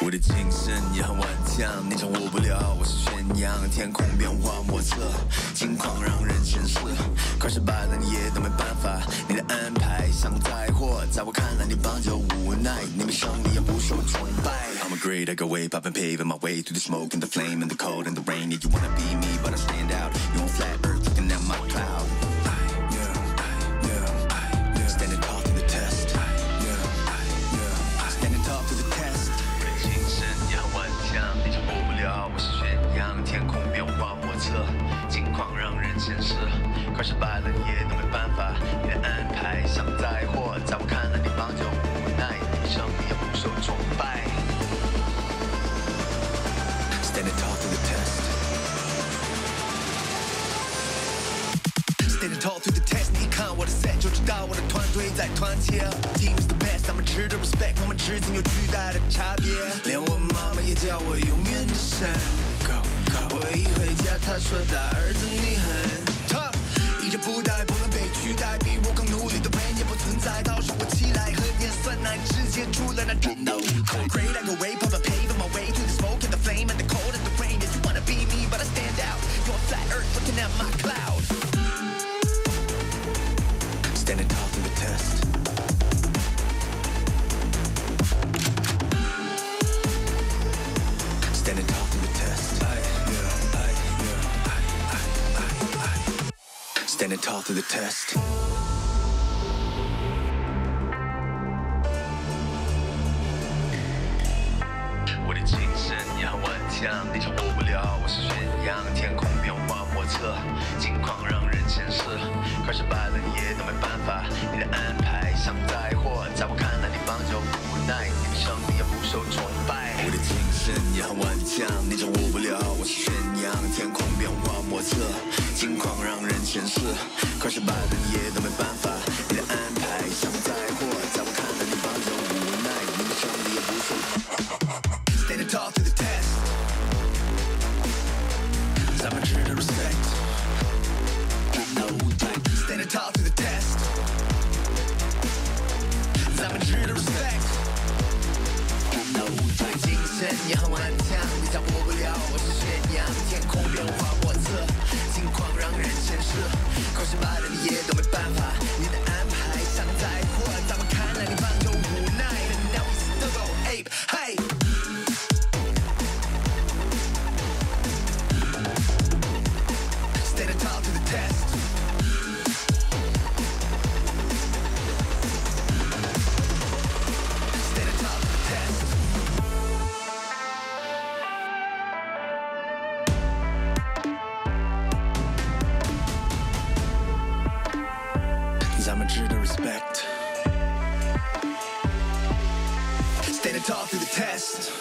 我的精神也很顽强，你掌握不了我是宣扬，天空变化莫测，境况让人sen事，快失败了你也都没办法，你的安排像灾祸，在我看来你帮就无奈，你没胜利也不受崇拜。I'm a great, I go way up and paving my way through the smoke and the flame and the cold and the rain. Yeah, you wanna be me, but I stand out. You on flat earth looking at my cloud. Standing tall through the test. Standing tall through the test. 我的精神也很顽强，你掌握不了我是宣扬，天空变化莫测，境况让人sen事，快失败了你也都没办法，你的安排像灾祸，在我看来你帮就无奈，你胜利也不受崇拜。Standing tall through the test. Standing tall through the test. 你一看我的 set 就知道我的团队在团结。Team is the best， 他们值得 respect， 我们之间有巨大的差别。连我妈妈也叫我永远的神。我一回家，她说大儿子你很 tough， 一直不带不能被取代，比我更努力的人也不存在。到时我起来和点酸奶直接出了那战斗舞台。Great I go way up and paving my way through the smoke and the flame and the cold and the rain. Yes, you wanna be me, but I stand out. You're on flat earth looking at my cloud. Standing tall through the test. Standing tall through the test. Standing tall through the test. 我的精神也很顽强，你掌握不了我是宣扬，天空变化莫测，境况让人sen事，快失败了你也都没办法，你的安排像灾祸，在我看来你帮就无奈，你的胜利也不受崇拜。我的精神也很顽强，你掌握不了我是宣扬，天空变化莫测，境况让人sen事，快失败了你也都没办法，你的安排像灾祸，在我看来你帮就无奈，你的胜利也不受崇拜。Standing tall through the test. 咱们值得 respect. Standing tall through the test. 咱们值得 respect. 精神也很顽强，你掌握不了我是宣扬，天空变化莫测，境况让人sen事，快失败了你也都没办法，你的安排像灾祸，在我看来你帮就无奈。And now we still go ape, hey. Standing tall through the test. Standing tall through the test. I'm a true to respect. Standing tall through the test.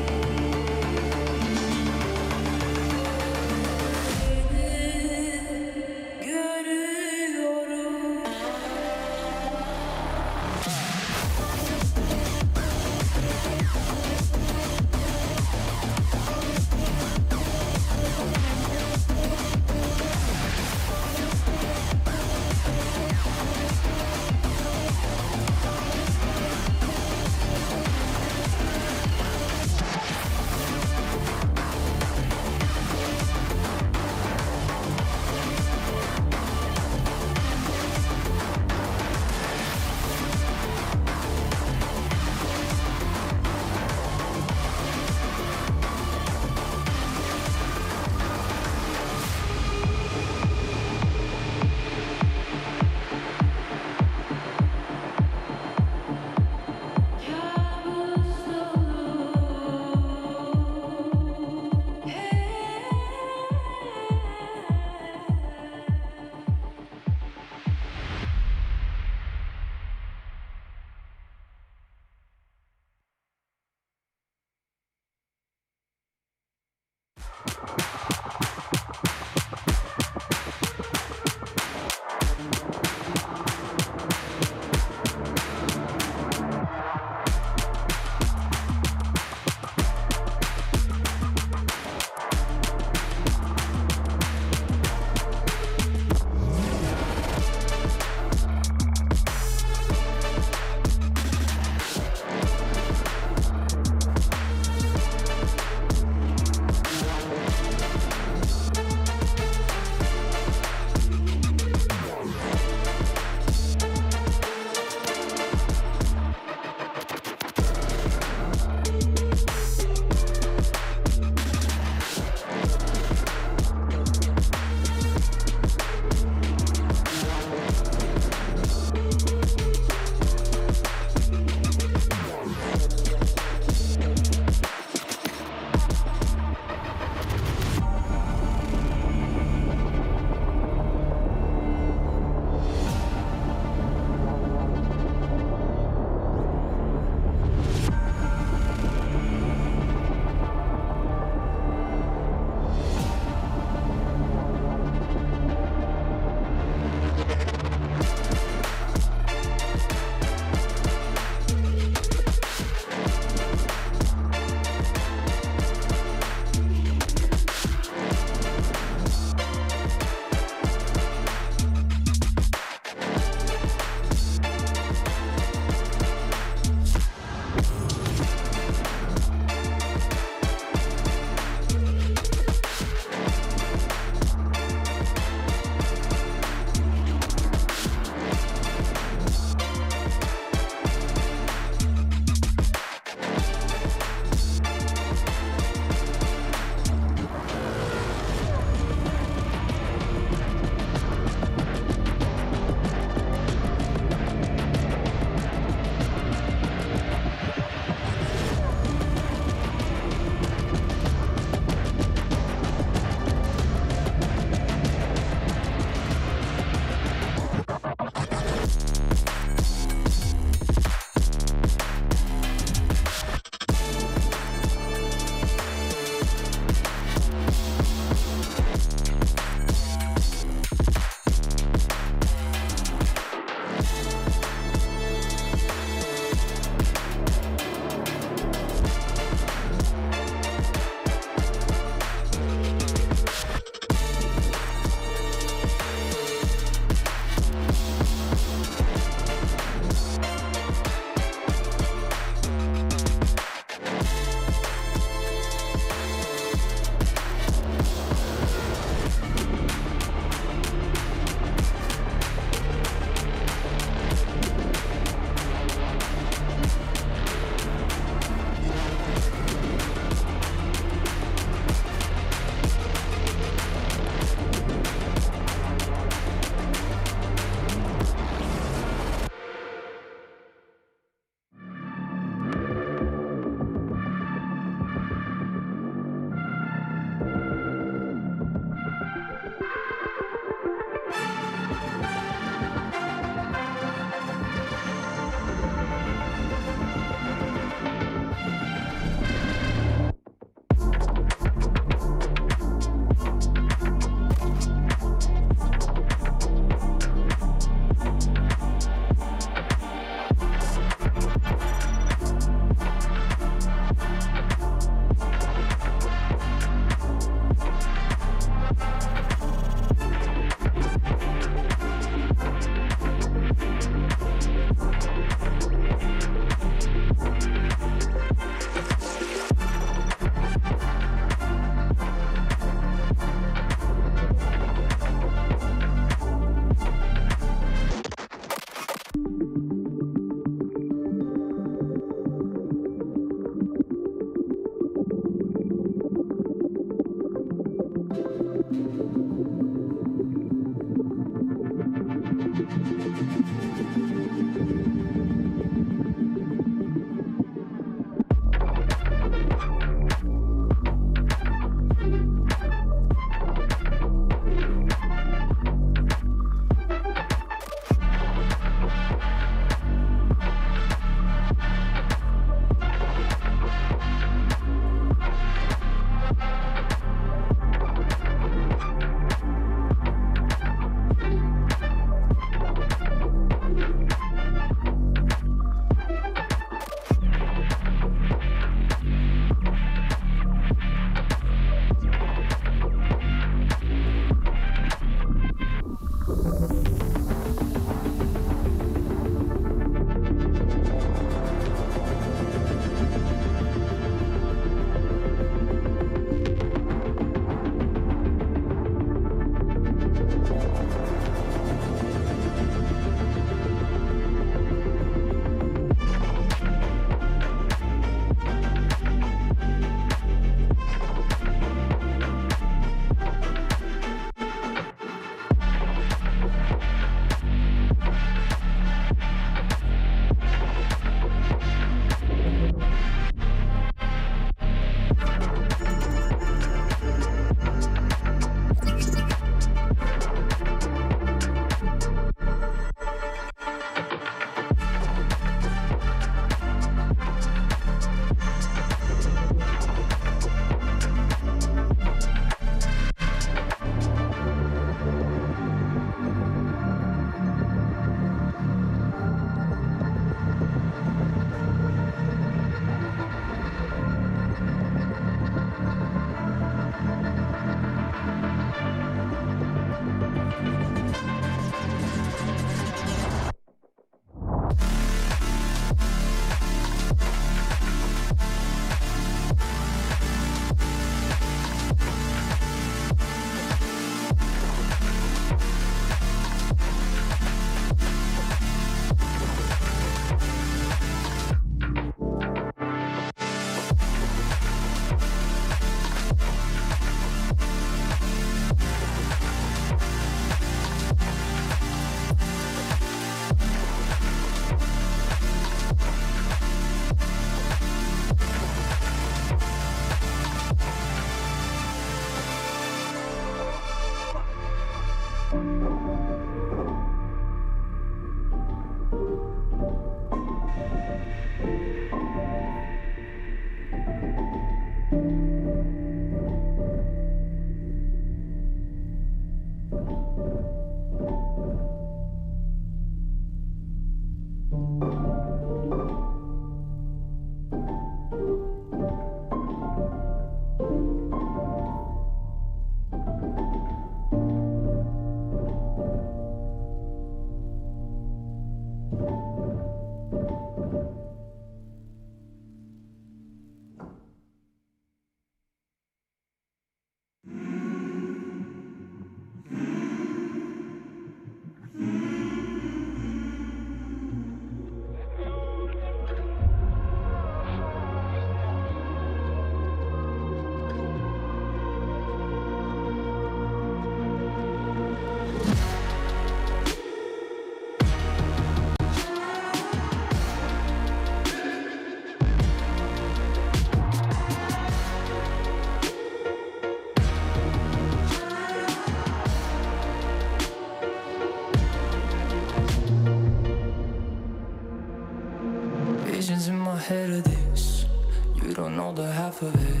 Visions in my head of this, you don't know the half of it.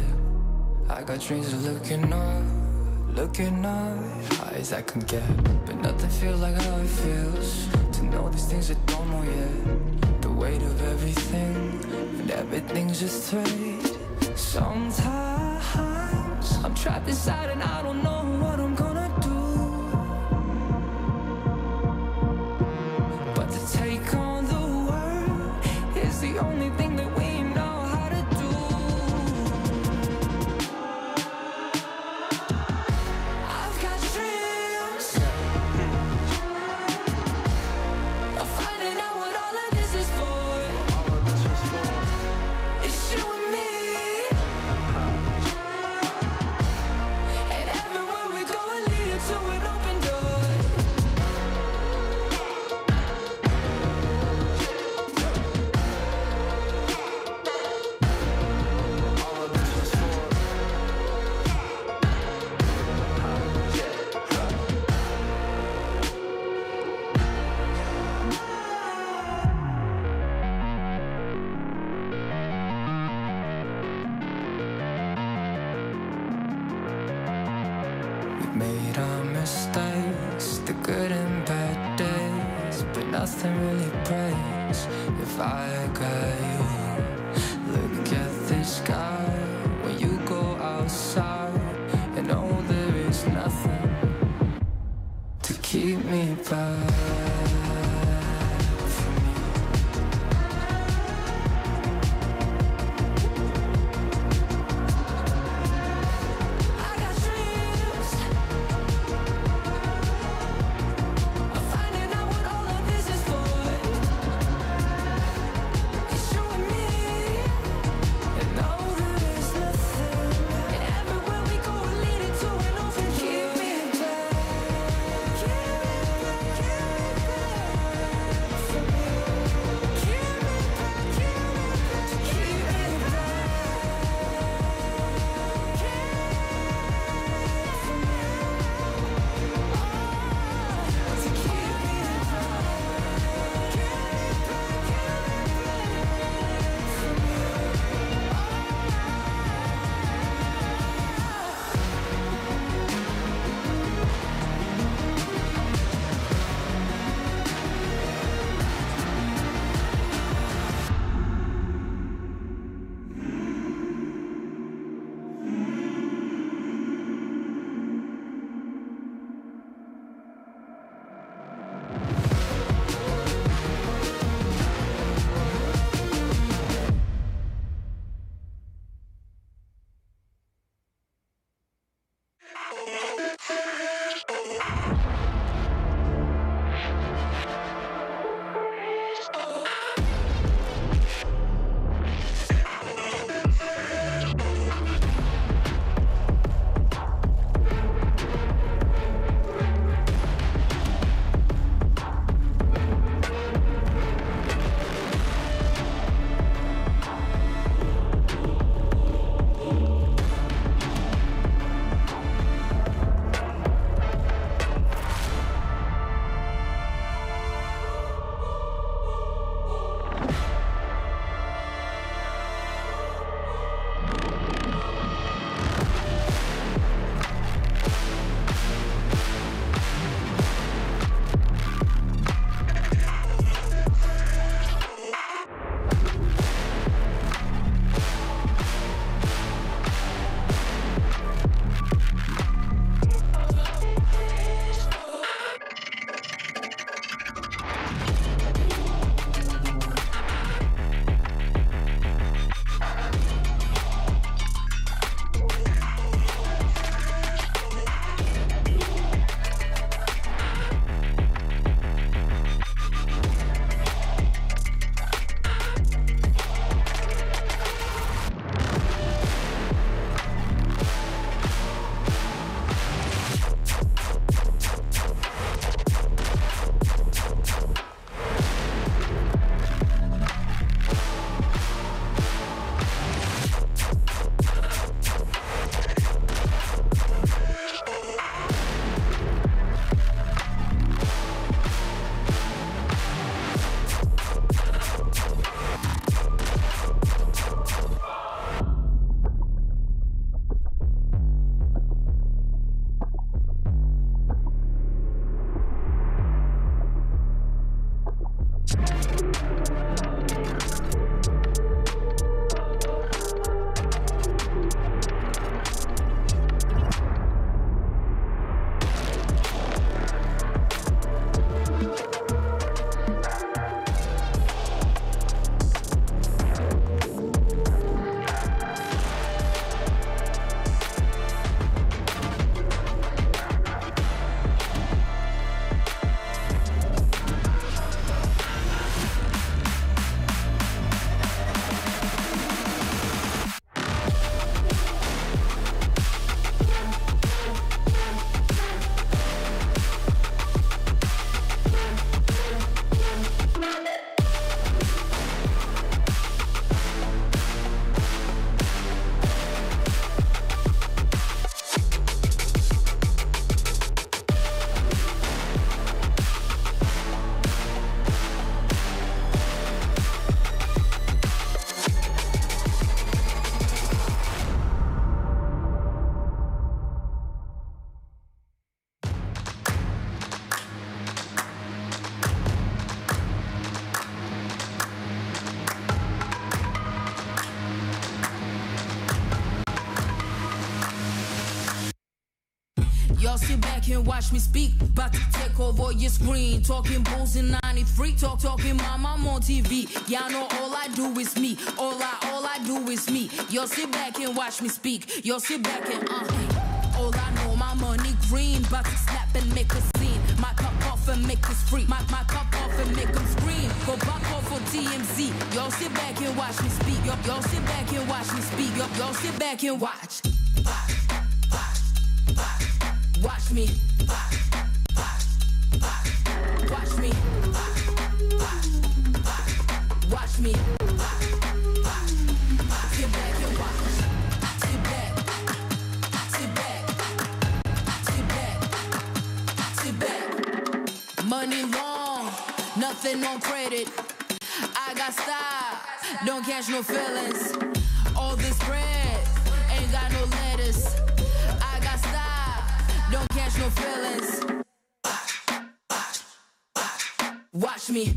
I got dreams of looking up, highs I can get, but nothing feels like how it feels to know these things I don't know yet. The weight of everything, and everything's just straight. Sometimes I'm trapped inside and I don't know what I'm gonna do, but to take on the world is the only thing that we know how to do. I've got dreams of finding out what all of this is for. It's you and me, and everywhere we go will lead to an open door. We've made our mistakes, the good and bad days, but nothing really breaks if I got you. Look at the sky when you go outside, and know there is nothing to keep me back from you. I got dreams of finding out what all of this is for. It's you and me, and no, there is nothing, and everywhere we go will lead it to an open door. Keep me back, keep me back, keep me and watch me speak. About to take over your screen. Talking bulls in 93. Talking mom, I'm on TV. Y'all know all I do is me. All I do is me. Y'all sit back and watch me speak. Y'all sit back and all I know, my money green. About to snap and make a scene. My cup off and make us free. My cup off and make them scream. Go back off for TMZ. Y'all sit back and watch me speak. Y'all sit back and watch me speak. Y'all sit back and watch. Watch me. Watch me. Watch me. Sit back and watch. Sit back. Sit back. Sit back. Sit back. Money long, nothing on credit. I got style, don't catch no feelings. All this bread ain't got no lettuce. I got style, don't catch no feelings. Watch me.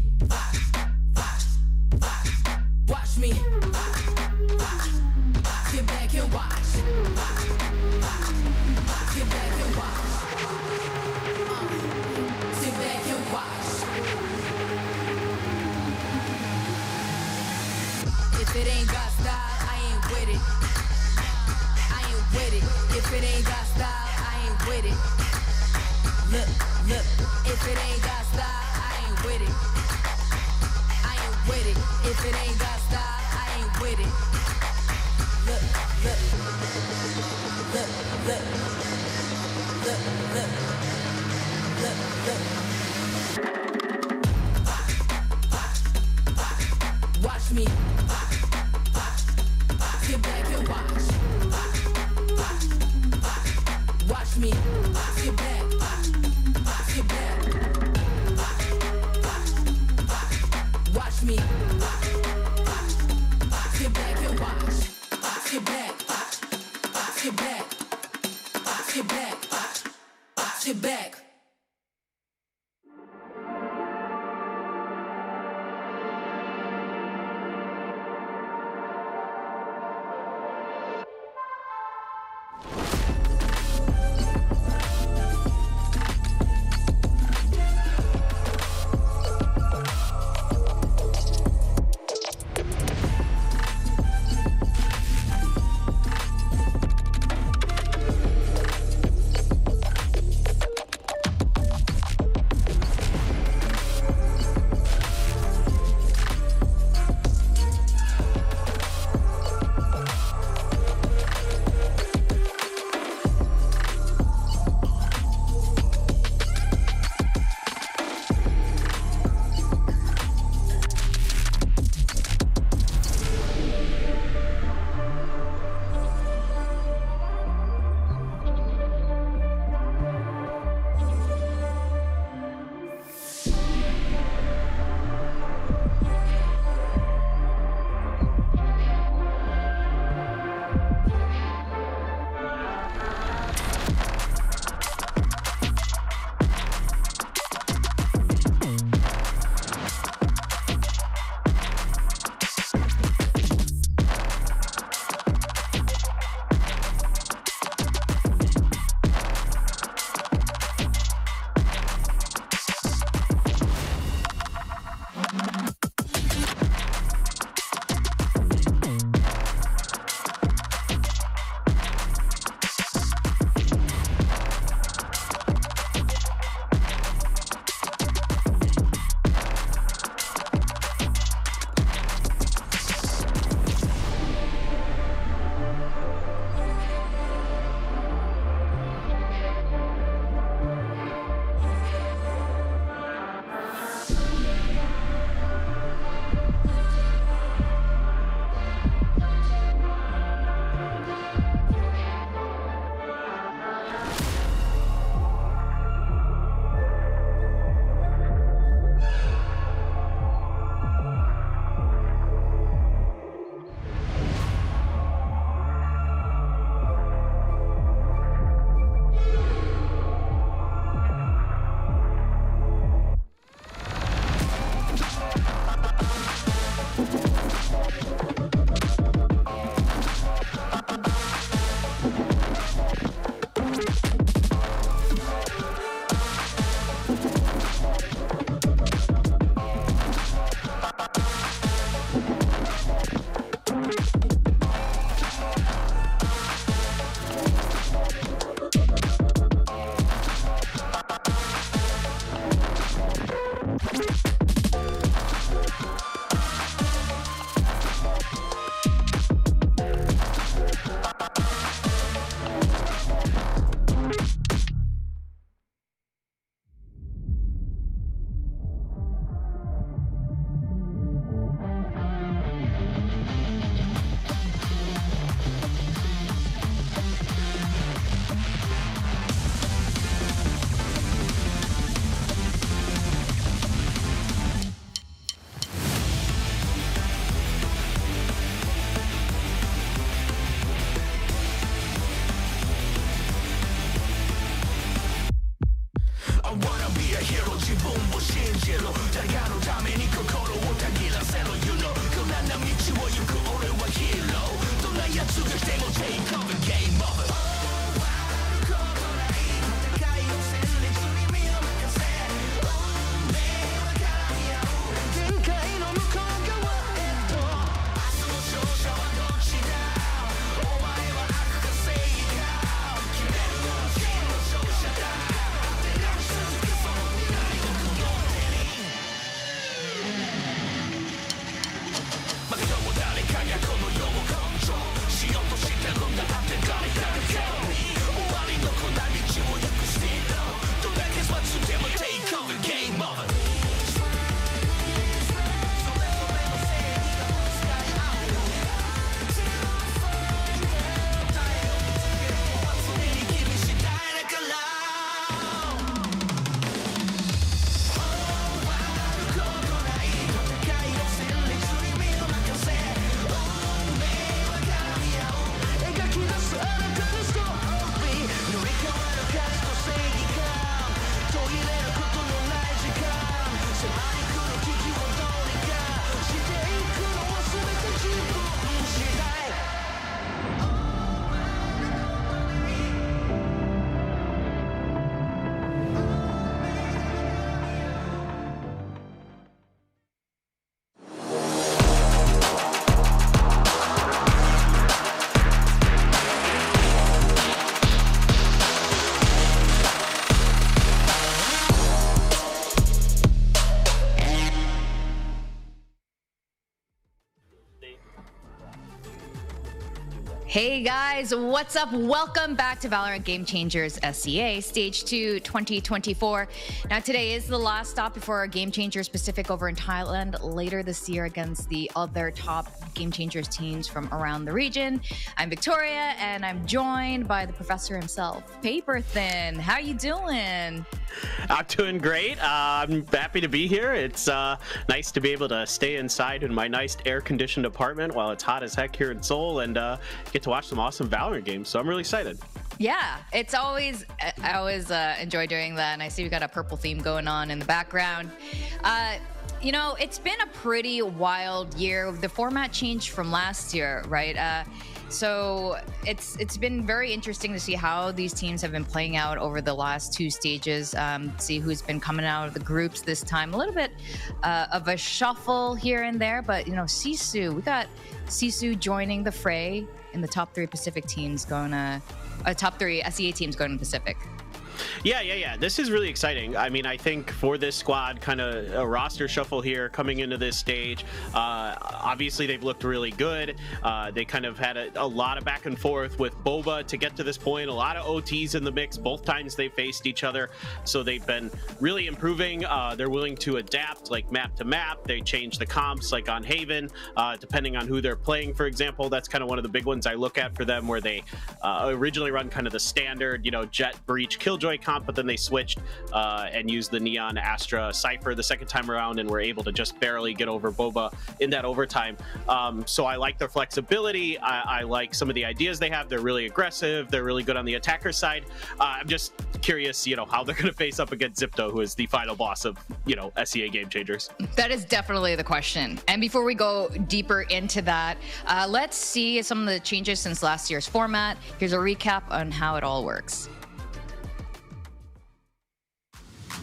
Watch me. Sit back and watch. Sit back and watch. Sit back and watch. If it ain't got style, I ain't with it. I ain't with it. If it ain't got style, I ain't with it. Look, if it ain't got style, I ain't with it. I ain't with it. If it ain't got style, I ain't with it. Look. Watch me. Sit back and watch. Watch me. Sit back. Sit back. Watch me. Sit back and watch. Sit back. Sit back. Sit back. Sit back. Hey guys, what's up? Welcome back to Valorant Game Changers SEA Stage 2 2024. Now today is the last stop before our Game Changers Pacific over in Thailand later this year against the other top Game Changers teams from around the region. I'm Victoria and I'm joined by the professor himself, Paperthin. How you doing? I'm doing great. I'm happy to be here. It's nice to be able to stay inside in my nice air-conditioned apartment while it's hot as heck here in Seoul and get to watch some awesome Valorant games. So I'm really excited. Yeah, it's always, I always enjoy doing that. And I see we got a purple theme going on in the background. You know, it's been a pretty wild year. The format changed from last year, right? So it's been very interesting to see how these teams have been playing out over the last two stages. See who's been coming out of the groups this time. A little bit of a shuffle here and there, but you know, SISU, we got SISU joining the fray in the top 3 Pacific teams going top 3 SEA teams going to Pacific. Yeah. This is really exciting. I mean, I think for this squad, kind of a roster shuffle here coming into this stage. Obviously, they've looked really good. They kind of had a lot of back and forth with Boba to get to this point. A lot of OTs in the mix both times they faced each other. So they've been really improving. They're willing to adapt, like map to map. They change the comps, like on Haven, depending on who they're playing, for example. That's kind of one of the big ones I look at for them, where they originally run kind of the standard, you know, Jet, Breach, Killjoy comp, but then they switched and used the Neon Astra Cypher the second time around and were able to just barely get over Boba in that overtime. So I like their flexibility. I like some of the ideas they have. They're really aggressive. They're really good on the attacker side. I'm just curious, you know, how they're going to face up against XIPTO, who is the final boss of, you know, SEA Game Changers. That is definitely the question. And before we go deeper into that, let's see some of the changes since last year's format. Here's a recap on how it all works.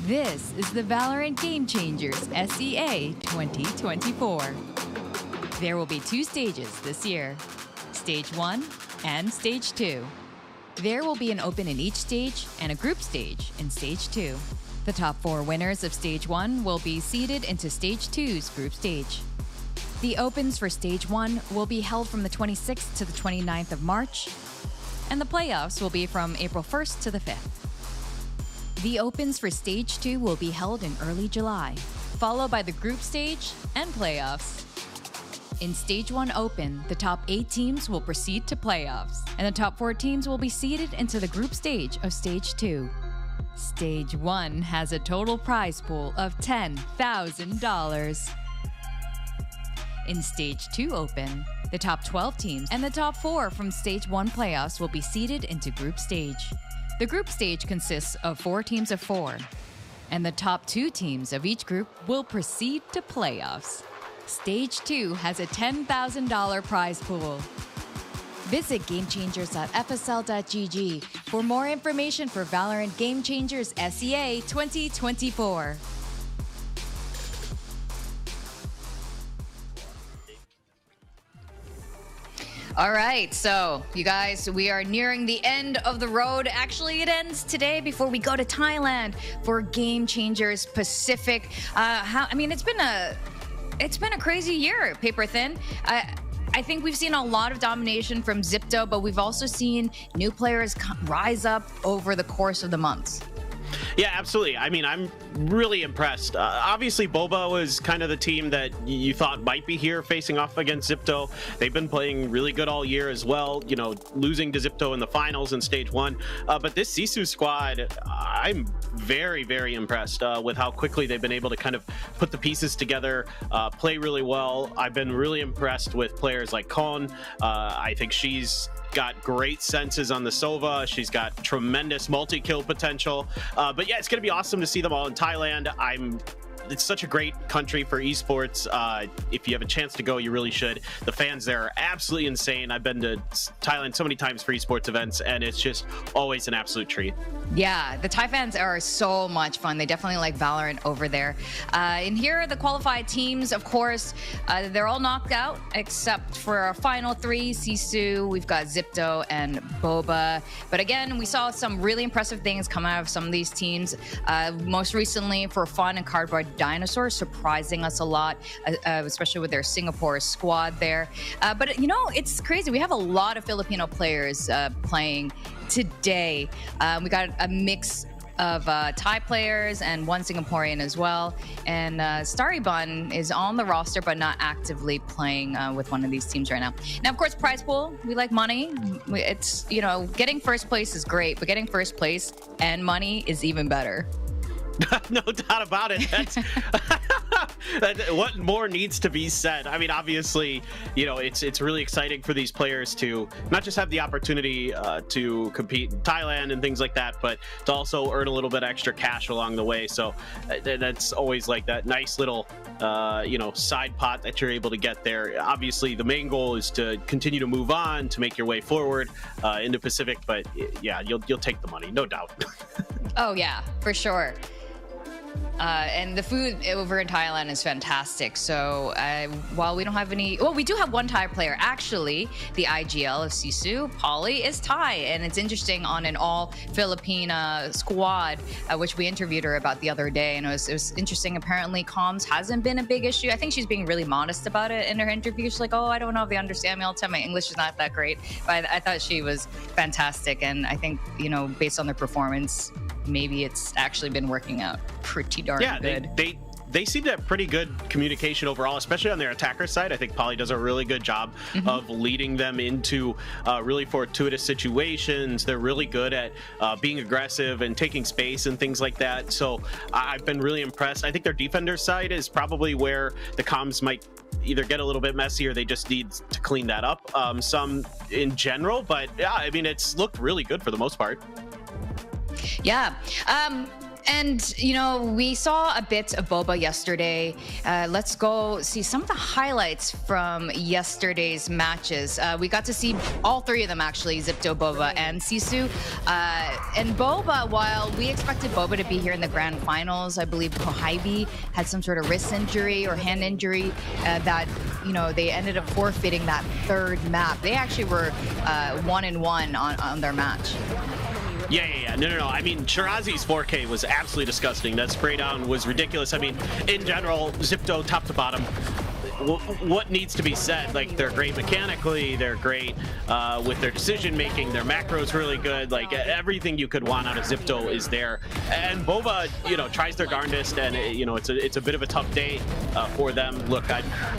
This is the Valorant Game Changers SEA 2024. There will be 2 stages this year, Stage 1 and Stage 2. There will be an open in each stage and a group stage in Stage 2. The top 4 winners of Stage 1 will be seeded into Stage 2's group stage. The opens for Stage 1 will be held from the 26th to the 29th of March, and the playoffs will be from April 1st to the 5th. The opens for Stage 2 will be held in early July, followed by the group stage and playoffs. In Stage 1 Open, the top 8 teams will proceed to playoffs, and the top 4 teams will be seeded into the group stage of Stage 2. Stage 1 has a total prize pool of $10,000. In Stage 2 Open, the top 12 teams and the top 4 from Stage 1 playoffs will be seeded into group stage. The group stage consists of 4 teams of 4, and the top 2 teams of each group will proceed to playoffs. Stage 2 has a $10,000 prize pool. Visit gamechangers.fsl.gg for more information for Valorant Game Changers SEA 2024. All right, so you guys, we are nearing the end of the road. Actually, it ends today before we go to Thailand for Game Changers Pacific. I mean, it's been a crazy year, Paperthin. I think we've seen a lot of domination from XIPTO, but we've also seen new players rise up over the course of the months. Yeah, absolutely. I mean, I'm really impressed. Obviously, Boba was kind of the team that you thought might be here facing off against XIPTO. They've been playing really good all year as well, you know, losing to XIPTO in the finals in Stage 1. But this SISU squad, I'm very, very impressed with how quickly they've been able to kind of put the pieces together, play really well. I've been really impressed with players like Coldan. I think she's got great senses on the Sova. She's got tremendous multi-kill potential. But yeah, it's going to be awesome to see them all in Thailand. It's such a great country for esports. If you have a chance to go, you really should. The fans there are absolutely insane. I've been to Thailand so many times for esports events, and it's just always an absolute treat. Yeah, the Thai fans are so much fun. They definitely like Valorant over there. And here are the qualified teams. Of course, they're all knocked out except for our final 3, SISU. We've got XIPTO and Boba. But again, we saw some really impressive things come out of some of these teams. Most recently, for Fun and Cardboard dinosaurs, surprising us a lot, especially with their Singapore squad there. But you know, it's crazy. We have a lot of Filipino players playing today. We got a mix of Thai players and one Singaporean as well. And Starry Bun is on the roster, but not actively playing with one of these teams right now. Now, of course, prize pool, we like money. It's, you know, getting first place is great, but getting first place and money is even better. No doubt about it. That's what more needs to be said. I mean, obviously, you know, it's really exciting for these players to not just have the opportunity to compete in Thailand and things like that, but to also earn a little bit extra cash along the way. So that's always like that nice little, you know, side pot that you're able to get there. Obviously, the main goal is to continue to move on, to make your way forward into Pacific. But yeah, you'll take the money, no doubt. Oh yeah, for sure. And the food over in Thailand is fantastic. So while we don't have any, well, we do have one Thai player. Actually, the IGL of SISU, Polly, is Thai. And it's interesting, on an all Filipina squad, which we interviewed her about the other day. And it was interesting. Apparently, comms hasn't been a big issue. I think she's being really modest about it in her interview. She's like, oh, I don't know if they understand me all the time. My English is not that great. But I thought she was fantastic. And I think, you know, based on their performance, maybe it's actually been working out pretty darn good. They seem to have pretty good communication overall, especially on their attacker side. I think Polly does a really good job of leading them into really fortuitous situations. They're really good at being aggressive and taking space and things like that. So I've been really impressed. I think their defender side is probably where the comms might either get a little bit messy or they just need to clean that up some in general. But yeah, I mean, it's looked really good for the most part. Yeah. And, you know, we saw a bit of Boba yesterday. Let's go see some of the highlights from yesterday's matches. We got to see all three of them, actually, XIPTO, Boba, and SISU. And Boba, while we expected Boba to be here in the grand finals, I believe Kohaibi had some sort of wrist injury or hand injury that, you know, they ended up forfeiting that third map. They actually were 1-1 on their match. Yeah. No. I mean, Shirazi's 4K was absolutely disgusting. That spray down was ridiculous. I mean, in general, XIPTO top to bottom, what needs to be said? Like, they're great mechanically, they're great with their decision making, their macros really good. Like, everything you could want out of XIPTO is there. And Boba, you know, tries their darndest, and you know, it's a bit of a tough day for them. Look,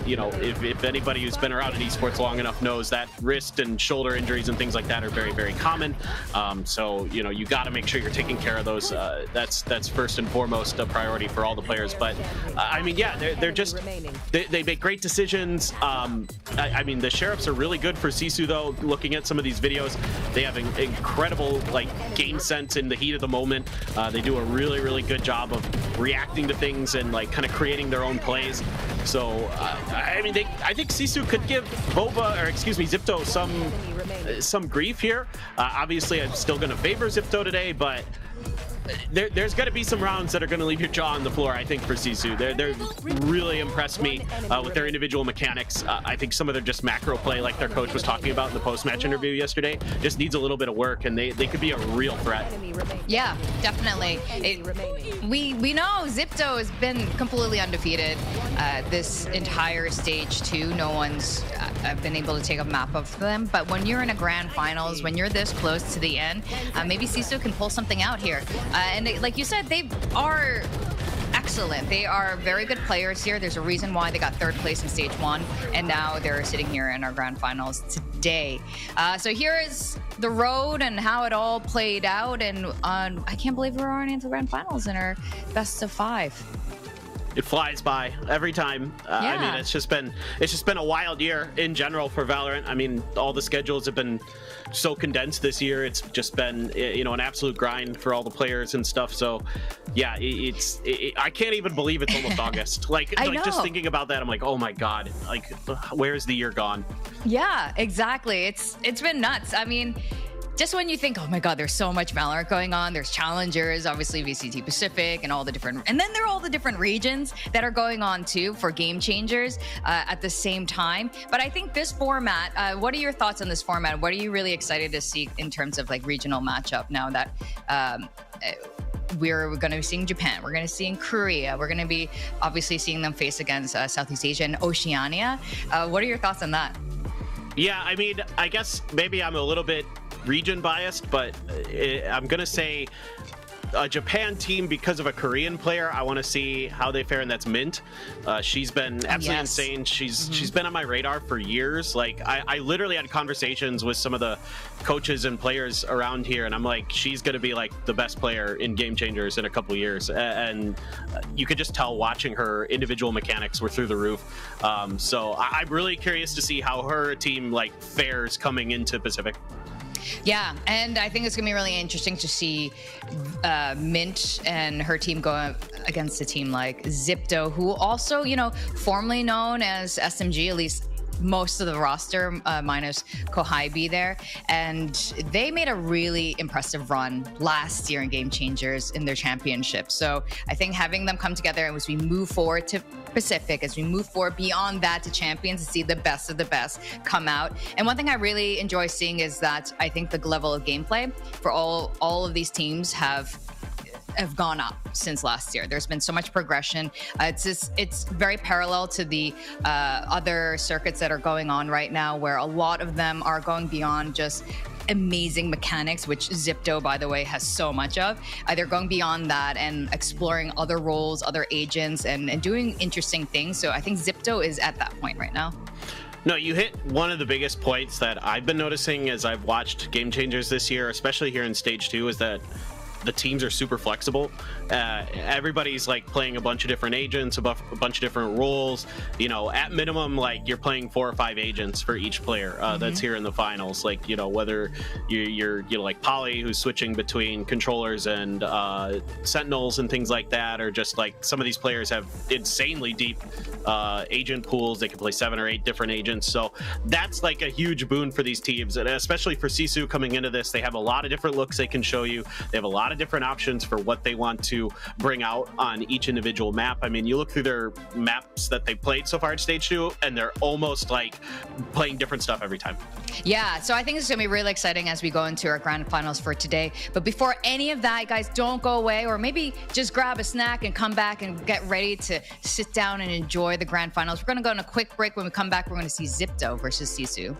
you know, if anybody who's been around in esports long enough knows that wrist and shoulder injuries and things like that are very, very common. So you know, you got to make sure you're taking care of those. That's first and foremost a priority for all the players. But I mean, yeah, they're just they make great decisions. I mean, the sheriffs are really good for SISU, though. Looking at some of these videos, they have an incredible like game sense in the heat of the moment. They do a really, really good job of reacting to things and like kind of creating their own plays. So I mean, I think SISU could give XIPTO some grief here. Obviously, I'm still going to favor XIPTO today, but there's got to be some rounds that are going to leave your jaw on the floor, I think, for SISU. They're really impressed me with their individual mechanics. I think some of their just macro play, like their coach was talking about in the post-match interview yesterday, just needs a little bit of work, and they could be a real threat. Yeah, definitely. We know XIPTO has been completely undefeated this entire stage 2. No one's been able to take a map of them, but when you're in a grand finals, when you're this close to the end, maybe SISU can pull something out here. And like you said, they are excellent. They are very good players here. There's a reason why they got third place in stage 1, and now they're sitting here in our grand finals today. So here is the road and how it all played out, and I can't believe we're already into the grand finals in our best of 5. It flies by every time. I mean, it's just been a wild year in general for Valorant. I mean, all the schedules have been so condensed this year. It's just been, you know, an absolute grind for all the players and stuff. So yeah, I can't even believe it's almost August. Like just thinking about that, I'm like, oh my god, like where's the year gone? Yeah, exactly. It's been nuts. I mean, just when you think, oh my god, there's so much Valorant going on, there's challengers, obviously VCT Pacific, and all the different, and then there are all the different regions that are going on too for game changers at the same time. But I think this format, what are your thoughts on this format? What are you really excited to see in terms of like regional matchup now that we're going to be seeing Japan. We're going to see in Korea. We're going to be obviously seeing them face against Southeast Asia and Oceania. What are your thoughts on that? Yeah, I mean, I guess maybe I'm a little bit region biased, but I'm going to say a Japan team because of a Korean player. I want to see how they fare, and that's Mint. She's been absolutely insane. She's been on my radar for years. Like I literally had conversations with some of the coaches and players around here, and I'm like, she's going to be like the best player in Game Changers in a couple years. And you could just tell watching her individual mechanics were through the roof. So I'm really curious to see how her team like fares coming into Pacific. Yeah, and I think it's going to be really interesting to see Mint and her team go against a team like XIPTO, who also, you know, formerly known as SMG, at least most of the roster, minus Kohaibi there. And they made a really impressive run last year in Game Changers in their championship. So I think having them come together as we move forward to Pacific, as we move forward beyond that to Champions, to see the best of the best come out. And one thing I really enjoy seeing is that I think the level of gameplay for all of these teams have gone up since last year. There's been so much progression. It's very parallel to the other circuits that are going on right now, where a lot of them are going beyond just amazing mechanics, which XIPTO, by the way, has so much of. They're going beyond that and exploring other roles, other agents, and doing interesting things. So I think XIPTO is at that point right now. No, you hit one of the biggest points that I've been noticing as I've watched Game Changers this year, especially here in Stage 2, is that the teams are super flexible. Everybody's like playing a bunch of different agents, a bunch of different roles. You know, at minimum, like you're playing 4 or 5 agents for each player that's here in the finals. Like, you know, whether you're like Polly, who's switching between controllers and sentinels and things like that, or just like some of these players have insanely deep agent pools. They can play 7 or 8 different agents. So that's like a huge boon for these teams, and especially for SISU coming into this. They have a lot of different looks they can show you. They have a lot of different options for what they want to bring out on each individual map. I mean, you look through their maps that they played so far at Stage 2, and they're almost like playing different stuff every time. Yeah, so I think it's going to be really exciting as we go into our grand finals for today. But before any of that, guys, don't go away, or maybe just grab a snack and come back and get ready to sit down and enjoy the grand finals. We're going to go on a quick break. When we come back, we're going to see XIPTO versus SISU.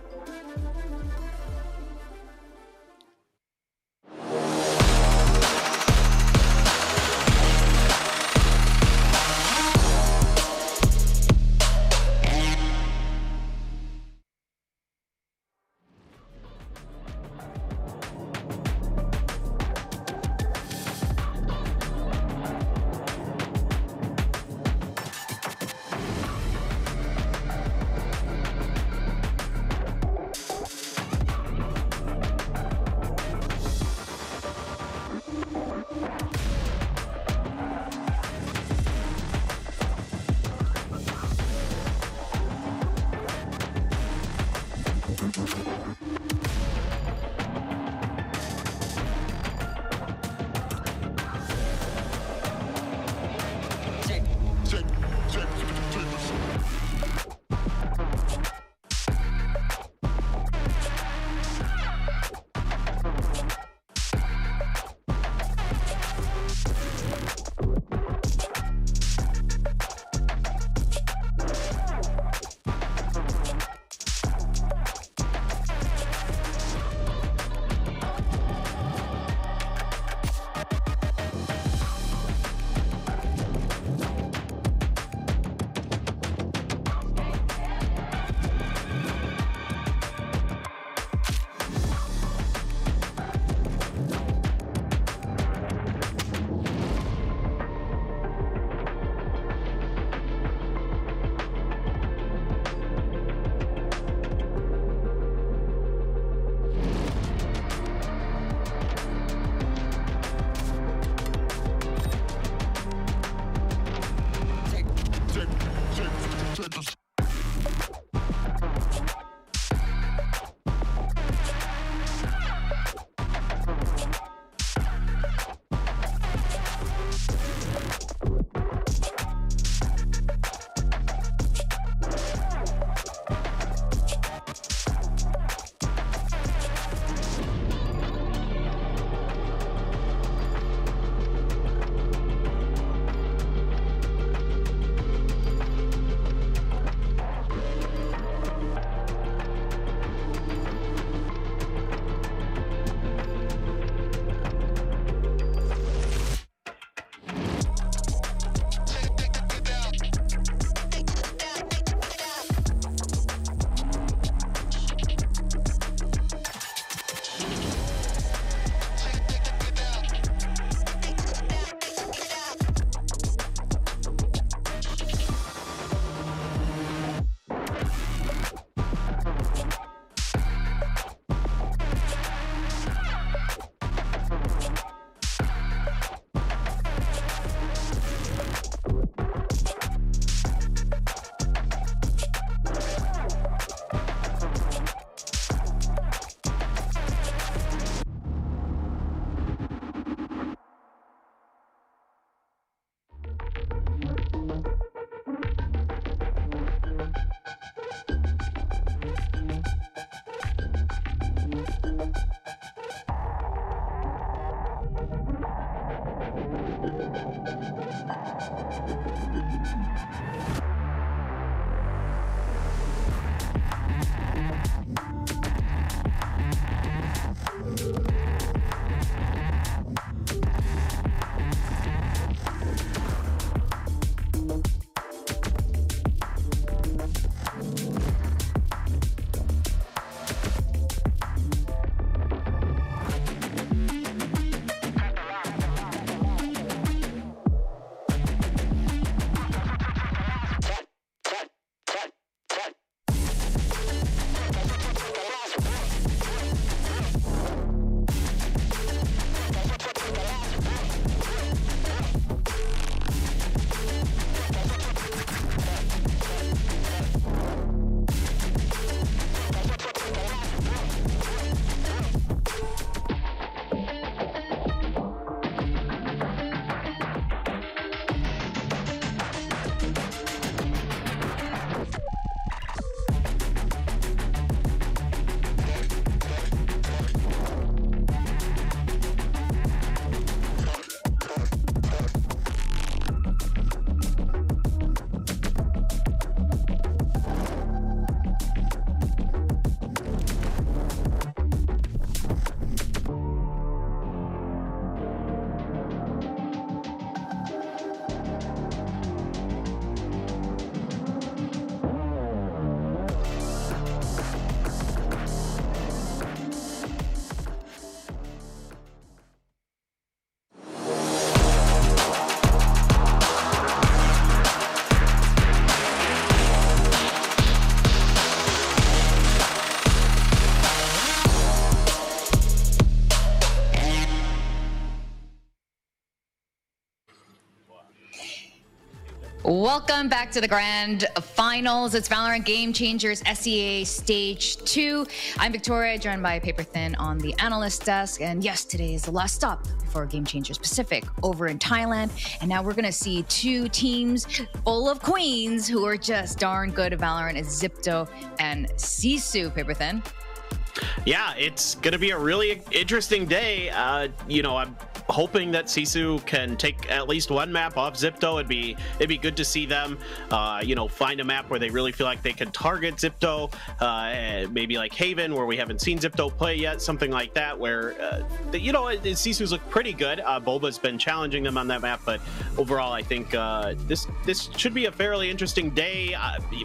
Welcome back to the grand finals. It's Valorant Game Changers SEA Stage 2. I'm Victoria, joined by Paperthin on the Analyst desk. And yes, today is the last stop before Game Changers Pacific over in Thailand. And now we're going to see two teams full of queens who are just darn good at Valorant. It's XIPTO and SISU, Paperthin. Yeah, it's going to be a really interesting day. I'm hoping that SISU can take at least one map off XIPTO. It'd be good to see them, find a map where they really feel like they can target XIPTO. Maybe like Haven, where we haven't seen XIPTO play yet, something like that, where SISU's look pretty good. Boba's been challenging them on that map, but overall, I think this should be a fairly interesting day.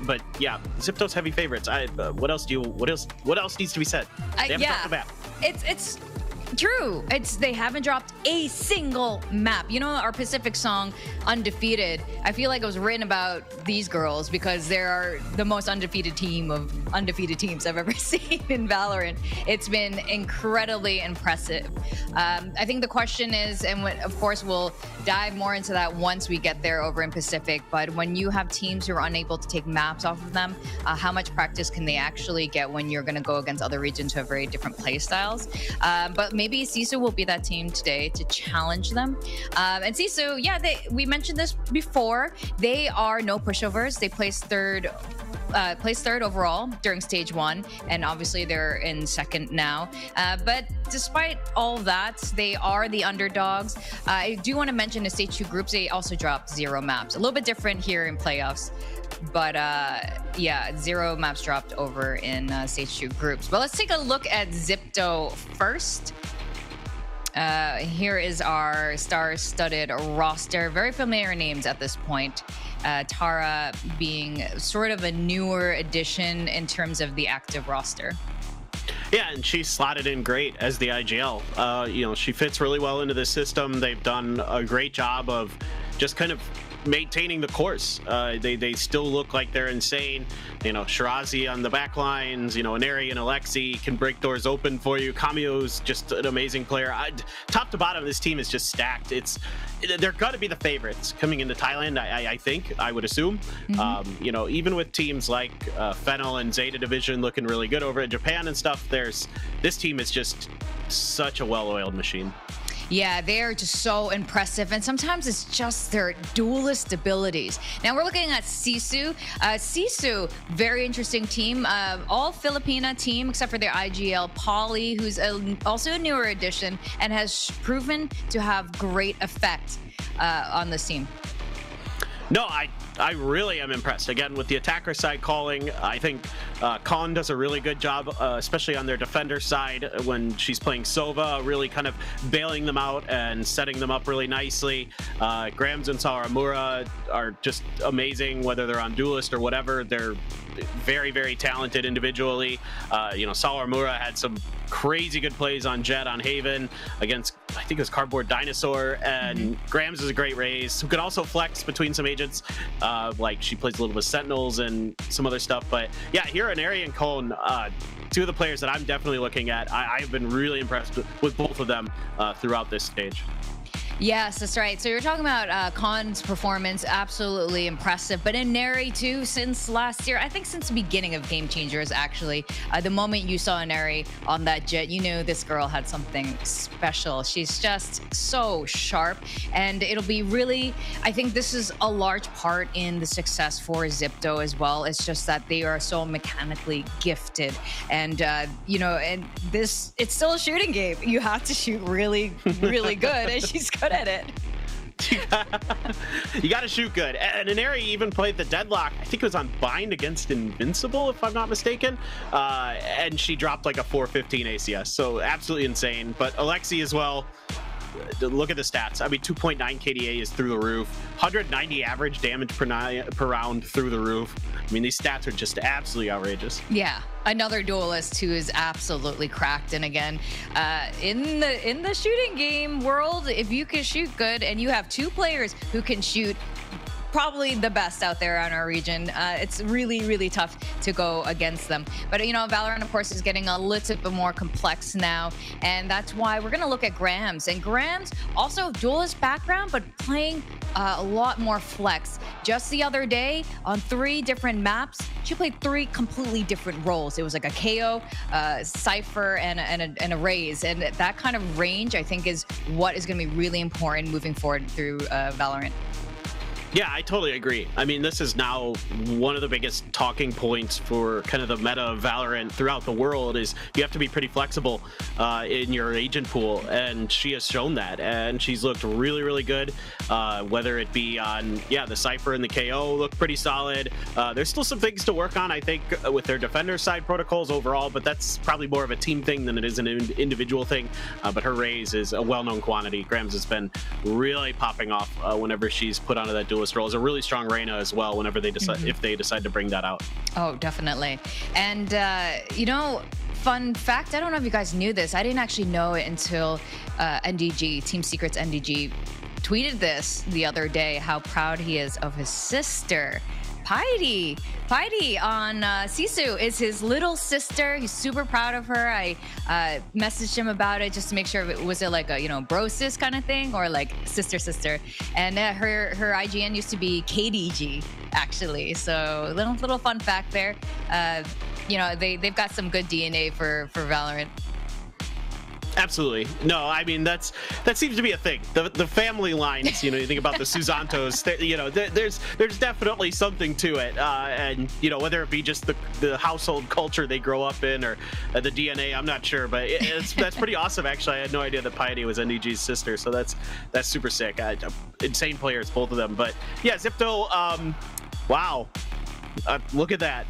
But yeah, XIPTO's heavy favorites. What else needs to be said? They haven't dropped the map. It's true. They haven't dropped a single map. You know, our Pacific song, Undefeated, I feel like it was written about these girls because they are the most undefeated team of undefeated teams I've ever seen in Valorant. It's been incredibly impressive. I think the question is, and of course we'll dive more into that once we get there over in Pacific, but when you have teams who are unable to take maps off of them, how much practice can they actually get when you're going to go against other regions who have very different play styles? But maybe SISU will be that team today to challenge them. And SISU, yeah, we mentioned this before. They are no pushovers. They placed third overall during stage 1, and obviously they're in second now. But despite all that, they are the underdogs. I do want to mention the stage 2 groups, they also dropped 0 maps. A little bit different here in playoffs. But yeah, 0 maps dropped over in stage 2 groups. But let's take a look at XIPTO first. Here is our star-studded roster. Very familiar names at this point. Tara being sort of a newer addition in terms of the active roster. Yeah, and she slotted in great as the IGL. She fits really well into the system. They've done a great job of just kind of maintaining the course. They still look like they're insane. Shirazi on the back lines, Inari and Alexi can break doors open for you. Kamio's just an amazing player. Top to bottom, this team is just stacked. They're going to be the favorites coming into Thailand, I would assume. Mm-hmm. Even with teams like Fennel and Zeta Division looking really good over in Japan and stuff, this team is just such a well-oiled machine. Yeah, they're just so impressive, and sometimes it's just their duelist abilities. Now we're looking at SISU. SISU, very interesting team. All Filipina team except for their IGL Polly, who's also a newer addition and has proven to have great effect on this team. No, I really am impressed. Again, with the attacker side calling, I think Coldan does a really good job, especially on their defender side when she's playing Sova, really kind of bailing them out and setting them up really nicely. Grams and Sawamura are just amazing, whether they're on Duelist or whatever. They're very, very talented individually. Sawamura had some crazy good plays on Jet on Haven against, I think it was Cardboard Dinosaur, and Grams is a great raise who can also flex between some agents. Like she plays a little bit of Sentinels and some other stuff. But yeah, here Inari and Coldan, two of the players that I'm definitely looking at. I've been really impressed with both of them throughout this stage. Yes, that's right. So you're talking about Khan's performance, absolutely impressive. But in Neri too, since last year, I think since the beginning of Game Changers, actually, the moment you saw Neri on that Jet, you knew this girl had something special. She's just so sharp, and it'll be really, I think this is a large part in the success for XIPTO as well. It's just that they are so mechanically gifted, and and this, it's still a shooting game. You have to shoot really, really good, and she's good at it. You got to shoot good. And Inari even played the Deadlock. I think it was on Bind against Invincible, if I'm not mistaken. And she dropped like a 415 ACS. So absolutely insane. But Alexi as well. Look at the stats. I mean, 2.9 KDA is through the roof. 190 average damage per round through the roof. I mean, these stats are just absolutely outrageous. Yeah, another duelist who is absolutely cracked. And again, in the shooting game world, if you can shoot good and you have two players who can shoot probably the best out there on our region. It's really, really tough to go against them. But, Valorant, of course, is getting a little bit more complex now. And that's why we're going to look at Grams. And Grams, also duelist background, but playing a lot more flex. Just the other day, on 3 different maps, she played 3 completely different roles. It was like a KO, Cypher, and a Raze. And that kind of range, I think, is what is going to be really important moving forward through Valorant. Yeah, I totally agree. I mean, this is now one of the biggest talking points for kind of the meta of Valorant throughout the world is you have to be pretty flexible in your agent pool, and she has shown that, and she's looked really, really good, whether it be on, the Cypher and the KO look pretty solid. There's still some things to work on, I think, with their defender side protocols overall, but that's probably more of a team thing than it is an individual thing. But her Raze is a well-known quantity. Grams has been really popping off whenever she's put onto that duelist role. Is a really strong Reyna as well whenever they decide if they decide to bring that out. Oh, definitely. And fun fact, I don't know if you guys knew this. I didn't actually know it until NDG, Team Secrets NDG, tweeted this the other day, how proud he is of his sister. Paperthin on SISU is his little sister. He's super proud of her. I messaged him about it just to make sure was it like a bro sis kind of thing or like sister. And her IGN used to be KDG actually. So little fun fact there. They've got some good DNA for Valorant. Absolutely. No, I mean, that seems to be a thing. The family lines, you think about the Susantos, there's definitely something to it. And, whether it be just the household culture they grow up in or the DNA, I'm not sure. But that's pretty awesome, actually. I had no idea that Paperthin was NDG's sister. So that's super sick. Insane players, both of them. But, yeah, XIPTO, wow. Look at that.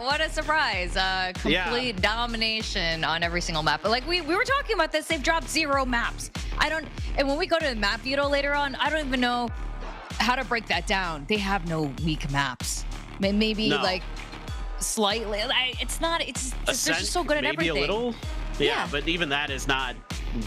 What a surprise. Complete domination on every single map. But like we were talking about this, they've dropped 0 maps. And when we go to the map veto later on, I don't even know how to break that down. They have no weak maps. Maybe like slightly. It's they're just so good at everything. Maybe a little. Yeah, but even that is not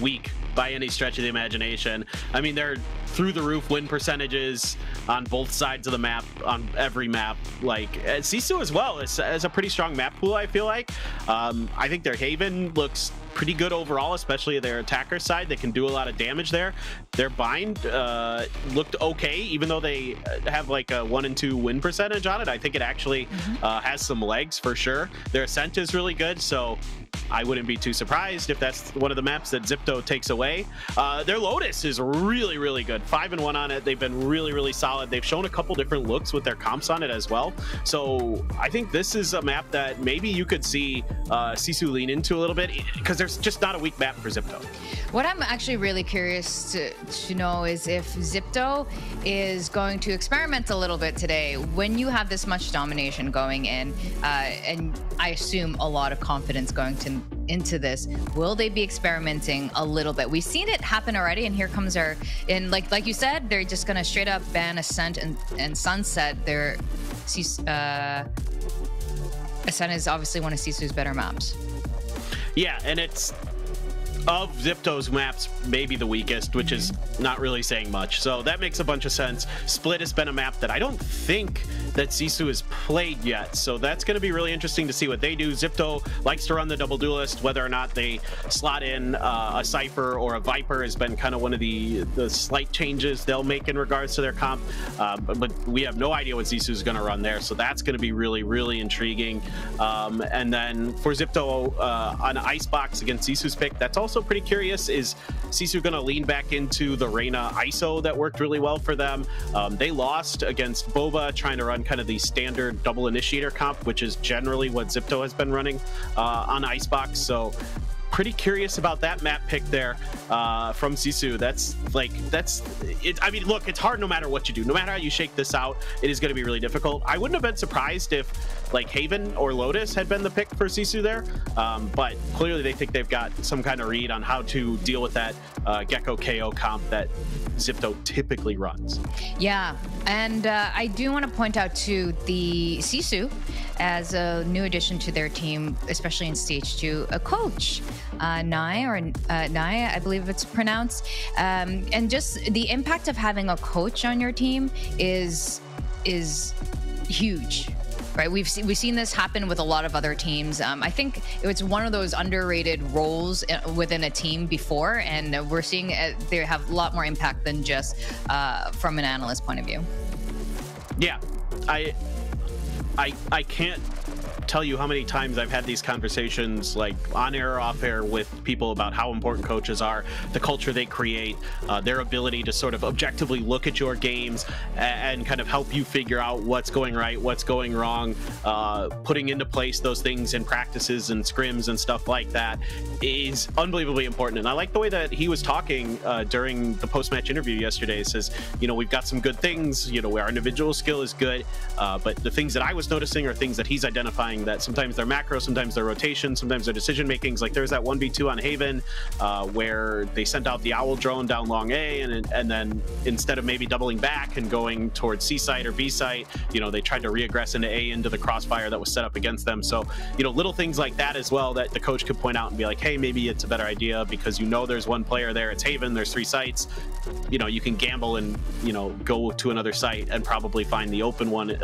weak by any stretch of the imagination. I mean, they're through the roof win percentages on both sides of the map, on every map. Like SISU as well is a pretty strong map pool, I feel like. I think their Haven looks pretty good overall, especially their attacker side. They can do a lot of damage there. Their bind looked okay, even though they have like a 1 and 2 win percentage on it. I think it actually has some legs for sure. Their Ascent is really good, so I wouldn't be too surprised if that's one of the maps that XIPTO takes away. Their Lotus is really, really good. 5-1 on it. They've been really, really solid. They've shown a couple different looks with their comps on it as well. So I think this is a map that maybe you could see SISU lean into a little bit, because there's just not a weak map for XIPTO. What I'm actually really curious to know is if XIPTO is going to experiment a little bit today. When you have this much domination going in, and I assume a lot of confidence going into this, will they be experimenting a little bit? We've seen it happen already, and here comes like you said, they're just gonna straight up ban Ascent and Sunset. Their Ascent is obviously one of SISU's better maps. Yeah, and it's of XIPTO's maps maybe the weakest, which is not really saying much. So that makes a bunch of sense. Split has been a map that I don't think that SISU has played yet. So that's going to be really interesting to see what they do. XIPTO likes to run the double duelist. Whether or not they slot in a Cypher or a Viper has been kind of one of the slight changes they'll make in regards to their comp. But we have no idea what SISU is going to run there. So that's going to be really, really intriguing. And then for XIPTO on Icebox against SISU's pick, that's also pretty curious. Is SISU going to lean back into the Reyna ISO that worked really well for them? They lost against Boba, trying to run kind of the standard double initiator comp, which is generally what XIPTO has been running on Icebox. So pretty curious about that map pick there from SISU. That's it. I mean, look, it's hard no matter what you do. No matter how you shake this out, it is going to be really difficult. I wouldn't have been surprised if like Haven or Lotus had been the pick for SISU there, but clearly they think they've got some kind of read on how to deal with that Gecko KO comp that XIPTO typically runs. Yeah, and I do want to point out to the SISU as a new addition to their team, especially in Stage 2, a coach. Nye, I believe it's pronounced. And just the impact of having a coach on your team is huge. Right, we've seen this happen with a lot of other teams. I think it's one of those underrated roles within a team before, and we're seeing they have a lot more impact than just from an analyst point of view. Yeah, I can't tell you how many times I've had these conversations, like on air or off air, with people about how important coaches are, the culture they create, their ability to sort of objectively look at your games and kind of help you figure out what's going right, what's going wrong, putting into place those things in practices and scrims and stuff like that is unbelievably important. And I like the way that he was talking during the post-match interview yesterday. He says, you know, we've got some good things, you know, our individual skill is good, but the things that I was noticing are things that he's identifying that sometimes they're macro, sometimes they're rotation, sometimes they're decision makings. Like there's that 1v2 on Haven where they sent out the owl drone down long A, and then instead of maybe doubling back and going towards C site or B site, you know, they tried to reaggress into A into the crossfire that was set up against them. So, you know, little things like that as well that the coach could point out and be like, hey, maybe it's a better idea because you know there's one player there, it's Haven, there's 3 sites. You know, you can gamble and, you know, go to another site and probably find the open one.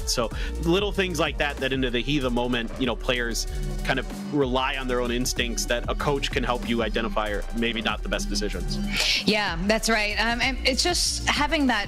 So little things like that into the heat of the moment, you know, players kind of rely on their own instincts that a coach can help you identify are maybe not the best decisions. Yeah, that's right. And it's just having that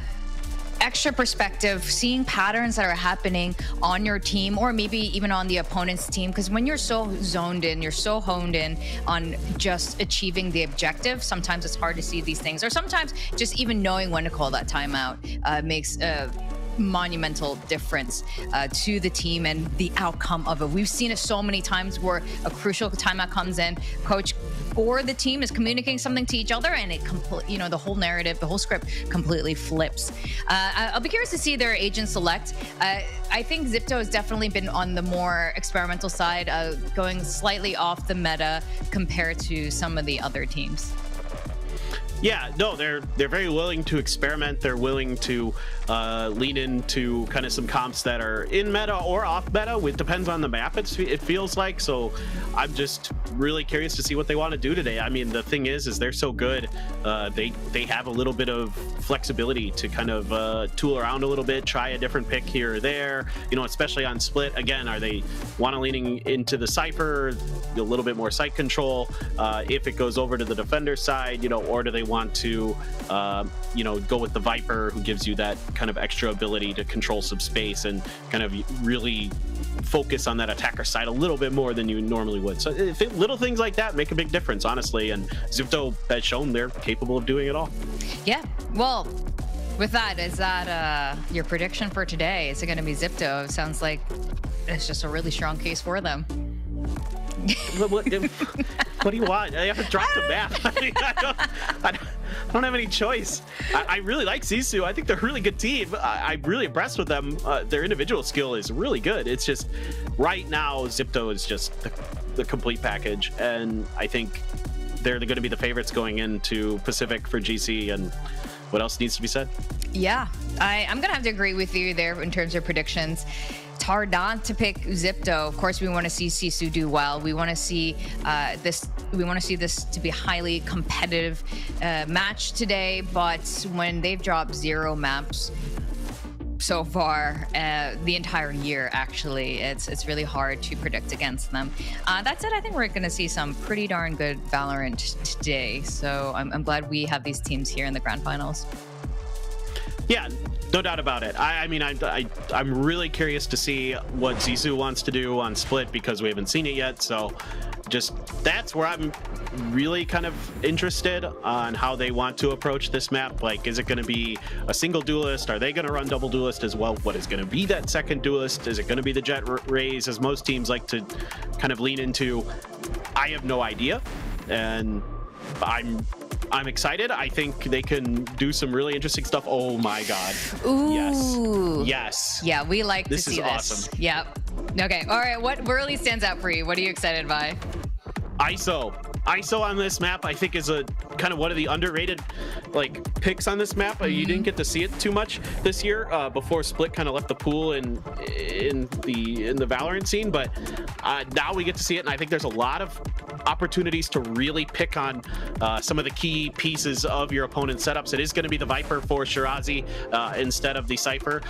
extra perspective, seeing patterns that are happening on your team or maybe even on the opponent's team, because when you're so zoned in, you're so honed in on just achieving the objective, sometimes it's hard to see these things, or sometimes just even knowing when to call that timeout makes a monumental difference to the team and the outcome of it. We've seen it so many times where a crucial timeout comes in, coach or the team is communicating something to each other, and it you know, the whole narrative, the whole script completely flips. I'll be curious to see their agent select. I think XIPTO has definitely been on the more experimental side, going slightly off the meta compared to some of the other teams. Yeah, no, they're very willing to experiment. They're willing to lean into kind of some comps that are in meta or off meta. It depends on the map, it feels like. So I'm just really curious to see what they want to do today. I mean, the thing is they're so good. They have a little bit of flexibility to kind of tool around a little bit, try a different pick here or there. You know, especially on split. Again, are they want to leaning into the Cypher, a little bit more site control? If it goes over to the defender side, you know, or do they want to, you know, go with the Viper, who gives you that kind of extra ability to control some space and kind of really focus on that attacker side a little bit more than you normally would. So little things like that make a big difference, honestly, and XIPTO has shown they're capable of doing it all. Yeah. Well, with that, is that your prediction for today? Is it going to be XIPTO? It sounds like it's just a really strong case for them. What do you want? I have to drop the map. I don't have any choice. I really like SISU. I think they're a really good team. I'm really impressed with them. Their individual skill is really good. It's just right now XIPTO is just the complete package, and I think they're going to be the favorites going into Pacific for GC. And what else needs to be said? Yeah, I'm gonna have to agree with you there in terms of predictions. It's hard not to pick XIPTO. Of course, we want to see SISU do well. We want to see this. We want to see this to be a highly competitive match today. But when they've dropped 0 maps so far, the entire year, actually, it's really hard to predict against them. That said, I think we're going to see some pretty darn good Valorant today. So I'm glad we have these teams here in the grand finals. Yeah, no doubt about it. I mean, I'm really curious to see what SISU wants to do on Split, because we haven't seen it yet. So just that's where I'm really kind of interested on how they want to approach this map. Like, is it going to be a single duelist? Are they going to run double duelist as well? What is going to be that second duelist? Is it going to be the Jet Rays, as most teams like to kind of lean into? I have no idea, and I'm excited. I think they can do some really interesting stuff. Oh my god. Ooh. Yes. Yeah, we like to see this. Awesome. Yep. Okay. All right. What really stands out for you? What are you excited by? ISO. ISO on this map, I think, is a kind of one of the underrated like picks on this map. You didn't get to see it too much this year before Split kind of left the pool in the Valorant scene, but now we get to see it, and I think there's a lot of opportunities to really pick on some of the key pieces of your opponent's setups. It is going to be the Viper for Shirazi instead of the Cypher,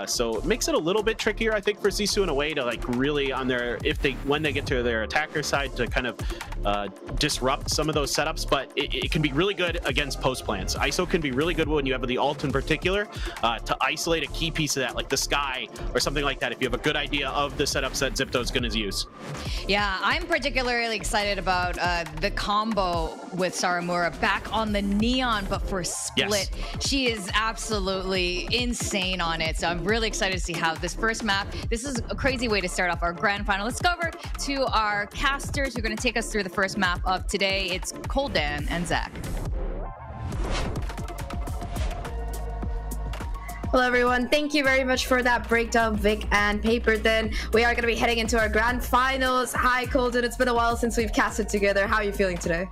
so it makes it a little bit trickier, I think, for SISU in a way to like really on their when they get to their attacker side to kind of disrupt some of those setups, but it can be really good against post plants. ISO can be really good when you have the ult in particular to isolate a key piece of that, like the sky or something like that, if you have a good idea of the setups that XIPTO is going to use. Yeah, I'm particularly excited about the combo with Saramura back on the Neon, but for Split. Yes. She is absolutely insane on it, so I'm really excited to see how this first map, this is a crazy way to start off our grand final. Let's go over to our casters who are going to take us through the first map of today. It's Coldan and Zahk. Hello everyone, thank you very much for that breakdown, Vic and Paperthin. We are going to be heading into our grand finals. Hi Coldan, it's been a while since we've casted together. How are you feeling today?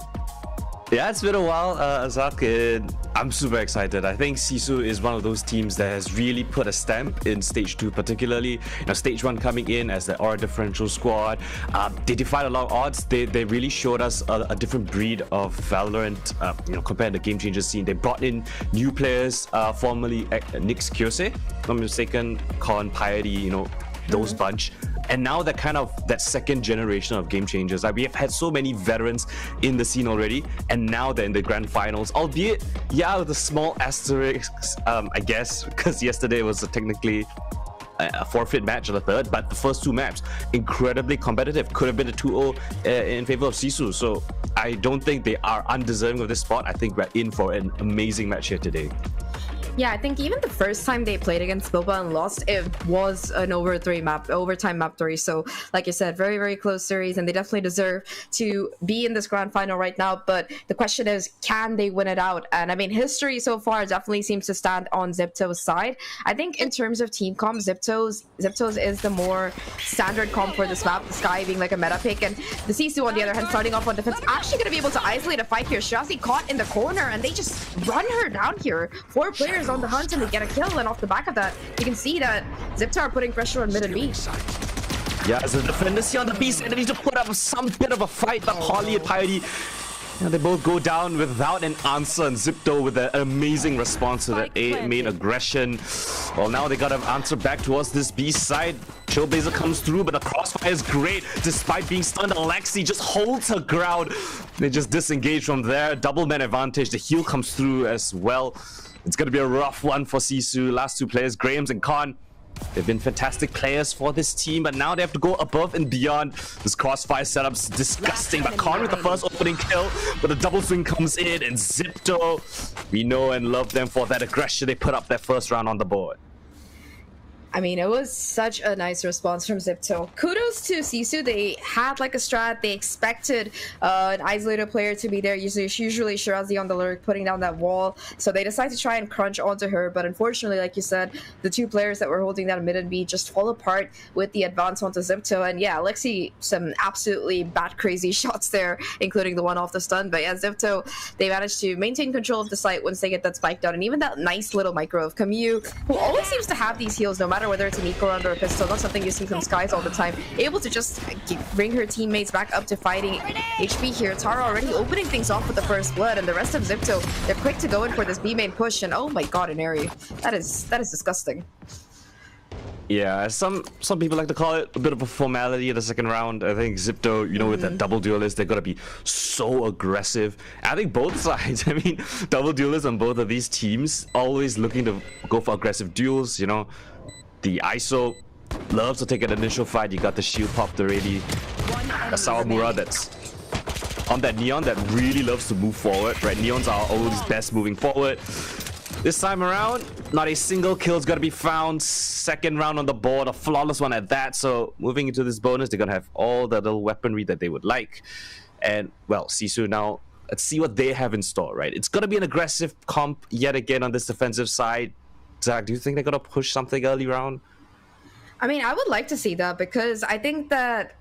Yeah, it's been a while, Zahk. I'm super excited. I think SISU is one of those teams that has really put a stamp in Stage 2 particularly. You know, Stage 1 coming in as the aura differential squad. They defied a lot of odds. They really showed us a different breed of Valorant, you know, compared to the Game Changer scene. They brought in new players, formerly Nyx Kyose, if I'm not mistaken, Con, Piety, you know, those bunch. And now they're kind of that second generation of Game Changers. Like, we have had so many veterans in the scene already, and now they're in the grand finals, albeit, yeah, with a small asterisk, I guess, because yesterday was technically a forfeit match on the third, but the first two maps, incredibly competitive. Could have been a 2-0 in favor of SISU, so I don't think they are undeserving of this spot. I think we're in for an amazing match here today. Yeah, I think even the first time they played against Boba and lost, it was an overtime map 3. So, like you said, very, very close series, and they definitely deserve to be in this grand final right now. But the question is, can they win it out? And I mean, history so far definitely seems to stand on XIPTO's side. I think in terms of team comp, XIPTO's is the more standard comp for this map, the Sky being like a meta pick, and the SISU on the other hand starting off on defense, actually going to be able to isolate a fight here. Shirazi caught in the corner, and they just run her down here. 4 players on the hunt, and they get a kill, and off the back of that you can see that XIPTO are putting pressure on mid and B. Yeah, as the defenders here on the B side, they need to put up some bit of a fight, but Holly and Piety, they both go down without an answer, and XIPTO with an amazing response to that A main aggression. Well, now they got an answer back towards this B side. Trailblazer comes through, but the crossfire is great. Despite being stunned, Alexi just holds her ground. They just disengage from there. Double man advantage. The heal comes through as well. It's going to be a rough one for SISU. Last two players, Grahams and Khan. They've been fantastic players for this team, but now they have to go above and beyond. This crossfire setup's disgusting, but Khan with the first opening kill, but the double swing comes in, and XIPTO, we know and love them for that aggression. They put up their first round on the board. I mean, it was such a nice response from XIPTO. Kudos to SISU. They had like a strat. They expected an isolated player to be there. Usually Shirazi on the lurk, putting down that wall. So they decided to try and crunch onto her. But unfortunately, like you said, the two players that were holding that mid and B just fall apart with the advance onto XIPTO. And yeah, Alexi, some absolutely bat crazy shots there, including the one off the stun. But yeah, XIPTO, they managed to maintain control of the site once they get that spike down. And even that nice little micro of Camille, who always seems to have these heals no matter whether it's an eco round or a pistol, not something you see from Skies all the time, able to just bring her teammates back up to fighting HP here. Tara already opening things off with the first blood, and the rest of XIPTO, they're quick to go in for this B main push, and oh my god, an Airy. That is disgusting. Yeah, some people like to call it a bit of a formality in the second round. I think XIPTO, you know, with that double duelist, they're gonna be so aggressive. I think both sides, I mean, double duelists on both of these teams, always looking to go for aggressive duels, you know. The ISO loves to take an initial fight. You got the shield popped already. A Sawamura that's on that Neon that really loves to move forward, right? Neons are always best moving forward. This time around, not a single kill's got to be found. Second round on the board, a flawless one at that. So moving into this bonus, they're going to have all the little weaponry that they would like. And, well, SISU now, let's see what they have in store, right? It's going to be an aggressive comp yet again on this defensive side. Zahk, do you think they're going to push something early round? I mean, I would like to see that, because I think that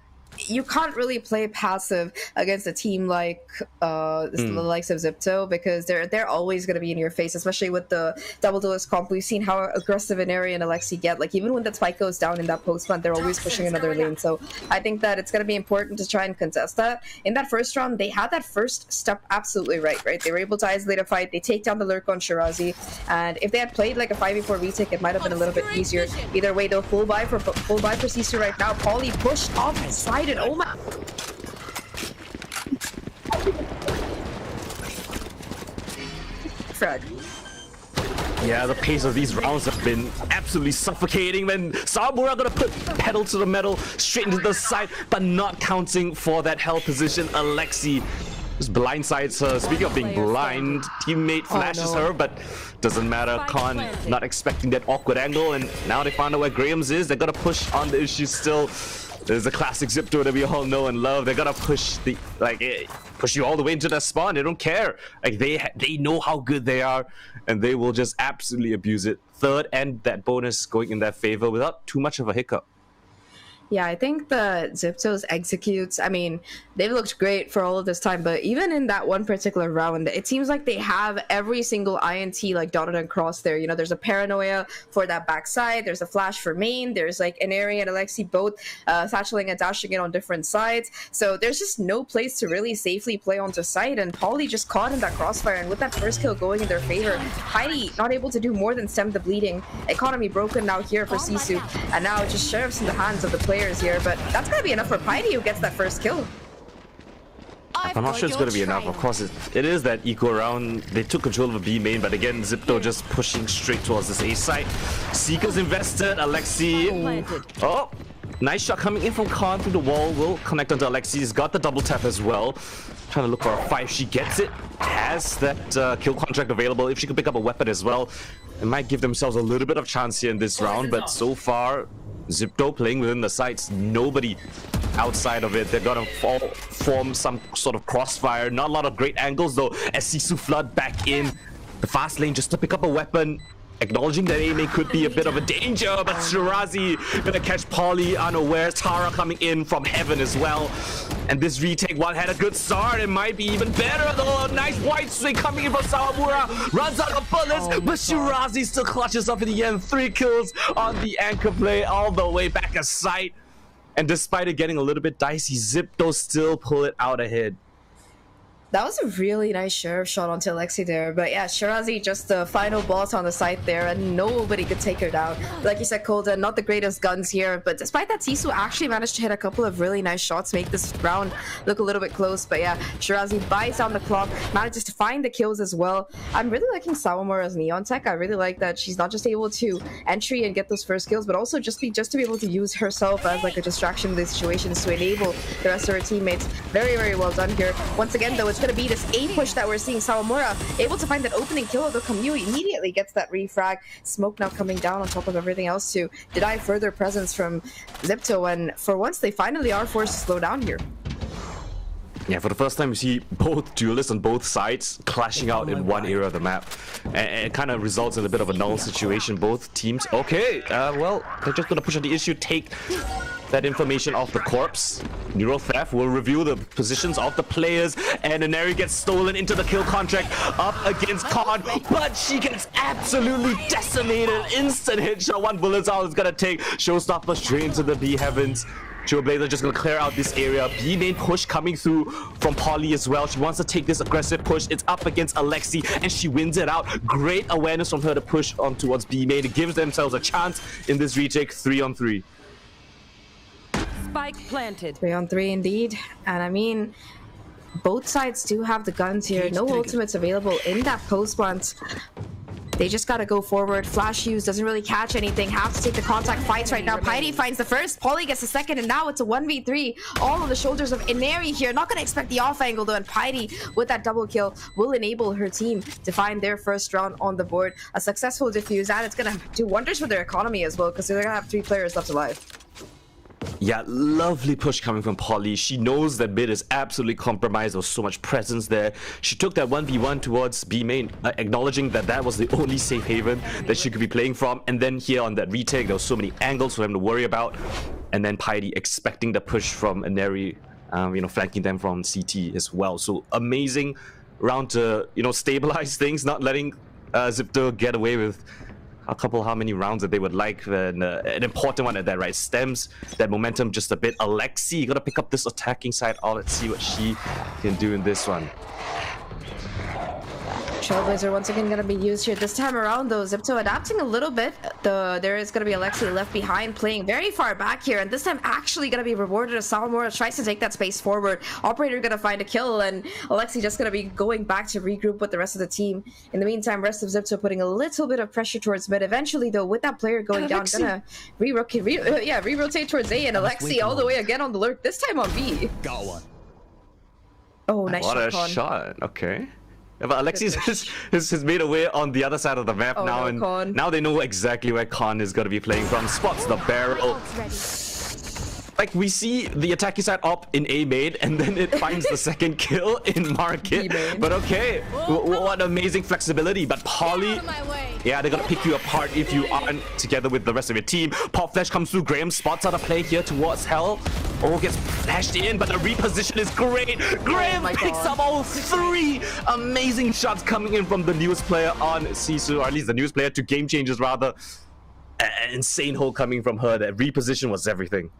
you can't really play passive against a team like the likes of XIPTO, because they're always going to be in your face, especially with the double duelist comp. We've seen how aggressive Inari and Alexi get. Like, even when the spike goes down in that post plant, they're always pushing another lane. So I think that it's going to be important to try and contest that. In that first round, they had that first step absolutely right? They were able to isolate a fight. They take down the lurk on Shirazi, and if they had played like a 5v4 retake, it might have been a little bit easier. Either way, though, full buy for SISU right now. Pauly pushed offside, and oh my. Frag. Yeah, the pace of these rounds have been absolutely suffocating. When Sawamura gonna put pedal to the metal straight into the side, but not counting for that held position. Alexi just blindsides her. Speaking of being blind, teammate flashes her, but doesn't matter. Khan not expecting that awkward angle, and now they found out where Graham's is. They're gonna push on the issue still. There's a classic XIPTO that we all know and love. They're gonna push push you all the way into the spawn. They don't care. Like, they know how good they are, and they will just absolutely abuse it. Third, and that bonus going in their favor without too much of a hiccup. Yeah, I think the XIPTO's executes, I mean, they've looked great for all of this time, but even in that one particular round, it seems like they have every single INT like dotted and crossed there. You know, there's a paranoia for that backside, there's a flash for main, there's like Inari and Alexi both satcheling and dashing it on different sides. So there's just no place to really safely play onto site, and Pauly just caught in that crossfire, and with that first kill going in their favor, Heidi not able to do more than stem the bleeding. Economy broken now here for SISU, and now just sheriffs in the hands of the players here, but that's gonna be enough for Heidi, who gets that first kill. I'm not sure it's going to be enough. Of course, it is that eco round. They took control of a B main, but again, XIPTO just pushing straight towards this A site. Seeker's invested. Alexi. Oh, nice shot coming in from Khan through the wall. Will connect onto Alexi. He's got the double tap as well. Trying to look for a 5. She gets it. Has that kill contract available. If she could pick up a weapon as well, it might give themselves a little bit of chance here in this round. But so far, XIPTO playing within the sites. Nobody outside of it. They're gonna form some sort of crossfire. Not a lot of great angles though, as SISU flood back in the fast lane just to pick up a weapon, acknowledging that Ame could be a bit of a danger, but Shirazi gonna catch Pauly unaware. Tara coming in from heaven as well, and this retake one had a good start. It might be even better though. Nice white swing coming in from Sawamura, runs out of bullets, but Shirazi still clutches up in the end. 3 kills on the anchor play all the way back a sight. And despite it getting a little bit dicey, XIPTO still pull it out ahead. That was a really nice sheriff shot onto Alexi there. But yeah, Shirazi just the final boss on the site there, and nobody could take her down. Like you said, Coldan, not the greatest guns here, but despite that, SISU actually managed to hit a couple of really nice shots, make this round look a little bit close. But yeah, Shirazi buys down the clock, manages to find the kills as well. I'm really liking Sawamura's Neon Tech. I really like that she's not just able to entry and get those first kills, but also just to be able to use herself as like a distraction in these situations to enable the rest of her teammates. Very, very well done here. Once again, though, it's going to be this A push that we're seeing. Sawamura able to find that opening kill of the Camus, immediately gets that refrag. Smoke now coming down on top of everything else to deny further presence from XIPTO, and for once they finally are forced to slow down here. Yeah, for the first time we see both duelists on both sides clashing out in one area of the map, and it kind of results in a bit of a null situation. Both teams, okay, well, they're just gonna push on the issue, take that information off the corpse. Neural Theft will review the positions of the players, and Inari gets stolen into the kill contract up against Khan, but she gets absolutely decimated. Instant headshot, 1 bullet's all it's gonna take. Showstopper straight into the B heavens. Trailblazer just gonna clear out this area. B main push coming through from Pauly as well. She wants to take this aggressive push. It's up against Alexi, and she wins it out. Great awareness from her to push on towards B main. It gives themselves a chance in this retake. 3-on-3. Spike planted. 3-on-3 indeed. And I mean, both sides do have the guns here. No ultimates available in that post plant. They just gotta go forward. Flash use doesn't really catch anything. Have to take the contact fights right now. Paidi finds the first. Pauly gets the second, and now it's a 1v3. All on the shoulders of Inari here. Not gonna expect the off angle though, and Paidi with that double kill will enable her team to find their first round on the board. A successful defuse, and it's gonna do wonders for their economy as well, because they're gonna have 3 players left alive. Yeah, lovely push coming from Pauly. She knows that mid is absolutely compromised. There was so much presence there. She took that 1v1 towards B main, acknowledging that that was the only safe haven that she could be playing from. And then here on that retake, there was so many angles for them to worry about. and then Piety expecting the push from Aneri, flanking them from CT as well. So amazing round to, stabilize things, not letting XIPTO get away with how many rounds that they would like, and an important one at that, right? Stems that momentum just a bit. Alexi, gotta pick up this attacking side. Let's see what she can do in this one. Trailblazer once again going to be used here. This time around, though, XIPTO adapting a little bit. There is going to be Alexi left behind, playing very far back here, and this time actually going to be rewarded as Salamura tries to take that space forward. Operator going to find a kill, and Alexi just going to be going back to regroup with the rest of the team. In the meantime, rest of XIPTO putting a little bit of pressure towards mid. Eventually, though, with that player going down, going to re-rotate towards A, and Alexi all the way again on the lurk, this time on B. Got one. Oh, nice shot. What a shot. Okay. Yeah, but Alexis has made a way on the other side of the map now, and now they know exactly where Khan is going to be playing from. Spots the barrel. Like, we see the attacking side up in A main, and then it finds the second kill in market. But okay, what amazing flexibility. But Polly, yeah, they're gonna pick you apart if you aren't together with the rest of your team. Pop Flash comes through. Graham spots out a play here towards Hell. Gets flashed in, but the reposition is great. Graham picks up all 3 amazing shots coming in from the newest player on SISU, or at least the newest player to Game Changers, rather. An insane hole coming from her. That reposition was everything.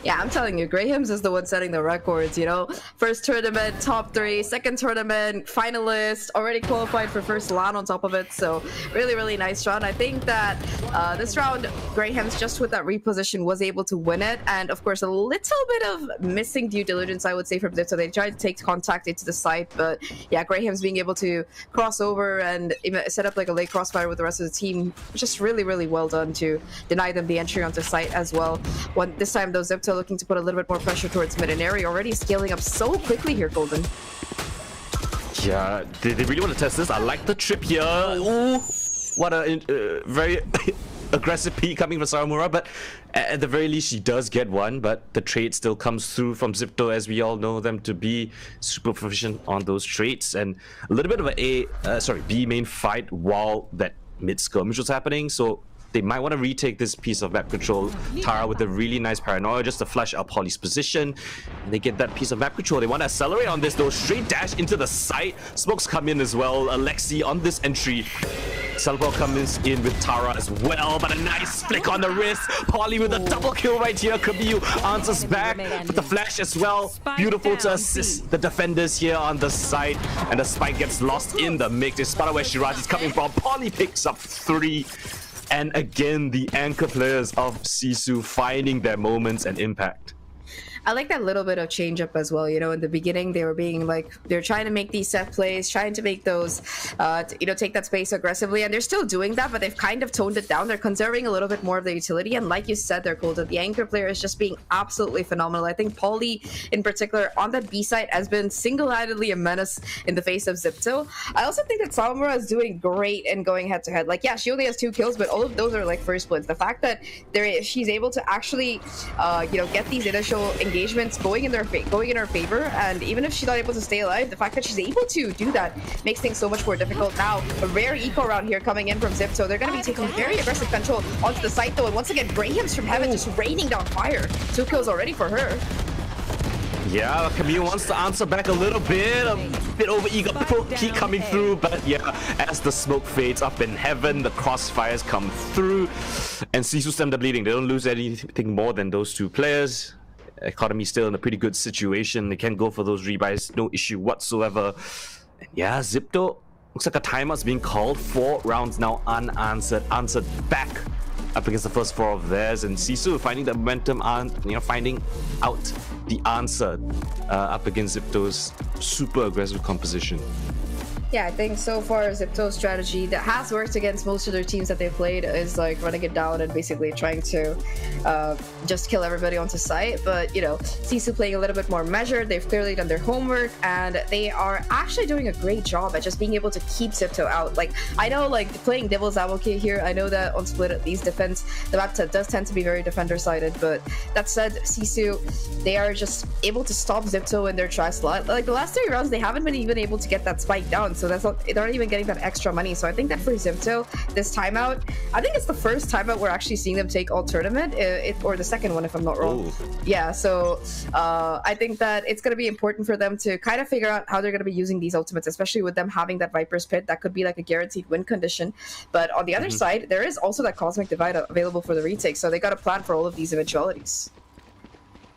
Yeah, I'm telling you, Graham's is the one setting the records, First tournament, top 3, second tournament, finalist, already qualified for first LAN on top of it. So really, really nice round. I think that this round, Graham's just with that reposition was able to win it. And of course, a little bit of missing due diligence, I would say, from XIPTO. They tried to take contact into the site, but yeah, Graham's being able to cross over and set up like a late crossfire with the rest of the team. Just really, really well done to deny them the entry onto site as well. This time, though, XIPTO looking to put a little bit more pressure towards mid, and Eri already scaling up so quickly here, Coldan. Yeah, they really want to test this. I like the trip here. Ooh, what a very aggressive peek coming from Salamura, but at the very least she does get one. But the trade still comes through from XIPTO, as we all know them to be super proficient on those trades, and a little bit of a B main fight while that mid skirmish was happening. So they might want to retake this piece of map control. Tara with a really nice paranoia just to flush up Holly's position. And they get that piece of map control. They want to accelerate on this though. Straight dash into the site. Smokes come in as well. Alexi on this entry. Salvo comes in with Tara as well, but a nice flick on the wrist. Polly with a double kill right here. Kabiu answers back with the flash as well. Beautiful to assist the defenders here on the side. And the spike gets lost in the mix. Despite where Shirazi's coming from, Polly picks up 3. And again, the anchor players of SISU finding their moments and impact. I like that little bit of change up as well. In the beginning, they were being like, they're trying to make these set plays, trying to make those, take that space aggressively. And they're still doing that, but they've kind of toned it down. They're conserving a little bit more of the utility. And like you said, they're cool. The anchor player is just being absolutely phenomenal. I think Polly, in particular, on that B side, has been single-handedly a menace in the face of XIPTO. I also think that Salamura is doing great in going head-to-head. Like, yeah, she only has 2 kills, but all of those are like first splits. The fact that she's able to actually, get these initial engagements going in her favor, and even if she's not able to stay alive, the fact that she's able to do that makes things so much more difficult. Now, a rare eco round here coming in from XIPTO. They're going to be taking very aggressive control onto the site though, and once again, Graham's from heaven just raining down fire. 2 kills already for her. Yeah, Camille wants to answer back a little bit over eager keep coming through, but yeah, as the smoke fades up in heaven, the crossfires come through, and SISU stem the bleeding. They don't lose anything more than those 2 players. Economy still in a pretty good situation. They can go for those rebuys, no issue whatsoever. And yeah, XIPTO looks like a timeout's being called. 4 rounds now unanswered, answered back up against the first 4 of theirs, and SISU finding the momentum and finding out the answer up against XIPTO's super aggressive composition. Yeah, I think so far XIPTO's strategy that has worked against most of their teams that they've played is like running it down and basically trying to just kill everybody onto site. But SISU playing a little bit more measured. They've clearly done their homework, and they are actually doing a great job at just being able to keep XIPTO out. Like, I know, like, playing devil's advocate here, I know that on split at least defense, the map does tend to be very defender sided, but that said, SISU, they are just able to stop XIPTO in their try slot. Like, the last 3 rounds, they haven't been even able to get that spike down. so they're not even getting that extra money. So I think that for XIPTO, this timeout, I think it's the first timeout we're actually seeing them take all tournament, or the second one if I'm not wrong. Ooh. Yeah, so I think that it's going to be important for them to kind of figure out how they're going to be using these ultimates, especially with them having that Viper's Pit. That could be like a guaranteed win condition. But on the other side, there is also that Cosmic Divide available for the retake, so they got to plan for all of these eventualities.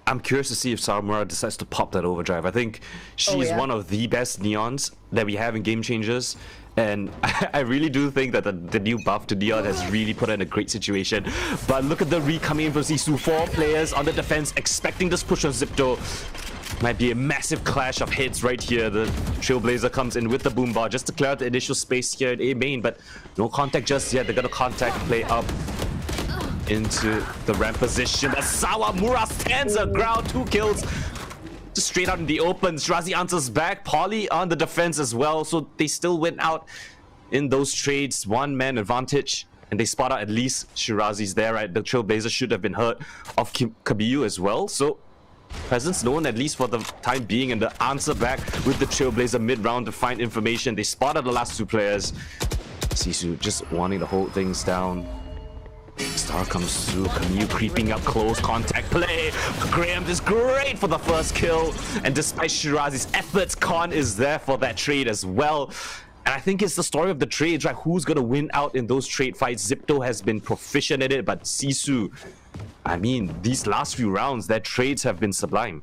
I'm curious to see if Sawamura decides to pop that overdrive. I think she's one of the best Neons that we have in Game Changers. And I really do think that the new buff to Neon has really put her in a great situation. But look at the read coming in from SISU. 4 players on the defense expecting this push on XIPTO. Might be a massive clash of hits right here. The Trailblazer comes in with the boom bar just to clear out the initial space here in A main. But no contact just yet. They're going to contact play up into the ramp position. But Sawamura stands her ground. 2 kills. Just straight out in the open. Shirazi answers back. Polly on the defense as well. So they still went out in those trades. 1-man advantage. And they spot out at least Shirazi's there, right? The Trailblazer should have been hurt of Kabiyu as well. So presence known at least for the time being, and the answer back with the Trailblazer mid-round to find information. They spotted the last 2 players. SISU just wanting to hold things down. Star comes through, Camus creeping up close, contact play. Graham is great for the first kill. And despite Shirazi's efforts, Khan is there for that trade as well. And I think it's the story of the trades, right? Who's going to win out in those trade fights? XIPTO has been proficient at it, but SISU, I mean, these last few rounds, their trades have been sublime.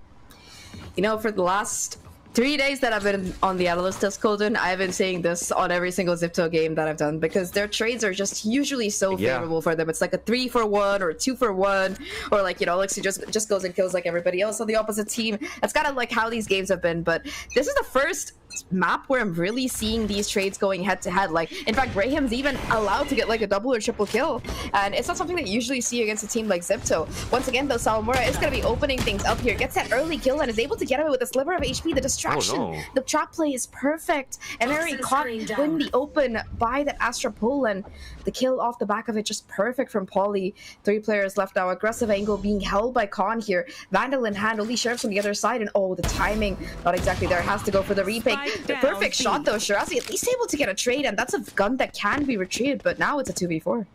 You know, for the last 3 days that I've been on the Analyst desk, Coldan, I've been saying this on every single XIPTO game that I've done, because their trades are just usually so favorable for them. It's like a 3-for-1 or a 2-for-1, or like, you know, like just goes and kills like everybody else on the opposite team. That's kind of like how these games have been. But this is the first map where I'm really seeing these trades going head to head. Like, in fact, Graham's even allowed to get like a double or triple kill, and it's not something that you usually see against a team like XIPTO. Once again though, Sawamura is going to be opening things up here, gets that early kill and is able to get away with a sliver of HP. The distraction, the trap play is perfect, and very caught in the open by that Astra pull, and the kill off the back of it just perfect from Pauly. 3 players left now. Aggressive angle being held by Khan here. Vandal in hand, only Sheriff's on the other side, and oh, the timing not exactly there. Has to go for the retake. The perfect shot though. Shirazi at least able to get a trade, and that's a gun that can be retrieved, but now it's a 2v4.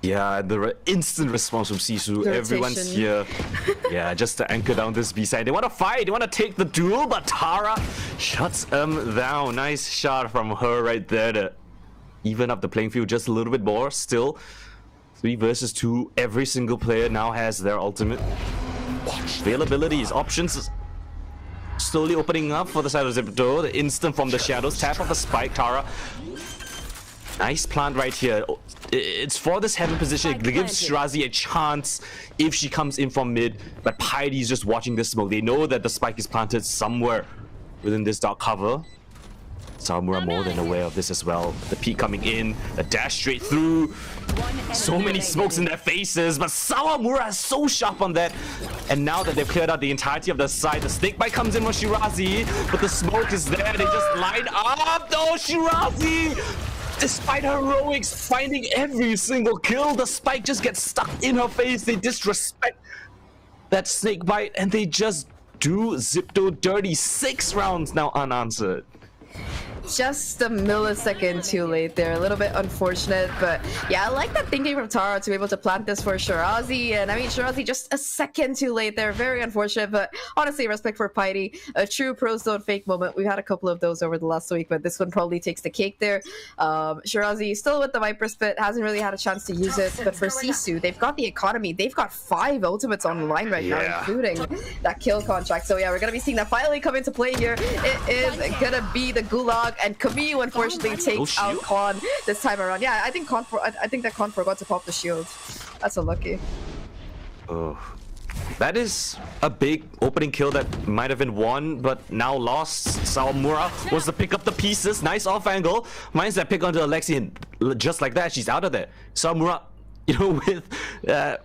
Yeah, the instant response from SISU. Everyone's here. Yeah, just to anchor down this B side. They want to fight. They want to take the duel, but Tara shuts them down. Nice shot from her right there to even up the playing field just a little bit more. Still, 3 versus 2. Every single player now has their ultimate. Availabilities, options slowly opening up for the side of XIPTO. The instant from the shadows. Tap of the spike. Tara. Nice plant right here. It's for this heaven position. It gives Shirazi a chance if she comes in from mid. But Piety is just watching the smoke. They know that the spike is planted somewhere within this dark cover. Sawamura more than aware of this as well. The peek coming in, the dash straight through. So many smokes in their faces, but Sawamura is so sharp on that. And now that they've cleared out the entirety of the side, the snake bite comes in with Shirazi, but the smoke is there. They just line up. Oh, Shirazi! Despite her heroics, finding every single kill, the spike just gets stuck in her face. They disrespect that snake bite, and they just do XIPTO dirty. 6 rounds now unanswered. Just a millisecond too late there. A little bit unfortunate, but yeah, I like that thinking from Tara to be able to plant this for Shirazi. And I mean, Shirazi just a second too late there. Very unfortunate, but honestly, respect for Piety. A true pros don't fake moment. We've had a couple of those over the last week, but this one probably takes the cake there. Shirazi still with the Viper's Pit, hasn't really had a chance to use it. But for SISU, they've got the economy. They've got 5 ultimates on the line right now, including that kill contract. So yeah, we're gonna be seeing that finally come into play here. It is gonna be the Gulag, and Camus unfortunately takes out Khan this time around. Yeah, I think that Khan forgot to pop the shield. That's unlucky. Oh, that is a big opening kill that might have been won, but now lost. Sawamura was to pick up the pieces. Nice off angle. Finds that pick onto Alexi, and just like that, she's out of there. Sawamura, you know, with that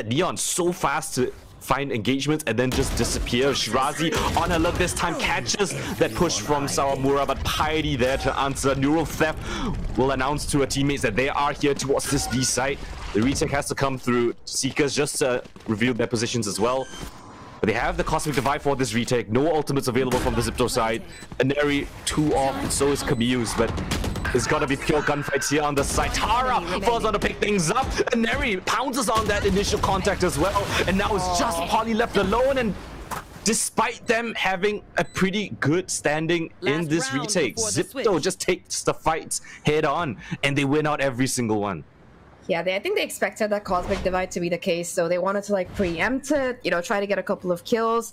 Neon so fast to find engagements and then just disappear. Shirazi on her look this time catches that push from Sawamura, but Piety there to answer. Neural Theft will announce to her teammates that they are here towards this B site. The retake has to come through. Seekers just to reveal their positions as well. But they have the Cosmic Divide for this retake. No ultimates available from the XIPTO side. Aneri 2 off, and so is Camille's, but it's gotta be pure gunfights here on the side. Tara falls on to pick things up. Aneri pounces on that initial contact as well. And now it's just Polly left alone. And despite them having a pretty good standing in this retake, XIPTO just takes the fights head on, and they win out every single one. Yeah, I think they expected that Cosmic Divide to be the case, so they wanted to like preempt it, you know, try to get a couple of kills,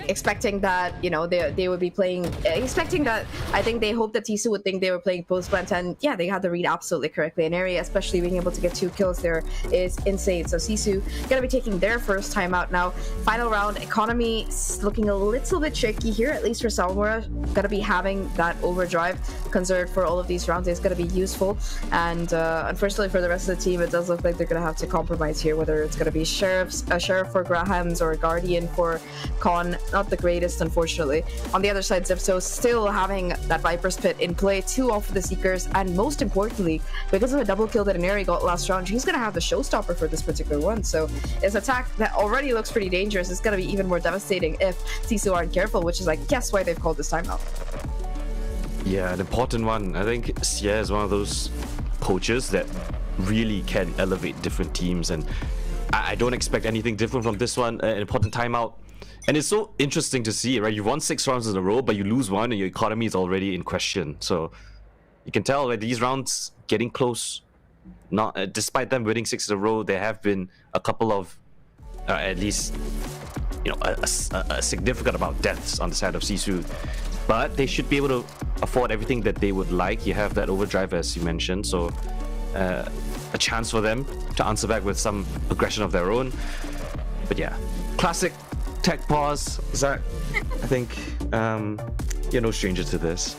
expecting that, you know, they would be playing, expecting that, I think they hoped that TSU would think they were playing post-plant, and yeah, they had the read absolutely correctly. An area, especially being able to get 2 kills there is insane. So SISU gonna be taking their first time out now. Final round, economy looking a little bit tricky here, at least for Salmura. Gonna be having that overdrive conserved for all of these rounds is gonna be useful, and unfortunately for the rest of the team, it does look like they're going to have to compromise here, whether it's going to be a sheriff for Grahams or a guardian for Con. Not the greatest, unfortunately. On the other side, XIPTO still having that Viper's Pit in play, 2 off for the Seekers, and most importantly, because of a double kill that Aneri got last round, he's going to have the showstopper for this particular one. So his attack that already looks pretty dangerous is going to be even more devastating if TSU aren't careful, which is, I guess, why they've called this timeout. Yeah, an important one. I think Sia is one of those coaches that really can elevate different teams, and I don't expect anything different from this one. An important timeout, and it's so interesting to see, right? You've won 6 rounds in a row, but you lose one and your economy is already in question. So you can tell that these rounds getting close. Not despite them winning 6 in a row, there have been a couple of at least, you know, a significant amount of deaths on the side of SISU, but they should be able to afford everything that they would like. You have that overdrive, as you mentioned, so a chance for them to answer back with some aggression of their own. But yeah, classic tech pause. Zach, I think you're no stranger to this.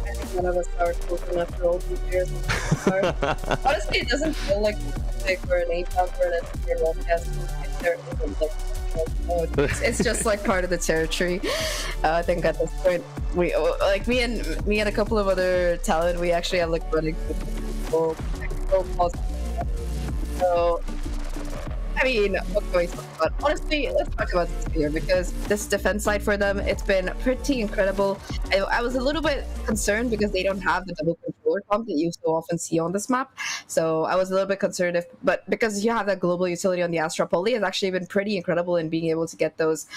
I think none of us are close enough to all these years. Honestly, it doesn't feel like or an APAP or an SPR podcast. If there isn't like, it's just like part of the territory. I think at this point, we like me and a couple of other talent, we actually have like running technical calls. So I mean, what can we talk about? Honestly, let's talk about this here, because this defense side for them, it's been pretty incredible. I was a little bit concerned because they don't have the double controller comp that you so often see on this map. So I was a little bit concerned but because you have that global utility on the Astra, Poly has actually been pretty incredible in being able to get those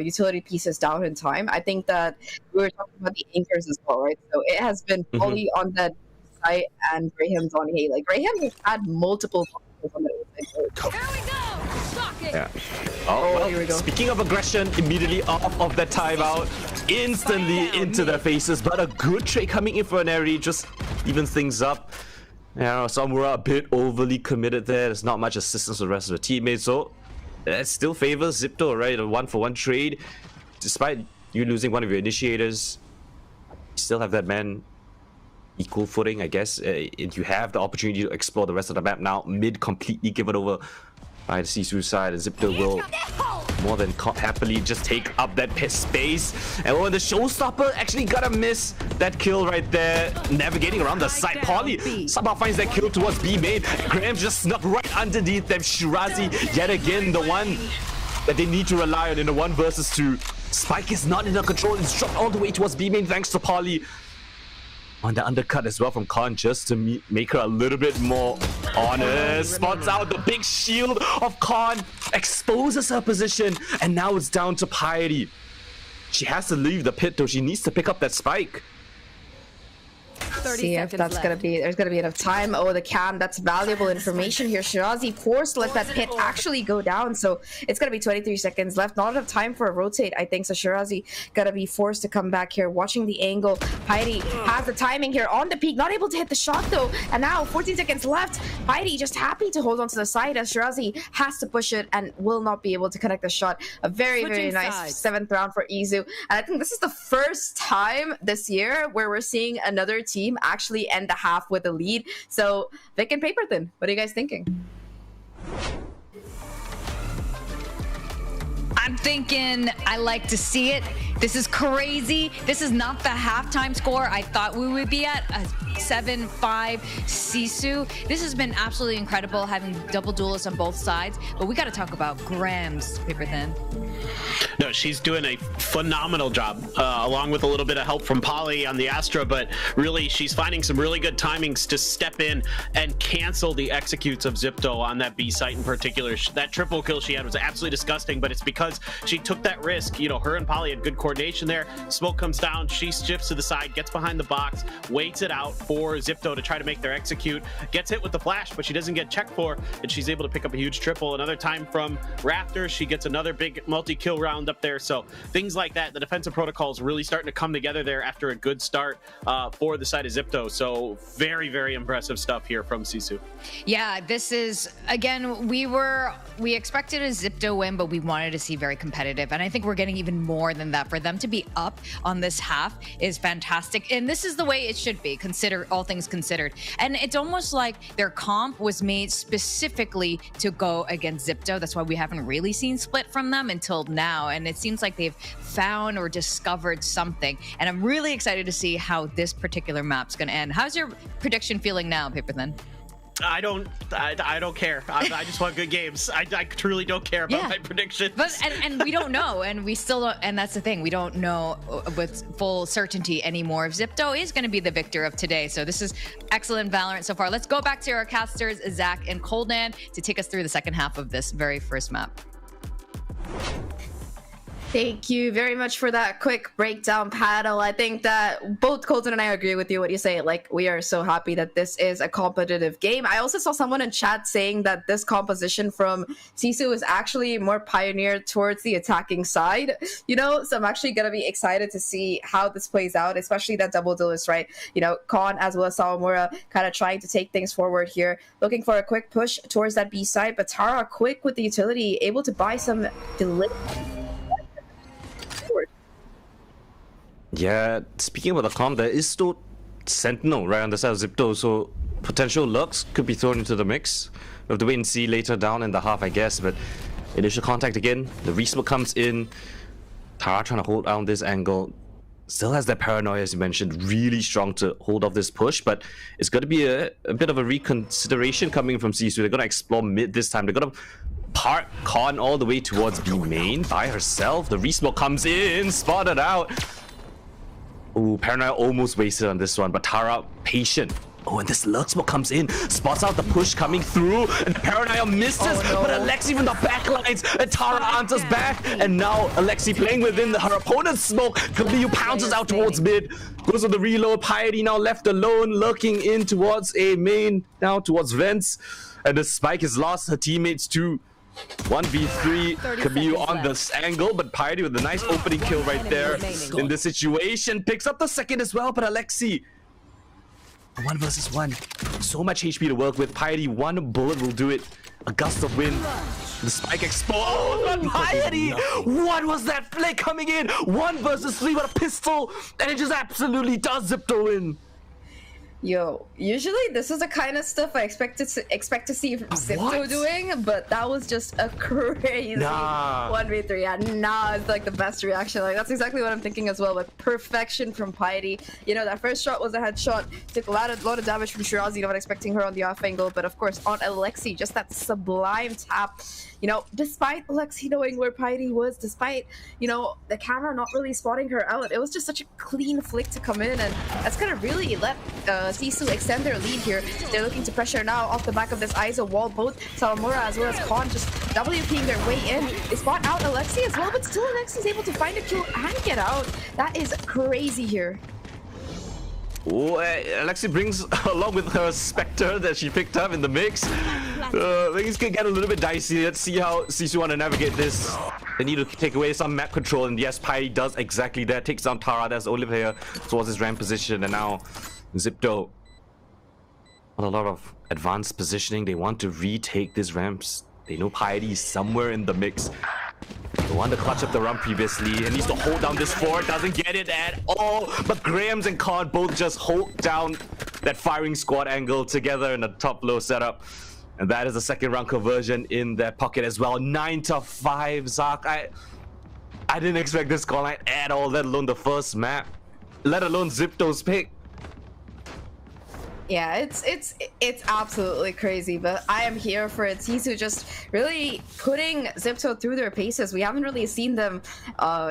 utility pieces down in time. I think that we were talking about the anchors as well, right? So it has been Poly on that side and Graham's on A. Like Graham has had multiple on that side. Here we go! Shock it! Yeah. Oh, well, here we go. Speaking of aggression, immediately off of that timeout, instantly into their faces, but a good trade coming in for Aneri just evens things up. You know, Samura a bit overly committed there. There's not much assistance from the rest of the teammates, so that still favors XIPTO, right? A 1-for-1 trade. Despite you losing one of your initiators, you still have that man equal footing, I guess. You have the opportunity to explore the rest of the map now. Mid completely given over by the SISU side, and XIPTO will more than happily just take up that pit space. And when the showstopper actually gotta miss that kill right there, navigating around the side. Polly somehow finds that kill towards B main. Graham just snuck right underneath them. Shirazi, yet again, the one that they need to rely on in the 1 versus 2. Spike is not in her control. It's dropped all the way towards B main thanks to Polly. On the undercut as well from Khan, just to make her a little bit more honest. Spots out the big shield of Khan, exposes her position, and now it's down to Piety. She has to leave the pit though. She needs to pick up that spike. See if that's gonna be, there's gonna be enough time. Oh, the cam, that's valuable information here. Shirazi forced to let that pit actually go down, so it's gonna be 23 seconds left. Not enough time for a rotate, I think. So Shirazi gotta be forced to come back here, watching the angle. Piety has the timing here on the peak, not able to hit the shot though. And now 14 seconds left. Piety just happy to hold on to the side as Shirazi has to push it and will not be able to connect the shot. A very, very nice 7th round for Izu. And I think this is the first time this year where we're seeing another team actually end the half with a lead. So Vic and Paperthin, what are you guys thinking? I'm thinking I like to see it. This is crazy. This is not the halftime score I thought we would be at. 7-5 SISU. This has been absolutely incredible having double duelists on both sides, but we got to talk about Grams, Paperthin. No, she's doing a phenomenal job, along with a little bit of help from Polly on the Astra, but really she's finding some really good timings to step in and cancel the executes of XIPTO on that B site in particular. That triple kill she had was absolutely disgusting, but it's because she took that risk. You know, her and Polly had good coordination there. Smoke comes down, she shifts to the side, gets behind the box, waits it out for XIPTO to try to make their execute, gets hit with the flash, but she doesn't get checked for, and she's able to pick up a huge triple. Another time from Raptor, she gets another big multi-kill round up there. So things like that, the defensive protocols really starting to come together there after a good start for the side of XIPTO. So very, very impressive stuff here from SISU. Yeah, this is, again, we expected a XIPTO win, but we wanted to see very competitive, and I think we're getting even more than that. For them to be up on this half is fantastic, and this is the way it should be, all things considered. And it's almost like their comp was made specifically to go against XIPTO. That's why we haven't really seen split from them until now, and it seems like they've found or discovered something, and I'm really excited to see how this particular map's gonna end. How's your prediction feeling now, Paperthin? I don't care. I just want good games. I truly don't care about my predictions. But and we don't know, and we still don't, and that's the thing, we don't know with full certainty anymore if XIPTO is going to be the victor of today. So this is excellent Valorant so far. Let's go back to our casters, Zahk and Coldan, to take us through the second half of this very first map. Thank you very much for that quick breakdown panel. I think that both Colton and I agree with you what you say. Like, we are so happy that this is a competitive game. I also saw someone in chat saying that this composition from SISU is actually more pioneered towards the attacking side, you know? So I'm actually going to be excited to see how this plays out, especially that double duelist, right? You know, Khan as well as Sawamura kind of trying to take things forward here, looking for a quick push towards that B side, but Tara quick with the utility, able to buy some delivery. Yeah, speaking about the comp, there is still Sentinel right on the side of XIPTO, so potential lurks could be thrown into the mix. We have to wait and see later down in the half, I guess, but initial contact again, the resmoke comes in, Tara trying to hold down this angle, still has that paranoia as you mentioned, really strong to hold off this push, but it's going to be a bit of a reconsideration coming from SISU. They're going to explore mid this time, they're going to park Khan all the way towards B main by herself, the resmoke comes in, spotted out. Ooh, Paranoia almost wasted on this one, but Tara patient. Oh, and this lurk smoke comes in, spots out the push coming through, and Paranoia misses, but Alexi from the backlines, and Tara answers back, and now Alexi playing within her opponent's smoke. Kabiyu pounces out towards mid, goes with the reload. Piety now left alone, lurking in towards A main, now towards vents, and the spike is lost. Her teammates too. 1v3, Kabiyu on this angle, but Piety with a nice opening kill right there in this situation. Picks up the second as well, but Alexi, 1 versus 1. So much HP to work with. Piety, one bullet will do it. A gust of wind. The spike explodes, but Piety! What was that flick coming in? 1 versus 3 with a pistol, and it just absolutely does XIPTO in. Yo, usually this is the kind of stuff I expect to see XIPTO doing, but that was just a crazy 1v3. Yeah, it's like the best reaction. Like, that's exactly what I'm thinking as well, but perfection from Piety. You know, that first shot was a headshot, took a lot of damage from Shirazi, not expecting her on the off angle, but of course on Alexi, just that sublime tap. You know, despite Alexi knowing where Piety was, despite, you know, the camera not really spotting her out, it was just such a clean flick to come in, and that's gonna really let SISU extend their lead here. They're looking to pressure now off the back of this ISO wall. Both Sawamura as well as Khan just WPing their way in. They spot out Alexi as well, but still Alexi's able to find a kill and get out. That is crazy here. Oh, Alexi brings along with her Spectre that she picked up in the mix. Things can get a little bit dicey. Let's see how SISU want to navigate this. They need to take away some map control, and yes, Piety does exactly that. Takes down Tara, that's the only player towards his ramp position, and now XIPTO on a lot of advanced positioning. They want to retake these ramps. They know Piety is somewhere in the mix. The one to clutch up the run previously and needs to hold down this fort, doesn't get it at all, but Grams and Khan both just hold down that firing squad angle together in a top-low setup, and that is a second round conversion in their pocket as well. 9-5, Zahk. I didn't expect this scoreline at all, let alone the first map, let alone XIPTO's pick. Yeah, it's absolutely crazy, but I am here for it. SISU just really putting XIPTO through their paces. We haven't really seen them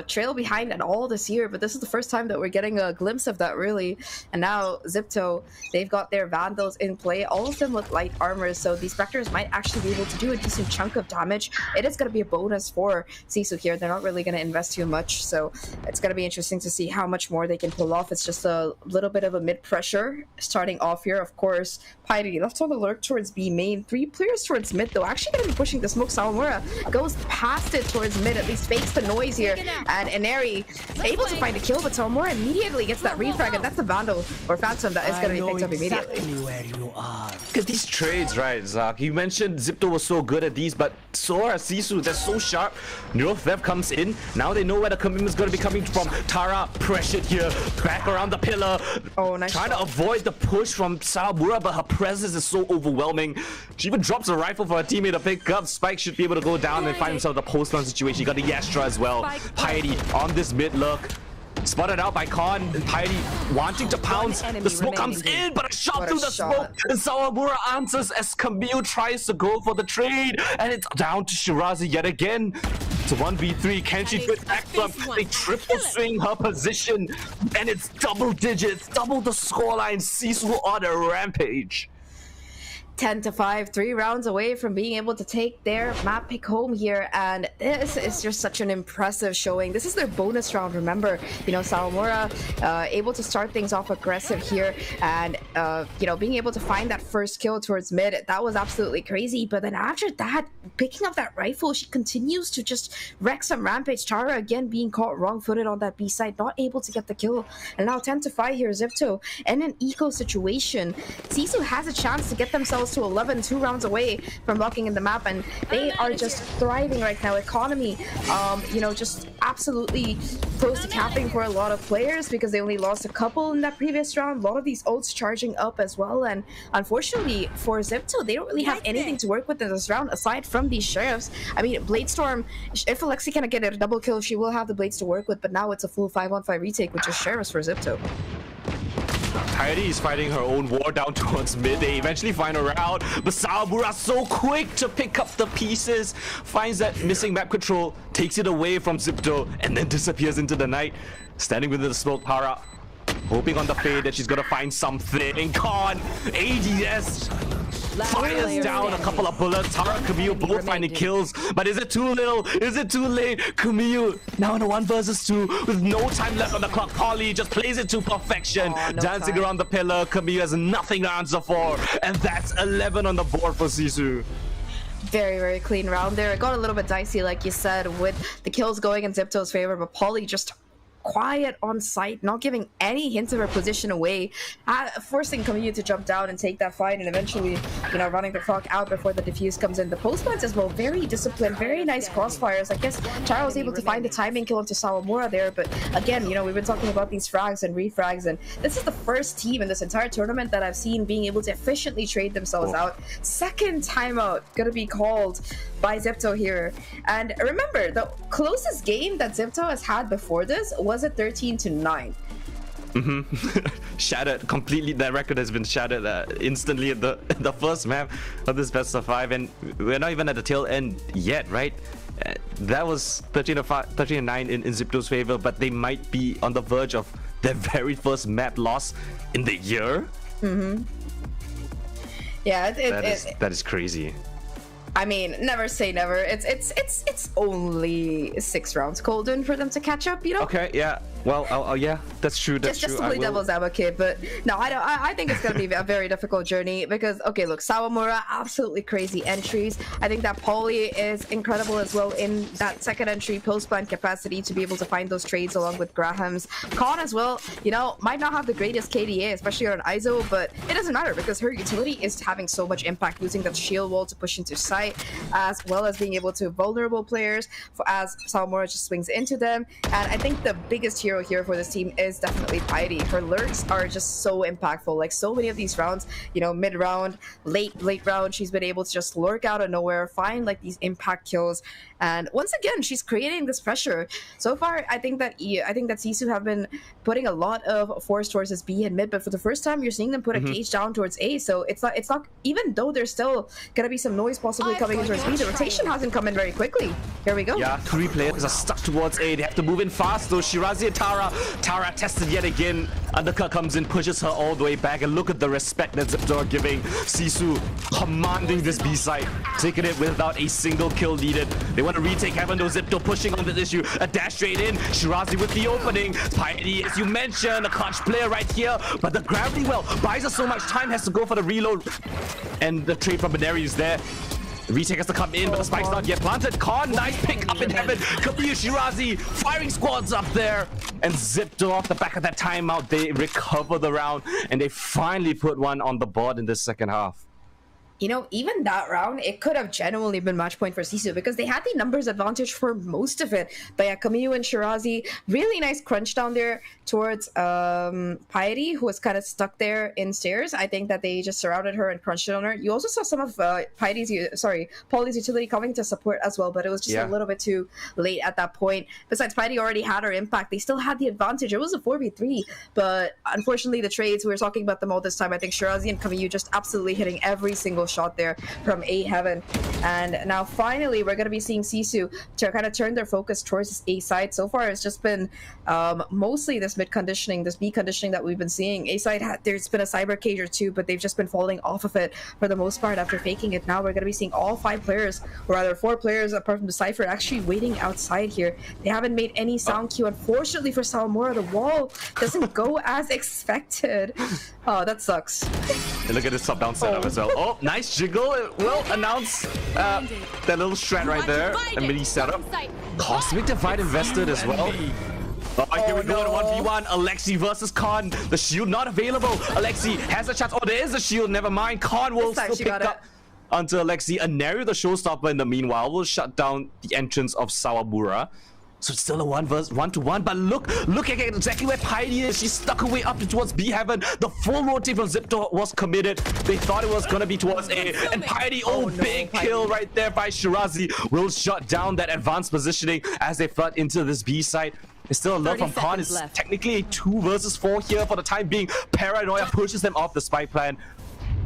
trail behind at all this year, but this is the first time that we're getting a glimpse of that, really. And now XIPTO, they've got their Vandals in play, all of them with light armor, so these Spectres might actually be able to do a decent chunk of damage. It is going to be a bonus for SISU here. They're not really going to invest too much, so it's going to be interesting to see how much more they can pull off. It's just a little bit of a mid pressure starting off here. Of course, Paperthin left on the lurk towards B main. 3 players towards mid, though. Actually going to be pushing the smoke. Sawamura goes past it towards mid, at least fakes the noise here. And Ineri able to find a kill, but Sawamura immediately gets that refrag, and that's the Vandal or Phantom that is going to be picked up immediately. Because these trades, right, Zahk? You mentioned XIPTO was so good at these, but so are SISU. They're so sharp. NeuroFev comes in. Now they know where the commitment is going to be coming from. Tara pressured here, back around the pillar. Oh, nice Trying shot. to avoid the push from Sawamura, but her presence is so overwhelming. She even drops a rifle for her teammate to pick up. Spike should be able to go down and find himself the post-run situation. He got the Yastra as well. Paperthin on this mid look. Spotted out by Con. Paperthin wanting to pounce. The smoke comes in, but a shot through the smoke. And Sawamura answers as Camille tries to go for the trade. And it's down to Shirazi yet again. It's a 1v3. Can she fit back from? They triple swing her position. And it's double digits. Double the scoreline. SISU on a rampage. 10-5, 3 rounds away from being able to take their map pick home here, and this is just such an impressive showing. This is their bonus round, remember. You know, Sawamura able to start things off aggressive here, and you know, being able to find that first kill towards mid, that was absolutely crazy. But then after that, picking up that rifle, she continues to just wreck some rampage. Tara again being caught wrong-footed on that B side, not able to get the kill. And now 10-5 here, XIPTO in an eco situation. SISU has a chance to get themselves to 11, 2 rounds away from locking in the map, and they are just thriving right now. Economy, you know, just absolutely close to capping for a lot of players because they only lost a couple in that previous round. A lot of these ults charging up as well, and unfortunately for XIPTO, they don't really have anything to work with in this round aside from these sheriffs. I mean, Bladestorm, if Alexi can get a double kill, she will have the blades to work with, but now it's a full 5-on-5 retake with just sheriffs for XIPTO. Paperthin is fighting her own war down towards mid. They eventually find her out, but Sawamura so quick to pick up the pieces, finds that missing map control, takes it away from XIPTO, and then disappears into the night. Standing within the smoke, Para hoping on the fade that she's gonna find something. Con ADS fires down a couple of bullets. Tara and Camille both finding kills, but is it too little? Is it too late? Camille now in a 1 versus 2 with no time left on the clock. Polly just plays it to perfection, dancing around the pillar. Camille has nothing to answer for, and that's 11 on the board for SISU. Very, very clean round there. It got a little bit dicey, like you said, with the kills going in XIPTO's favor, but Polly just quiet on site, not giving any hints of her position away, forcing Camille to jump down and take that fight, and eventually, you know, running the clock out before the defuse comes in. The post plants as well, very disciplined, very nice crossfires. I guess Chara was able to find the timing kill into Sawamura there, but again, you know, we've been talking about these frags and refrags, and this is the first team in this entire tournament that I've seen being able to efficiently trade themselves out. Second timeout gonna be called by XIPTO here. And remember, the closest game that XIPTO has had before this was a 13-9. Shattered completely. That record has been shattered instantly at the first map of this best of 5, and we're not even at the tail end yet, right? That was 13-9 in XIPTO's favor, but they might be on the verge of their very first map loss in the year. Yeah, that is crazy. I mean, never say never. It's only 6 rounds, Coldan, for them to catch up, you know? Okay, yeah. Well, yeah, that's true. That's just true. to play devil's advocate, but no, I think it's gonna be a very difficult journey because, okay, look, Sawamura, absolutely crazy entries. I think that Polly is incredible as well in that second entry post-plant capacity to be able to find those trades along with Graham's. Con as well, you know, might not have the greatest KDA, especially on ISO, but it doesn't matter because her utility is having so much impact, using that shield wall to push into sight, as well as being able to vulnerable players as Sawamura just swings into them. And I think the biggest here hero here for this team is definitely Piety. Her lurks are just so impactful. Like so many of these rounds, you know, mid round, late round, she's been able to just lurk out of nowhere, find like these impact kills, and once again, she's creating this pressure. So far, I think that SISU have been putting a lot of force towards this B and mid, but for the first time, you're seeing them put a cage down towards A. So it's not even though there's still gonna be some noise possibly coming in towards B. The rotation hasn't come in very quickly. Here we go. Yeah, 3 players are stuck towards A. They have to move in fast though. Shirazi and Tara. Tara tested yet again. Undercut comes in, pushes her all the way back, and look at the respect that XIPTO are giving. SISU commanding this B site, taking it without a single kill needed. They want to retake heaven though. XIPTO pushing on this issue. A dash straight in. Shirazi with the opening. Piety, as you mentioned, a clutch player right here, but the gravity well buys us so much time, has to go for the reload, and the trade from Binary is there. The retake has to come in, but the spike's not yet planted. Khan, nice pick up in heaven. Kabiya Shirazi firing squads up there, and XIPTO off the back of that timeout. They recover the round, and they finally put one on the board in this second half. You know, even that round, it could have genuinely been match point for SISU because they had the numbers advantage for most of it. But yeah, Kabiya and Shirazi, really nice crunch down there towards Piety, who was kind of stuck there in stairs. I think that they just surrounded her and crunched it on her. You also saw some of Pauli's utility coming to support as well, but it was just a little bit too late at that point. Besides, Piety already had her impact. They still had the advantage. It was a 4v3, but unfortunately, the trades, we were talking about them all this time. I think Shirazi and Kabiya just absolutely hitting every single shot there from A heaven. And now finally we're going to be seeing SISU to kind of turn their focus towards this A side. So far it's just been mostly this mid conditioning, this B conditioning that we've been seeing. A side, there's been a cyber cage or two, but they've just been falling off of it for the most part after faking it. Now we're going to be seeing all 5 players, or rather 4 players apart from the Cypher, actually waiting outside here. They haven't made any sound cue. Unfortunately for Salamura, the wall doesn't go as expected. Oh, that sucks. And look at this top-down setup as well. Oh, nice jiggle. It will announce that little strat right there. A mini setup. Cosmic Divide invested as well. Oh, here we go in 1v1. Alexi versus Khan. The shield not available. Alexi has a chance. Oh, there is a shield. Never mind. Khan will still pick up onto Alexi. Aneri, the showstopper in the meanwhile, will shut down the entrance of Sawamura. So it's still a 1v1, but look at exactly where Piety is. She's stuck away up towards B heaven. The full rotate from XIPTO was committed. They thought it was gonna be towards A, and Piety, big kill right there by Shirazi, will shut down that advanced positioning as they flood into this B site. There's still a lot from Khan. It's technically a 2 versus 4 here for the time being. Paranoia pushes them off the spike plan,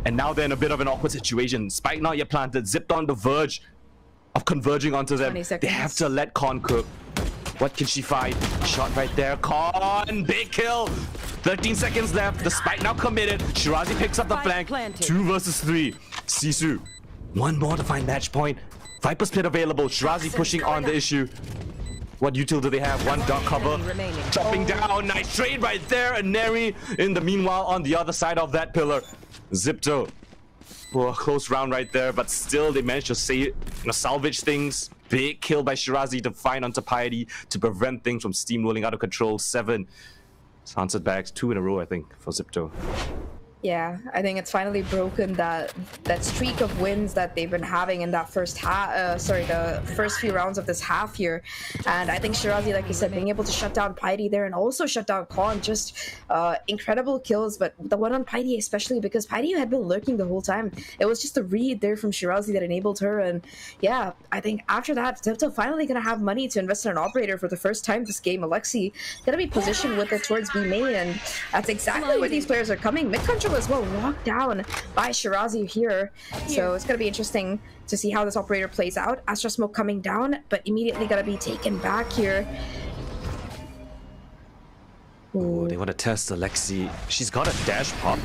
and now they're in a bit of an awkward situation. Spike not yet planted. XIPTO on the verge of converging onto them. They have to let Khan cook. What can she find? Shot right there. Khan, big kill. 13 seconds left. The spike now committed. Shirazi picks up the flank. 2 versus 3. SISU, 1 more to find match point. Viper split available. Shirazi pushing on the issue. What util do they have? 1 dark cover. Chopping down. Nice trade right there. And Neri in the meanwhile on the other side of that pillar. XIPTO. Oh, close round right there, but still they managed to salvage things. Big kill by Shirazi to find onto Piety to prevent things from steamrolling out of control. 7 answered backs, 2 in a row, I think, for XIPTO. Yeah, I think it's finally broken that streak of wins that they've been having in that first the first few rounds of this half here. And I think Shirazi, like you said, being able to shut down Piety there and also shut down Khan, just incredible kills. But the one on Piety especially, because Piety had been lurking the whole time. It was just a read there from Shirazi that enabled her. And yeah, I think after that, XIPTO finally gonna have money to invest in an operator for the first time this game. Alexi gonna be positioned with it towards B main, and that's exactly where these players are coming. Mid control as well, locked down by Shirazi here. So it's going to be interesting to see how this operator plays out. Astra Smoke coming down, but immediately going to be taken back here. Oh, they want to test Alexi. She's got a dash pop.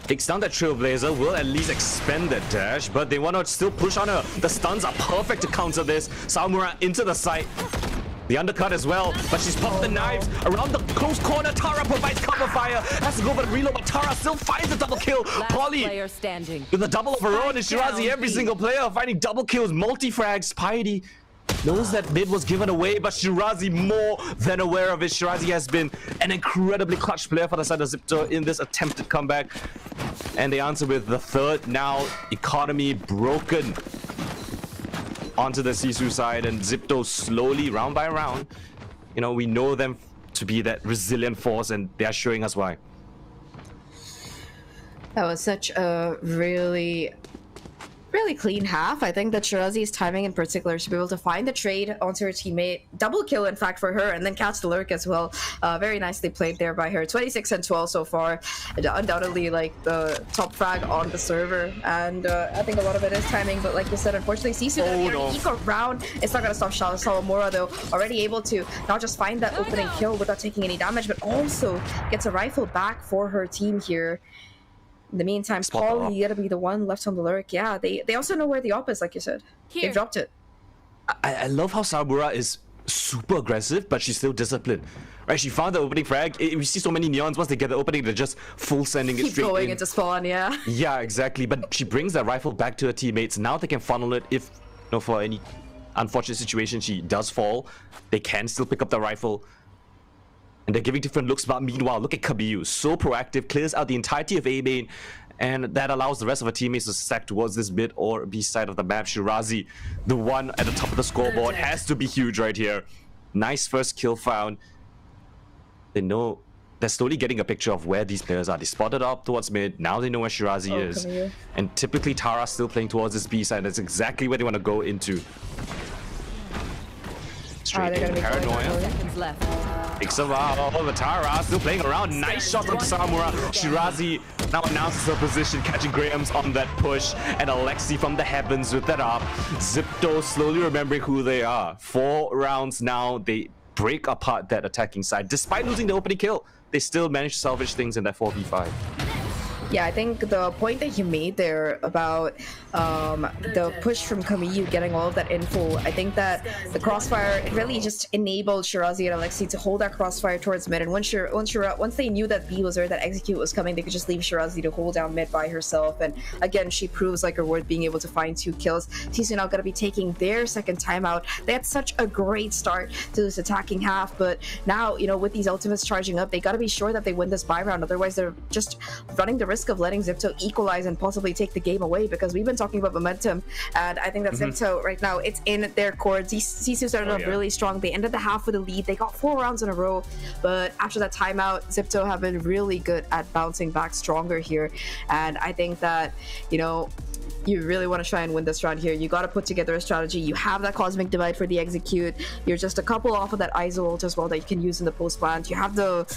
Takes down that Trailblazer, will at least expend that dash, but they want to still push on her. The stuns are perfect to counter this. Sawamura into the site. The undercut as well, but she's popped the knives around the close corner. Tara provides cover fire, has to go for the reload, but Tara still finds a double kill. Polly with a double of her own, and Shirazi, every single player finding double kills, multi-frags. Piety knows that mid was given away, but Shirazi more than aware of it. Shirazi has been an incredibly clutch player for the side of XIPTO in this attempted comeback, and they answer with the third. Now economy broken onto the SISU side, and XIPTO slowly, round by round, you know, we know them to be that resilient force, and they are showing us why. That was such a really clean half. I think that Shirazi's timing in particular to be able to find the trade onto her teammate, double kill in fact for her, and then catch the lurk as well. Very nicely played there by her. 26 and 12 so far. Undoubtedly like the top frag on the server, and I think a lot of it is timing, but like you said, unfortunately SISU gonna eke around. It's not gonna stop Sawamura though, already able to not just find that opening kill without taking any damage, but also gets a rifle back for her team here. In the meantime, Paul, you gotta be the one left on the lurk. Yeah, they also know where the op is, like you said. They dropped it. I love how Sawamura is super aggressive, but she's still disciplined. Right, she found the opening frag. We see so many neons. Once they get the opening, they're just full sending it straight in. Keep going into spawn, yeah. Yeah, exactly. But she brings that rifle back to her teammates. Now they can funnel it if, for any unfortunate situation she does fall, they can still pick up the rifle. And they're giving different looks, but meanwhile, look at Kabiyu, so proactive, clears out the entirety of A main, and that allows the rest of her teammates to stack towards this mid or B side of the map. Shirazi, the one at the top of the scoreboard, has to be huge right here. Nice first kill found. They know, they're slowly getting a picture of where these players are. They spotted up towards mid, now they know where Shirazi is. And typically Tara's still playing towards this B side. That's exactly where they want to go into. Straight in, Paranoia. Takes a while. But Tara still playing around. Nice shot from Sawamura. Shirazi now announces her position, catching Graham's on that push. And Alexi from the heavens with that up. XIPTO slowly remembering who they are. 4 rounds now. They break apart that attacking side. Despite losing the opening kill, they still managed to salvage things in that 4v5. Yeah, I think the point that you made there about the push from Kamiyu getting all of that info, I think that the crossfire, it really just enabled Shirazi and Alexi to hold that crossfire towards mid. And once they knew that B was there, that execute was coming, they could just leave Shirazi to hold down mid by herself. And again, she proves like her worth, being able to find 2 kills. SISU now going to be taking their second timeout. They had such a great start to this attacking half, but now, with these ultimates charging up, they got to be sure that they win this buy round. Otherwise, they're just running the risk of letting XIPTO equalize and possibly take the game away, because we've been talking about momentum, and I think that XIPTO right now, it's in their court. SISU started off really strong. They ended the half with a lead. They got 4 rounds in a row, but after that timeout, XIPTO have been really good at bouncing back stronger here, and I think that, you really want to try and win this round here. You got to put together a strategy. You have that Cosmic Divide for the execute. You're just a couple off of that ISO ult as well that you can use in the post plant. You have the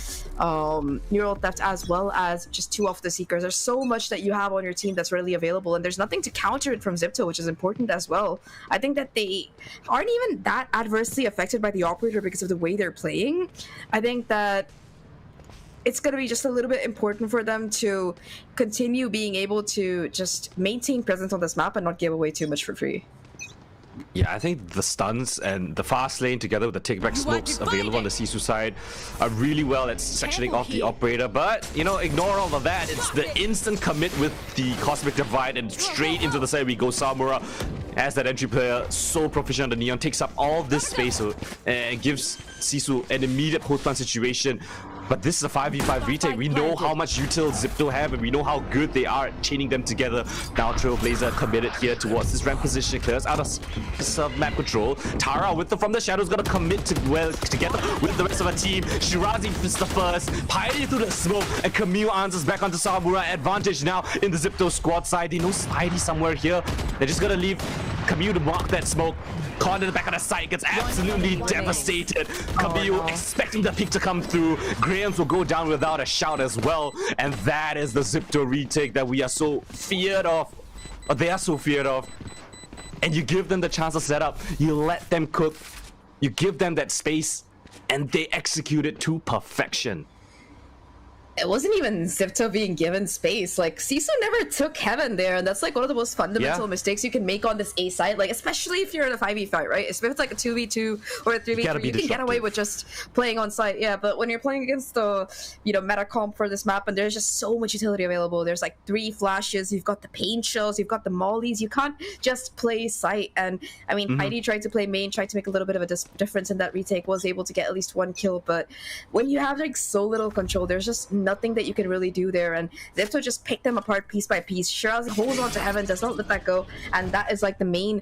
Neural Theft as well as just 2 off the Seekers. There's so much that you have on your team that's really available, and there's nothing to counter it from XIPTO, which is important as well. I think that they aren't even that adversely affected by the operator because of the way they're playing. I think that it's going to be just a little bit important for them to continue being able to just maintain presence on this map and not give away too much for free. Yeah, I think the stuns and the fast lane together with the take-back smokes available on the SISU side are really well at sectioning off the operator. But, ignore all of that. It's the instant commit with the Cosmic Divide, and straight into the side we go. Sawamura, as that entry player, so proficient on the Neon, takes up all this space and gives SISU an immediate post-plant situation. But this is a 5v5 retake. We know how much util XIPTO have, and we know how good they are at chaining them together. Now Trailblazer committed here towards this ramp position, clears out of map control. Tara from the shadows gonna commit together with the rest of her team. Shirazi is the first, piloting through the smoke, and Camille answers back onto Sawamura. Advantage now in the XIPTO squad side. They know Spidey somewhere here. They're just gonna leave Camille to mark that smoke. Caught in the back of the site, gets absolutely devastated. Camille expecting the peak to come through. Grahams will go down without a shout as well. And that is the XIPTO retake that we are so feared of. Or they are so feared of. And you give them the chance to set up. You let them cook. You give them that space. And they execute it to perfection. It wasn't even XIPTO being given space. Like, SISU never took heaven there, and that's like one of the most fundamental mistakes you can make on this A side. Like, especially if you're in a 5v5, right? If it's like a 2v2 or a 3v3, you can get away with just playing on site. Yeah, but when you're playing against the, meta comp for this map, and there's just so much utility available. There's like 3 flashes, you've got the paint shells, you've got the mollies. You can't just play site. And I mean, Heidi tried to play main, tried to make a little bit of a difference in that retake, was able to get at least 1 kill. But when you have like so little control, there's just nothing that you can really do there, and XIPTO just picked them apart piece by piece. Shiraz holds on to Heaven, does not let that go, and that is like the main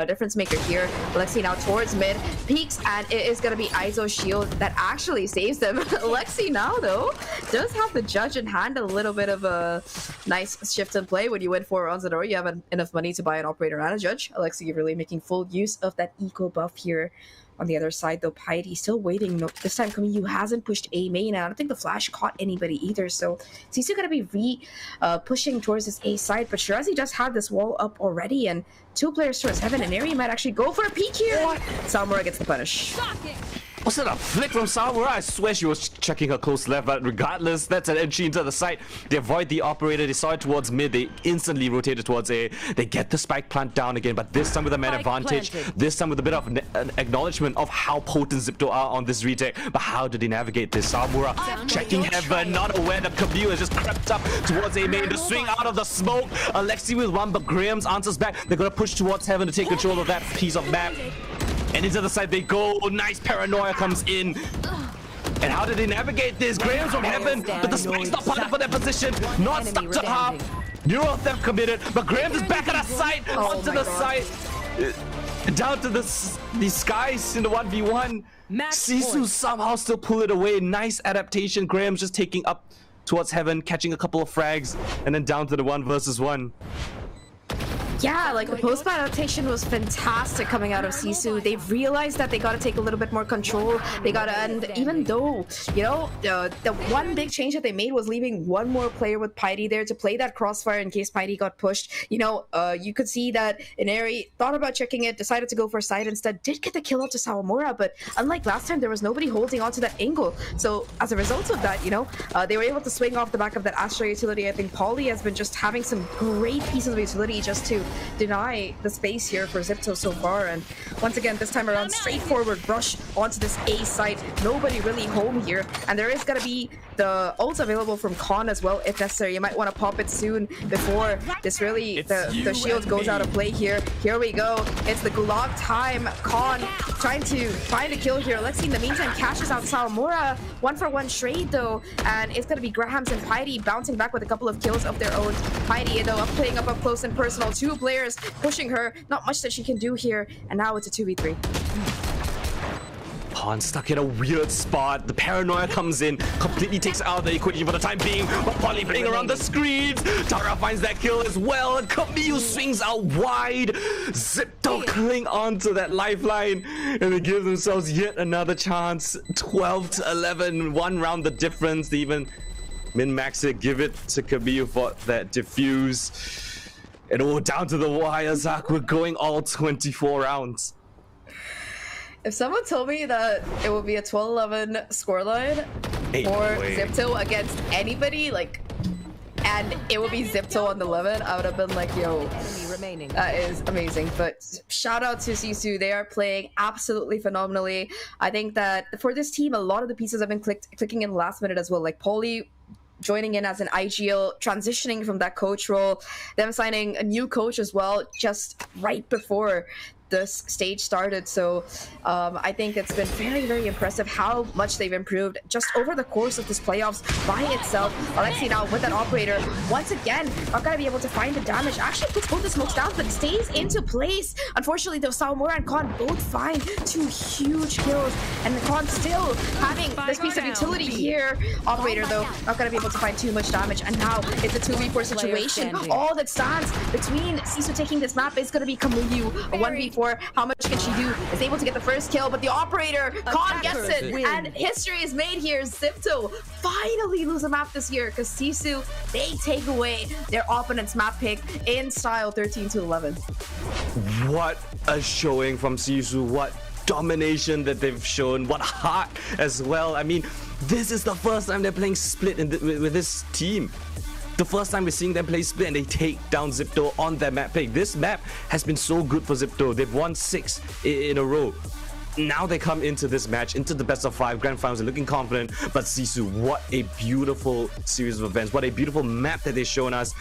difference maker here. Alexi now towards mid, peeks, and it is going to be Izo's shield that actually saves them. Alexi now, though, does have the judge in hand. A little bit of a nice shift in play. When you win 4 rounds in a row, you have enough money to buy an operator and a judge. Alexi really making full use of that eco buff here. On the other side, though, Piety still waiting. No, this time Kamiyu hasn't pushed A main, and I don't think the flash caught anybody either. So Sisu gonna be pushing towards this A side, but Shirazi does have this wall up already, and 2 players towards Heaven, and Ari might actually go for a peek here. Salmura gets the punish. Was that a flick from Salmura? I swear she was checking her close left, but regardless, that's an entry into the site. They avoid the operator, they saw it towards mid, they instantly rotated towards A. They get the spike plant down again, but this time with a man advantage, this time with a bit of an acknowledgement of how potent XIPTO are on this retake. But how did they navigate this? Salmura checking Heaven, not aware that Kamiyu has just crept up towards A main to swing out of the smoke. Alexi with 1, but Graham's answers back. They're gonna push towards Heaven to take control of that piece of map. And into the side they go. Nice paranoia comes in. And how did they navigate this? Graham's from Heaven, but the spike's not part for their position. Not stuck to half. Neural theft committed, but Graham's is back at the site. Onto the site. Down to the skies in the 1v1. Sisu somehow still pull it away. Nice adaptation. Graham's just taking up towards Heaven, catching a couple of frags, and then down to the 1 versus 1. Yeah, like the post-ban adaptation was fantastic coming out of Sisu. They've realized that they got to take a little bit more control. They got to, and even though, you know, the one big change that they made was leaving 1 more player with Piety there to play that crossfire in case Piety got pushed. You know, you could see that Inari thought about checking it, decided to go for a side instead, did get the kill out to Sawamura, but unlike last time, there was nobody holding onto that angle. So as a result of that, you know, they were able to swing off the back of that Astra utility. I think Polly has been just having some great pieces of utility just to deny the space here for XIPTO so far, and once again this time around straightforward rush onto this A site. Nobody really home here, and there is gonna be the ult available from Khan as well if necessary. You might want to pop it soon before this really the shield goes out of play here. Here we go, it's the Gulag time. Khan trying to find a kill here. Let's see, in the meantime cashes out Sawamura. 1-for-1 trade though, and it's gonna be Grahams and Piety bouncing back with a couple of kills of their own. Piety though playing up close and personal. 2 players pushing her, not much that she can do here, and now it's a 2v3. Pawn stuck in a weird spot. The paranoia comes in, completely takes out the equation for the time being, but Polly playing around the screens. Tara finds that kill as well, and Kamiyu swings out wide. XIPTO cling onto that lifeline, and they give themselves yet another chance. 12-11, 1 round the difference. They even min-max it, give it to Kamiyu for that diffuse. And all down to the wire, Zahk. We're going all 24 rounds. If someone told me that it would be a 12-11 scoreline for XIPTO against anybody, like, and it would be XIPTO on the 11, I would have been like, yo, that is amazing. But shout out to Sisu. They are playing absolutely phenomenally. I think that for this team, a lot of the pieces have been clicking in the last minute as well. Like Polly joining in as an IGL, transitioning from that coach role, them signing a new coach as well just right before this stage started. So I think it's been very, very impressive how much they've improved just over the course of this playoffs by itself. Alexi now with that operator, once again, not gonna be able to find the damage. Actually puts both the smokes down, but stays into place. Unfortunately, though, Sawamura and Khan both find 2 huge kills, and Khan still having this piece of utility here. Operator, though, not gonna be able to find too much damage, and now it's a 2v4 situation. All that stands between Sisu taking this map is gonna be Kamiyu, a 1v4. How much can she do? Is able to get the first kill, but the operator, Khan gets it, and history is made here. XIPTO finally lose a map this year because Sisu, they take away their opponent's map pick in style 13-11. What a showing from Sisu. What domination that they've shown. What heart as well. I mean, this is the first time they're playing split with this team. The first time we're seeing them play split and they take down XIPTO on their map pick. This map has been so good for XIPTO. They've won 6 in a row. Now they come into this match, into the best of 5 grand finals. They're looking confident, but Sisu, what a beautiful series of events. What a beautiful map that they've shown us.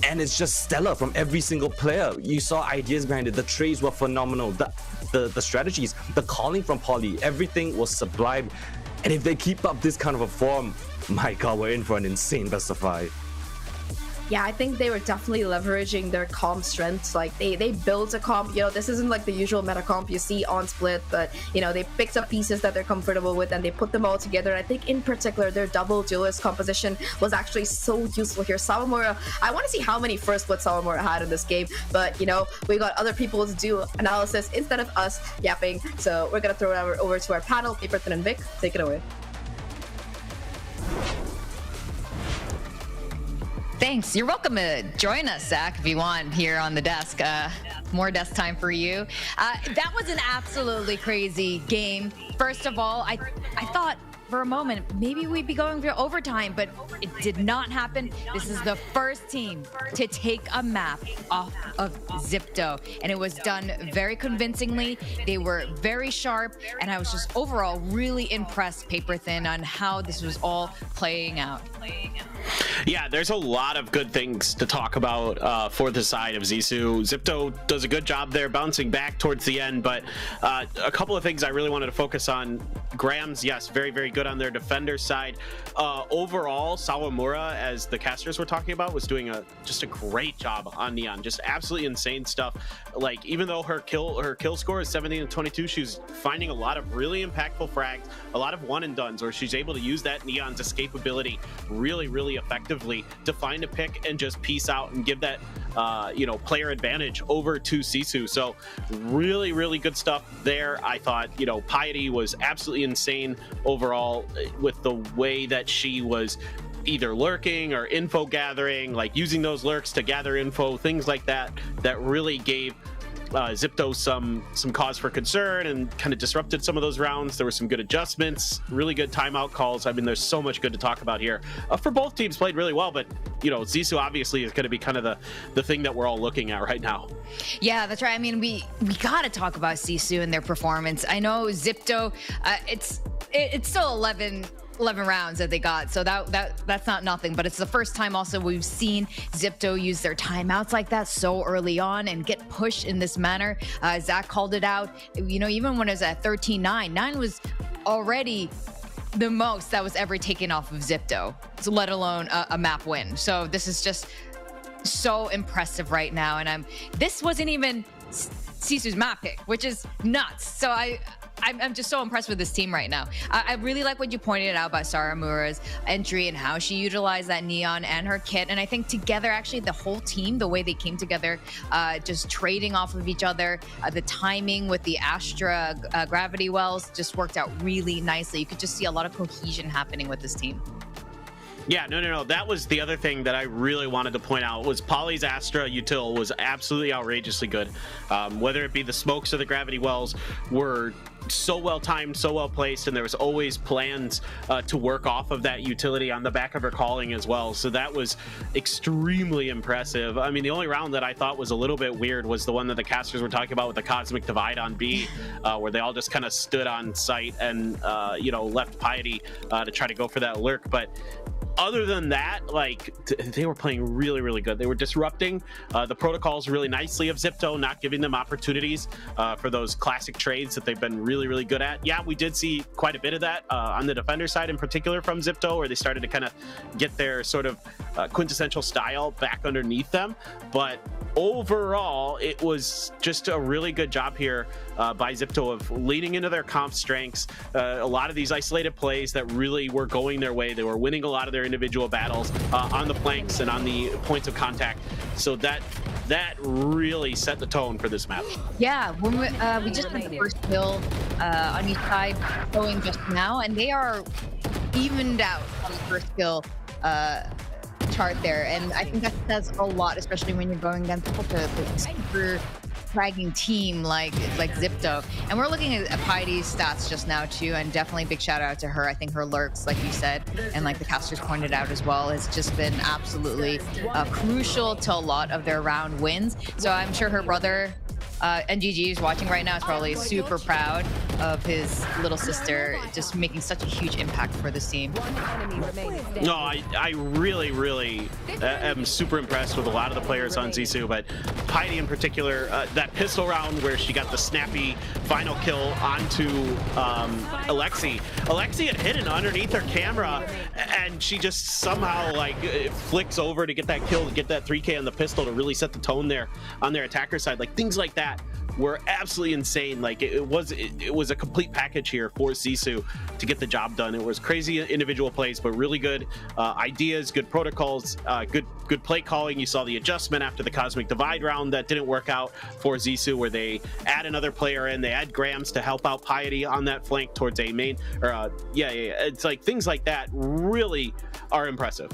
And it's just stellar from every single player. You saw ideas behind it. The trades were phenomenal. The strategies, the calling from Polly, everything was sublime. And if they keep up this kind of a form, my god, we're in for an insane best of 5. Yeah, I think they were definitely leveraging their comp strengths. Like they built a comp, you know, this isn't like the usual meta comp you see on Split, but you know, they picked up pieces that they're comfortable with and they put them all together. I think in particular their double duelist composition was actually so useful here. Sawamura, I want to see how many first blood Sawamura had in this game, but you know, we got other people to do analysis instead of us yapping. So we're gonna throw it over to our panel. Paperthin and Vic, take it away. Thanks. You're welcome to join us, Zach, if you want, here on the desk. More desk time for you. That was an absolutely crazy game. First of all, I thought for a moment maybe we'd be going for overtime, but it did not happen. This is the first team to take a map off of XIPTO, and it was done very convincingly. They were very sharp, and I was just overall really impressed, Paperthin, on how this was all playing out. Yeah, there's a lot of good things to talk about for the side of SISU. XIPTO does a good job there bouncing back towards the end, but a couple of things I really wanted to focus on. Grams, yes, very, very good on their defender side. Overall, Sawamura, as the casters were talking about, was doing just a great job on Neon. Just absolutely insane stuff. Like, even though her kill score is 17 and 22, she's finding a lot of really impactful frags, a lot of one and dones, where she's able to use that Neon's escapability really, really effectively to find a pick and just piece out and give that you know, player advantage over to SISU. So really, really good stuff there. I thought, you know, Piety was absolutely insane overall with the way that she was either lurking or info gathering, like using those lurks to gather info, things like that, that really gave XIPTO some cause for concern and kind of disrupted some of those rounds. There were some good adjustments, really good timeout calls. I mean, there's so much good to talk about here. For both teams, played really well, but you know, SISU obviously is going to be kind of the thing that we're all looking at right now. Yeah, that's right. I mean, we got to talk about SISU and their performance. I know XIPTO, it's still 11 rounds that they got, so that's not nothing, but it's the first time also we've seen XIPTO use their timeouts like that so early on and get pushed in this manner. Zach called it out, you know, even when it was at 13-9, 9 was already the most that was ever taken off of XIPTO, so let alone a map win. So this is just so impressive right now, and this wasn't even SISU's map pick, which is nuts. So I'm just so impressed with this team right now. I really like what you pointed out about Sawamura's entry and how she utilized that Neon and her kit. And I think together, actually, the whole team, the way they came together, just trading off of each other, the timing with the Astra gravity wells just worked out really nicely. You could just see a lot of cohesion happening with this team. Yeah, no. That was the other thing that I really wanted to point out was Polly's Astra util was absolutely outrageously good. Whether it be the smokes or the gravity wells were so well timed, so well placed, and there was always plans to work off of that utility on the back of her calling as well. So that was extremely impressive. I mean, the only round that I thought was a little bit weird was the one that the casters were talking about with the Cosmic Divide on B, where they all just kind of stood on site and you know, left Piety to try to go for that lurk. But other than that, like, they were playing really, really good. They were disrupting the protocols really nicely of XIPTO, not giving them opportunities for those classic trades that they've been really, really good at. Yeah, we did see quite a bit of that on the defender side in particular from XIPTO, where they started to kind of get their sort of quintessential style back underneath them. But overall, it was just a really good job here by XIPTO of leaning into their comp strengths. A lot of these isolated plays that really were going their way. They were winning a lot of their individual battles on the flanks and on the points of contact. So that really set the tone for this map. Yeah, when we just had the first kill on each side going just now, and they are evened out on the first kill chart there, and I think that says a lot, especially when you're going against a super fragging team like XIPTO. And we're looking at Piety's stats just now too, and definitely big shout out to her. I think her lurks, like you said, and like the casters pointed out as well, has just been absolutely crucial to a lot of their round wins. So I'm sure her brother NGG is watching right now, is probably super proud of his little sister just making such a huge impact for this team. No, I really am super impressed with a lot of the players on SISU, but Piety in particular, that pistol round where she got the snappy final kill onto Alexi. Alexi had hidden underneath her camera, and she just somehow like flicks over to get that kill, to get that 3K on the pistol to really set the tone there on their attacker side. Like things like that were absolutely insane. Like it was a complete package here for SISU to get the job done. It was crazy individual plays, but really good ideas, good protocols, good play calling. You saw the adjustment after the Cosmic Divide round that didn't work out for SISU, where they add another player in. They add Grams to help out Piety on that flank towards A main. Or it's like things like that really are impressive.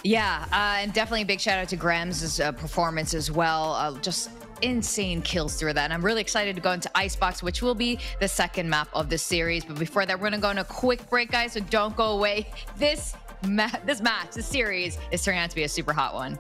Yeah, and definitely a big shout out to Grams' performance as well. Just insane kills through that, and I'm really excited to go into Icebox, which will be the second map of this series. But before that, we're gonna go on a quick break, guys, so don't go away. This series is turning out to be a super hot one.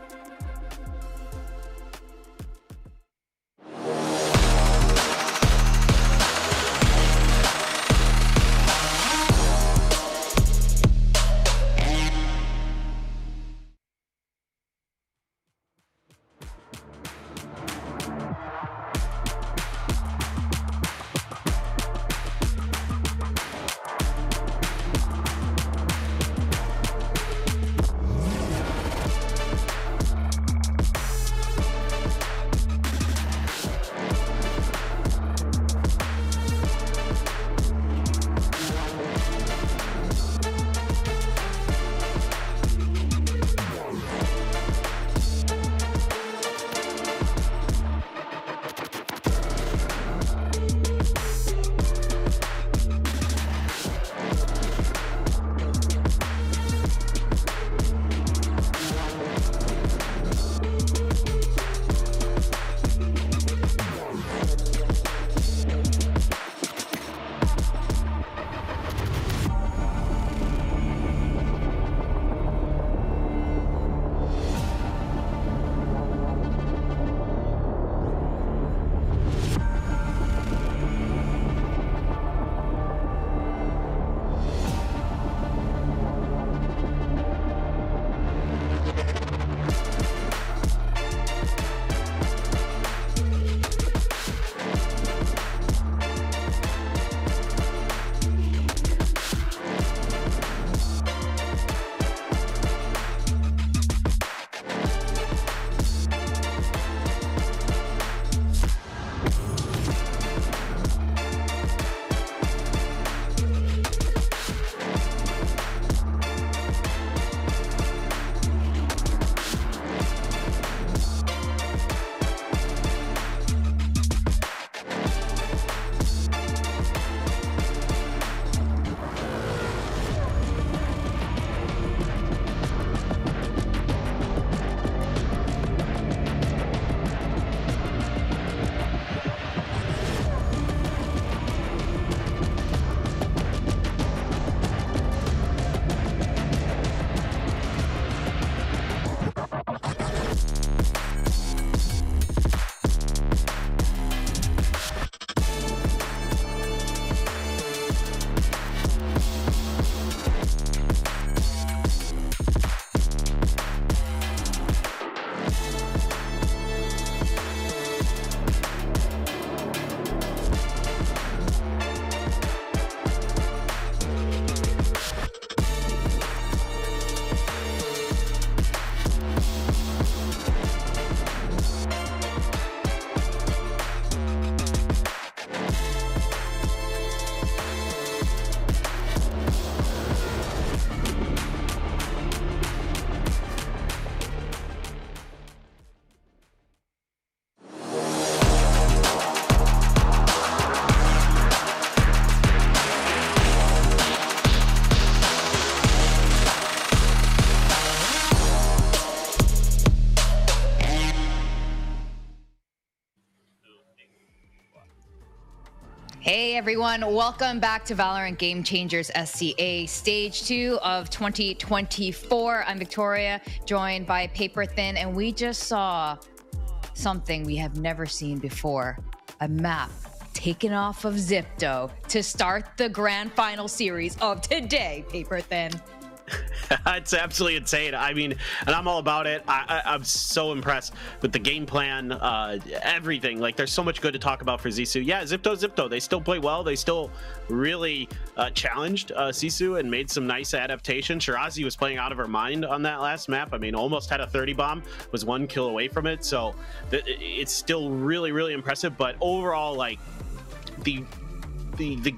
Hey everyone, welcome back to Valorant Game Changers SCA Stage 2 of 2024. I'm Victoria, joined by Paperthin, and we just saw something we have never seen before. A map taken off of XIPTO to start the grand final series of today, Paperthin. It's absolutely insane. I mean, and I'm all about it. I'm so impressed with the game plan, everything. Like, there's so much good to talk about for Zissou. Yeah, XIPTO. They still play well. They still really challenged Sisu and made some nice adaptations. Shirazi was playing out of her mind on that last map. I mean, almost had a 30 bomb, was 1 kill away from it. So it's still really, really impressive. But overall, like, the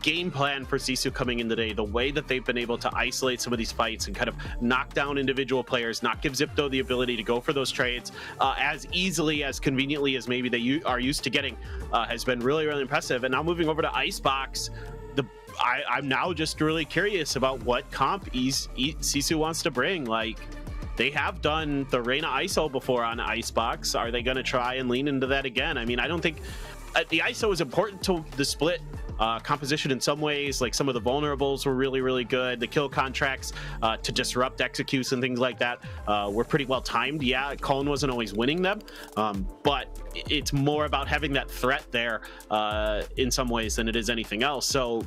game plan for Sisu coming in today, the way that they've been able to isolate some of these fights and kind of knock down individual players, not give XIPTO the ability to go for those trades as easily, as conveniently as maybe they are used to getting, has been really, really impressive. And now moving over to Icebox, I'm now just really curious about what comp Sisu wants to bring. Like, they have done the Reyna ISO before on Icebox. Are they going to try and lean into that again? I mean, I don't think the ISO is important to the split composition in some ways. Like, some of the vulnerables were really, really good. The kill contracts to disrupt executes and things like that were pretty well timed. Yeah, Coldan wasn't always winning them, but it's more about having that threat there in some ways than it is anything else. So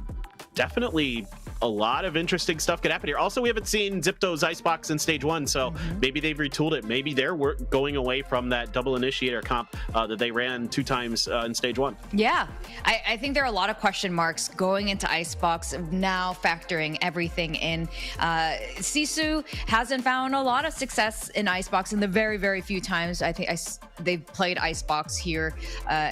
definitely a lot of interesting stuff could happen here. Also, we haven't seen XIPTO's Icebox in stage 1, so maybe they've retooled it. Maybe they're going away from that double initiator comp that they ran 2 times in stage 1. Yeah, I think there are a lot of question marks going into Icebox now, factoring everything in. Sisu hasn't found a lot of success in Icebox in the very, very few times I think they've played Icebox here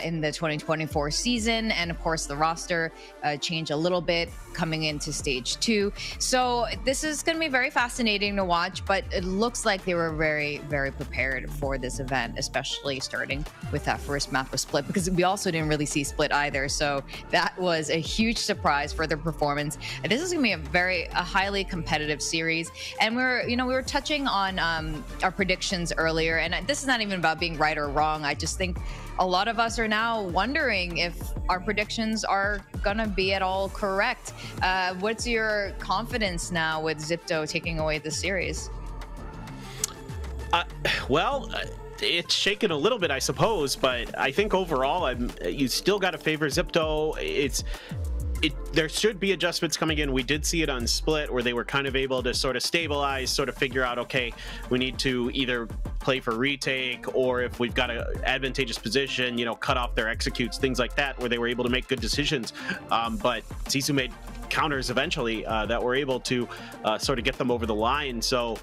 in the 2024 season. And of course, the roster changed a little bit coming into stage 2. So this is going to be very fascinating to watch, but it looks like they were very, very prepared for this event, especially starting with that first map of Split, because we also didn't really see Split either. So that was a huge surprise for their performance. And this is going to be a highly competitive series. And we were touching on our predictions earlier, and this is not even about being right or wrong. I just think a lot of us are now wondering if our predictions are gonna be at all correct. What's your confidence now with XIPTO taking away the series? It's shaken a little bit, I suppose, but I think overall, you still got to favor XIPTO. There should be adjustments coming in. We did see it on Split, where they were kind of able to sort of stabilize, sort of figure out, okay, we need to either play for retake, or if we've got an advantageous position, cut off their executes, things like that, where they were able to make good decisions. But Sisu made counters eventually that were able to sort of get them over the line. So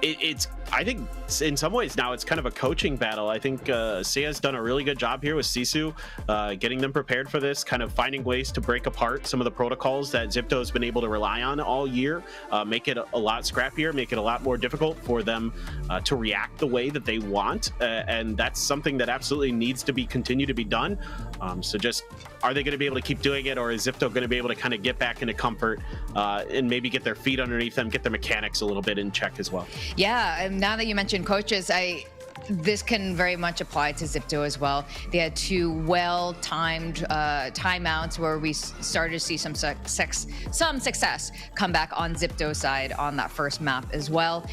I think in some ways now it's kind of a coaching battle. I think Seiya's done a really good job here with Sisu, getting them prepared for this, kind of finding ways to break apart some of the protocols that XIPTO has been able to rely on all year, make it a lot scrappier, make it a lot more difficult for them to react the way that they want. And that's something that absolutely needs to continue to be done. So just, are they going to be able to keep doing it, or is XIPTO going to be able to kind of get back into comfort and maybe get their feet underneath them, get their mechanics a little bit in check as well? Yeah, and now that you mentioned coaches, this can very much apply to XIPTO as well. They had 2 well-timed timeouts where we started to see some success come back on XIPTO side on that first map as well.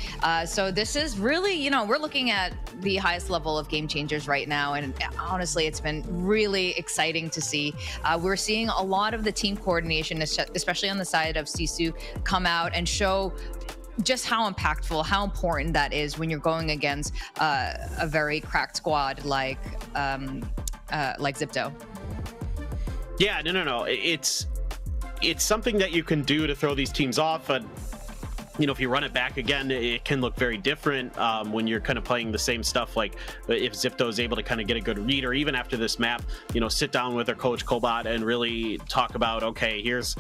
So this is really, we're looking at the highest level of game changers right now, and honestly, it's been really exciting to see. We're seeing a lot of the team coordination, especially on the side of Sisu, come out and show just how impactful, how important that is when you're going against a very cracked squad like XIPTO. Yeah, no. It's something that you can do to throw these teams off, but if you run it back again, it can look very different when you're kind of playing the same stuff. Like, if XIPTO is able to kind of get a good read, or even after this map, sit down with their coach Coldan and really talk about, okay, here's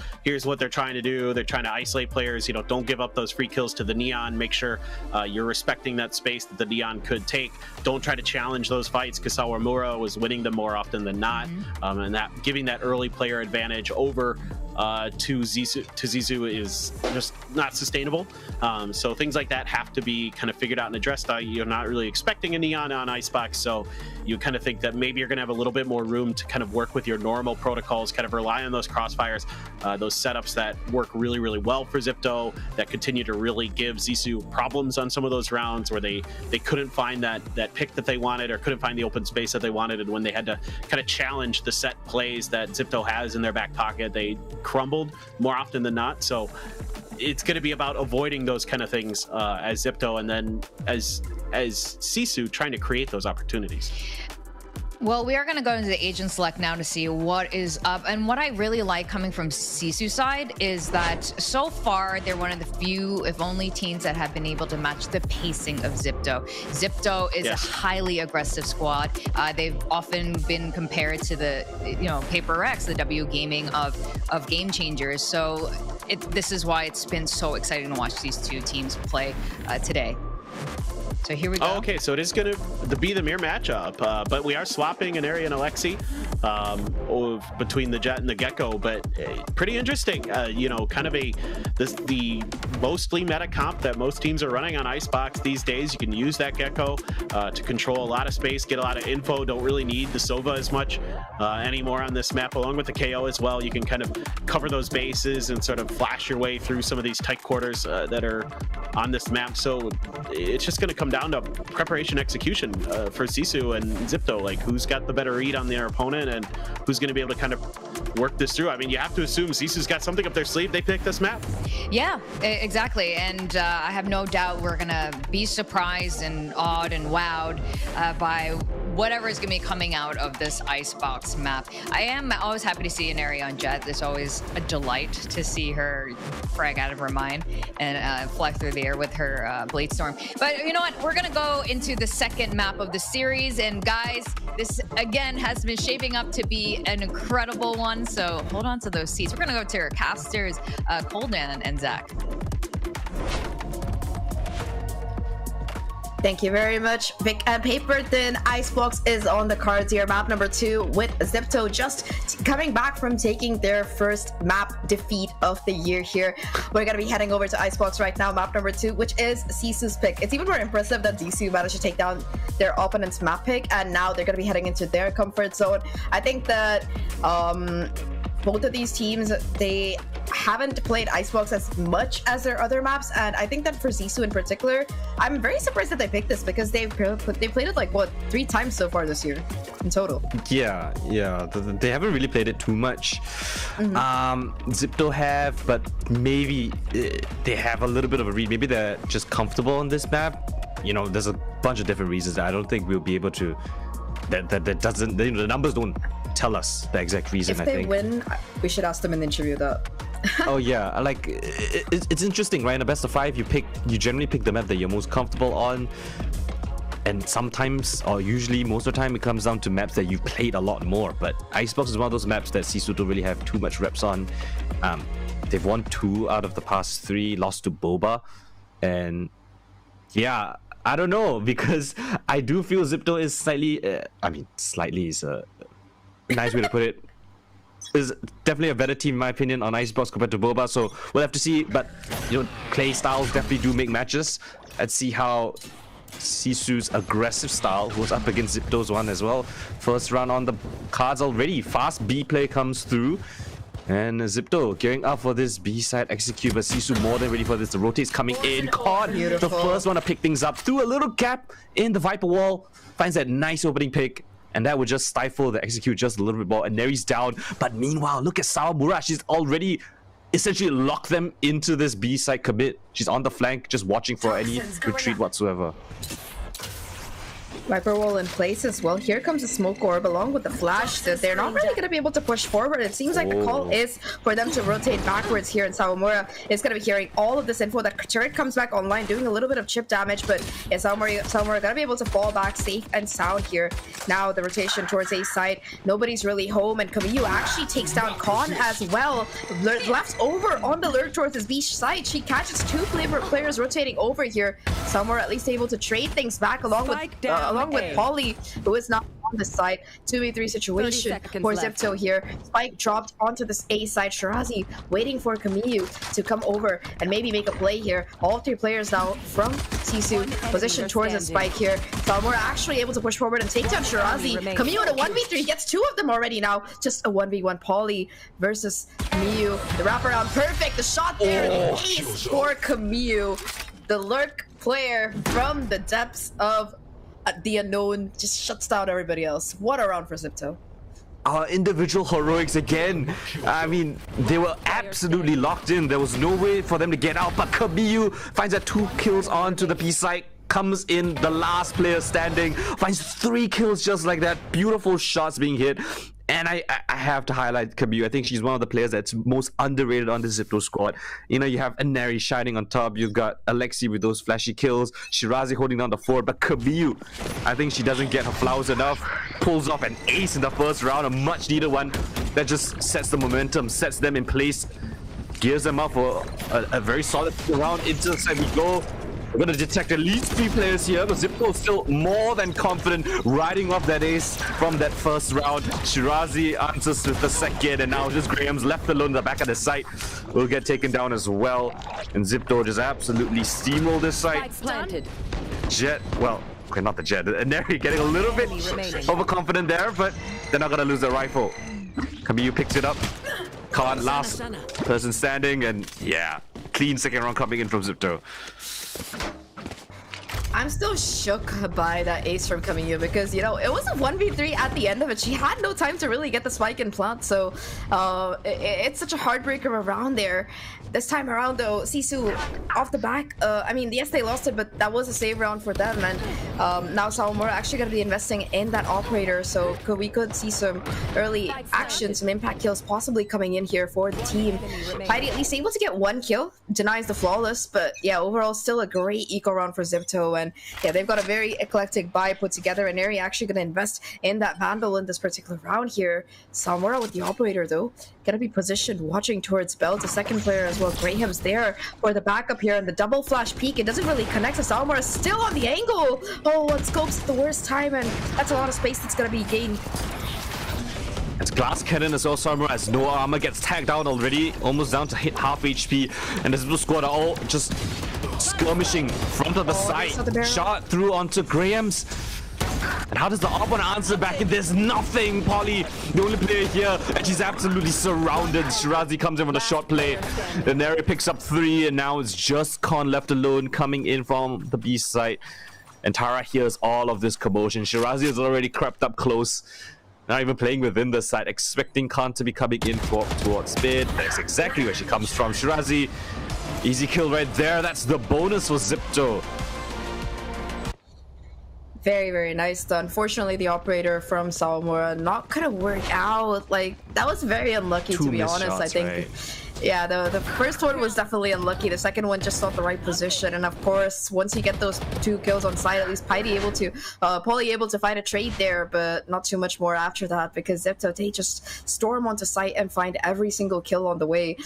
what they're trying to do. They're trying to isolate players. Don't give up those free kills to the Neon. Make sure you're respecting that space that the Neon could take. Don't try to challenge those fights, because Sawamura was winning them more often than not, and that giving that early player advantage over to Zissou is just not sustainable. So things like that have to be kind of figured out and addressed. You're not really expecting a Neon on Icebox, so you kind of think that maybe you're going to have a little bit more room to kind of work with your normal protocols, kind of rely on those crossfires, those setups that work really, really well for XIPTO, that continue to really give Zissou problems on some of those rounds where they couldn't find that pick that they wanted, or couldn't find the open space that they wanted, and when they had to kind of challenge the set plays that XIPTO has in their back pocket, they crumbled more often than not. So it's going to be about avoiding those kind of things as XIPTO, and then as SISU trying to create those opportunities. Well, we are going to go into the agent select now to see what is up. And what I really like coming from SISU side is that so far they're one of the few, if only, teams that have been able to match the pacing of XIPTO. XIPTO is a highly aggressive squad. They've often been compared to the, Paperthin, the W Gaming of Game Changers. So this is why it's been so exciting to watch these two teams play today. So here we go. Oh, okay, so it is going to be the mirror matchup, but we are swapping an area and Alexi between the Jet and the Gecko, but pretty interesting. Kind of the mostly meta comp that most teams are running on Icebox these days. You can use that Gecko to control a lot of space, get a lot of info. Don't really need the Sova as much anymore on this map, along with the KO as well. You can kind of cover those bases and sort of flash your way through some of these tight quarters that are on this map. So it's just going to come down to preparation execution for SISU and XIPTO, like who's got the better read on their opponent and who's going to be able to kind of work this through. I mean, you have to assume SISU's got something up their sleeve. They picked this map. Yeah, exactly. And I have no doubt we're going to be surprised and awed and wowed by whatever is going to be coming out of this Icebox map. I am always happy to see an area on Jet. It's always a delight to see her frag out of her mind and fly through the air with her Blade Storm. But you know what? We're going to go into the second map of the series. And guys, this again has been shaping up to be an incredible one. So hold on to those seats. We're going to go to our casters, Coldan and Zahk. Thank you very much, Vic and Paperthin. Icebox is on the cards here. Map number 2 with XIPTO just coming back from taking their first map defeat of the year here. We're going to be heading over to Icebox right now, map number 2, which is SISU's pick. It's even more impressive that SISU managed to take down their opponent's map pick, and now they're going to be heading into their comfort zone. I think that both of these teams, they haven't played Icebox as much as their other maps, and I think that for SISU in particular, I'm very surprised that they picked this because they played it like, what, 3 times so far this year in total. Yeah, they haven't really played it too much. XIPTO have, but maybe they have a little bit of a read. Maybe they're just comfortable on this map. There's a bunch of different reasons that I don't think we'll be able to. That doesn't. The numbers don't tell us the exact reason. If they win, we should ask them in the interview that. Oh yeah, like it's interesting, right? In a best of 5, you generally pick the map that you're most comfortable on, and sometimes, or usually most of the time, it comes down to maps that you've played a lot more. But Icebox is one of those maps that SISU don't really have too much reps on. They've won 2 out of the past 3, lost to Boba, and yeah, I don't know, because I do feel XIPTO is slightly, slightly is a nice way to put it, is definitely a better team in my opinion on Icebox compared to Boba. So we'll have to see, but play styles definitely do make matches. Let's see how SISU's aggressive style goes up against XIPTO's one as well. First round on the cards already. Fast B play comes through. And XIPTO gearing up for this B-side execute, but SISU more than ready for this. The rotate's coming in. Caught the first one to pick things up through a little gap in the Viper wall. Finds that nice opening pick. And that would just stifle the execute just a little bit more. And Neri's down. But meanwhile, look at Sawamura. She's already essentially locked them into this B-side commit. She's on the flank, just watching for any retreat whatsoever. Viper wall in place as well. Here comes the smoke orb along with the flash. So they're not really going to be able to push forward. It seems like the call is for them to rotate backwards here, and Sawamura is going to be hearing all of this info. That turret comes back online, doing a little bit of chip damage, but yeah, Sawamura going to be able to fall back safe and sound here. Now the rotation towards A side. Nobody's really home, and Kamiyu actually takes down Khan as well. Left over on the lurk towards his B side. She catches 2 players rotating over here. Sawamura at least able to trade things back along with Polly, who is not on the side. 2v3 situation for XIPTO here. Spike dropped onto this A side. Shirazi waiting for Kamiyu to come over and maybe make a play here. All 3 players now from SISU position towards the Spike here. Sawamura actually able to push forward and take down Shirazi. Kamiyu in a 1v3 gets 2 of them already now. Just a 1v1 Polly versus Kamiyu. The wraparound perfect. The shot there. The ace for Kamiyu. The lurk player from the depths of the unknown just shuts down everybody else. What a round for XIPTO. individual heroics again. I mean, they were absolutely locked in. There was no way for them to get out, but Kabiyu finds that 2 kills onto the B site, comes in the last player standing, finds 3 kills just like that. Beautiful shots being hit. And I have to highlight Kabiyu. I think she's one of the players that's most underrated on the XIPTO squad. You know, you have Aneri shining on top. You've got Alexi with those flashy kills. Shirazi holding down the fort. But Kabiyu, I think she doesn't get her flowers enough. Pulls off an ace in the first round. A much needed one that just sets the momentum, sets them in place. Gears them up for a very solid round. Into the side we go. We're going to detect at least 3 players here, but XIPTO is still more than confident riding off that ace from that first round. Shirazi answers with the second, and now just Graham's left alone in the back of the site will get taken down as well. And XIPTO just absolutely steamroll this site. Jet, well, okay, not the Jet. Aneri getting a little bit overconfident there, but they're not going to lose their rifle. Kabiyu picks it up. Khan, last person standing, and yeah, clean second round coming in from XIPTO. I'm still shook by that ace from Kabiyu because, you know, it was a 1v3 at the end of it. She had no time to really get the spike and plant, so it's such a heartbreaker around there. This time around, though, SISU off the back. I mean, yes, they lost it, but that was a save round for them. And now Sawamura actually going to be investing in that operator, so we could see some early action, some impact kills possibly coming in here for the team. Heidi at least able to get 1 kill, denies the flawless, but yeah, overall still a great eco round for XIPTO. And yeah, they've got a very eclectic buy put together, and Eri actually going to invest in that Vandal in this particular round here. Sawamura with the operator, though, going to be positioned watching towards Bell, the second player as well. Graham's there for the backup here, and the double flash peek, it doesn't really connect. Sawamura still on the angle. Oh, what scopes at the worst time, and that's a lot of space that's going to be gained. It's glass cannon as well. Sawamura has no armor, gets tagged down already, almost down to hit half HP, and the XIPTO squad are all just skirmishing front of the site. Shot through onto Graham's. And how does the op answer back? There's nothing. Polly, the only player here, and she's absolutely surrounded. Shirazi comes in with a shot play. Then Neri picks up 3, and now it's just Khan left alone coming in from the B site. And Tara hears all of this commotion. Shirazi has already crept up close. Not even playing within the site, expecting Khan to be coming in towards mid. That's exactly where she comes from. Shirazi, easy kill right there. That's the bonus for XIPTO. Very, very nice. Unfortunately, the operator from Sawamura not gonna work out. Like, that was very unlucky, to be honest. Shots, I think. right? Yeah, the first one was definitely unlucky. The second one just not the right position. And of course, once you get those 2 kills on site, at least Polly able to find a trade there, but not too much more after that because XIPTO, they just storm onto site and find every single kill on the way.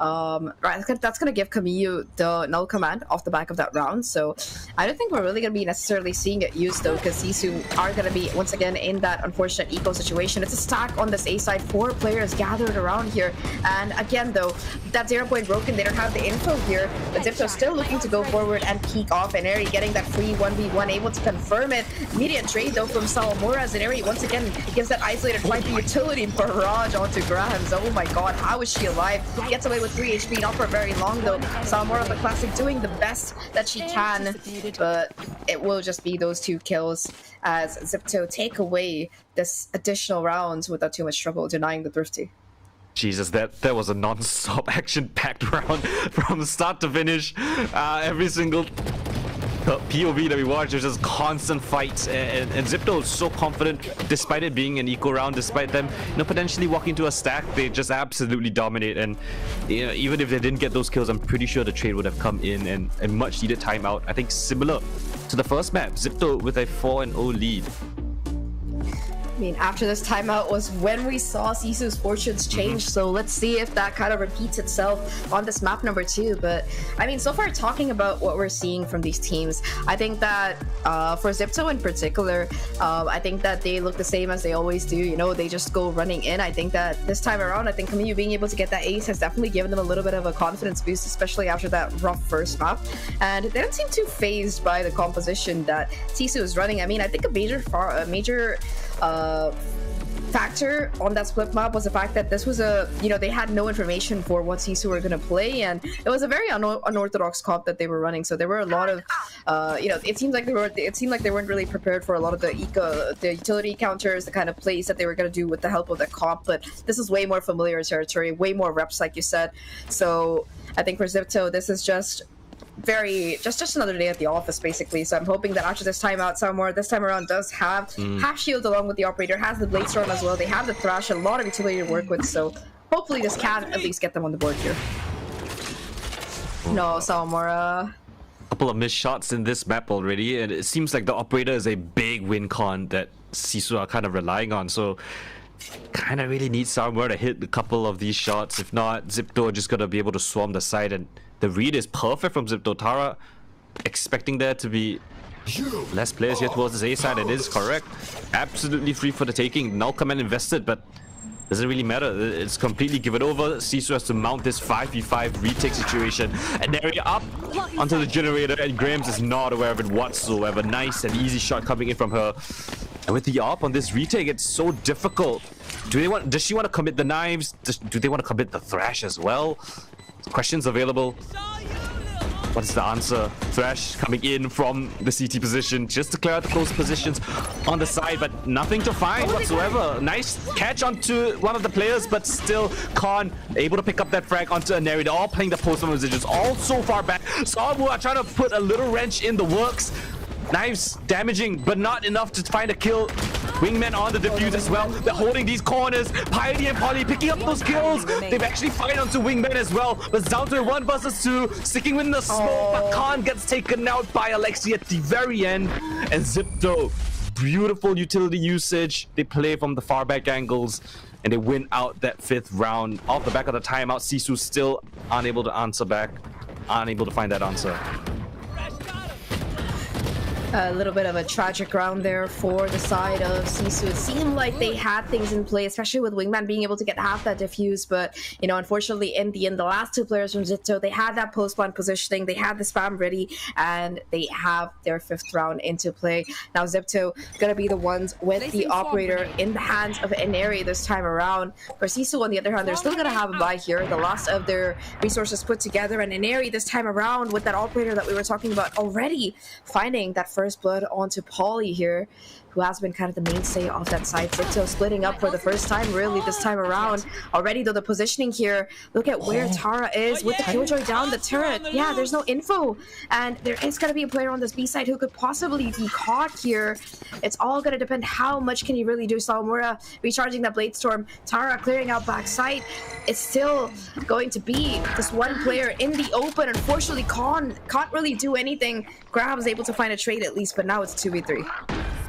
Right, that's gonna give Kabiyu the null command off the back of that round. So I don't think we're really gonna be necessarily seeing it used though, because SISU are gonna be once again in that unfortunate eco situation. It's a stack on this A side, 4 players gathered around here, and again though, that 0 point broken, they don't have the info here, but XIPTO still looking to go forward and peek off, and Eri getting that free 1v1, able to confirm it. Immediate trade though from Sawamura, as Eri once again gives that isolated fight, the utility barrage onto Grahams. Oh my god, how is she alive? Gets away with 3 HP, not for very long though. Sawamura, the classic, doing the best that she can, but it will just be those 2 kills as XIPTO take away this additional rounds without too much trouble, denying the Thrifty. Jesus, that was a non-stop action-packed round from start to finish. Every single POV that we watched, there's just constant fights, and XIPTO is so confident, despite it being an eco round, despite them, you know, potentially walking to a stack, they just absolutely dominate. And you know, even if they didn't get those kills, I'm pretty sure the trade would have come in and much needed timeout. I think similar to the first map, XIPTO with a 4-0 lead. I mean, after this timeout was when we saw SISU's fortunes change, so let's see if that kind of repeats itself on this map number 2. But I mean, so far talking about what we're seeing from these teams, I think that for XIPTO in particular, I think that they look the same as they always do. You know, they just go running in. I think that this time around, I think Kabiyu being able to get that ace has definitely given them a little bit of a confidence boost, especially after that rough first map. And they don't seem too phased by the composition that SISU is running. I mean, I think a major factor on that split map was the fact that this was a, they had no information for what SISU were going to play, and it was a very unorthodox comp that they were running. So there were a lot of, it seemed like they weren't really prepared for a lot of the utility counters, the kind of plays that they were going to do with the help of the comp. But this is way more familiar territory, way more reps, like you said. So I think for XIPTO, this is just another day at the office, basically. So I'm hoping that after this timeout, Salmore this time around does have half shield along with the operator, has the blade storm as well. They have the thrash, a lot of utility to work with. So hopefully this can at least get them on the board here. No, Salmore. Couple of missed shots in this map already, and it seems like the operator is a big win con that SISU are kind of relying on. So kind of really need Salmore to hit a couple of these shots. If not, XIPTO are just gonna be able to swarm the side, and the read is perfect from XIPTO. Tara expecting there to be less players here towards the A side. It is correct. Absolutely free for the taking. Null command invested, but doesn't really matter. It's completely given over. SISU has to mount this 5v5 retake situation. And there we up onto the generator, and Grams is not aware of it whatsoever. Nice and easy shot coming in from her. And with the op on this retake, it's so difficult. Does she want to commit the knives? Do they want to commit the thrash as well? Questions available. What is the answer? Thrash coming in from the CT position just to clear out the close positions on the side, but nothing to find whatsoever. Nice catch onto one of the players, but still Khan able to pick up that frag onto Aneri. They're all playing the post-on positions, all so far back. Sabu are trying to put a little wrench in the works. Knives damaging, but not enough to find a kill. Wingman on the defuse as well. They're holding these corners. Piety and Polly picking up those kills. They've actually fired onto Wingman as well. But it's down to 1 versus 2. Sticking with the smoke, but Khan gets taken out by Alexi at the very end. And XIPTO, beautiful utility usage. They play from the far back angles, and they win out that 5th round. Off the back of the timeout, SISU still unable to answer back. Unable to find that answer. A little bit of a tragic round there for the side of SISU. It seemed like they had things in play, especially with Wingman being able to get half that diffuse, but unfortunately in the end, the last 2 players from XIPTO, they had that post-spawn positioning, they had the spam ready, and they have their 5th round into play. Now XIPTO gonna be the ones with the operator in the hands of Aneri this time around. For SISU, on the other hand, they're still gonna have a buy here, the last of their resources put together, and Aneri this time around with that operator that we were talking about already, finding that first blood onto Polly here, who has been kind of the mainstay of that side. XIPTO splitting up for the first time really this time around. Already though, the positioning here, look at where Tara is with the Killjoy down the turret. Yeah, there's no info, and there is going to be a player on this B side who could possibly be caught here. It's all going to depend how much can he really do. Salmura recharging that Blade Storm, Tara clearing out backside. It's still going to be this one player in the open. Unfortunately, Khan can't really do anything. Grab was able to find a trade at least, but now it's 2v3.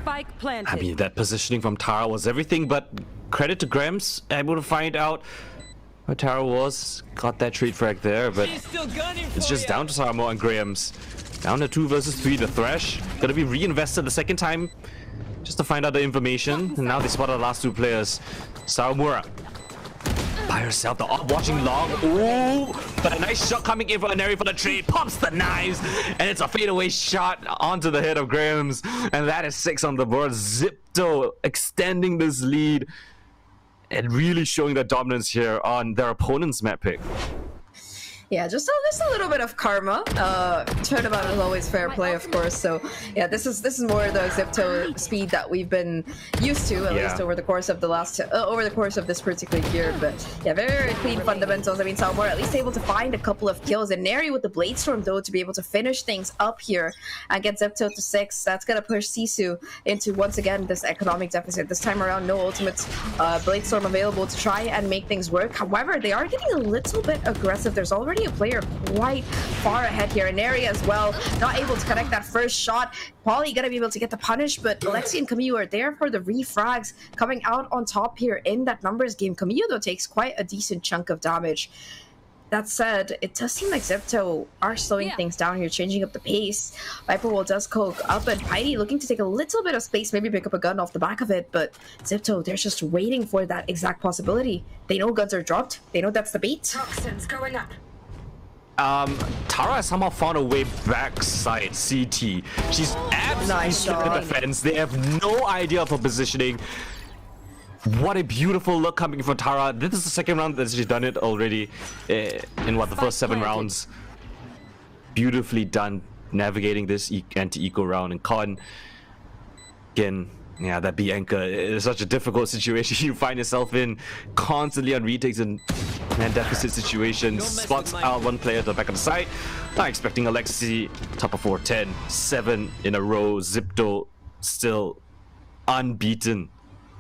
Spike planted. I mean, that positioning from Tara was everything, but credit to Grams, able to find out where Tara was. Got that trade frag there, but it's just down to Sarmo and Grams. Down to 2 versus 3. The Thrash gonna be reinvested the second time just to find out the information. And now they spot the last 2 players. Saramura by herself, the op watching long. Ooh, but a nice shot coming in for Aneri for the trade. Pops the knives, and it's a fadeaway shot onto the head of Grams. And that is 6 on the board. XIPTO extending this lead and really showing their dominance here on their opponent's map pick. Yeah, just a little bit of karma. Turnabout is always fair play, of course. So yeah, this is more the XIPTO speed that we've been used to, at least over the course of the last this particular year. But yeah, very, very clean fundamentals. I mean, Salmore at least able to find a couple of kills, and Neri with the Blade Storm though to be able to finish things up here and get XIPTO to 6. That's gonna push SISU into once again this economic deficit. This time around, no ultimate Blade Storm available to try and make things work. However, they are getting a little bit aggressive. There's already a player quite far ahead here. Neri as well, not able to connect that first shot. Polly gonna be able to get the punish, but Alexi and Camille are there for the refrags coming out on top here in that numbers game. Camille though takes quite a decent chunk of damage. That said, it does seem like XIPTO are slowing things down here, changing up the pace. Viper Wall does coke up, and Heidi looking to take a little bit of space, maybe pick up a gun off the back of it, but XIPTO, they're just waiting for that exact possibility. They know guns are dropped. They know that's the bait. Toxins going up. Tara somehow found a way backside CT. She's absolutely stripped the fence. They have no idea of her positioning. What a beautiful look coming from Tara. This is the second round that she's done it already in what, the first 7 rounds. Beautifully done navigating this anti-eco round. And Coldan, again, yeah, that B anchor is such a difficult situation you find yourself in, constantly on retakes and man deficit situations. Spots out one player to the back of the side. Not expecting Alexi, top of 410, 7 in a row. XIPTO still unbeaten.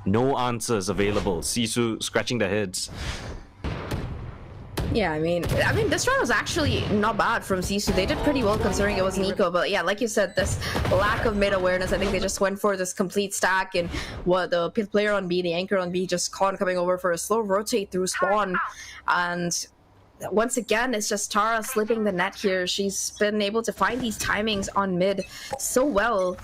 No answers available. SISU scratching their heads. Yeah, I mean, this round was actually not bad from SISU. They did pretty well considering it was an eco, but yeah, like you said, this lack of mid awareness, I think they just went for this complete stack, and what the player on B, the anchor on B, just caught coming over for a slow rotate through spawn. And once again, it's just Tara slipping the net here. She's been able to find these timings on mid so well.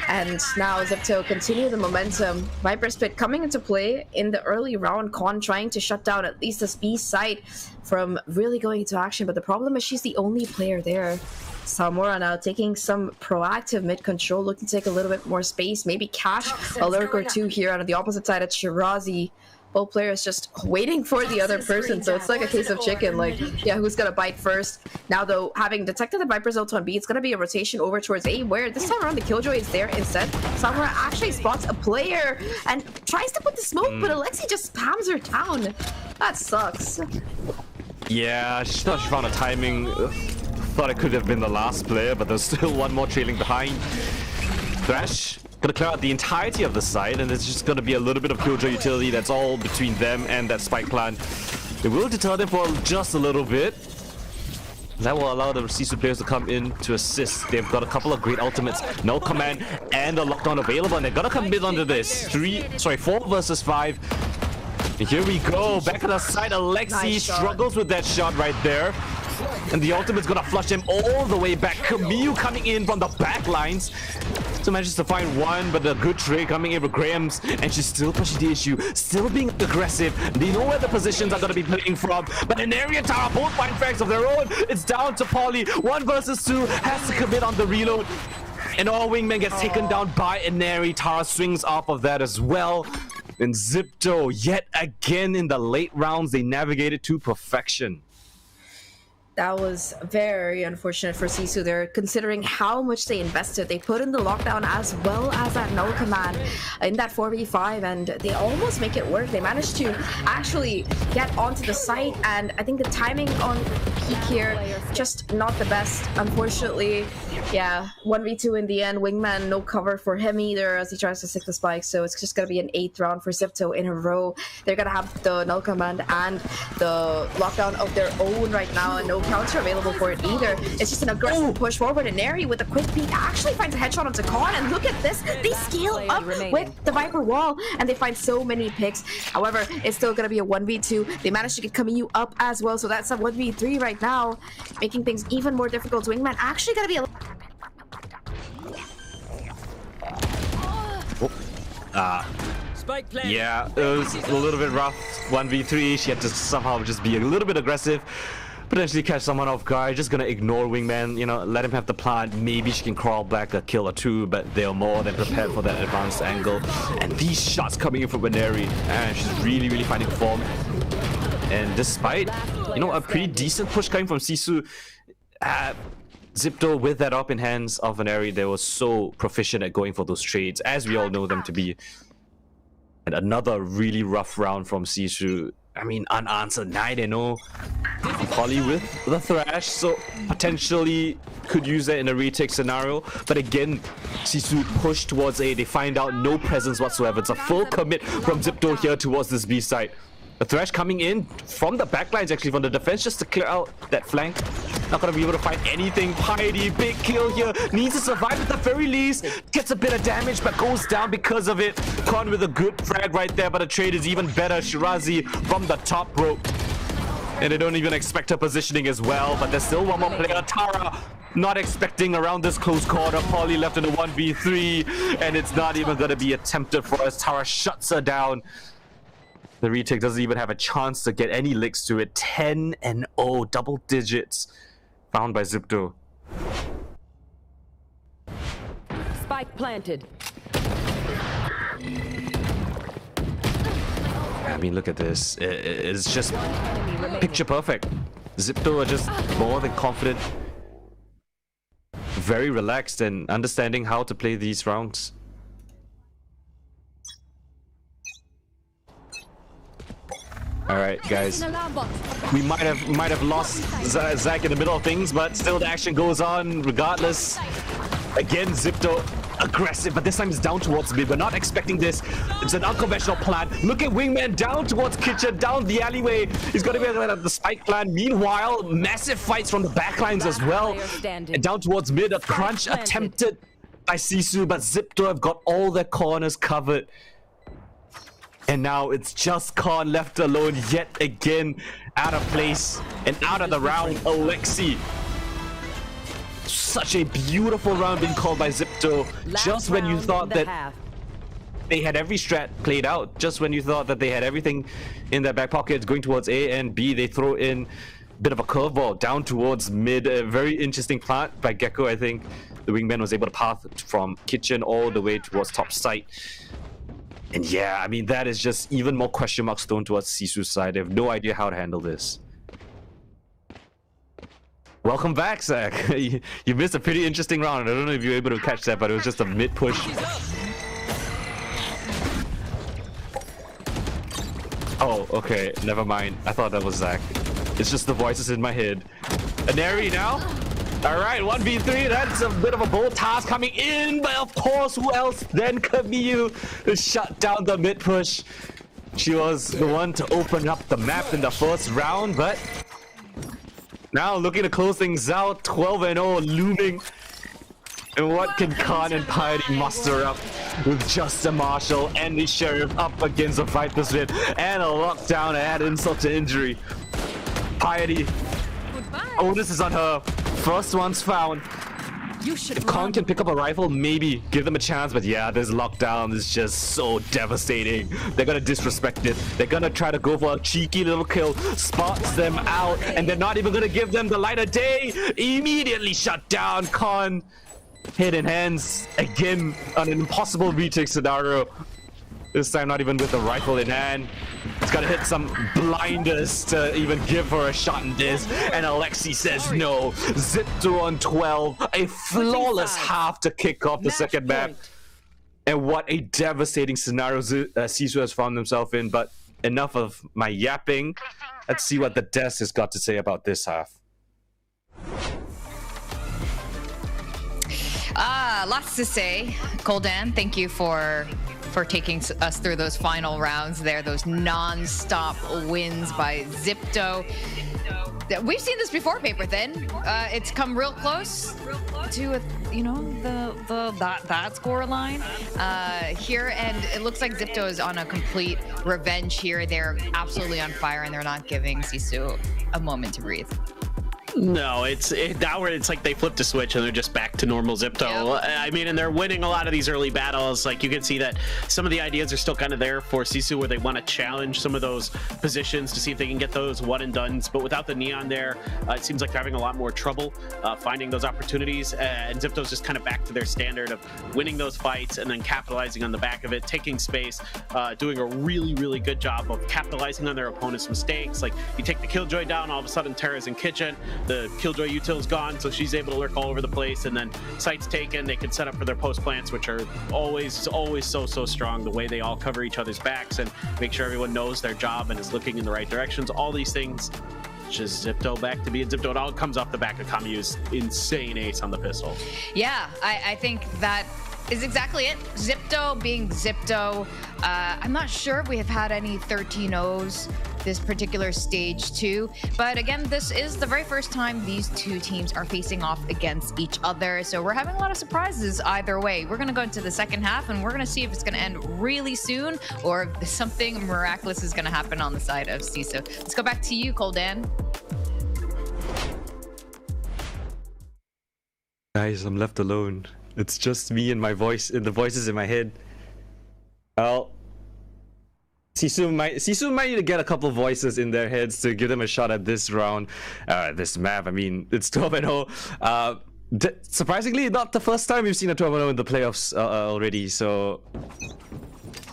And now XIPTO continue the momentum. Viper Spit coming into play in the early round. Con trying to shut down at least this B site from really going into action, but the problem is she's the only player there. Samura now taking some proactive mid control, looking to take a little bit more space, maybe cash a lurk or two here. On the opposite side, it's Shirazi. Both players just waiting for the other person, so it's like a case of chicken, like, yeah, who's gonna bite first? Now though, having detected the Viper's ult on B, it's gonna be a rotation over towards A, where this time around the Killjoy is there instead. Samura actually spots a player and tries to put the smoke, but Alexi just spams her down. That sucks. Yeah, she thought she found a timing. Thought it could have been the last player, but there's still one more trailing behind. Thresh gonna clear out the entirety of the side, and it's just gonna be a little bit of Killjoy utility. That's all between them and that Spike clan. They will deter them for just a little bit. That will allow the SISU players to come in to assist. They've got a couple of great ultimates, no command, and a lockdown available, and they're gonna come in under this. 4 versus 5. And here we go, back on the side. Alexi struggles with that shot right there. And the ultimate's gonna flush him all the way back. Camille coming in from the back lines. So manages to find one, but a good trade coming in with Graham's, and she's still pushing the issue, still being aggressive. They know where the positions are going to be playing from, but in area Tara both find frags of their own. It's down to Polly. 1 versus 2, has to commit on the reload. And all wingman gets taken down by Inari. Tara swings off of that as well. And XIPTO, yet again in the late rounds, they navigated to perfection. That was very unfortunate for SISU there, considering how much they invested. They put in the lockdown as well as that null command in that 4v5, and they almost make it work. They managed to actually get onto the site, and I think the timing on the peak here, just not the best, unfortunately. Yeah, 1v2 in the end. Wingman, no cover for him either as he tries to stick the spike, so it's just going to be an 8th round for XIPTO in a row. They're going to have the null command and the lockdown of their own right now, and no counter available for it either. It's just an aggressive push forward, and Neri with a quick peek actually finds a headshot onto Con, and look at this, they scale up with the Viper wall and they find so many picks. However, it's still gonna be a 1v2. They managed to get Camille up as well, so that's a 1v3 right now, making things even more difficult. Wingman actually gonna be a yeah, it was a little bit rough. 1v3, she had to somehow just be a little bit aggressive, potentially catch someone off guard. Just gonna ignore Wingman, you know, let him have the plant. Maybe she can crawl back a kill or two, but they're more than prepared for that advanced angle. And these shots coming in from Baneri, and she's really finding form. And despite, you know, a pretty decent push coming from SISU, XIPTO with that up in hands of Baneri, they were so proficient at going for those trades, as we all know them to be. And another really rough round from SISU. I mean, unanswered 9-0. Polly with the Thrash, so potentially could use that in a retake scenario. But again, SISU push towards A. They find out no presence whatsoever. It's a full commit from XIPTO here towards this B site. The Thrash coming in from the backlines, actually, from the defense, just to clear out that flank. Not gonna be able to find anything. Piety, big kill here. Needs to survive at the very least. Gets a bit of damage, but goes down because of it. Con with a good frag right there, but the trade is even better. Shirazi from the top rope. And they don't even expect her positioning as well, but there's still one more player. Tara, not expecting around this close quarter. Polly left in a 1v3, and it's not even gonna be attempted for us. Tara shuts her down. The retake doesn't even have a chance to get any licks to it. 10-0, double digits found by XIPTO. Spike planted. yeah, I mean, look at this. It's just picture perfect. XIPTO are just more than confident, very relaxed, and understanding how to play these rounds. All right, guys. We might have lost Zahk in the middle of things, but still the action goes on regardless. Again, XIPTO aggressive, but this time it's down towards mid. We're not expecting this. It's an unconventional plan. Look at Wingman down towards Kitchen, down the alleyway. He's got to be at the spike plan. Meanwhile, massive fights from the backlines as well. And down towards mid, a crunch attempted by SISU, but XIPTO have got all their corners covered. And now it's just Khan left alone yet again, out of place and out of the round. Alexi. Such a beautiful round being called by XIPTO. Just when you thought that they had every strat played out, just when you thought that they had everything in their back pockets going towards A and B, they throw in a bit of a curveball down towards mid. A very interesting plant by Gecko. I think the wingman was able to path from Kitchen all the way towards top site. And yeah, I mean, that is just even more question marks thrown towards SISU's side. They have no idea how to handle this. Welcome back, Zahk. You missed a pretty interesting round. I don't know if you were able to catch that, but it was just a mid push. Oh, okay. Never mind. I thought that was Zahk. It's just the voices in my head. Aneri now? Alright, 1v3. That's a bit of a bold task coming in, but of course, who else than Camille to shut down the mid push. She was the one to open up the map in the first round, but now looking to close things out. 12-0 looming. And what can Khan and Piety muster up with just a Marshall and the Sheriff up against a Viper's Win and a lockdown to add insult to injury? Piety. Onus is on her. First one's found. If Khan can pick up a rifle, maybe give them a chance, but yeah, this lockdown is just so devastating. They're gonna disrespect it. They're gonna try to go for a cheeky little kill, spots them out, and they're not even gonna give them the light of day. Immediately shut down. Khan, head in hands again on an impossible retake scenario. This time not even with the rifle in hand. It's gotta hit some blinders to even give her a shot in this. And Alexi says no. XIPTO on 12. A flawless half to kick off the second map. And what a devastating scenario SISU has found themselves in. But enough of my yapping. Let's see what the desk has got to say about this half. Lots to say. Coldan, thank you for taking us through those final rounds there, those non-stop wins by XIPTO. We've seen this before, Paperthin. It's come real close to, you know, that score line here, and it looks like XIPTO is on a complete revenge here. They're absolutely on fire, and they're not giving SISU a moment to breathe. No, now where it's like they flipped a switch and they're just back to normal XIPTO. Yep. I mean, and they're winning a lot of these early battles. Like, you can see that some of the ideas are still kind of there for SISU, where they want to challenge some of those positions to see if they can get those one and dones. But without the neon there, it seems like they're having a lot more trouble finding those opportunities. And XIPTO's just kind of back to their standard of winning those fights and then capitalizing on the back of it, taking space, doing a really, really good job of capitalizing on their opponent's mistakes. Like, you take the Killjoy down, all of a sudden Terra's in Kitchen. The Killjoy util's gone, so she's able to lurk all over the place, and then site's taken. They can set up for their post plants, which are always so strong. The way they all cover each other's backs and make sure everyone knows their job and is looking in the right directions. All these things, just XIPTO back to being XIPTO. It all comes off the back of Kamyu's insane ace on the pistol. Yeah, I think that is exactly it. XIPTO being XIPTO. I'm not sure if we have had any 13-0s this particular stage 2, but again, this is the very first time these two teams are facing off against each other, so we're having a lot of surprises either way. We're gonna go into the second half and we're gonna see if it's gonna end really soon or if something miraculous is gonna happen on the side of SISU. Let's go back to you, Coldan. Guys, I'm left alone. It's just me and my voice, and the voices in my head. Well, SISU might need to get a couple voices in their heads to give them a shot at this round, this map. I mean, it's 12-0. Surprisingly, not the first time we've seen a 12-0 in the playoffs already. So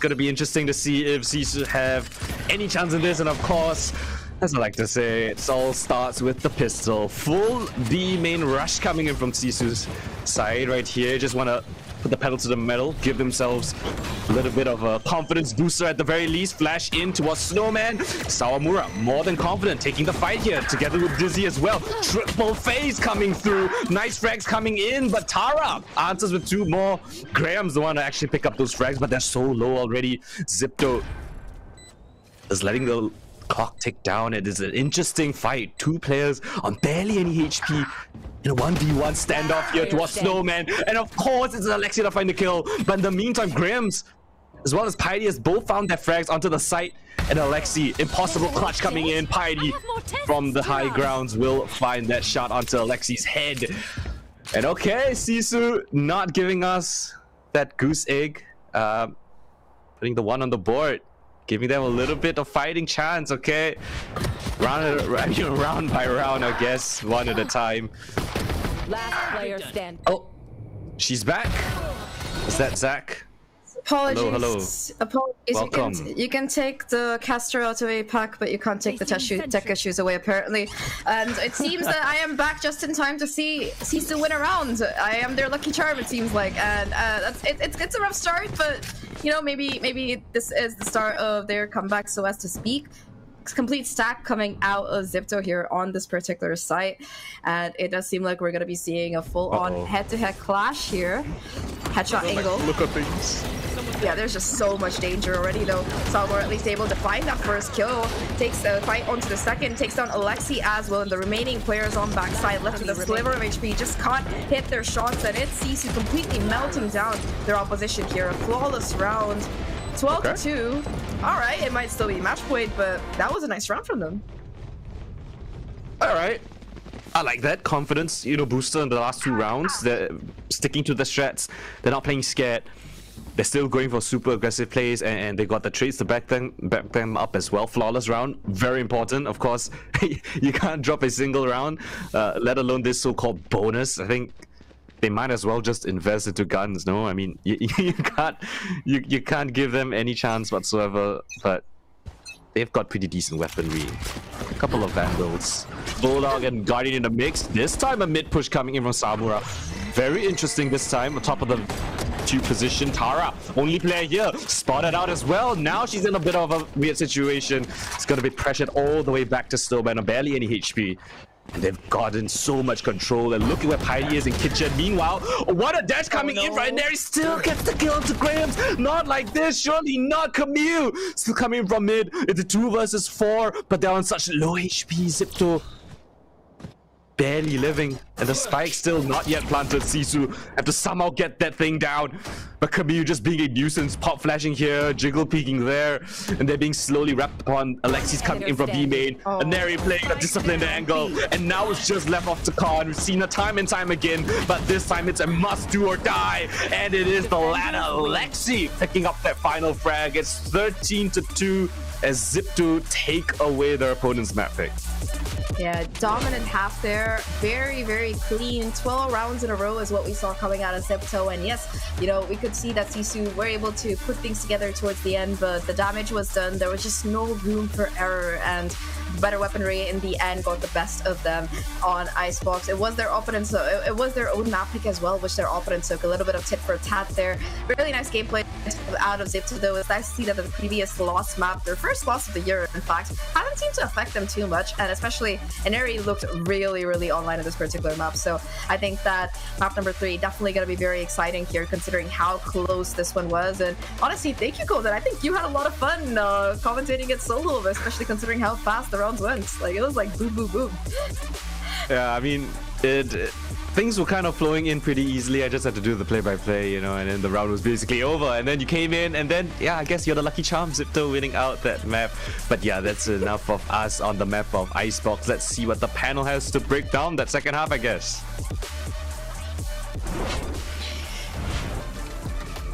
gonna be interesting to see if SISU have any chance in this. And of course, as I like to say, it all starts with the pistol. Full B main rush coming in from SISU's side right here. Just want to put the pedal to the metal, give themselves a little bit of a confidence booster at the very least. Flash in towards Snowman. Sawamura, more than confident, taking the fight here, together with Dizzy as well. Triple phase coming through. Nice frags coming in, but Tara answers with 2 more. Graham's the one to actually pick up those frags, but they're so low already. XIPTO is letting the clock tick down. It is an interesting fight. 2 players on barely any HP in a 1v1 standoff here towards Snowman. And of course, it's Alexia to find the kill. But in the meantime, Grams, as well as Piety, has both found their frags onto the site. And Alexi, impossible clutch coming in. Piety from the high grounds will find that shot onto Alexi's head. And okay, SISU not giving us that goose egg. Putting the 1 on the board. Giving them a little bit of fighting chance, okay? Round by round, I guess. 1 at a time. Last player stand. Oh, she's back. Is that Zach? Apologies. Hello. Apologies. Welcome. You can take the caster out away pack, but you can't take the Tekka shoes away apparently. And it seems that I am back just in time to see SISU win a round. I am their lucky charm, it seems like, and it's a rough start, but you know, maybe this is the start of their comeback, so as to speak. Complete stack coming out of XIPTO here on this particular site, and it does seem like we're going to be seeing a full-on head-to-head clash here. Headshot angle. Look at things. Yeah, there's just so much danger already though. So we're at least able to find that first kill. Takes the fight onto the second, takes down Alexi as well, and the remaining players on backside left with a sliver of HP just can't hit their shots, and it's SISU completely melting down their opposition here. A flawless round. 12-2. Alright, it might still be match point, but that was a nice round from them. Alright. I like that confidence, you know, booster in the last 2 rounds. They're sticking to the strats. They're not playing scared. They're still going for super aggressive plays, and they got the trades to back them up as well. Flawless round, very important. Of course, you can't drop a single round, let alone this so-called bonus. I think they might as well just invest into guns, no? I mean, you can't give them any chance whatsoever, but they've got pretty decent weaponry. A couple of Vandals. Bulldog and Guardian in the mix. This time a mid push coming in from Samura. Very interesting this time, on top of the 2 position. Tara, only player here, spotted out as well. Now she's in a bit of a weird situation. It's gonna be pressured all the way back to Snowman, barely any HP. And they've gotten so much control, and look at where Piety is in kitchen. Meanwhile, what a dash coming in right there. He still gets the kill to Grams. Not like this, surely not. Camille still coming from mid. It's a 2 versus 4, but they're on such low HP. XIPTO barely living, and the spike still not yet planted. SISU have to somehow get that thing down, but Camille just being a nuisance, pop flashing here, jiggle peeking there, and they're being slowly wrapped upon. Alexi's coming in from B main, and Neri playing a disciplined angle, and now it's just left off to Khan. We've seen it time and time again, but this time it's a must do or die, and it is the latter. Alexi picking up that final frag. It's 13-2 as XIPTO take away their opponent's map pick. Yeah, dominant half there. Very, very clean. 12 rounds in a row is what we saw coming out of XIPTO. And yes, you know, we could see that SISU were able to put things together towards the end, but the damage was done. There was just no room for error, and better weaponry in the end got the best of them on Icebox. It was their opponent's, it was their own map pick as well, which their opponent took a little bit of tit for tat there. Really nice gameplay out of XIPTO though. It's nice to see that the previous loss map, their first loss of the year in fact, haven't seemed to affect them too much, and especially Ineri looked really, really online in this particular map. So I think that map number 3 definitely going to be very exciting here, considering how close this one was. And honestly, thank you, Coldan. I think you had a lot of fun commentating it solo, especially considering how fast the rounds went. Like, it was like boom, boom, boom. Yeah, I mean, things were kind of flowing in pretty easily. I just had to do the play-by-play, you know, and then the round was basically over. And then you came in, and then, yeah, I guess you're the lucky charm, XIPTO, winning out that map. But yeah, that's enough of us on the map of Icebox. Let's see what the panel has to break down that second half, I guess.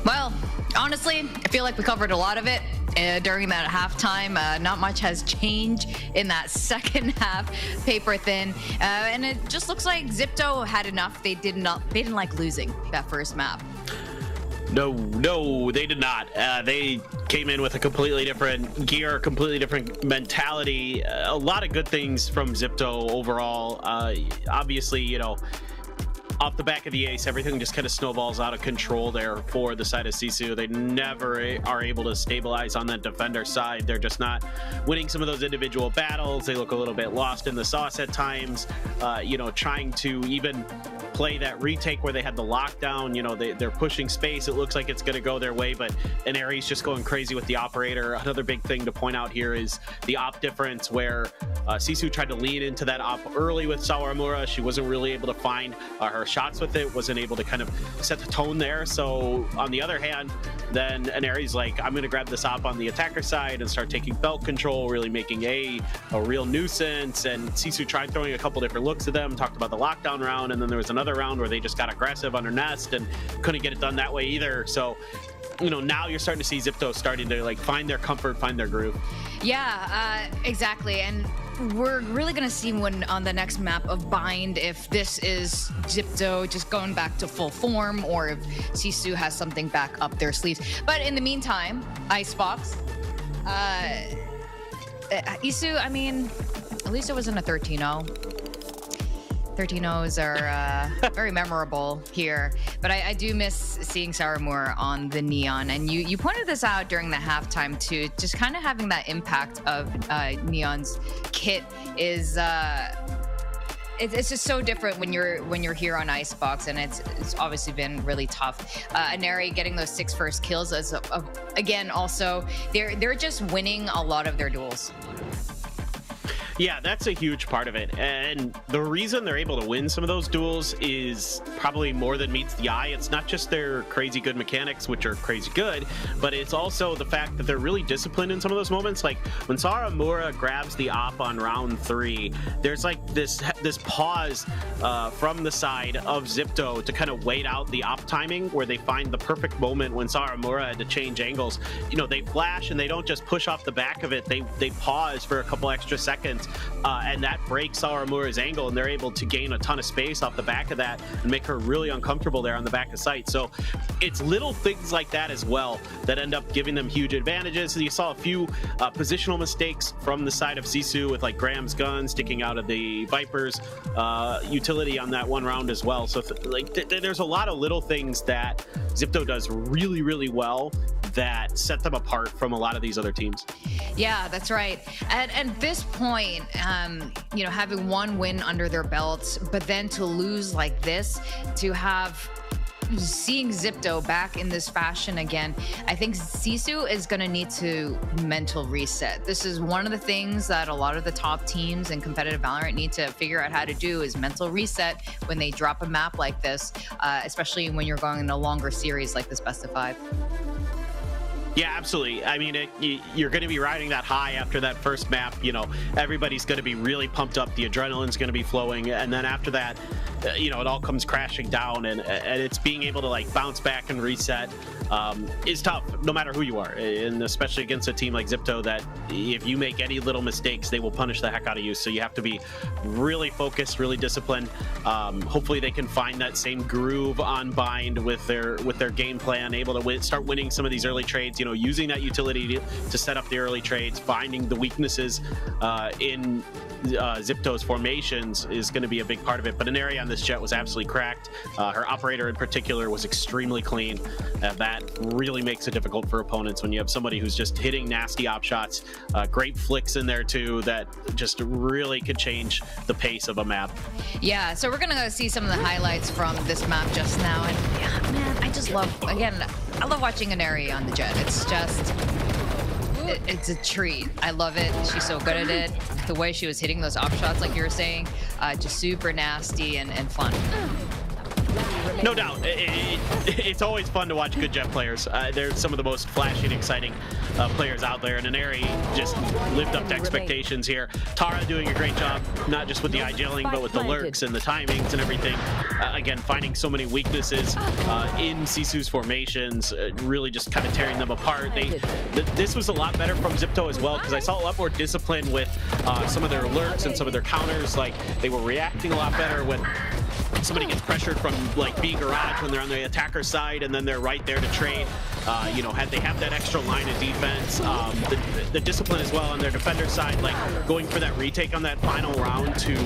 Well, honestly, I feel like we covered a lot of it during that halftime. Not much has changed in that second half. Paperthin, and it just looks like XIPTO had enough. They didn't like losing that first map. No, they did not. They came in with a completely different gear, completely different mentality. A lot of good things from XIPTO overall. Obviously, you know, off the back of the ace, everything just kind of snowballs out of control there for the side of SISU. They never are able to stabilize on that defender side. They're just not winning some of those individual battles. They look a little bit lost in the sauce at times, you know, trying to even play that retake where they had the lockdown. You know, they're pushing space. It looks like it's going to go their way, but Aries just going crazy with the operator. Another big thing to point out here is the op difference where SISU tried to lean into that op early with Sawamura. She wasn't really able to find her shots with it, wasn't able to kind of set the tone there. So on the other hand, then Aries like, I'm going to grab this op on the attacker side and start taking belt control, really making a real nuisance. And SISU tried throwing a couple different looks at them, talked about the lockdown round, and then there was another round where they just got aggressive under nest and couldn't get it done that way either. So, you know, now you're starting to see XIPTO starting to like find their comfort, find their groove. Yeah, exactly. And we're really going to see when on the next map of Bind if this is XIPTO just going back to full form or if SISU has something back up their sleeves. But in the meantime, Icebox, Isu, I mean, at least it wasn't a 13-0. 13-0s are very memorable here, but I do miss seeing Sawamura on the Neon, and you pointed this out during the halftime too. Just kind of having that impact of Neon's kit is it's just so different when you're here on Icebox, and it's obviously been really tough. Aneri getting those 6 first kills as again also they're just winning a lot of their duels. Yeah, that's a huge part of it. And the reason they're able to win some of those duels is probably more than meets the eye. It's not just their crazy good mechanics, which are crazy good, but it's also the fact that they're really disciplined in some of those moments. Like when Sawamura grabs the op on round 3, there's like this pause from the side of XIPTO to kind of wait out the op timing where they find the perfect moment when Sawamura had to change angles. You know, they flash and they don't just push off the back of it. They pause for a couple extra seconds. And that breaks Sawamura's angle, and they're able to gain a ton of space off the back of that and make her really uncomfortable there on the back of sight. So it's little things like that as well that end up giving them huge advantages. You saw a few positional mistakes from the side of SISU with like Graham's gun sticking out of the Viper's utility on that one round as well. So there's a lot of little things that XIPTO does really, really well that set them apart from a lot of these other teams. Yeah, that's right. At this point, you know, having one win under their belts, but then to lose like this, to have seeing XIPTO back in this fashion again, I think SISU is going to need to mental reset. This is one of the things that a lot of the top teams in competitive Valorant need to figure out how to do is mental reset when they drop a map like this, especially when you're going in a longer series like this best of 5. Yeah, absolutely. I mean, you're going to be riding that high after that first map. You know, everybody's going to be really pumped up. The adrenaline's going to be flowing. And then after that, you know, it all comes crashing down. And it's being able to, like, bounce back and reset is tough, no matter who you are. And especially against a team like XIPTO that if you make any little mistakes, they will punish the heck out of you. So you have to be really focused, really disciplined. Hopefully they can find that same groove on Bind with their game plan, able to start winning some of these early trades. You know, using that utility to set up the early trades, finding the weaknesses in XIPTO's formations is going to be a big part of it. But an area on this Jet was absolutely cracked. Her operator in particular was extremely clean. That really makes it difficult for opponents when you have somebody who's just hitting nasty op shots. Great flicks in there too that just really could change the pace of a map. Yeah, so we're gonna see some of the highlights from this map just now, and yeah, man, I just love, again, I love watching Aneri on the Jet. It's just, it's a treat. I love it. She's so good at it. The way she was hitting those op shots, like you were saying, just super nasty and fun. No doubt. It's always fun to watch good Jet players. They're some of the most flashy and exciting players out there, and Aneri just lived up to expectations here. Tara doing a great job, not just with the IJailing, but with the lurks and the timings and everything. Again, finding so many weaknesses in SISU's formations, really just kind of tearing them apart. This was a lot better from XIPTO as well, because I saw a lot more discipline with some of their lurks and some of their counters. Like, they were reacting a lot better when somebody gets pressured from like B garage when they're on the attacker side, and then they're right there to trade. You know, they have that extra line of defense, the discipline as well on their defender side, like going for that retake on that final round to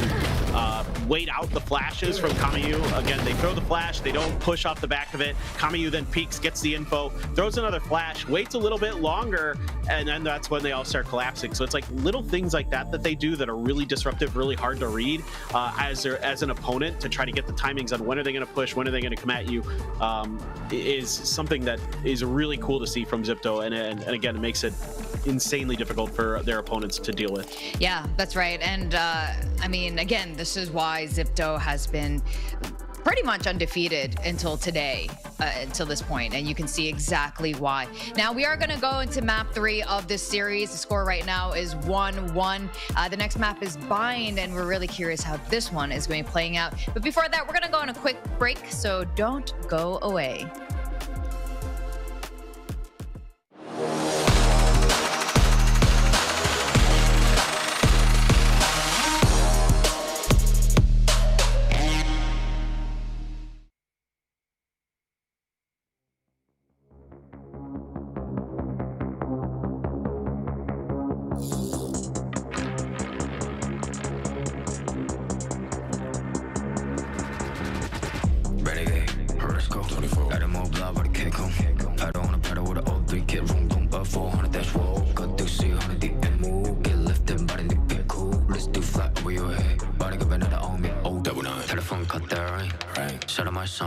wait out the flashes from Kamayu. Again, they throw the flash, they don't push off the back of it. Kamayu then peeks, gets the info, throws another flash, waits a little bit longer, and then that's when they all start collapsing. So it's like little things like that that they do that are really disruptive, really hard to read as an opponent, to try to get the timings on when are they going to push, when are they going to come at you, is something that is really cool to see from XIPTO, and again, it makes it insanely difficult for their opponents to deal with. Yeah, that's right. And I mean, again, this is why XIPTO has been pretty much undefeated until today, until this point, and you can see exactly why. Now we are going to go into map 3 of this series. The score right now is 1-1. The next map is Bind, and we're really curious how this one is going to be playing out. But before that, we're going to go on a quick break, so don't go away.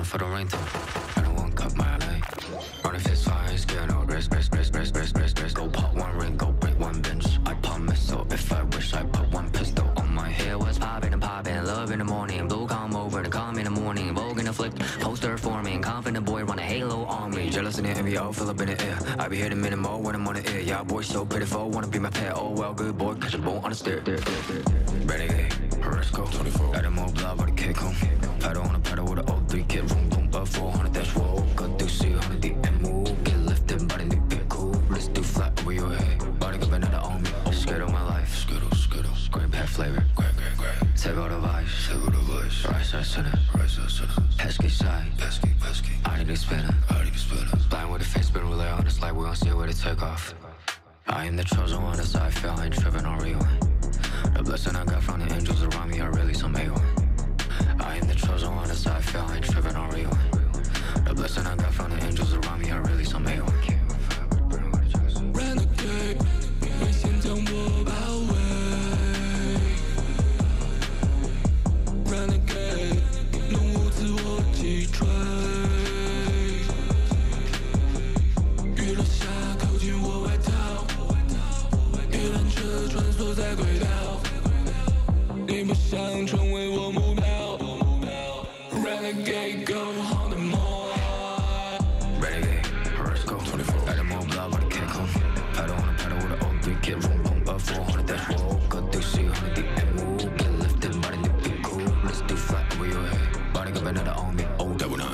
For the rain, I don't want cut my leg. Running fist fire, scared no risk. Go pop one ring, go break one bench. I pop missile if I wish. I put one pistol on my head. Was popping and popping, love in the morning. Blue come over and come in the morning. Vogue in the flick, poster forming. Confident boy run a halo on me. Jealous in the NBO, fill up in the air. I be hitting minimal when I'm on the air. Yeah, boy, so pitiful, wanna be my pet. Oh well, good boy, catch a bone on the stair. Renegade, let's go. 24. Got him all blood, but a kick home. Pedal on a pedal with an old 3 kid room. 400 dash roll, got to see 100 the and move. Get lifted, body need get cool. Let's do flat over your head. Body got another on me. Skittle my life. Skittle. Green pet flavor. Great. Take all the vice. Right side center. Pesky side. I need to spinner. Blind with the face, spin relay on this light. We gon' see where to take off. I am the chosen one, as I feel. I ain't tripping on rewind. The blessing I got from the angels around me are really some A1. I am the chosen one, as I feel. I ain't tripping on rewind. The blessing I got from the angels around me are really some A1. Renegade, 没心将我包围。Renegade， 弄我自我击坠。雨落下，靠近我外套，一辆车穿梭在轨道。你不想成为我目标。Renegade, go on the mall. Renegade, let's go. 24. Got them all blood, but I can't come. Pedal on a pedal with an old 3 kid room. 400 dash roll, got to see 100 the and move. Get lifted, body need get cool. Let's do flat over your head. Body got another on me. Oh, 99.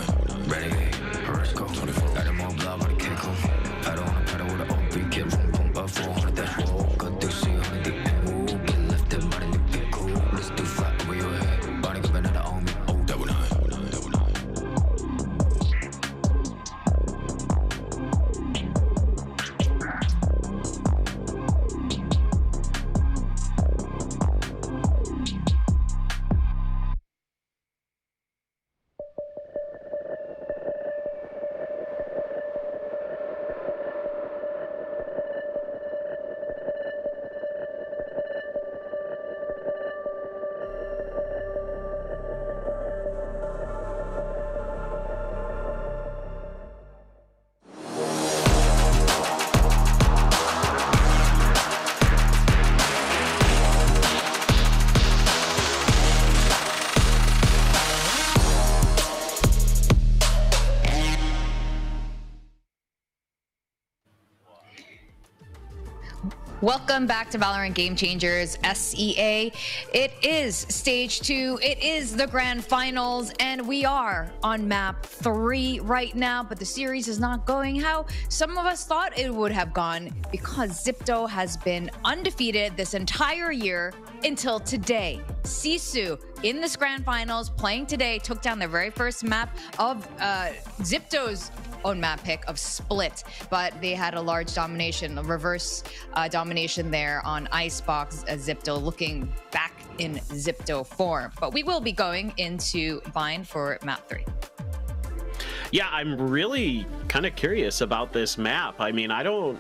Renegade, let's go. 24. Got them all blood, but I can't come. Pedal on a pedal with an old 3 kid room. 400 dash roll, got to see 100 the and move. Get lifted, body need get cool. Let's do flat over your Welcome back to Valorant Game Changers SEA. It is stage 2. It is the grand finals, and we are on map 3 right now, but the series is not going how some of us thought it would have gone, because XIPTO has been undefeated this entire year until today. SISU in this grand finals playing today took down their very first map of XIPTO's own map pick of Split, but they had a large domination, a reverse domination there on Icebox. XIPTO looking back in XIPTO form, but we will be going into Bind for map 3. Yeah, I'm really kind of curious about this map. I mean, I don't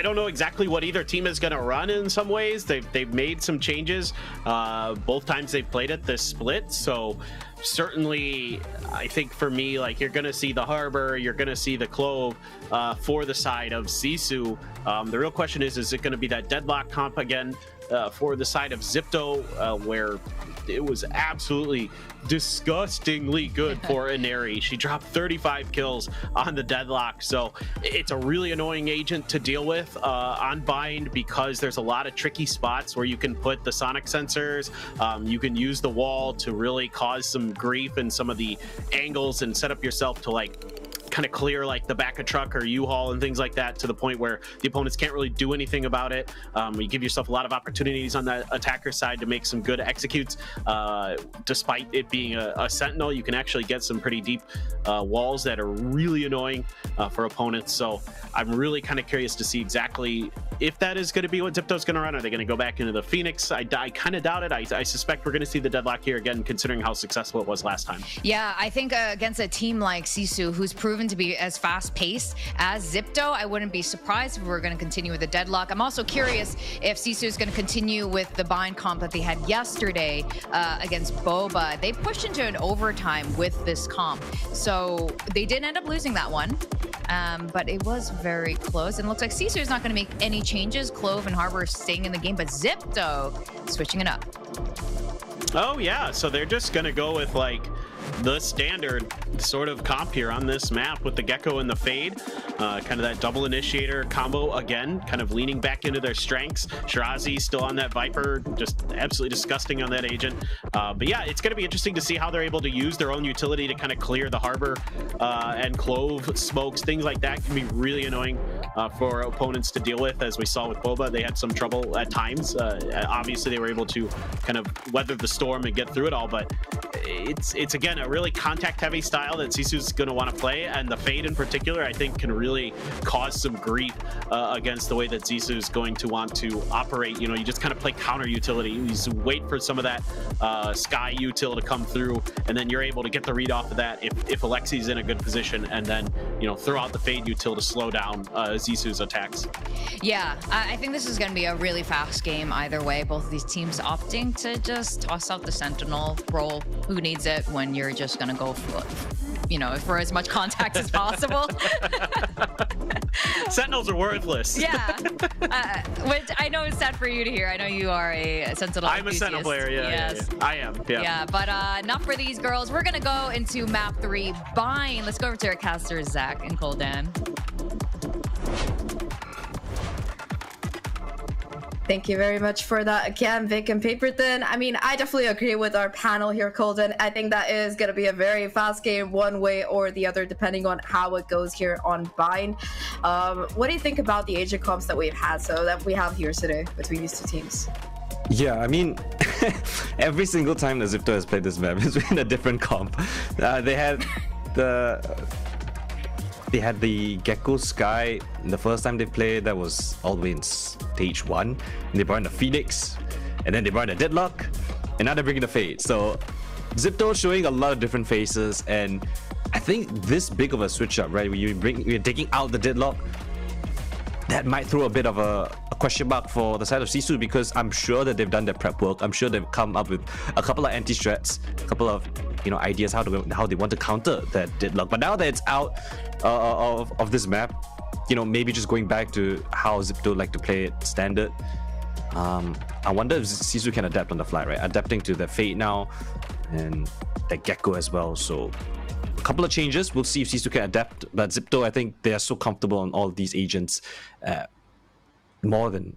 know exactly what either team is going to run in some ways. They've made some changes both times they've played at this Split, so certainly I think for me, like, you're going to see the Harbor, you're going to see the Clove for the side of SISU. The real question is it going to be that deadlock comp again for the side of XIPTO, where it was absolutely disgustingly good for Inari. She dropped 35 kills on the deadlock, so it's a really annoying agent to deal with on Bind, because there's a lot of tricky spots where you can put the sonic sensors, you can use the wall to really cause some grief in some of the angles and set up yourself to like kind of clear like the back of truck or U-Haul and things like that, to the point where the opponents can't really do anything about it. You give yourself a lot of opportunities on the attacker side to make some good executes. Despite it being a sentinel, you can actually get some pretty deep walls that are really annoying for opponents. So I'm really kind of curious to see exactly if that is going to be what XIPTO's going to run. Are they going to go back into the Phoenix? I kind of doubt it. I suspect we're going to see the deadlock here again, considering how successful it was last time. Yeah, I think against a team like SISU, who's proven to be as fast-paced as XIPTO, I wouldn't be surprised if we're going to continue with the deadlock. I'm also curious if SISU is going to continue with the bind comp that they had yesterday against Boba. They pushed into an overtime with this comp, so they did end up losing that one. But it was very close, and it looks like SISU is not going to make any changes. Clove and Harbor staying in the game, but XIPTO switching it up. Oh yeah, so they're just going to go with like the standard sort of comp here on this map with the Gecko and the Fade. Kind of that double initiator combo again, kind of leaning back into their strengths. Shirazi still on that Viper, just absolutely disgusting on that agent. But yeah, it's going to be interesting to see how they're able to use their own utility to kind of clear the Harbor and Clove smokes. Things like that can be really annoying for opponents to deal with. As we saw with Boba, they had some trouble at times. Obviously, they were able to kind of weather the storm and get through it all, but it's again a really contact-heavy style that SISU's going to want to play, and the Fade in particular, I think, can really cause some grief against the way that SISU's going to want to operate. You know, you just kind of play counter utility. You just wait for some of that Sky util to come through, and then you're able to get the read off of that if Alexi's in a good position, and then, you know, throw out the Fade util to slow down SISU's attacks. Yeah, I think this is going to be a really fast game either way. Both of these teams opting to just toss out the Sentinel role. Who needs it when you're just going to go for, you know, for as much contact as possible? Sentinels are worthless. Yeah, which I know is sad for you to hear. I know you are a Sentinel I'm a Sentinel player, yeah, yes. yeah. I am, yeah. Yeah, but not for these girls. We're going to go into map 3, Bind. Let's go over to our casters, Zach and Coldan. Thank you very much for that again, Vic and Paperthin. I mean, I definitely agree with our panel here, Coldan. I think that is going to be a very fast game one way or the other, depending on how it goes here on Bind. What do you think about the agent comps that we've had, so that we have here today between these two teams? Yeah, I mean, every single time that XIPTO has played this map, it's been a different comp. They had the Gecko Sky the first time they played. That was all the way in stage 1. And they brought in the Phoenix, and then they brought in the Deadlock, and now they're bringing the Fade. So XIPTO showing a lot of different faces, and I think this big of a switch up, right? You're taking out the Deadlock, that might throw a bit of a question mark for the side of SISU, because I'm sure that they've done their prep work. I'm sure they've come up with a couple of anti-strats, a couple of, you know, ideas how they want to counter that Deadlock. But now that it's out of this map, you know, maybe just going back to how XIPTO like to play it standard. I wonder if SISU can adapt on the fly, right? Adapting to the Fade now and the Gecko as well. So a couple of changes. We'll see if SISU can adapt. But XIPTO, I think they are so comfortable on all these agents. more than,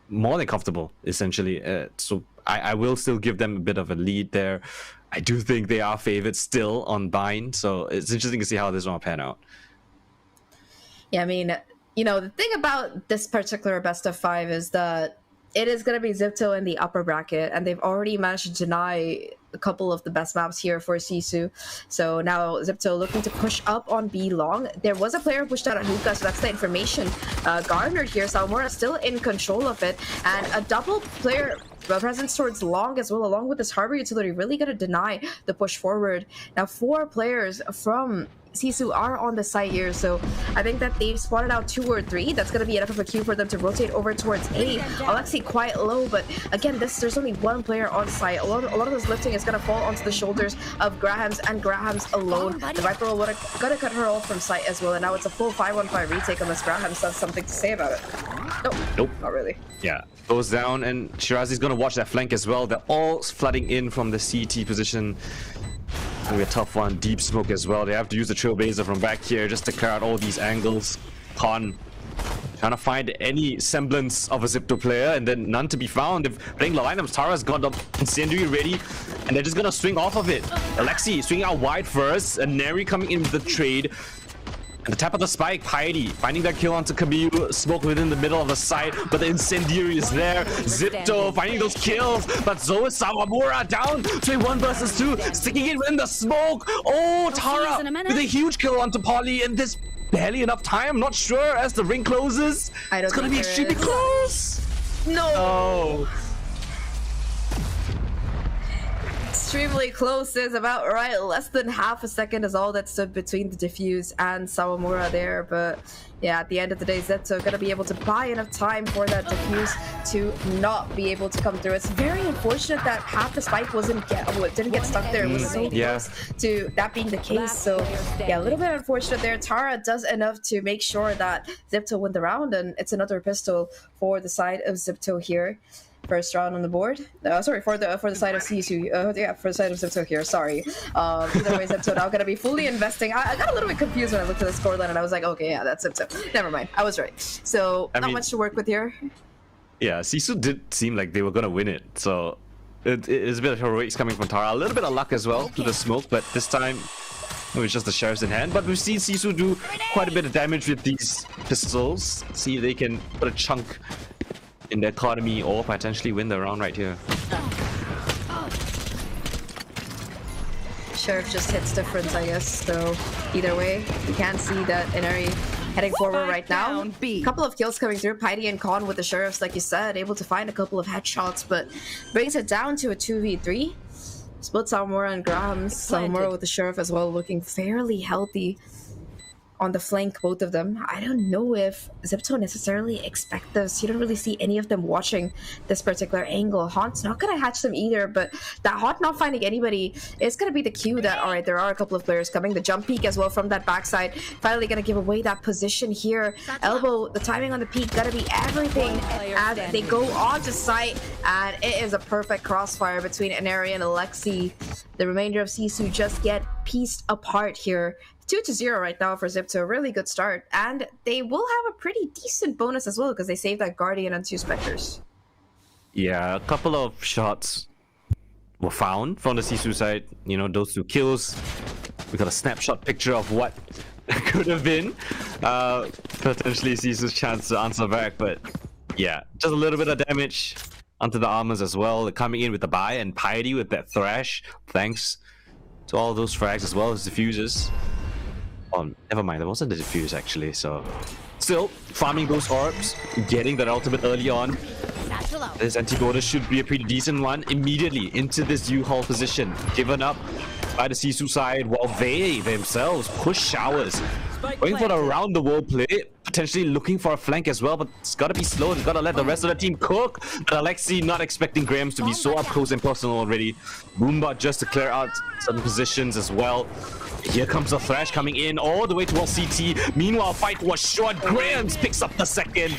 more than comfortable, essentially. So I will still give them a bit of a lead there. I do think they are favored still on Bind, so it's interesting to see how this one will pan out. Yeah, I mean, the thing about this particular best of 5 is that it is going to be XIPTO in the upper bracket, and they've already managed to deny a couple of the best maps here for SISU. So now XIPTO looking to push up on B long. There was a player pushed out on Hookah, so that's the information garnered here. Sawamura still in control of it, and a double player presence towards long as well, along with this harbor utility, really going to deny the push forward. Now 4 players from SISU are on the site here, so I think that they've spotted out 2 or 3. That's going to be enough of a cue for them to rotate over towards A. Alexi quite low, but again, there's only 1 player on site. A lot of this lifting is going to fall onto the shoulders of Graham's, and Graham's alone. The Viper will going to cut her off from site as well, and now it's a full 5-on-5 retake unless Graham has something to say about it. Nope, not really. Yeah, goes down, and Shirazi's going to watch that flank as well. They're all flooding in from the CT position. Gonna be a tough one. Deep smoke as well. They have to use the Trailblazer from back here just to clear out all these angles. Con trying to find any semblance of a XIPTO player, and then none to be found. If playing Lineups, Tara's got the incendiary ready, and they're just gonna swing off of it. Alexi swinging out wide first, and Neri coming in with the trade. And the tap of the spike, Piety finding that kill onto Camille, smoke within the middle of the site, but the incendiary is there. XIPTO finding those kills, but so is Sawamura down to a 1 versus 2, sticking it in the smoke. Oh, Tara with a huge kill onto Polly, and this barely enough time. Not sure as the ring closes. It's gonna be extremely close. No. Extremely close is about right. Less than half a second is all that stood between the Diffuse and Sawamura there, but yeah, at the end of the day, XIPTO gonna be able to buy enough time for that Diffuse to not be able to come through. It's very unfortunate that half the spike didn't get stuck there. It was so close to that being the case. So yeah, a little bit unfortunate there. Tara does enough to make sure that XIPTO win the round, and it's another pistol for the side of XIPTO here. First round on the board. Sorry, for the side of SISU. Yeah, for the side of XIPTO here. Sorry. Either way, XIPTO now gonna be fully investing. I got a little bit confused when I looked at the scoreline, and I was like, okay, yeah, that's XIPTO. Never mind. I was right. So not much to work with here. Yeah, SISU did seem like they were gonna win it. So it is a bit of heroics coming from Tara. A little bit of luck as well to the smoke, but this time it was just the sheriffs in hand. But we've seen SISU do quite a bit of damage with these pistols. See if they can put a chunk in the economy or potentially win the round right here. Sheriff just hits different, I guess. So either way, you can see that Inari heading forward right now. A couple of kills coming through. Piety and Con with the Sheriffs, like you said, able to find a couple of headshots, but brings it down to a 2v3. Split Sawamura and Graham. Sawamura with the Sheriff as well, looking fairly healthy on the flank, both of them. I don't know if XIPTO necessarily expect this. You don't really see any of them watching this particular angle. Haunt's not gonna hatch them either, but that Haunt not finding anybody is gonna be the cue that, all right, there are a couple of players coming. The jump peek as well from that backside, finally gonna give away that position here. Elbow, the timing on the peak, gotta be everything as they go on to site, and it is a perfect crossfire between Inari and Alexi. The remainder of SISU just get pieced apart here. 2-0 right now for XIPTO. Really good start, and they will have a pretty decent bonus as well because they saved that Guardian and 2 Spectres. Yeah, a couple of shots were found from the SISU side. You know, those 2 kills. We got a snapshot picture of what could have been potentially SISU's chance to answer back, but yeah, just a little bit of damage onto the armors as well. They're coming in with the buy, and Piety with that thrash. Thanks to all those frags as well as diffusers. Oh, never mind, that wasn't the diffuse actually, so still farming those orbs, getting that ultimate early on. This anti-bonus should be a pretty decent one. Immediately into this U-Haul position, given up by the SISU side, while they themselves push showers, going for the around the world play, potentially looking for a flank as well, but it's gotta be slow. It's gotta let the rest of the team cook. But Alexi not expecting Grahams to be so up close and personal already. Boombot just to clear out some positions as well. Here comes the Thrash coming in all the way towards CT. Meanwhile, fight was short. Grahams picks up the second.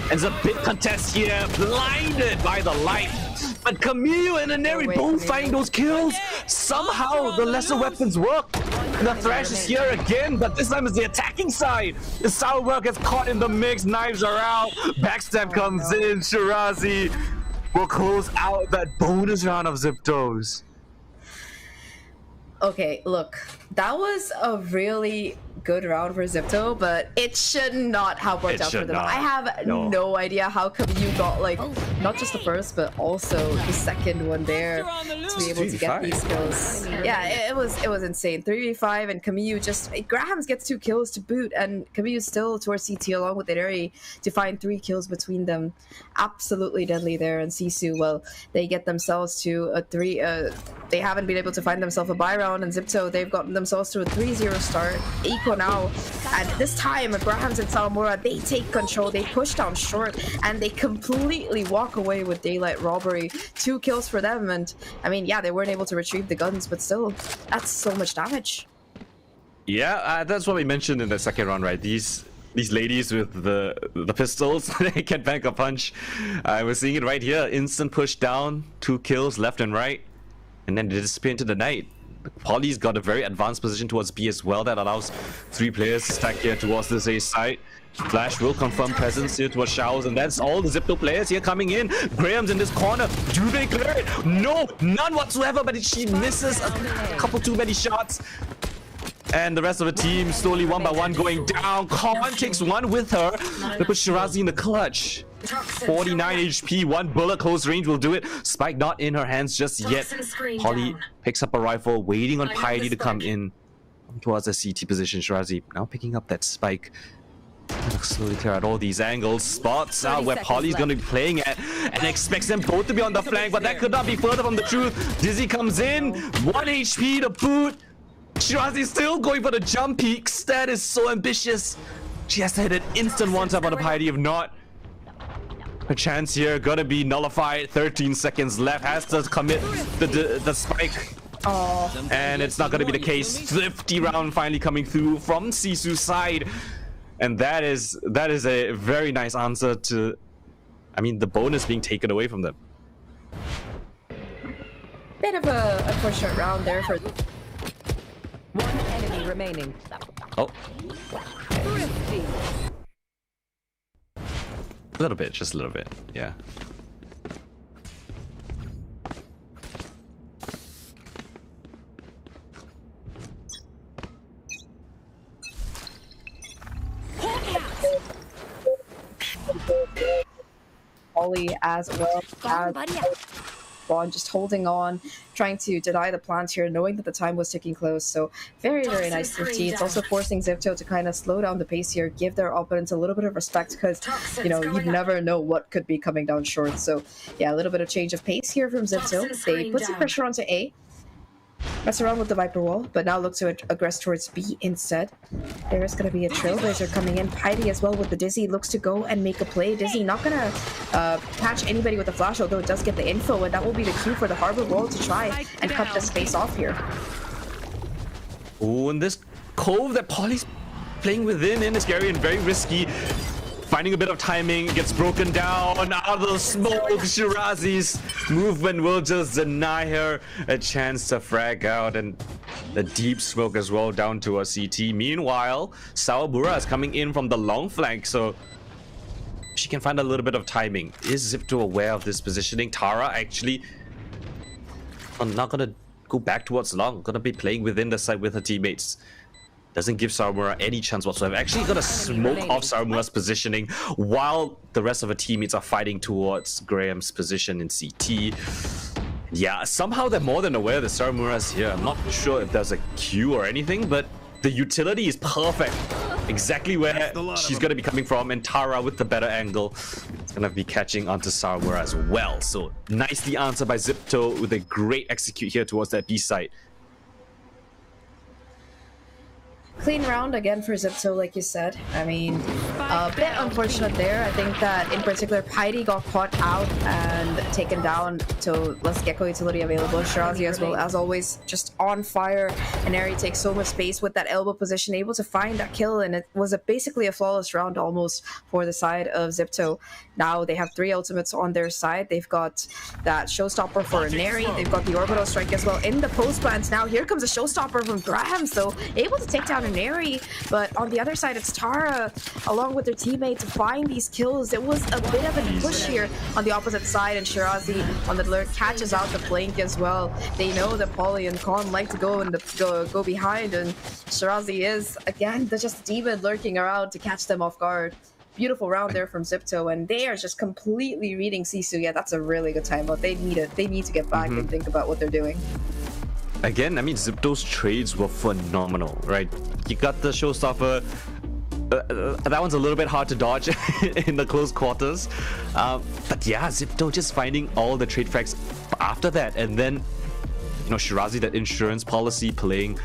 There's a big contest here, blinded by the light. But Camille and Inari both finding those kills. Somehow the lesser weapons work. The Thresh is here again, but this time it's the attacking side. The Sourwork gets caught in the mix, knives are out, backstab comes in, Shirazi will close out that bonus round of XIPTOs. Okay, look, that was a really good round for XIPTO, but it should not have worked out for them. I have no idea how come you got like not just the first, but also the second one there to be able to get these kills. Yeah, it was insane. 3v5 and Camille just Grahams gets 2 kills to boot, and Camille still towards CT along with Inari to find 3 kills between them. Absolutely deadly there. And Sisu, well, they get themselves to a 3. They haven't been able to find themselves a buy round, and XIPTO, they've gotten themselves to a 3-0 start. Equal now, and this time Grahams and Salamura, they take control, they push down short, and they completely walk away with daylight robbery. 2 kills for them, and I mean, yeah, they weren't able to retrieve the guns, but still, that's so much damage. Yeah, that's what we mentioned in the second round, right? These ladies with the pistols, they can bank a punch. We're seeing it right here, instant push down, 2 kills left and right, and then they disappear into the night. Poly's got a very advanced position towards B as well that allows 3 players to stack here towards this A side. Flash will confirm presence here towards Showers, and that's all the XIPTO players here coming in. Graham's in this corner. Do they clear it? No, none whatsoever, but she misses a couple too many shots. And the rest of the team slowly one by one going down. Khan takes one with her. They put Shirazi in the clutch. 49 HP, 1 bullet close range will do it. Spike not in her hands just yet. Holly picks up a rifle, waiting on Piety to come in towards the CT position. Shirazi now picking up that spike. Slowly clear out all these angles. Spots out where Polly's going to be playing at and expects them both to be on the flank, but that could not be further from the truth. Dizzy comes in, 1 HP to boot. Shirazi still going for the jump peaks. That is so ambitious. She has to hit an instant one-tap on the Piety. If not, her chance here gonna be nullified. 13 seconds left. Has to commit the spike. And it's not gonna be the case. 50 round finally coming through from Sisu's side. And that is a very nice answer to, I mean, the bonus being taken away from them. Bit of a unfortunate round there for... 1 enemy remaining. Oh. A little bit, just a little bit, yeah. Ollie as well as Bond just holding on, trying to deny the plant here, knowing that the time was ticking close. So very nice 50. It's also forcing XIPTO to kind of slow down the pace here, give their opponents a little bit of respect, because you know, you never know what could be coming down short. So yeah, a little bit of change of pace here from XIPTO. They put some pressure onto A, mess around with the Viper wall, but now look to aggress towards B instead. There is going to be a Trailblazer coming in. Piety as well with the Dizzy looks to go and make a play. Dizzy not going to catch anybody with a flash, although it does get the info, and that will be the cue for the Harbor wall to try and cut the space off here. Oh, and this cove that Polly's playing within is scary and very risky. Finding a bit of timing, gets broken down out of the smoke. Shirazi's movement will just deny her a chance to frag out, and the deep smoke as well down to a CT. Meanwhile, Sawabura is coming in from the long flank, so she can find a little bit of timing. Is XIPTO aware of this positioning? Tara actually, I'm not gonna go back towards long, gonna be playing within the site with her teammates. Doesn't give Sawamura any chance whatsoever. Actually gonna smoke off Sawamura's positioning while the rest of her teammates are fighting towards Graham's position in CT. Yeah, somehow they're more than aware that Sawamura's here. I'm not sure if there's a Q or anything, but the utility is perfect. Exactly where she's gonna be coming from, and Tara with the better angle is gonna be catching onto Sawamura as well. So nicely answered by XIPTO with a great execute here towards that B site. Clean round again for XIPTO, like you said. I mean, a bit unfortunate there. I think that in particular Piety got caught out, and taken down. So let's Gecko utility available. Shirazi as well as always just on fire. And Eri takes so much space with that elbow position, able to find that kill, and it was basically a flawless round almost for the side of XIPTO. Now they have 3 ultimates on their side. They've got that showstopper for Neri. They've got the orbital strike as well in the post plants. Now here comes a showstopper from Graham, so able to take down a Neri. But on the other side, it's Tara along with their teammate to find these kills. It was a bit of a push here on the opposite side, and Shirazi on the alert catches out the flank as well. They know that Polly and Khan like to go behind, and Shirazi is again just demon lurking around to catch them off guard. Beautiful round there from XIPTO, and they are just completely reading SISU. Yeah, that's a really good timeout. They need it. They need to get back and think about what they're doing. Again, I mean, XIPTO's trades were phenomenal, right? You got the showstopper. That one's a little bit hard to dodge in the close quarters. But yeah, XIPTO just finding all the trade frags after that. And then, you know, Shirazi, that insurance policy playing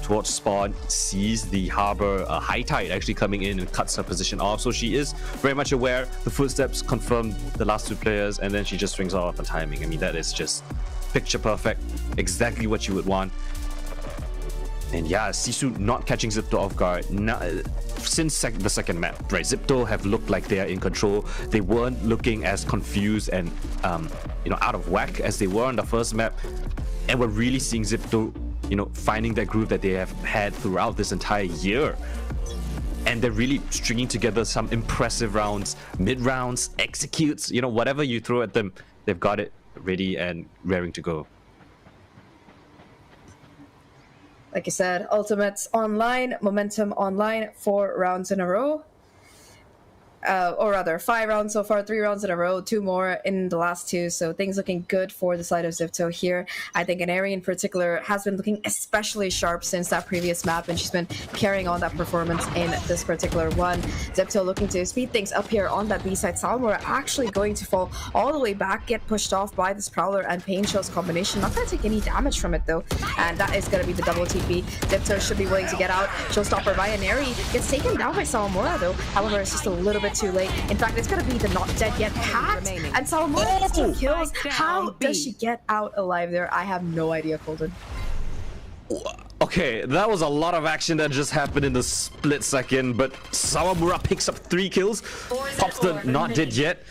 towards spawn, sees the harbor high tide actually coming in and cuts her position off. So she is very much aware. The footsteps confirmed the last 2 players, and then she just swings off the timing. I mean, that is just picture perfect, exactly what you would want. And yeah, SISU not catching XIPTO off guard. Since the second map, right? XIPTO have looked like they are in control. They weren't looking as confused and you know, out of whack as they were on the first map. And we're really seeing XIPTO, you know, finding that groove that they have had throughout this entire year. And they're really stringing together some impressive rounds, mid rounds, executes, you know, whatever you throw at them, they've got it ready and raring to go. Like I said, ultimates online, momentum online, 4 rounds in a row. Or rather, 5 rounds so far, 3 rounds in a row, 2 more in the last 2. So things looking good for the side of XIPTO here. I think Eri in particular has been looking especially sharp since that previous map, and she's been carrying on that performance in this particular one. XIPTO looking to speed things up here on that B side. Salmora actually going to fall all the way back, get pushed off by this Prowler and Pain Shells combination. Not going to take any damage from it though, and that is going to be the double TP. XIPTO should be willing to get out. Showstopper by Eri gets taken down by Salmora though. However, it's just a little bit too late. In fact, it's going to be the not dead yet Pat, and Salmora gets 2 kills. How does she get out alive there? I have no idea, Coldan. Okay, that was a lot of action that just happened in the split second, but Sawamura picks up 3 kills, pops the not dead yet,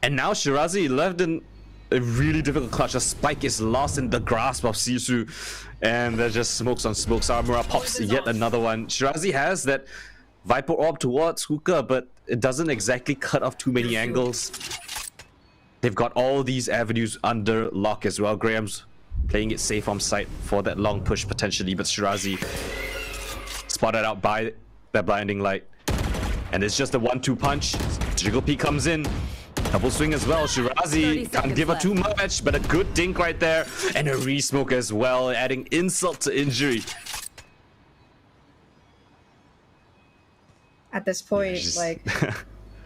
and now Shirazi left in a really difficult clutch. A spike is lost in the grasp of SISU, and there's just smokes on smoke. Sawamura pops yet another one. Shirazi has that Viper Orb towards Hookah, but it doesn't exactly cut off too many angles. They've got all these avenues under lock as well. Graham's playing it safe on site for that long push potentially, but Shirazi spotted out by that blinding light. And it's just a 1-2 punch. Jiggle P comes in. Double swing as well. Shirazi can't give her too much, but a good dink right there. And a re-smoke as well, adding insult to injury. At this point, like,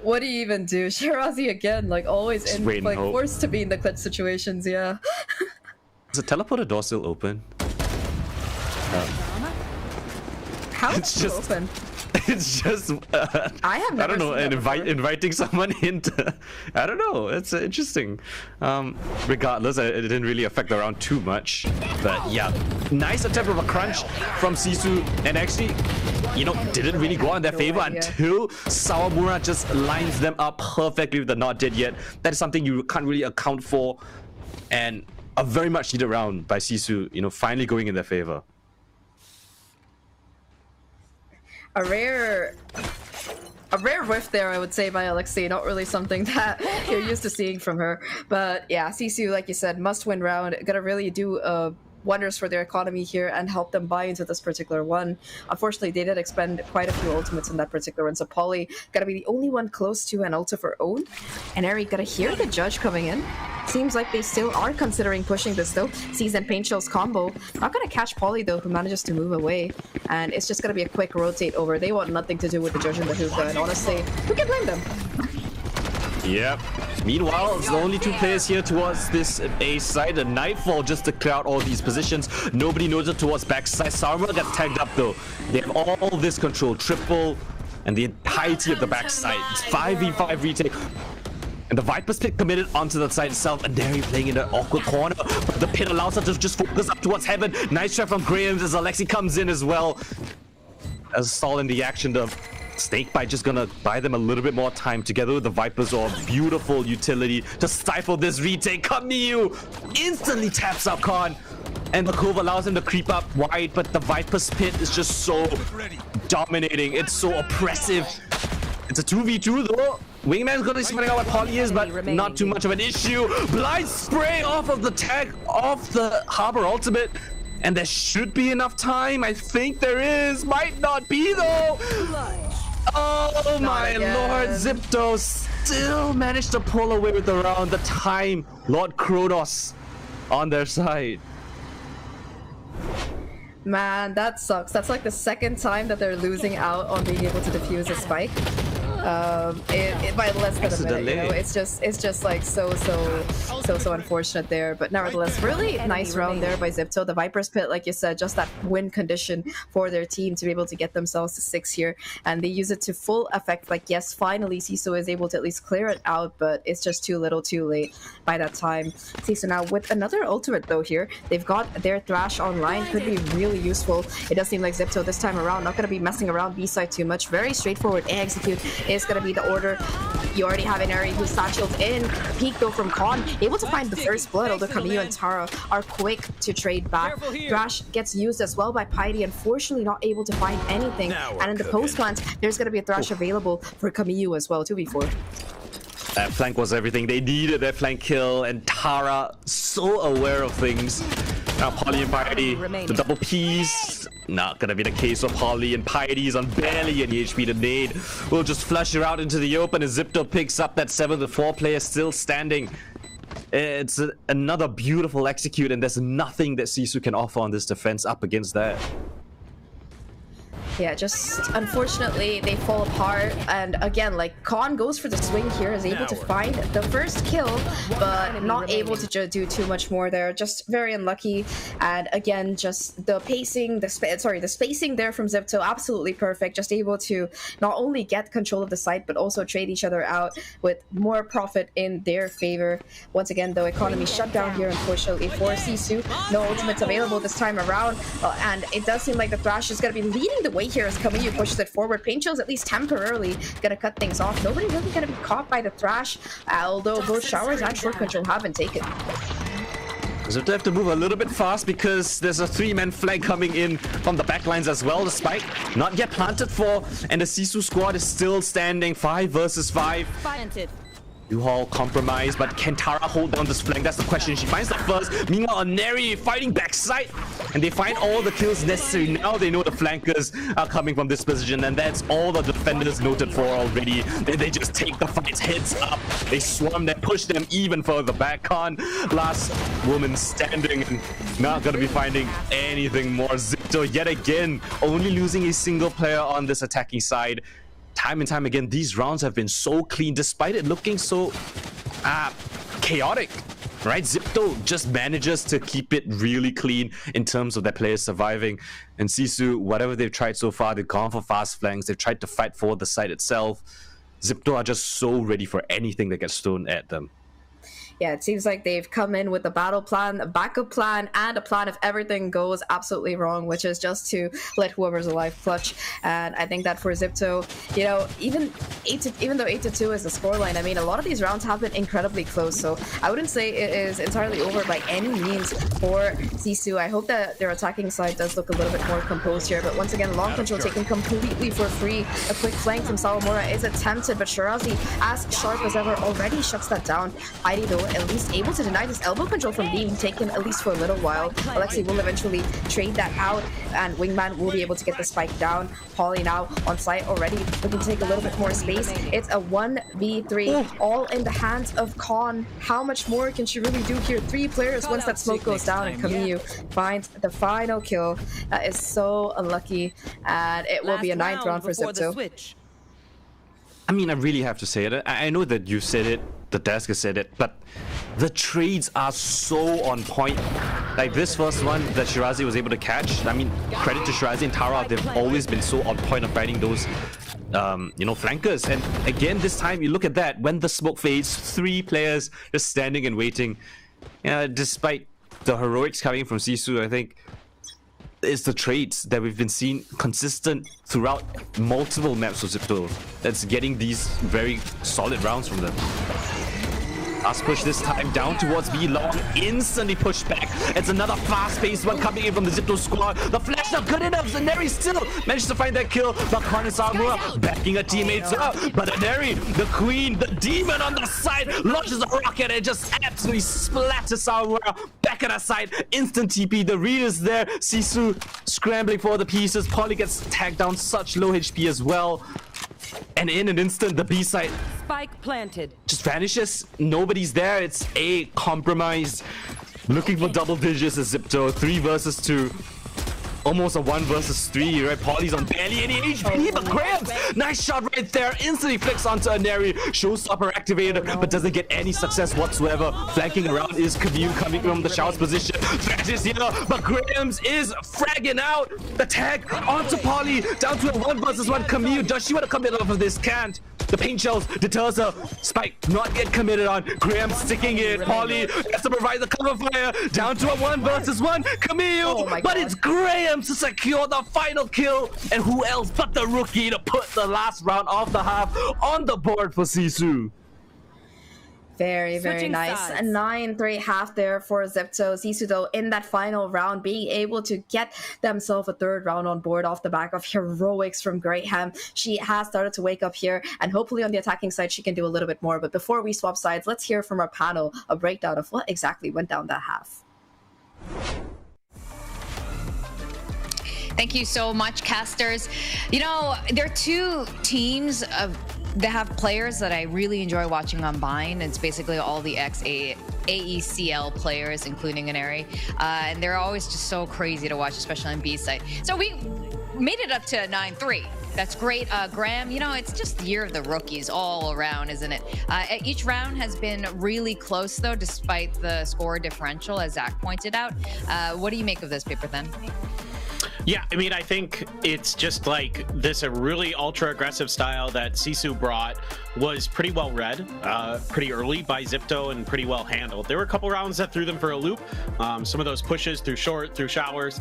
what do you even do? Shirazi again, like always in, like forced to be in the clutch situations. Yeah. Is the teleporter door still open? How is it open? It's just I have never I don't know, and inviting someone into, I don't know, it's interesting. Regardless, it didn't really affect the round too much, but yeah, nice attempt of a crunch from SISU, and actually, you know, didn't really go in their favor until Sawamura just lines them up perfectly with the not dead yet. That is something you can't really account for, and a very much needed round by SISU, you know, finally going in their favor. A rare whiff there, I would say, by Alexei. Not really something that you're used to seeing from her. But yeah, SISU, like you said, must-win round. Gonna really do wonders for their economy here and help them buy into this particular one. Unfortunately, they did expend quite a few ultimates in that particular one, so Polly gotta be the only one close to an ult of her own. And Eri gotta hear the judge coming in. Seems like they still are considering pushing this though. Sees and Pain Shells combo. Not gonna catch Polly though, who manages to move away. And it's just gonna be a quick rotate over. They want nothing to do with the judge and the hookah, and honestly, who can blame them? Yep. Meanwhile, it's the only 2 players here towards this A side. A Nightfall just to clear out all these positions. Nobody knows it towards backside. Sarma got tagged up though. They have all this control. Triple and the entirety of the backside. It's 5v5 retake. And the Viper's pick committed onto the side itself, and Neri playing in an awkward corner, but the pit allows her to just focus up towards heaven. Nice try from Graham as Alexi comes in as well. As stall in the action, the Snakebite just gonna buy them a little bit more time together with the Vipers, or a beautiful utility to stifle this retake. Kamiyu instantly taps up Khan, and the Cove allows him to creep up wide, but the Viper's pit is just so dominating. It's so oppressive. It's a 2v2 though. Wingman's gonna be spinning out what Polly is, but not too much of an issue. Blind spray off of the tag, off the Harbor ultimate. And there should be enough time. I think there is. Might not be though. Oh my lord. XIPTO still managed to pull away with the round. The time. Lord Kronos on their side. Man, that sucks. That's like the second time that they're losing out on being able to defuse a spike. By less than a minute, you know, it's just like so unfortunate there, but nevertheless, really nice round there by XIPTO. The Viper's pit, like you said, just that win condition for their team to be able to get themselves to 6 here, and they use it to full effect. Like, yes, finally SISU is able to at least clear it out, but it's just too little too late by that time. SISU now with another ultimate though here, they've got their Thrash online, could be really useful. It does seem like XIPTO this time around not going to be messing around B-side too much. Very straightforward A execute is going to be the order. You already have an Eri who's satcheled in. Peek though from Khan, able to find the first blood, although Kamiyu and Tara are quick to trade back. Thrash gets used as well by Piety, unfortunately not able to find anything. And in the post plant, there's going to be a Thrash available for Kamiyu as well, 2v4. That flank was everything they needed, that flank kill, and Tara so aware of things. Now Polly and Piety, the double P's. Not gonna be the case for Polly, and Piety's on barely any HP. The nade will just flush her out into the open as XIPTO picks up that 7-4 player still standing. It's another beautiful execute, and there's nothing that SISU can offer on this defense up against that. Yeah, just unfortunately they fall apart, and again, like, Khan goes for the swing here, is able to find the first kill, but not able to do too much more there. Just very unlucky, and again, just the pacing, the spacing there from XIPTO, absolutely perfect. Just able to not only get control of the site, but also trade each other out with more profit in their favor. Once again, though, economy shut down here, unfortunately, for SISU. No ultimates available this time around, and it does seem like the Thrash is going to be leading the way here as Kamiyu pushes it forward. Pain Chill's at least temporarily gonna cut things off. Nobody really gonna be caught by the Thrash, although both Showers and Short Control have been taken. So they have to move a little bit fast because there's a 3-man flank coming in from the backlines as well. The spike not yet planted for, and the SISU squad is still standing 5 versus 5. U-Haul compromised, but can Tara hold down this flank? That's the question. She finds the first. Meanwhile, Neri fighting backside, and they find all the kills necessary. Now they know the flankers are coming from this position, and that's all the defenders noted for already. They just take the fights heads up. They swarm them, push them even further back. Khan, last woman standing, and not gonna be finding anything more. XIPTO yet again, only losing a single player on this attacking side. Time and time again, these rounds have been so clean, despite it looking so chaotic, right? XIPTO just manages to keep it really clean in terms of their players surviving. And SISU, whatever they've tried so far, they've gone for fast flanks, they've tried to fight for the site itself. XIPTO are just so ready for anything that gets thrown at them. Yeah, it seems like they've come in with a battle plan, a backup plan, and a plan if everything goes absolutely wrong, which is just to let whoever's alive clutch. And I think that for XIPTO, you know, even though 8-2 is the scoreline, I mean, a lot of these rounds have been incredibly close. So I wouldn't say it is entirely over by any means for SISU. I hope that their attacking side does look a little bit more composed here. But once again, long control taken completely for free. A quick flank from Sawamura is attempted, but Shirazi, as sharp as ever, already shuts that down. Heidi, though, at least able to deny this elbow control from being taken, at least for a little while. Alexi will eventually trade that out, and Wingman will be able to get the spike down. Polly now on site already, looking to take a little bit more space. It's a 1v3, all in the hands of Khan. How much more can she really do here? 3 players once that smoke goes down, and Kamiyu finds the final kill. That is so unlucky, and it will be a 9th round for XIPTO. I mean, I really have to say it. I know that you said it, the desk has said it, but the trades are so on point. Like this first one that Shirazi was able to catch. I mean, credit to Shirazi and Tara, they've always been so on point of fighting those you know, flankers. And again, this time you look at that, when the smoke fades, 3 players just standing and waiting. Despite the heroics coming from SISU, I think it's the traits that we've been seeing consistent throughout multiple maps of XIPTO that's getting these very solid rounds from them. Last push this time down towards B long, instantly pushed back. It's another fast-paced one coming in from the XIPTO squad. The flash not good enough. Zaneri still managed to find that kill, but Karnasawa backing her teammates up. But Zaneri, the queen, the demon on the side, launches a rocket and just absolutely splatters Sawa back at her side. Instant TP, the read is there. Sisu scrambling for the pieces. Polly gets tagged down, such low HP as well. And in an instant, the B side Spike planted. just vanishes. Nobody's there. It's a compromise. Looking for double digits as XIPTO. 3 versus 2. Almost a 1 versus 3, right? Polly's on barely any HP, but Grams, nice shot right there. Instantly flicks onto Aneri. Showstopper activated, but doesn't get any success whatsoever. Flanking around is Camille coming from the showers position. Threat is here, but Grams is fragging out. The tag onto Polly, down to a 1 versus 1. Camille, does she want to commit off of this? Can't. The paint shells deters her. Spike not yet committed on. Graham sticking it. Polly has to provide the cover fire. Down to a 1 versus 1. Camille, but it's Graham to secure the final kill. And who else but the rookie to put the last round of the half on the board for SISU. Very, very Switching nice. sides. A 9-3 half there for XIPTO. SISU, though, in that final round, being able to get themselves a 3rd round on board off the back of heroics from Graham. She has started to wake up here, and hopefully on the attacking side, she can do a little bit more. But before we swap sides, let's hear from our panel a breakdown of what exactly went down that half. Thank you so much, casters. You know, there are 2 teams that have players that I really enjoy watching on Bind. It's basically all the ex-AECL players, including Aneri. And they're always just so crazy to watch, especially on B side. So we made it up to 9-3. That's great. Graham, you know, it's just the year of the rookies all around, isn't it? Each round has been really close, though, despite the score differential, as Zach pointed out. What do you make of this, Paperthin? Yeah, I mean, I think it's just like this, a really ultra aggressive style that SISU brought was pretty well read, pretty early by XIPTO and pretty well handled. There were a couple rounds that threw them for a loop. Some of those pushes through short, through showers,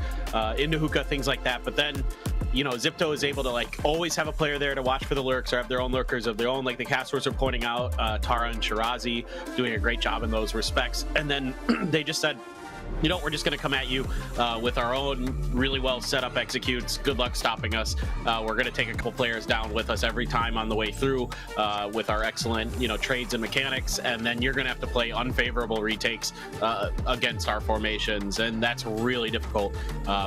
into hookah, things like that. But then, you know, XIPTO is able to like always have a player there to watch for the lurks or have their own lurkers of their own. Like the casters are pointing out, Tara and Shirazi doing a great job in those respects. And then they just said, you know, we're just going to come at you with our own really well set up executes. Good luck stopping us. We're going to take a couple players down with us every time on the way through with our excellent, you know, trades and mechanics. And then you're going to have to play unfavorable retakes against our formations. And that's really difficult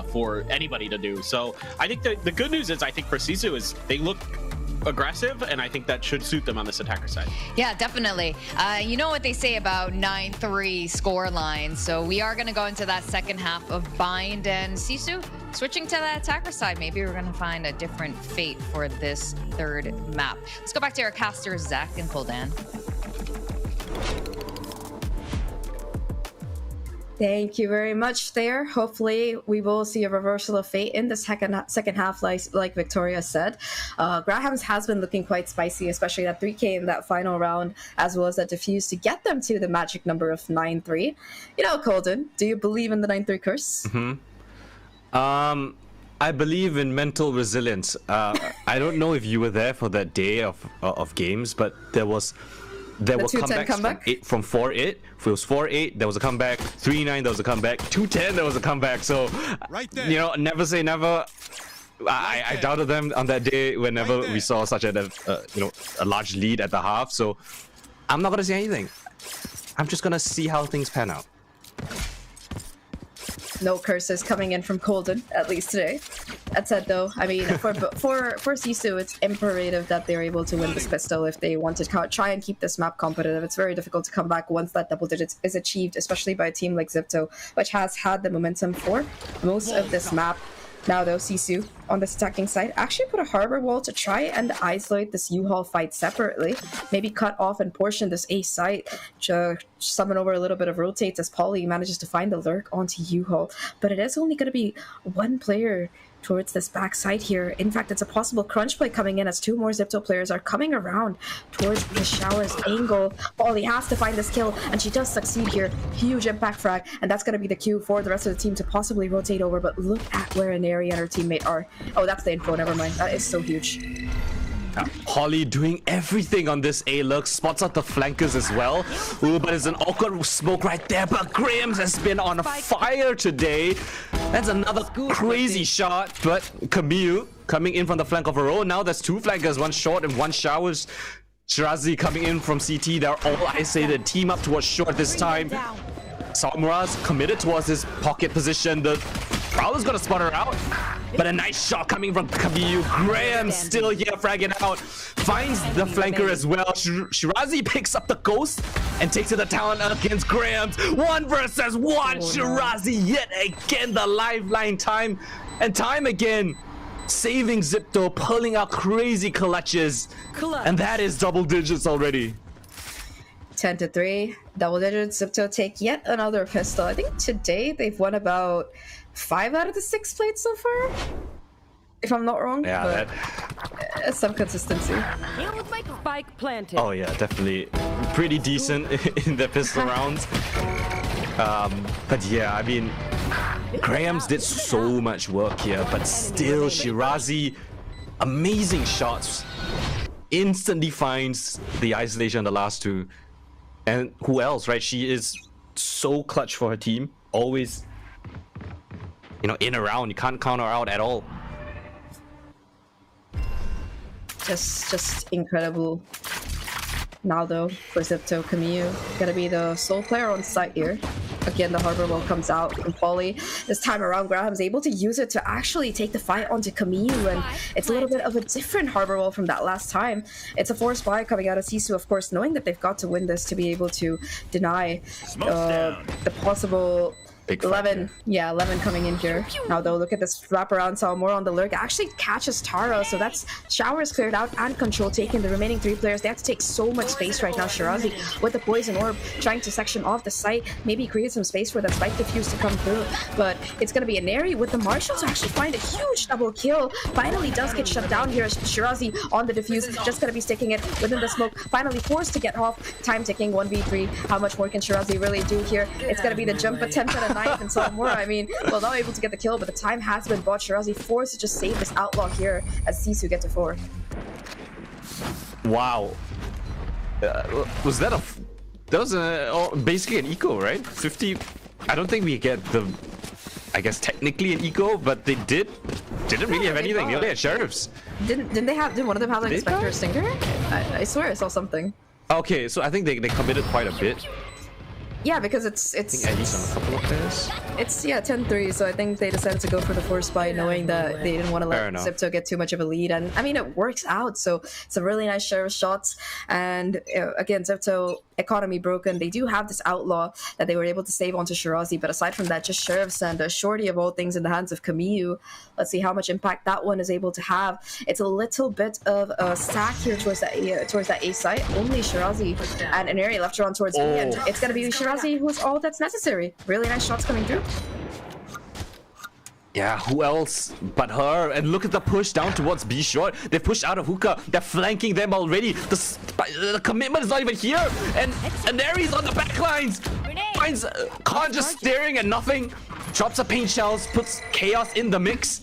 for anybody to do. So I think the good news is, I think for SISU is they look aggressive, and I think that should suit them on this attacker side. Yeah, definitely. You know what they say about 9-3 score lines, so we are going to go into that second half of Bind, and SISU switching to that attacker side. Maybe we're going to find a different fate for this 3rd map. Let's go back to our casters, Zach and Coldan. Thank you very much there. Hopefully, we will see a reversal of fate in the second half, like Victoria said. Graham's has been looking quite spicy, especially that 3K in that final round, as well as that defuse to get them to the magic number of 9-3. You know, Coldan, do you believe in the 9-3 curse? I believe in mental resilience. I don't know if you were there for that day of games, but there were comebacks from 4-8. If it was 4-8, there was a comeback. 3-9, there was a comeback. 2-10, there was a comeback. So, you know, never say never. I doubted them on that day whenever we saw such a large lead at the half. So, I'm not gonna say anything. I'm just gonna see how things pan out. No curses coming in from Coldan, at least today. That said, though, I mean, for SISU, it's imperative that they're able to win this pistol if they want to try and keep this map competitive. It's very difficult to come back once that double digits is achieved, especially by a team like XIPTO, which has had the momentum for most of this map. Now, though, SISU on this attacking side. Actually put a harbor wall to try and isolate this U-Haul fight separately. Maybe cut off and portion this A site. Summon over a little bit of rotates as Polly manages to find the lurk onto U-Haul. But it is only going to be one player towards this backside here. In fact, it's a possible crunch play coming in as two more XIPTO players are coming around towards the Showers angle. Polly has to find this kill, and she does succeed here. Huge impact frag, and that's going to be the cue for the rest of the team to possibly rotate over. But look at where Inari and her teammate are. Oh, that's the info. Never mind. That is so huge. Polly doing everything on this A lurk, spots out the flankers as well. Ooh, but it's an awkward smoke right there. But Grahams has been on fire today. That's another crazy shot. But Camille coming in from the flank of her own. Now there's two flankers, one short and one Showers. Shirazi coming in from CT. They're all isolated. Team up towards short this time. Samura's committed towards his pocket position. The Prowler's gonna spot her out. But a nice shot coming from Camille. Graham still here fragging out. Finds the flanker as well. Shirazi picks up the ghost and takes it to town against Grahams. 1 versus 1. Shirazi yet again the lifeline time and time again. Saving XIPTO, pulling out crazy clutches. And that is double digits already. 10-3. Double digits. XIPTO take yet another pistol. I think today they've won about 5 out of the 6 plates so far, if I'm not wrong. Yeah, but some consistency. Spike planted. Oh yeah, definitely pretty decent in the pistol rounds. But yeah, I mean, Grahams did so much work here, but still Shirazi, amazing shots, instantly finds the isolation on the last two. And who else, right? She is so clutch for her team, always, you know, in around. You can't count her out at all. Just incredible. Now though, for XIPTO, Camille gonna be the sole player on site here. Again, the harbor wall comes out from Polly. This time around, Graham's able to use it to actually take the fight onto Camille, and it's a little bit of a different harbor wall from that last time. It's a forced buy coming out of SISU, of course, knowing that they've got to win this to be able to deny the possible 11. Yeah, 11 coming in here. Now though, look at this wraparound. Salmora on the lurk actually catches Tara, so that's Showers cleared out and Control taking the remaining 3 players. They have to take so much space right now. Shirazi with the poison orb trying to section off the site, maybe create some space for that spike defuse to come through, but it's gonna be Inari with the Marshall to actually find a huge double kill. Finally does get shut down here. Shirazi on the defuse, just gonna be sticking it within the smoke, finally forced to get off. Time ticking, 1v3. How much more can Shirazi really do here? It's gonna be the jump attempt at a knife, and Salmora, I mean, well, not able to get the kill, but the time has been bought. Shirazi forced to just save this outlaw here as Sisu get to 4. Wow. Was that that was basically an eco, right? 50. I don't think we get the, I guess technically an eco, but they didn't really have anything. They only had sheriffs. Didn't one of them have like a Spectre or Stinger? I swear I saw something. Okay, so I think they committed quite a bit. Yeah, because it's I think at least on a couple of players. It's 10-3, so I think they decided to go for the force buy, knowing that they didn't want to let XIPTO get too much of a lead. And I mean, it works out. So some really nice share of shots. And again, XIPTO economy broken. They do have this outlaw that they were able to save onto Shirazi, but aside from that, just sheriffs and a shorty of all things in the hands of Camille. Let's see how much impact that one is able to have. It's a little bit of a stack here towards that A site. Only Shirazi and Inari left around towards B, and it's gonna be Shirazi who's all that's necessary. Really nice shots coming through. Yeah, who else but her? And look at the push down towards B short. They pushed out of hookah. They're flanking them already. The commitment is not even here. And Aries on the backlines. Finds Khan just staring at nothing. Drops a paint shells, puts chaos in the mix.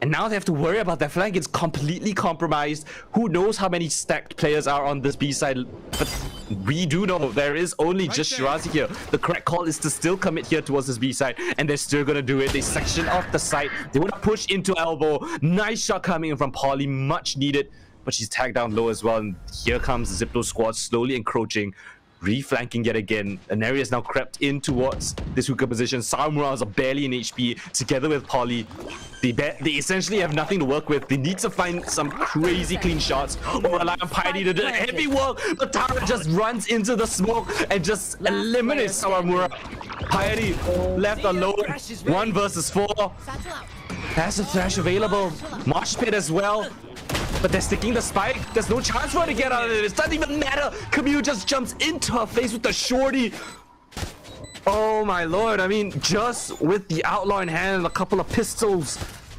And now they have to worry about their flank. It's completely compromised. Who knows how many stacked players are on this B side? But we do know there is only just Shirazi here. The correct call is to still commit here towards this B side, and they're still gonna do it. They section off the site. They want to push into elbow. Nice shot coming in from Polly, much needed, but she's tagged down low as well. And here comes the XIPTO squad slowly encroaching, reflanking yet again. Inari has now crept in towards this hookah position. Samuras are barely in HP together with Polly. They essentially have nothing to work with. They need to find some crazy clean shots or rely on Piety to do heavy work, but Tara just runs into the smoke and just eliminates Sawamura. Piety left alone. 1 versus 4. Passive Thrash available. Mosh Pit as well. But they're sticking the spike. There's no chance for her to get out of it. It doesn't even matter. Camille just jumps into her face with the shorty. Oh my lord. I mean, just with the outlaw in hand and a couple of pistols,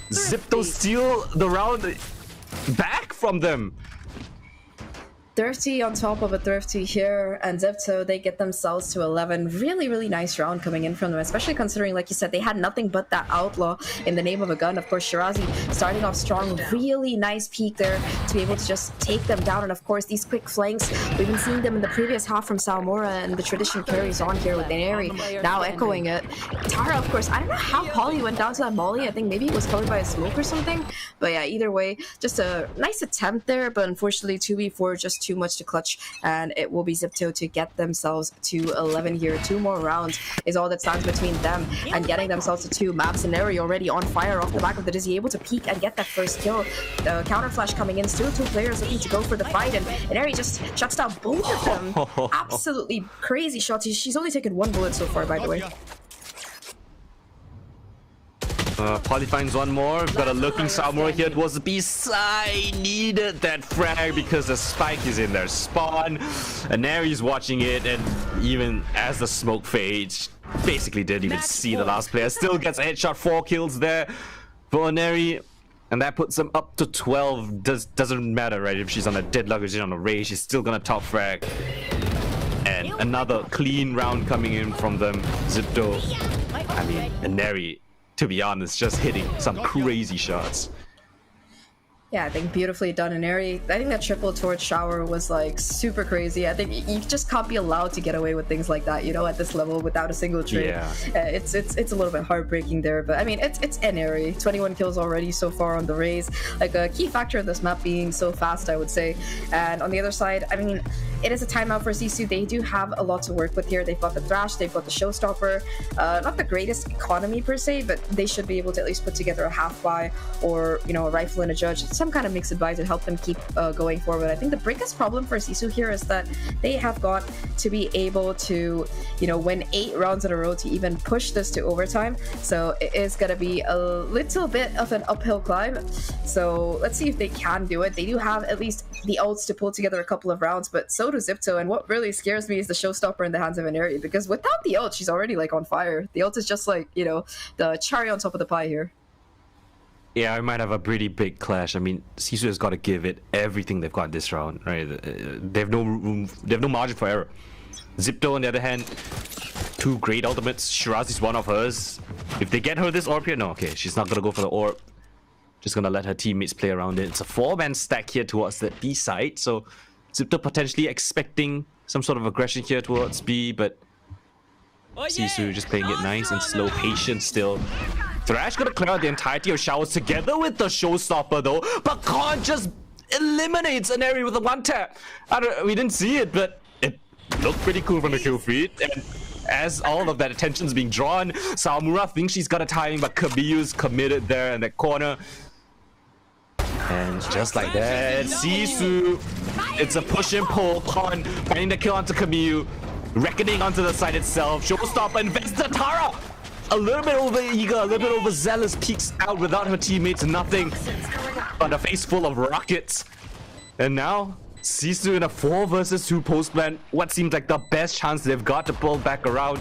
XIPTO steal the round back from them. Thrifty on top of a Thrifty here, and XIPTO, they get themselves to 11. Really, really nice round coming in from them, especially considering, like you said, they had nothing but that outlaw in the name of a gun. Of course, Shirazi starting off strong, really nice peek there to be able to just take them down. And of course, these quick flanks, we've been seeing them in the previous half from Salmora, and the tradition carries on here with Neri now echoing it. Tara, of course, I don't know how Polly went down to that molly. I think maybe it was covered by a smoke or something. But yeah, either way, just a nice attempt there, but unfortunately 2v4 just too much to clutch, and it will be XIPTO to get themselves to 11 here. 2 more rounds is all that stands between them and getting themselves to 2. Maps and Neri already on fire off the back of the Dizzy, able to peek and get that first kill. The counter flash coming in, still 2 players looking to go for the fight, and Neri just shuts down both of them. Absolutely crazy shots. She's only taken 1 bullet so far, by the way. Polly finds one more. We've got a lurking Salmora here towards the B side. Needed that frag because the spike is in their spawn. And Neri's watching it, and even as the smoke fades, basically didn't even see the last player. Still gets a headshot, 4 kills there for Neri. And that puts them up to 12. Doesn't matter, right? If she's on a deadlock or she's on a raid, she's still gonna top frag. And another clean round coming in from them. XIPTO, I mean, and Neri, to be honest, just hitting some crazy shots. Yeah, I think beautifully done. And Neri, I think that triple torch shower was like super crazy. I think you just can't be allowed to get away with things like that, you know, at this level without a single trade. Yeah. It's a little bit heartbreaking there, but I mean, it's Neri. 21 kills already so far on the Raze. Like a key factor of this map being so fast, I would say. And on the other side, I mean, it is a timeout for SISU. They do have a lot to work with here. They've got the Thrash, they've got the Showstopper. Not the greatest economy per se, but they should be able to at least put together a half buy or, you know, a rifle and a judge. Some kind of mixed advice to help them keep going forward. I think the biggest problem for SISU here is that they have got to be able to, you know, win 8 rounds in a row to even push this to overtime. So it is going to be a little bit of an uphill climb. So let's see if they can do it. They do have at least the ults to pull together a couple of rounds, but so do XIPTO. And what really scares me is the Showstopper in the hands of Neri, because without the ult, she's already like on fire. The ult is just like, you know, the cherry on top of the pie here. Yeah, I might have a pretty big clash. I mean, SISU has got to give it everything they've got this round, right? They have no room, they have no margin for error. XIPTO, on the other hand, 2 great ultimates. Shirazi's one of hers. If they get her this orb here, no, okay, she's not gonna go for the orb. Just gonna let her teammates play around it. It's a 4-man stack here towards the B side, so XIPTO potentially expecting some sort of aggression here towards B, but SISU just playing it nice and slow, patient still. Thrash gonna clear out the entirety of showers together with the Showstopper though, but Khan just eliminates Neri with a 1-tap. We didn't see it, but it looked pretty cool from the kill feed. And as all of that attention is being drawn, Salmora thinks she's got a timing, but Kabiu's committed there in that corner. And just like that, SISU, it's a push and pull. Khan finding the kill onto Kabiu, reckoning onto the side itself. Showstopper invests the Tara. A little bit over eager, a little bit overzealous, peeks out without her teammates, nothing but a face full of rockets. And now, SISU in a 4 versus 2 post plan, what seems like the best chance they've got to pull back around.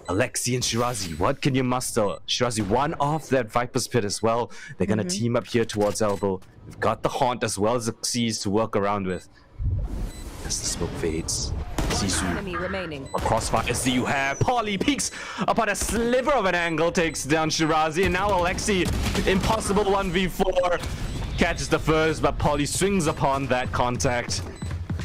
Alexi and Shirazi, what can you muster? Shirazi one off that Viper's Pit as well. They're gonna team up here towards Elbow. They've got the Haunt as well as the X's to work around with. As the smoke fades, SISU, a crossfire as you have. Polly peeks upon a sliver of an angle, takes down Shirazi, and now Alexi, impossible 1v4, catches the first, but Polly swings upon that contact.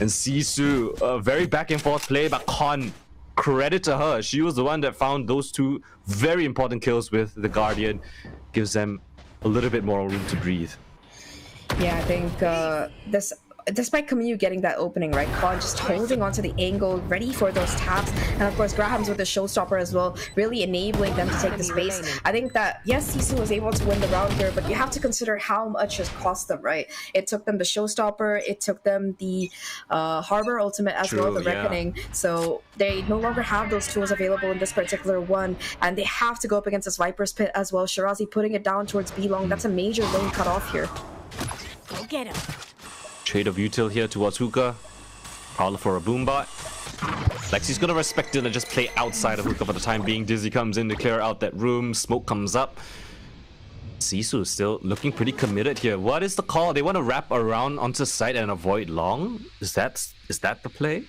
And SISU, a very back and forth play, but Khan, credit to her, she was the one that found those 2 very important kills with the Guardian, gives them a little bit more room to breathe. Yeah, I think this despite Camus getting that opening, right, Coldan just holding onto the angle, ready for those taps, and of course Graham's with the showstopper as well, really enabling them to take the space. I think that, yes, SISU was able to win the round here, but you have to consider how much it cost them, right? It took them the showstopper, it took them the Harbor ultimate as well, the Reckoning, so they no longer have those tools available in this particular one, and they have to go up against this Viper's Pit as well. Shirazi putting it down towards B-Long, that's a major lane cut off here. Go get him. Trade of util here towards Hookah. Prowler for a boombot. Lexi's gonna respect it and just play outside of Hookah for the time being. Dizzy comes in to clear out that room. Smoke comes up. SISU is still looking pretty committed here. What is the call? They want to wrap around onto site and avoid long? Is that the play?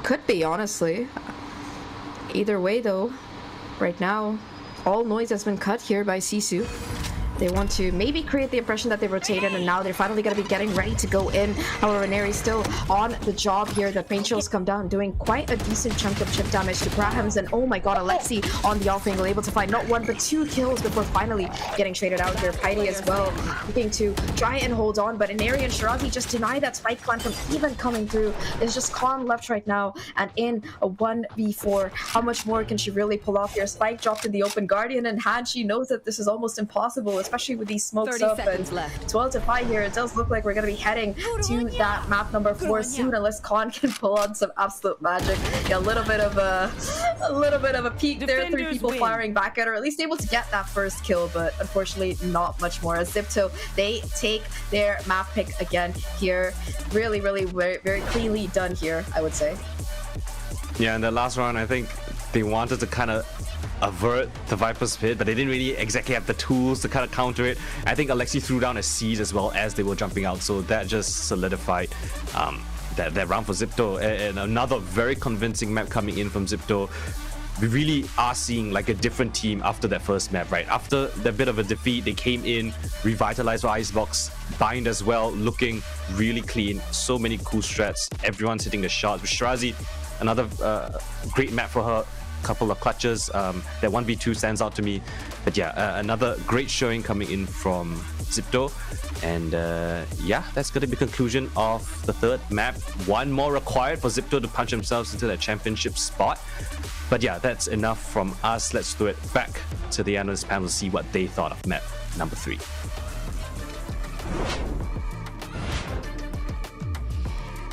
Could be, honestly. Either way, though, right now, all noise has been cut here by SISU. They want to maybe create the impression that they rotated, and now they're finally going to be getting ready to go in. However, Neri's still on the job here. The paint shells come down, doing quite a decent chunk of chip damage to Grahams. And oh my god, Alexi on the off angle, able to find not one but 2 kills before finally getting traded out here. Paidi as well, looking to try and hold on, but Neri and Shirazi just deny that spike plan from even coming through. It's just Khan left right now, and in a 1v4. How much more can she really pull off here? Spike dropped in the open, Guardian in hand. She knows that this is almost impossible, especially with these smokes up, and left. 12 to 5 here. It does look like we're going to be heading to that map number 4 soon, unless Khan can pull on some absolute magic. Yeah, a little bit of a peek there. 3 people firing back at her, at least able to get that first kill, but unfortunately not much more. As XIPTO, they take their map pick again here. Really very, very cleanly done here, I would say. Yeah, in the last round, I think they wanted to kind of avert the Viper's Pit, but they didn't really exactly have the tools to kind of counter it. I think Alexi threw down a siege as well as they were jumping out, so that just solidified that round for XIPTO. And another very convincing map coming in from XIPTO. We really are seeing like a different team after that first map, right? After that bit of a defeat, they came in, revitalized for Icebox, Bind as well, looking really clean. So many cool strats, everyone's hitting the shots. With Shirazi, another great map for her. Couple of clutches. That 1v2 stands out to me. But yeah, another great showing coming in from XIPTO. And yeah, that's going to be the conclusion of the 3rd map. 1 more required for XIPTO to punch themselves into that championship spot. But yeah, that's enough from us. Let's throw it back to the analyst panel to see what they thought of map number 3.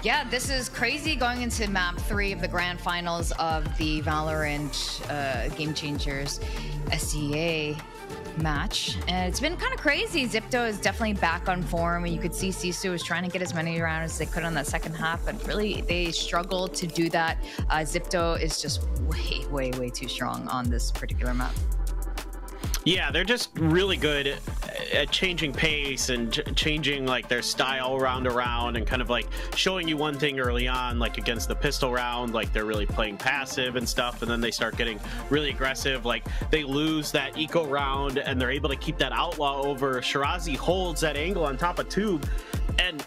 Yeah, this is crazy going into map 3 of the grand finals of the Valorant Game Changers SEA match. And it's been kind of crazy. XIPTO is definitely back on form, and you could see SISU was trying to get as many rounds as they could on that second half, but really they struggled to do that. XIPTO is just way too strong on this particular map. Yeah, they're just really good at changing pace and changing like their style round around, and kind of like showing you one thing early on, like against the pistol round, like they're really playing passive and stuff, and then they start getting really aggressive. Like they lose that eco round and they're able to keep that outlaw over. Shirazi holds that angle on top of Tube, and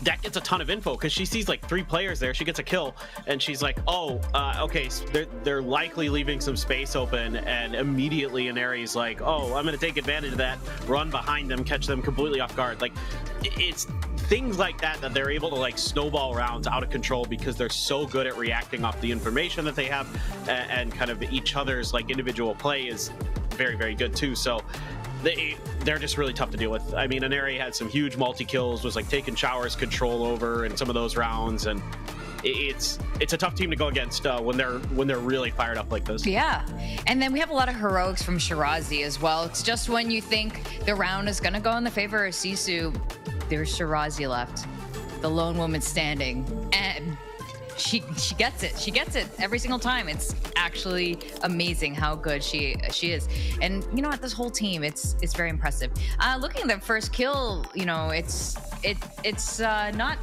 that gets a ton of info because she sees like 3 players there. She gets a kill and she's like, oh, okay, so they're likely leaving some space open, and immediately Inari's like, oh, I'm gonna take advantage of that, run behind them, catch them completely off guard. Like it's things like that they're able to like snowball rounds out of control because they're so good at reacting off the information that they have, and kind of each other's like individual play is very good too. So they're just really tough to deal with. I mean, Inari had some huge multi-kills, was like taking Showers control over in some of those rounds, and it's a tough team to go against when they're really fired up like this. Yeah, and then we have a lot of heroics from Shirazi as well. It's just when you think the round is gonna go in the favor of SISU, there's Shirazi left, the lone woman standing, and she gets it. She gets it every single time. It's actually amazing how good she is. And you know what? This whole team, it's very impressive. Looking at the first kill, you know, it's not.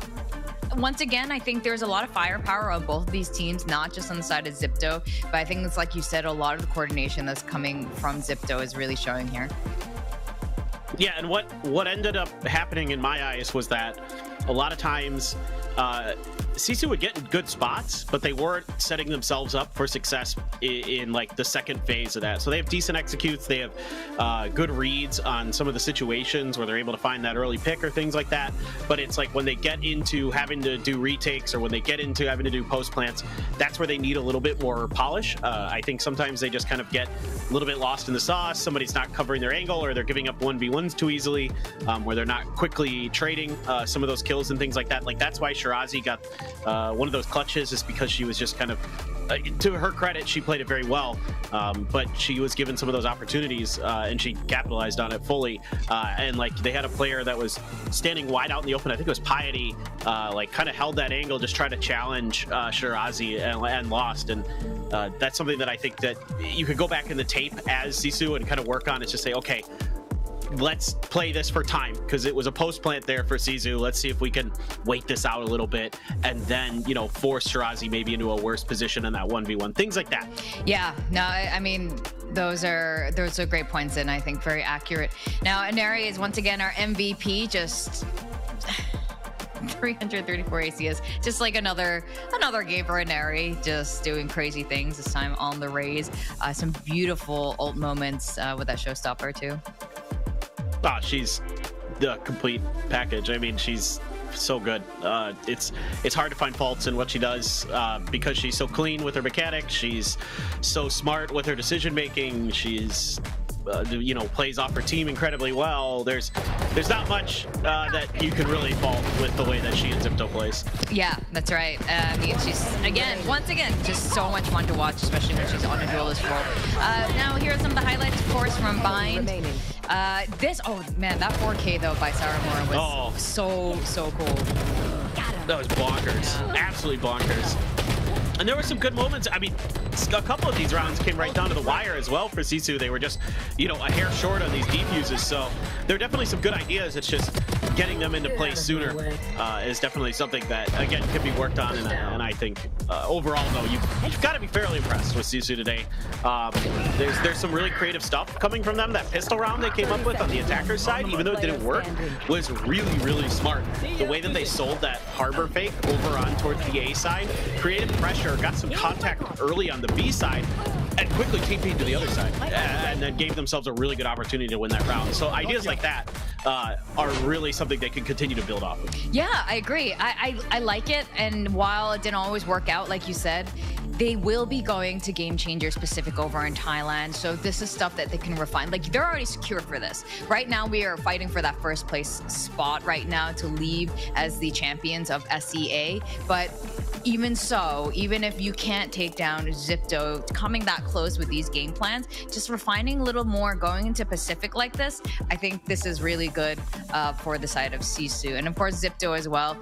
Once again, I think there's a lot of firepower on both of these teams, not just on the side of XIPTO, but I think it's like you said, a lot of the coordination that's coming from XIPTO is really showing here. Yeah, and what ended up happening in my eyes was that a lot of times SISU would get in good spots, but they weren't setting themselves up for success in like the second phase of that. So they have decent executes. They have good reads on some of the situations where they're able to find that early pick or things like that. But it's like when they get into having to do retakes or when they get into having to do post plants, that's where they need a little bit more polish. I think sometimes they just kind of get a little bit lost in the sauce. Somebody's not covering their angle, or they're giving up 1v1s too easily, where they're not quickly trading some of those kills and things like that. Like that's why Shirazi got one of those clutches, is because she was just kind of, to her credit, she played it very well, but she was given some of those opportunities and she capitalized on it fully. And like they had a player that was standing wide out in the open. I think it was Piety, like kind of held that angle, just tried to challenge Shirazi and lost. And that's something that I think that you could go back in the tape as Sisu and kind of work on. It's just say, okay, let's play this for time, because it was a post plant there for Sisu. Let's see if we can wait this out a little bit and then, you know, force Shirazi maybe into a worse position in that 1v1, things like that. Yeah, no, I mean, those are great points, and I think very accurate. Now, Inari is once again our MVP, just 334 ACS, just like another game for Inari, just doing crazy things, this time on the Rays. Some beautiful ult moments with that showstopper too. Oh, she's the complete package. I mean, she's so good. It's hard to find faults in what she does because she's so clean with her mechanics. She's so smart with her decision making. She's you know, plays off her team incredibly well. There's not much that you can really fault with the way that she and XIPTO plays. Yeah, that's right. I mean, she's once again just so much fun to watch, especially when she's on a duelist role. Now here are some of the highlights, of course, from Bind. Oh man, that 4K though by Saramura was so cool. That was bonkers. Yeah. Absolutely bonkers. And there were some good moments. I mean, a couple of these rounds came right down to the wire as well for Sisu. They were just, you know, a hair short on these defuses. So there are definitely some good ideas. It's just getting them into place sooner is definitely something that, again, could be worked on. And I think overall, though, you've got to be fairly impressed with Sisu today. There's some really creative stuff coming from them. That pistol round they came up with on the attacker's side, even though it didn't work, was really, really smart. The way that they sold that harbor fake over on towards the A side created pressure, got some contact early on the B side, and quickly TP'd to the other side, and then gave themselves a really good opportunity to win that round. So ideas like that are really something they can continue to build off of. Yeah, I agree. I like it, and while it didn't always work out, like you said, they will be going to Game Changer specific over in Thailand. So this is stuff that they can refine. Like, they're already secure for this. Right now, we are fighting for that first place spot right now to leave as the champions of SEA. But even so, even if you can't take down XIPTO, coming that close with these game plans, just refining a little more, going into Pacific like this, I think this is really good for the side of Sisu. And of course, XIPTO as well.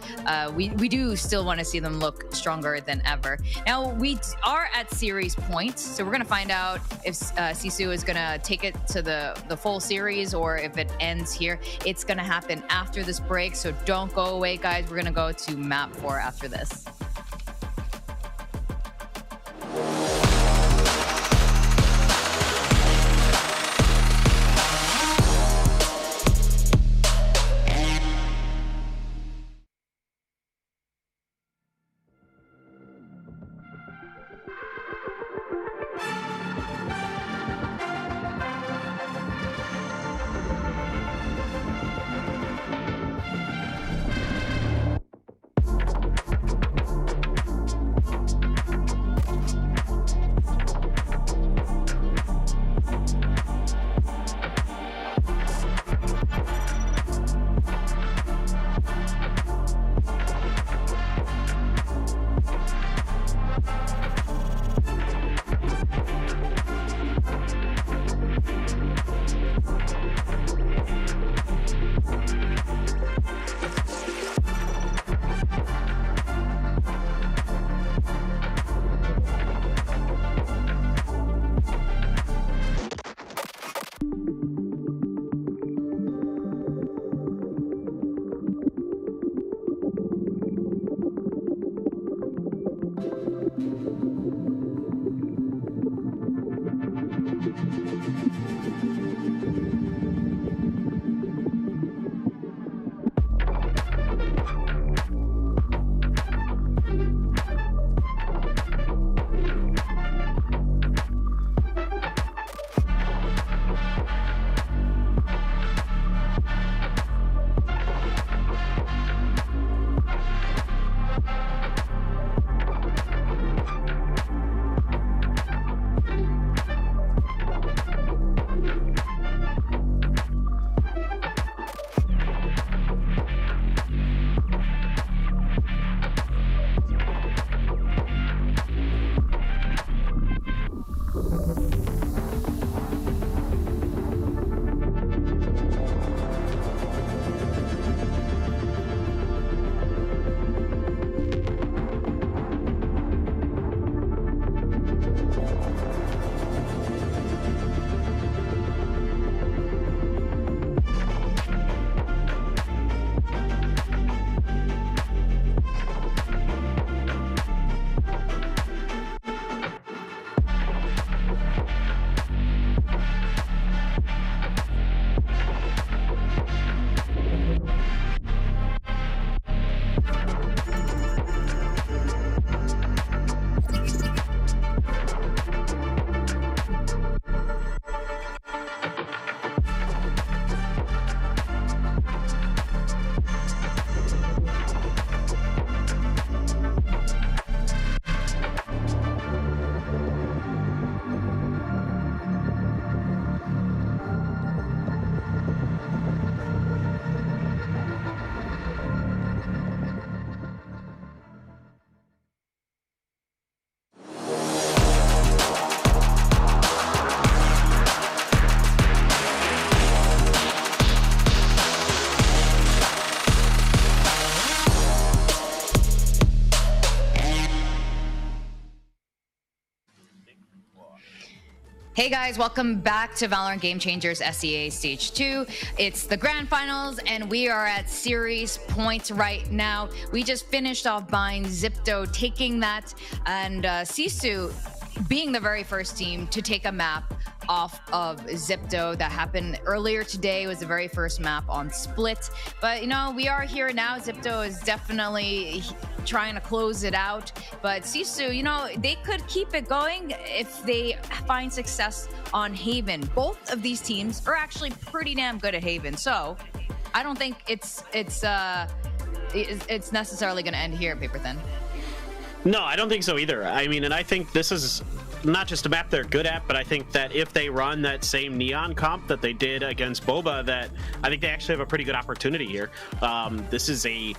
We do still want to see them look stronger than ever. Now, we are at series points, so we're going to find out if Sisu is going to take it to the full series or if it ends here. It's going to happen after this break, so don't go away, guys. We're going to go to map 4 after this. Hey guys, welcome back to Valorant Game Changers SEA Stage 2. It's the grand finals and we are at series points right now. We just finished off buying XIPTO, taking that, and SISU being the very first team to take a map off of XIPTO. That happened earlier today. It was the very first map on Split. But you know, we are here now. XIPTO is definitely trying to close it out. But SISU, you know, they could keep it going if they find success on Haven. Both of these teams are actually pretty damn good at Haven. So I don't think it's necessarily going to end here, Paperthin. No, I don't think so either. I mean, and I think this is not just a map they're good at, but I think that if they run that same Neon comp that they did against Boba, that I think they actually have a pretty good opportunity here. This is a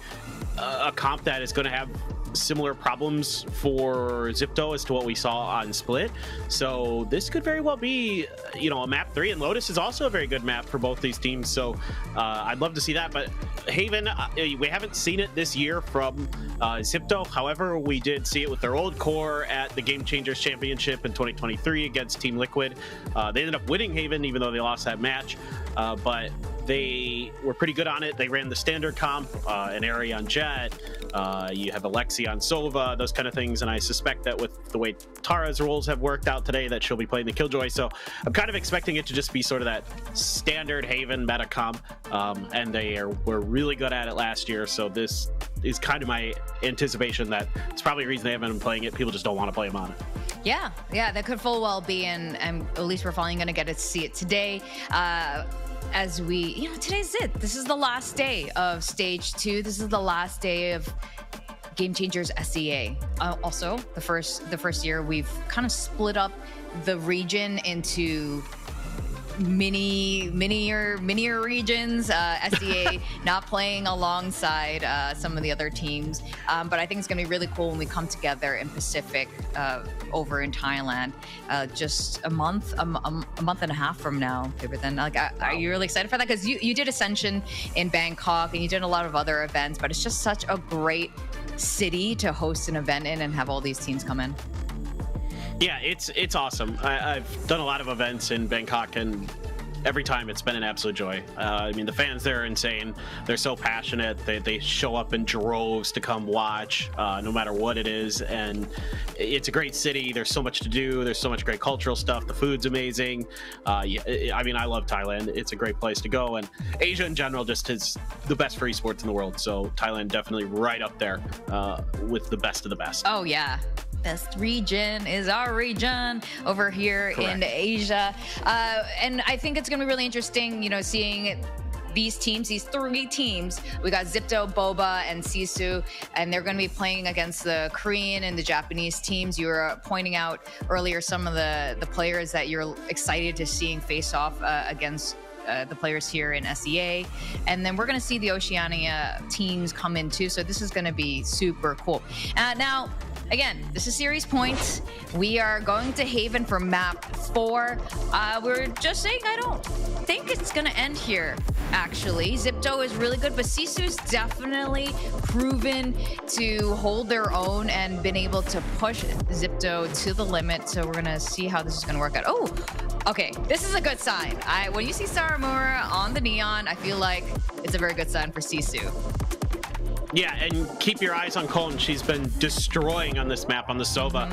comp that is going to have similar problems for XIPTO as to what we saw on Split. So this could very well be, you know, a map 3, and Lotus is also a very good map for both these teams. So I'd love to see that. But Haven, we haven't seen it this year from XIPTO. However, we did see it with their old core at the Game Changers Championship in 2023 against Team Liquid. They ended up winning Haven, even though they lost that match. But they were pretty good on it. They ran the standard comp, an Airy on Jet. You have Alexi on Sova, those kind of things. And I suspect that with the way Tara's roles have worked out today, that she'll be playing the Killjoy. So I'm kind of expecting it to just be sort of that standard Haven meta comp. And were really good at it last year. So this is kind of my anticipation that it's probably a reason they haven't been playing it. People just don't want to play them on it. Yeah, that could full well be. And at least we're finally going to get to see it today. As we, you know, today's it. This is the last day of stage 2. This is the last day of Game Changers SEA. Also, the first year we've kind of split up the region into minier regions. SEA not playing alongside some of the other teams, but I think it's gonna be really cool when we come together in Pacific over in Thailand just a month and a half from now. Paperthin, like, are you really excited for that? Because you did Ascension in Bangkok and you did a lot of other events, but it's just such a great city to host an event in and have all these teams come in. Yeah, it's awesome. I've done a lot of events in Bangkok, and every time it's been an absolute joy. I mean, the fans there are insane. They're so passionate. They show up in droves to come watch, no matter what it is. And it's a great city. There's so much to do. There's so much great cultural stuff. The food's amazing. Yeah, I mean, I love Thailand. It's a great place to go. And Asia in general just is the best for esports in the world. So Thailand definitely right up there with the best of the best. Oh, yeah. Best region is our region over here. Correct. In Asia. And I think it's going to be really interesting, you know, seeing these teams, these 3 teams. We got XIPTO, Boba, and SISU, and they're going to be playing against the Korean and the Japanese teams. You were pointing out earlier some of the players that you're excited to seeing face off against the players here in SEA. And then we're going to see the Oceania teams come in too. So this is going to be super cool. Now, again, this is series points. We are going to Haven for map 4. We're just saying, I don't think it's going to end here, actually. XIPTO is really good, but SISU's definitely proven to hold their own and been able to push XIPTO to the limit. So we're going to see how this is going to work out. Oh, okay. This is a good sign. When you see Saramura on the Neon, I feel like it's a very good sign for SISU. Yeah, and keep your eyes on Coldan. She's been destroying on this map on the Sova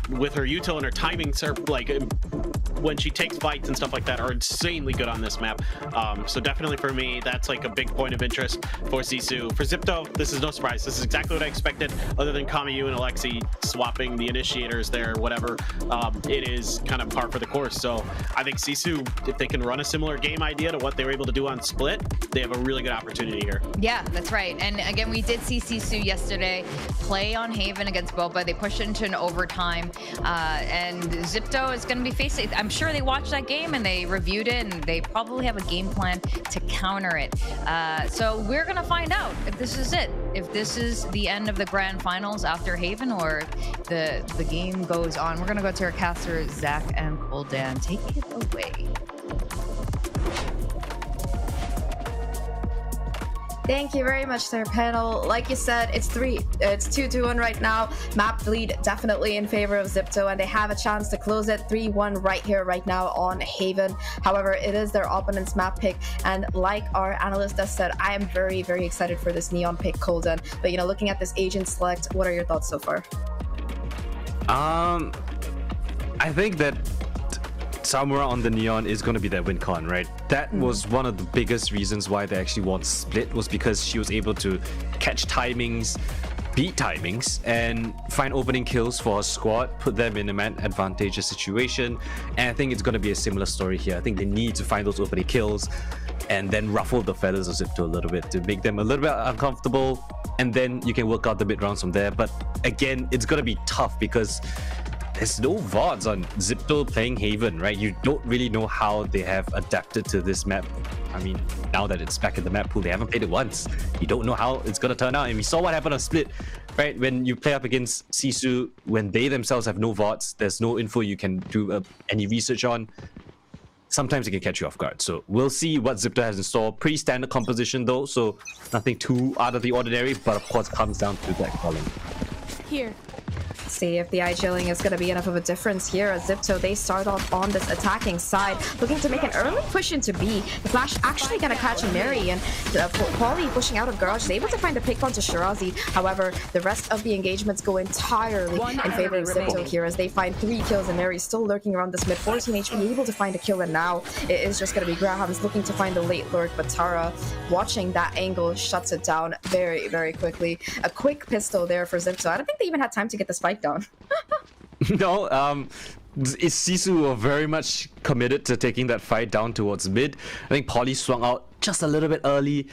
with her util and her timings are like when she takes fights and stuff like that are insanely good on this map. So definitely for me, that's like a big point of interest for SISU. For XIPTO, this is no surprise. This is exactly what I expected, other than Kamayu and Alexi swapping the initiators there, whatever. It is kind of par for the course. So I think SISU, if they can run a similar game idea to what they were able to do on Split, they have a really good opportunity here. Yeah, that's right. And again, we did see SISU yesterday play on Haven against Boba. They pushed it into an overtime, and XIPTO is going to be facing. I'm sure they watched that game and they reviewed it, and they probably have a game plan to counter it. So we're going to find out if this is it, if this is the end of the grand finals after Haven, or the game goes on. We're going to go to our caster, Zahk and Coldan. Take it away. Thank you very much, sir, panel. Like you said, it's 2-1 right now. Map lead definitely in favor of XIPTO, and they have a chance to close it 3-1 right here, right now on Haven. However, it is their opponent's map pick, and like our analyst has said, I am very, very excited for this Neon pick, Coldan. But you know, looking at this agent select, what are your thoughts so far? I think that Samura on the Neon is going to be their win con, right? That was one of the biggest reasons why they actually won Split, was because she was able to catch timings, beat timings, and find opening kills for her squad, put them in an advantageous situation. And I think it's going to be a similar story here. I think they need to find those opening kills and then ruffle the feathers of XIPTO a little bit to make them a little bit uncomfortable, and then you can work out the mid rounds from there. But again, it's going to be tough because there's no VODs on XIPTO playing Haven, right? You don't really know how they have adapted to this map. I mean, now that it's back in the map pool, they haven't played it once. You don't know how it's going to turn out. And we saw what happened on Split, right? When you play up against SISU, when they themselves have no VODs, there's no info you can do any research on. Sometimes it can catch you off guard. So we'll see what XIPTO has in store. Pretty standard composition though, so nothing too out of the ordinary, but of course it comes down to that calling. Here. See if the eye chilling is going to be enough of a difference here as XIPTO. They start off on this attacking side, looking to make an early push into B. The Flash actually going to catch Mary, and Paulie pushing out of Garage is able to find a pick onto Shirazi. However, the rest of the engagements go entirely in favor of XIPTO here as they find 3 kills, and Mary still lurking around this mid. 14 HP, able to find a kill, and now it is just going to be Graham's looking to find the late lurk, but Tara, watching that angle, shuts it down very, very quickly. A quick pistol there for XIPTO. I don't think they even had time to get the spike down. No, SISU were very much committed to taking that fight down towards mid. I think Paulie swung out just a little bit early.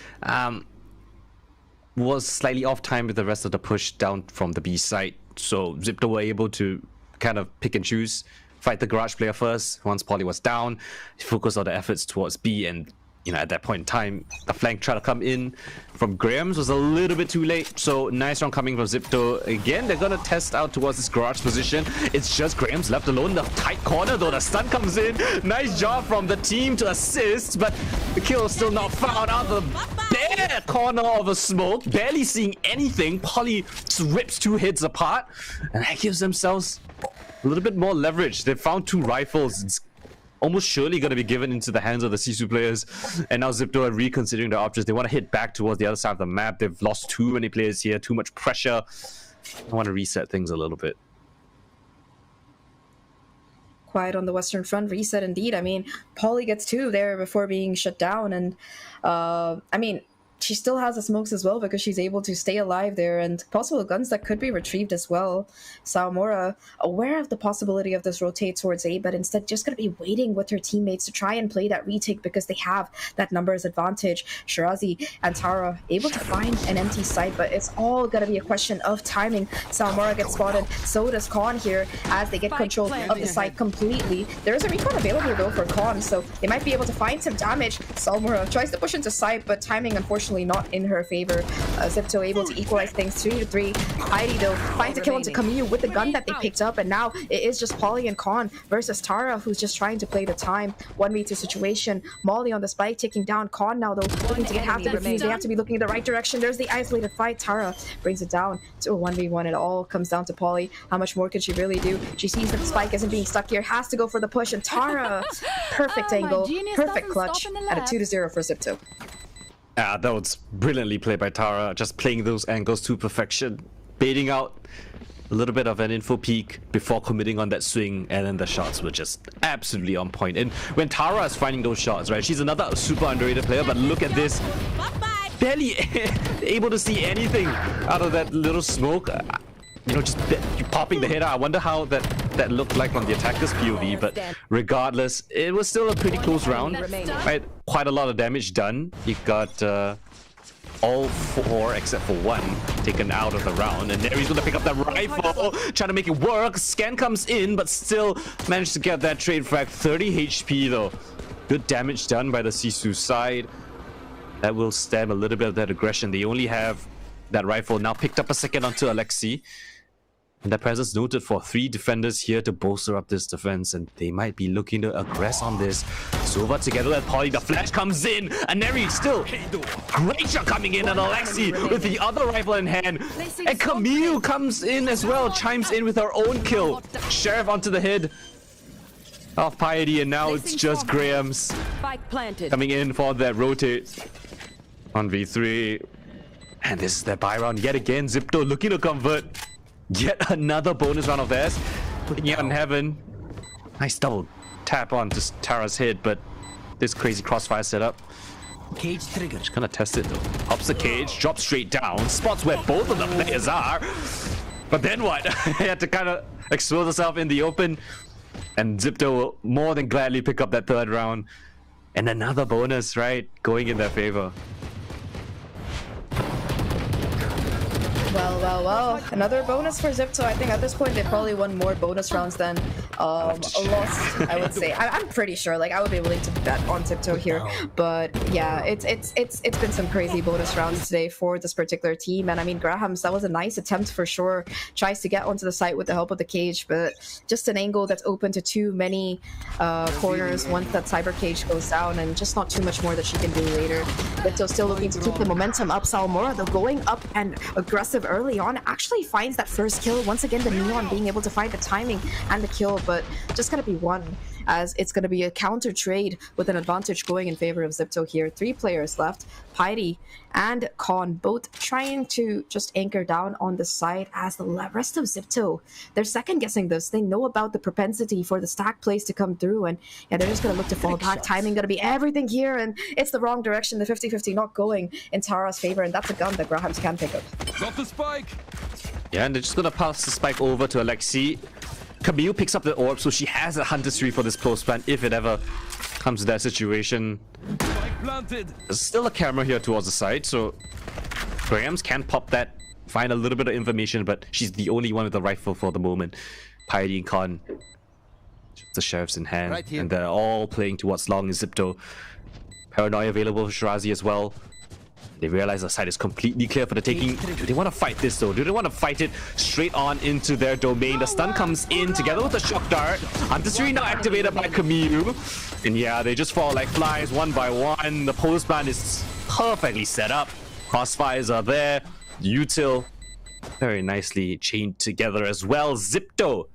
Was slightly off time with the rest of the push down from the B side. So XIPTO were able to kind of pick and choose, fight the garage player first. Once Paulie was down, focus all the efforts towards B, and you know, at that point in time, the flank tried to come in from Graham's was a little bit too late. So nice round coming from XIPTO. Again, they're gonna test out towards this garage position. It's just Graham's left alone. The tight corner though, the stun comes in. Nice job from the team to assist, but the kill is still not found out of the bare corner of a smoke. Barely seeing anything. Paulie rips 2 hits apart, and that gives themselves a little bit more leverage. They found 2 rifles. It's almost surely going to be given into the hands of the SISU players, and now XIPTO are reconsidering their options. They want to hit back towards the other side of the map. They've lost too many players here, too much pressure. I want to reset things a little bit. Quiet on the Western Front, reset indeed. I mean, Paulie gets 2 there before being shut down, and I mean, she still has the smokes as well because she's able to stay alive there, and possible guns that could be retrieved as well. Sawamura, aware of the possibility of this rotate towards A, but instead just going to be waiting with her teammates to try and play that retake because they have that numbers advantage. Shirazi and Tara able to find an empty site, but it's all going to be a question of timing. Sawamura gets spotted, so does Khan here as they get control of the site completely. There is a recon available though for Khan, so they might be able to find some damage. Sawamura tries to push into site, but timing unfortunately not in her favor. XIPTO able to equalize things 3-3. Heidi though finds a kill into Camille with the gun that they picked up, and now it is just Paulie and Khan versus Tara, who's just trying to play the time. 1v2 situation. Molly on the spike taking down Khan now though, looking to get half the defuse. They have to be looking in the right direction. There's the isolated fight. Tara brings it down to a 1v1. It all comes down to Paulie. How much more could she really do? She sees that the spike isn't being stuck here, has to go for the push, and Tara, perfect angle, perfect clutch at a 2-0 for XIPTO. That was brilliantly played by Tara, just playing those angles to perfection, baiting out a little bit of an info peek before committing on that swing, and then the shots were just absolutely on point. And when Tara is finding those shots, right, she's another super underrated player, but look at this, barely able to see anything out of that little smoke. You know, just popping the head out. I wonder how that looked like on the attacker's POV, but regardless, it was still a pretty close round, right? Quite a lot of damage done. You got all 4 except for 1 taken out of the round, and there he's gonna pick up that rifle, trying to make it work. Scan comes in, but still managed to get that trade frag. 30 HP though. Good damage done by the SISU side. That will stem a little bit of that aggression. They only have that rifle now picked up a second onto Alexi. And the presence noted for 3 defenders here to bolster up this defense, and they might be looking to aggress on this. Sova together with Polly, the flash comes in, and Neri still great shot coming in, and Alexi with the other rifle in hand. And Camille comes in as well, chimes in with her own kill. Sheriff onto the head of Piety, and now it's just Graham's coming in for that rotate on V3. And this is their buy round yet again. XIPTO looking to convert. Yet another bonus round of theirs. Putting it in heaven. Nice double tap on just Tara's head, but this crazy crossfire setup. Cage trigger. Just gonna test it though. Pops the cage, drops straight down, spots where both of the players are. But then what? He had to kind of expose himself in the open. And XIPTO will more than gladly pick up that 3rd round. And another bonus, right? Going in their favor. Well. Another bonus for XIPTO. I think at this point they probably won more bonus rounds than lost, I would say. I'm pretty sure. Like, I would be willing to bet on XIPTO here. But yeah, it's been some crazy bonus rounds today for this particular team. And I mean, Graham's, that was a nice attempt for sure. Tries to get onto the site with the help of the cage, but just an angle that's open to too many corners once that cyber cage goes down, and just not too much more that she can do later. XIPTO still looking to keep the momentum up. Salmora, though, going up and aggressive early on, actually finds that first kill. Once again, the Neon being able to find the timing and the kill, but just gonna be one, as it's gonna be a counter trade with an advantage going in favor of XIPTO here. 3 players left. Piety and Con both trying to just anchor down on the side, as the rest of XIPTO, they're second guessing this. They know about the propensity for the stack plays to come through, and yeah, they're just gonna look to fall back. Timing gonna be everything here, and it's the wrong direction. The 50-50 not going in Tara's favor, and that's a gun that Grahams can pick up. Got the spike. Yeah, and they're just gonna pass the spike over to Alexi. Camille picks up the orb, so she has a Hunter's Tree for this close plan if it ever comes to that situation. There's still a camera here towards the side, so Grahams can pop that, find a little bit of information, but she's the only one with the rifle for the moment. Piety and Con, just the sheriff's in hand, right, and they're all playing towards long and XIPTO. Paranoia available for Shirazi as well. They realize the side is completely clear for the taking. Do they want to fight this though? Do they want to fight it straight on into their domain? The stun comes in together with the shock dart. Hunter's Tree now activated by Camille. And yeah, they just fall like flies one by one. The post plan is perfectly set up. Crossfires are there. Util very nicely chained together as well. XIPTO,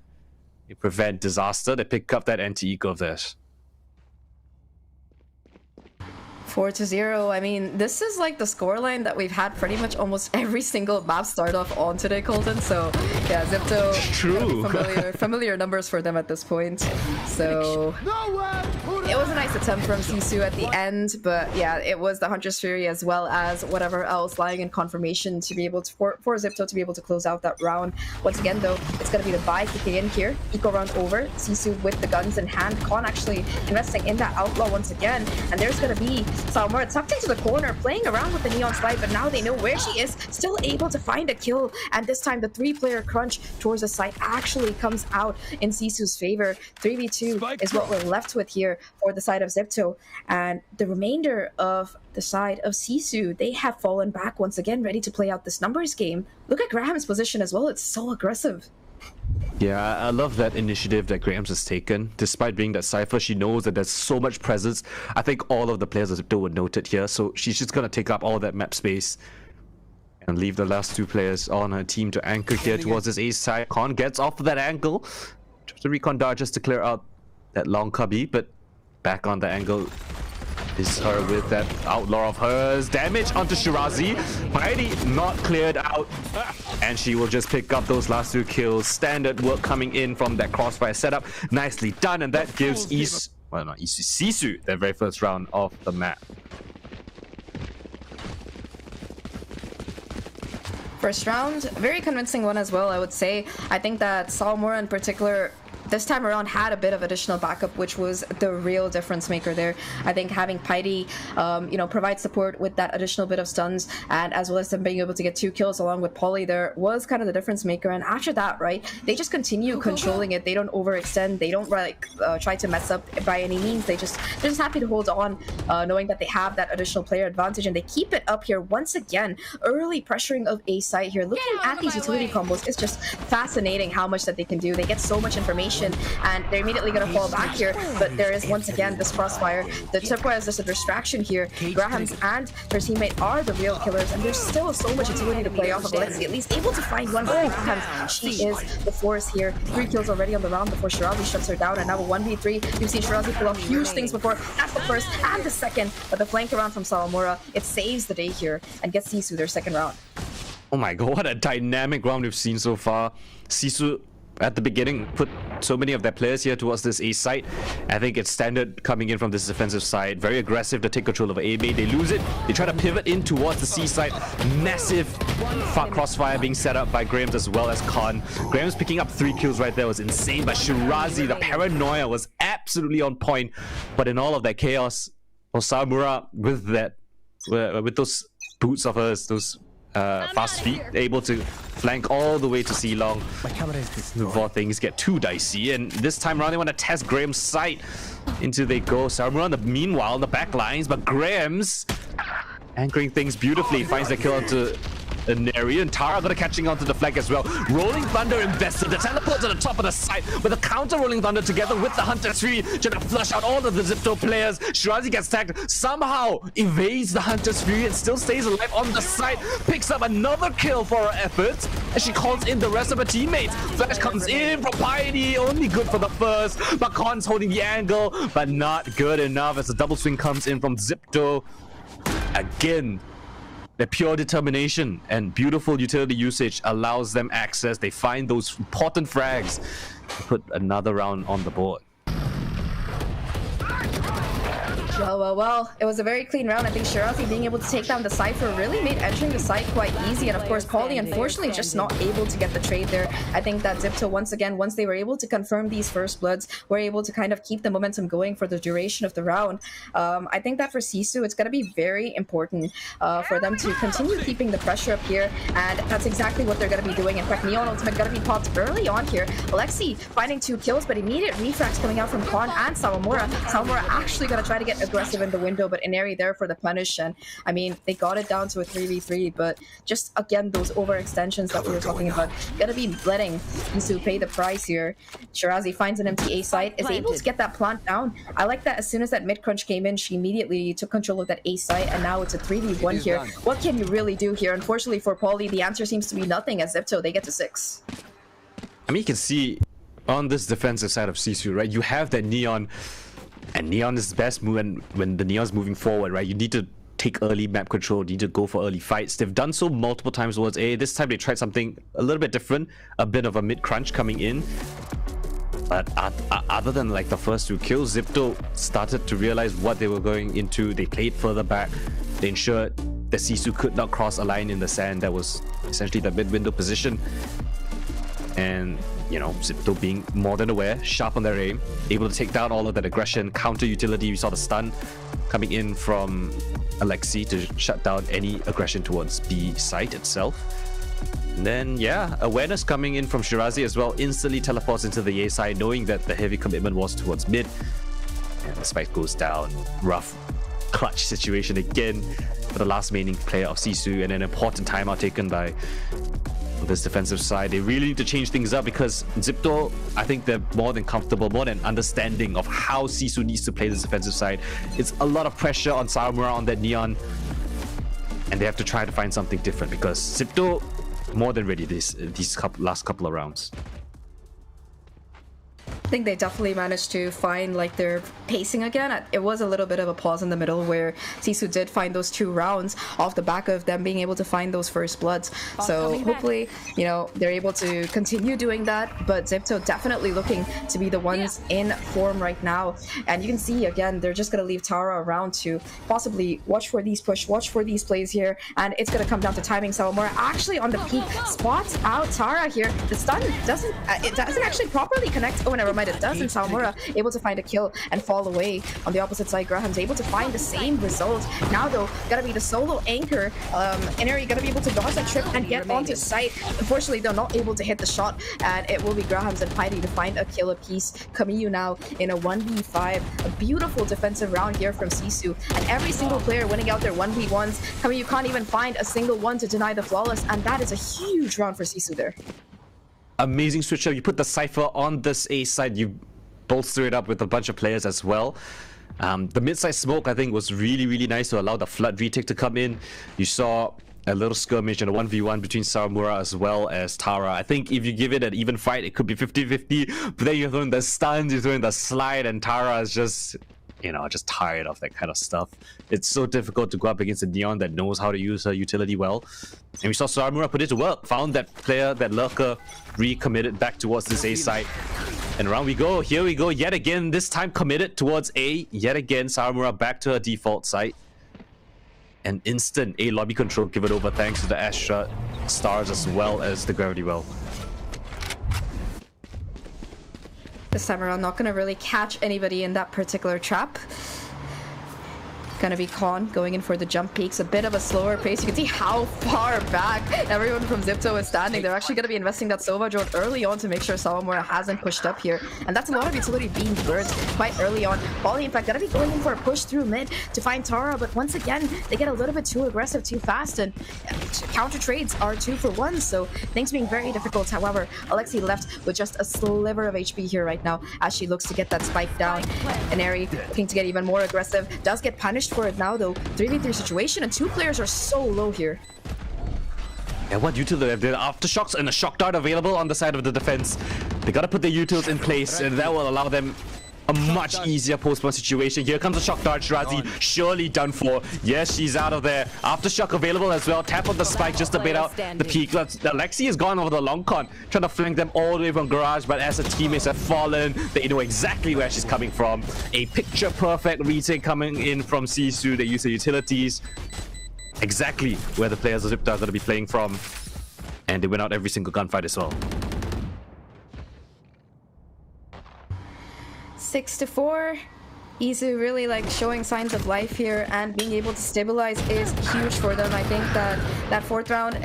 they prevent disaster. They pick up that anti-eco of theirs. 4-0. I mean, this is like the scoreline that we've had pretty much almost every single map start off on today, Coldan. So yeah, XIPTO, true. familiar numbers for them at this point. So it was a nice attempt from SISU at the end, but yeah, it was the Hunter's Fury as well as whatever else lying in confirmation to be able to for XIPTO to be able to close out that round. Once again though, it's gonna be the buy kicking in here. Eco round over. SISU with the guns in hand. Con actually investing in that outlaw once again, and there's gonna be Salmora tucked into the corner, playing around with the Neon slide, but now they know where she is, still able to find a kill, and this time the 3-player crunch towards the side actually comes out in SISU's favor. 3v2 is what we're left with here for the side of XIPTO, and the remainder of the side of SISU, they have fallen back once again, ready to play out this numbers game. Look at Graham's position as well, it's so aggressive. Yeah, I love that initiative that Grahams has taken. Despite being that Cypher, she knows that there's so much presence. I think all of the players of XIPTO would note it here, so she's just going to take up all that map space and leave the last 2 players on her team to anchor here towards this ace side. Con gets off of that angle. Tries to recon dart just to clear out that long cubby, but back on the angle is her with that outlaw of hers. Damage onto Shirazi. Piety not cleared out, and she will just pick up those last 2 kills. Standard work coming in from that crossfire setup. Nicely done, and that gives SISU their very first round of the map. First round, very convincing one as well, I would say. I think that Salmora in particular this time around had a bit of additional backup, which was the real difference maker there. I think having Paidi, you know, provide support with that additional bit of stuns, and as well as them being able to get 2 kills along with Polly there was kind of the difference maker. And after that, right, they just continue controlling it. They don't overextend. They don't like try to mess up by any means. They're just happy to hold on, knowing that they have that additional player advantage, and they keep it up here once again. Early pressuring of A site here. Looking at these utility combos, it's just fascinating how much that they can do. They get so much information, and they're immediately going to fall back here, but there is once again this crossfire. The Tripwire is just a distraction here. Grahams and her teammate are the real killers, and there's still so much utility to play off of. Let's see, at least able to find one. Grahams, she is the force here. 3 kills already on the round before Shirazi shuts her down, and now a 1v3. You've seen Shirazi pull off huge things before. That's the first and the second, but the flank around from Sawamura, it saves the day here and gets Sisu their second round. Oh my god, what a dynamic round we've seen so far. Sisu at the beginning put so many of their players here towards this A site. I think it's standard coming in from this defensive side. Very aggressive to take control of A main. They lose it. They try to pivot in towards the C side. Massive crossfire being set up by Grahams as well as Khan. Grahams picking up 3 kills right there was insane, but Shirazi, the paranoia was absolutely on point. But in all of that chaos, Osamura with those boots of hers, those fast feet, able to flank all the way to C-Long before things get too dicey. And this time around, they want to test Graham's sight. Into they go. Sawamura, meanwhile, on the back lines, but Graham's anchoring things beautifully, finds the kill onto Neri, and Tara gonna catching onto the flag as well. Rolling Thunder invested. The teleport to the top of the site with a counter Rolling Thunder together with the Hunter's Fury, trying to flush out all of the XIPTO players. Shirazi gets tagged, somehow evades the Hunter's Fury and still stays alive on the site. Picks up another kill for her efforts, and she calls in the rest of her teammates. Flash comes in from Piety, only good for the first, but Khan's holding the angle, but not good enough as the double swing comes in from XIPTO. Again, their pure determination and beautiful utility usage allows them access. They find those important frags to put another round on the board. Well, it was a very clean round. I think Shirazi being able to take down the Cypher really made entering the site quite easy. And of course, Paulie unfortunately just not able to get the trade there. I think that XIPTO, once again, once they were able to confirm these first bloods, were able to kind of keep the momentum going for the duration of the round. I think that for Sisu, it's going to be very important for them to continue keeping the pressure up here. And that's exactly what they're going to be doing. In fact, Neon Ultimate going to be popped early on here. Alexi finding 2 kills, but immediate refrags coming out from Khan and Sawamura. Sawamura actually going to try to get aggressive in the window, but Inari there for the punish. And I mean, they got it down to a 3v3, but just again, those overextensions that we were talking about, gonna be letting Sisu pay the price here. Shirazi finds an empty A site, is able to get that plant down. I like that as soon as that mid crunch came in, she immediately took control of that A site, and now it's a 3v1 here. What can you really do here? Unfortunately for Paulie, the answer seems to be nothing, as XIPTO, they get to 6. I mean, you can see on this defensive side of Sisu, right, you have that Neon. And Neon is the best move, and when the Neon's moving forward, right, you need to take early map control, you need to go for early fights. They've done so multiple times towards A. This time they tried something a little bit different, a bit of a mid crunch coming in. But other than like the first 2 kills, XIPTO started to realize what they were going into. They played further back. They ensured that Sisu could not cross a line in the sand. That was essentially the mid window position. And you know, XIPTO being more than aware, sharp on their aim, able to take down all of that aggression, counter utility. We saw the stun coming in from Alexi to shut down any aggression towards B site itself. And then, yeah, awareness coming in from Shirazi as well, instantly teleports into the A side, knowing that the heavy commitment was towards mid. And the spike goes down. Rough clutch situation again for the last remaining player of Sisu, and an important timeout taken by this defensive side. They really need to change things up because XIPTO, I think they're more than comfortable, more than understanding of how Sisu needs to play this defensive side. It's a lot of pressure on Sawamura, on that Neon, and they have to try to find something different because XIPTO more than ready these last couple of rounds. I think they definitely managed to find like their pacing again. It was a little bit of a pause in the middle where Sisu did find those 2 rounds off the back of them being able to find those first bloods. So hopefully, you know, they're able to continue doing that. But XIPTO definitely looking to be the ones in form right now. And you can see again, they're just going to leave Tara around to possibly watch for these push, watch for these plays here. And it's going to come down to timing. Sawamura actually on the peak spots out Tara here. The stun doesn't actually properly connect. Oh, never mind. might it does, and Sawamura able to find a kill and fall away. On the opposite side, Graham's able to find the same result. Now though, gotta be the solo anchor. Inari gonna be able to dodge that trip and get onto site. Unfortunately, they're not able to hit the shot, and it will be Graham's and Piety to find a kill apiece. Kamiyu now in a 1v5. A beautiful defensive round here from Sisu, and every single player winning out their 1v1s. Kamiyu can't even find a single one to deny the flawless, and that is a huge round for Sisu there. Amazing switch up. You put the Cypher on this A side, you bolster it up with a bunch of players as well. The mid-side smoke, I think, was really nice to allow the flood retake to come in. You saw a little skirmish and a 1v1 between Sawamura as well as Tara. I think if you give it an even fight, it could be 50-50, but then you're throwing the stuns, you're throwing the slide, and Tara is just, you know, just tired of that kind of stuff. It's so difficult to go up against a Neon that knows how to use her utility well. And we saw Sawamura put it to work, found that player, that lurker, recommitted back towards this A side. And around we go, here we go, yet again, this time committed towards A. Yet again, Sawamura back to her default site. An instant A lobby control given over thanks to the Astra stars as well as the gravity well. This time around, not gonna really catch anybody in that particular trap. Gonna be Con going in for the jump peaks, a bit of a slower pace. You can see how far back everyone from XIPTO is standing. They're actually gonna be investing that Sova drone early on to make sure Sawamura hasn't pushed up here. And that's a lot of utility being burned quite early on. Volley, in fact, gonna be going in for a push through mid to find Tara, but once again, they get a little bit too aggressive too fast, and counter trades are 2 for 1, so things being very difficult. However, Alexi left with just a sliver of HP here right now as she looks to get that spike down. Inari looking to get even more aggressive, does get punished for it now though. 3v3 situation, and 2 players are so low here. And what utility? There are aftershocks and a shock dart available on the side of the defense. They gotta put the utils in place, and that will allow them a much easier post-one situation. Here comes a shock dart. Shirazi surely done for. Yes, she's out of there. Aftershock available as well. Tap on the spike just a bit out the peak. Alexi has gone over the long con, trying to flank them all the way from garage, but as her teammates have fallen, they know exactly where she's coming from. A picture-perfect retake coming in from Sisu. They use the utilities. Exactly where the players of XIPTO are going to be playing from. And they win out every single gunfight as well. 6-4. Izu really like showing signs of life here, and being able to stabilize is huge for them. I think that that 4th round,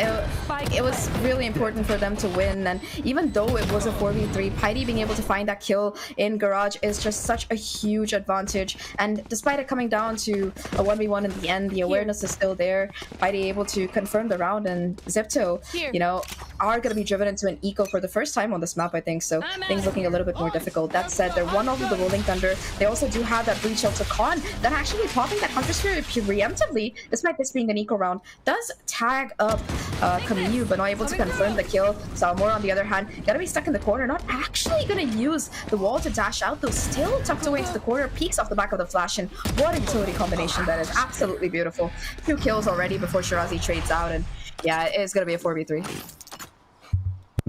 it was really important for them to win, and even though it was a 4v3, Piety being able to find that kill in garage is just such a huge advantage. And despite it coming down to a 1v1 in the end, the awareness is still there. Piety able to confirm the round, and XIPTO, you know, are going to be driven into an eco for the first time on this map, I think, so things looking a little bit more difficult. That said, they're one off of the Rolling Thunder. They also do have that breach out to Con, that actually popping that Hunter Sphere preemptively, despite this being an eco round, does tag up Kamiyu, but not able to confirm the kill. Sawamura, on the other hand, gonna be stuck in the corner, not actually gonna use the wall to dash out, though still tucked away into the corner, peeks off the back of the flash, and what a utility combination that is. Absolutely beautiful. 2 kills already before Shirazi trades out, and yeah, it's gonna be a 4v3.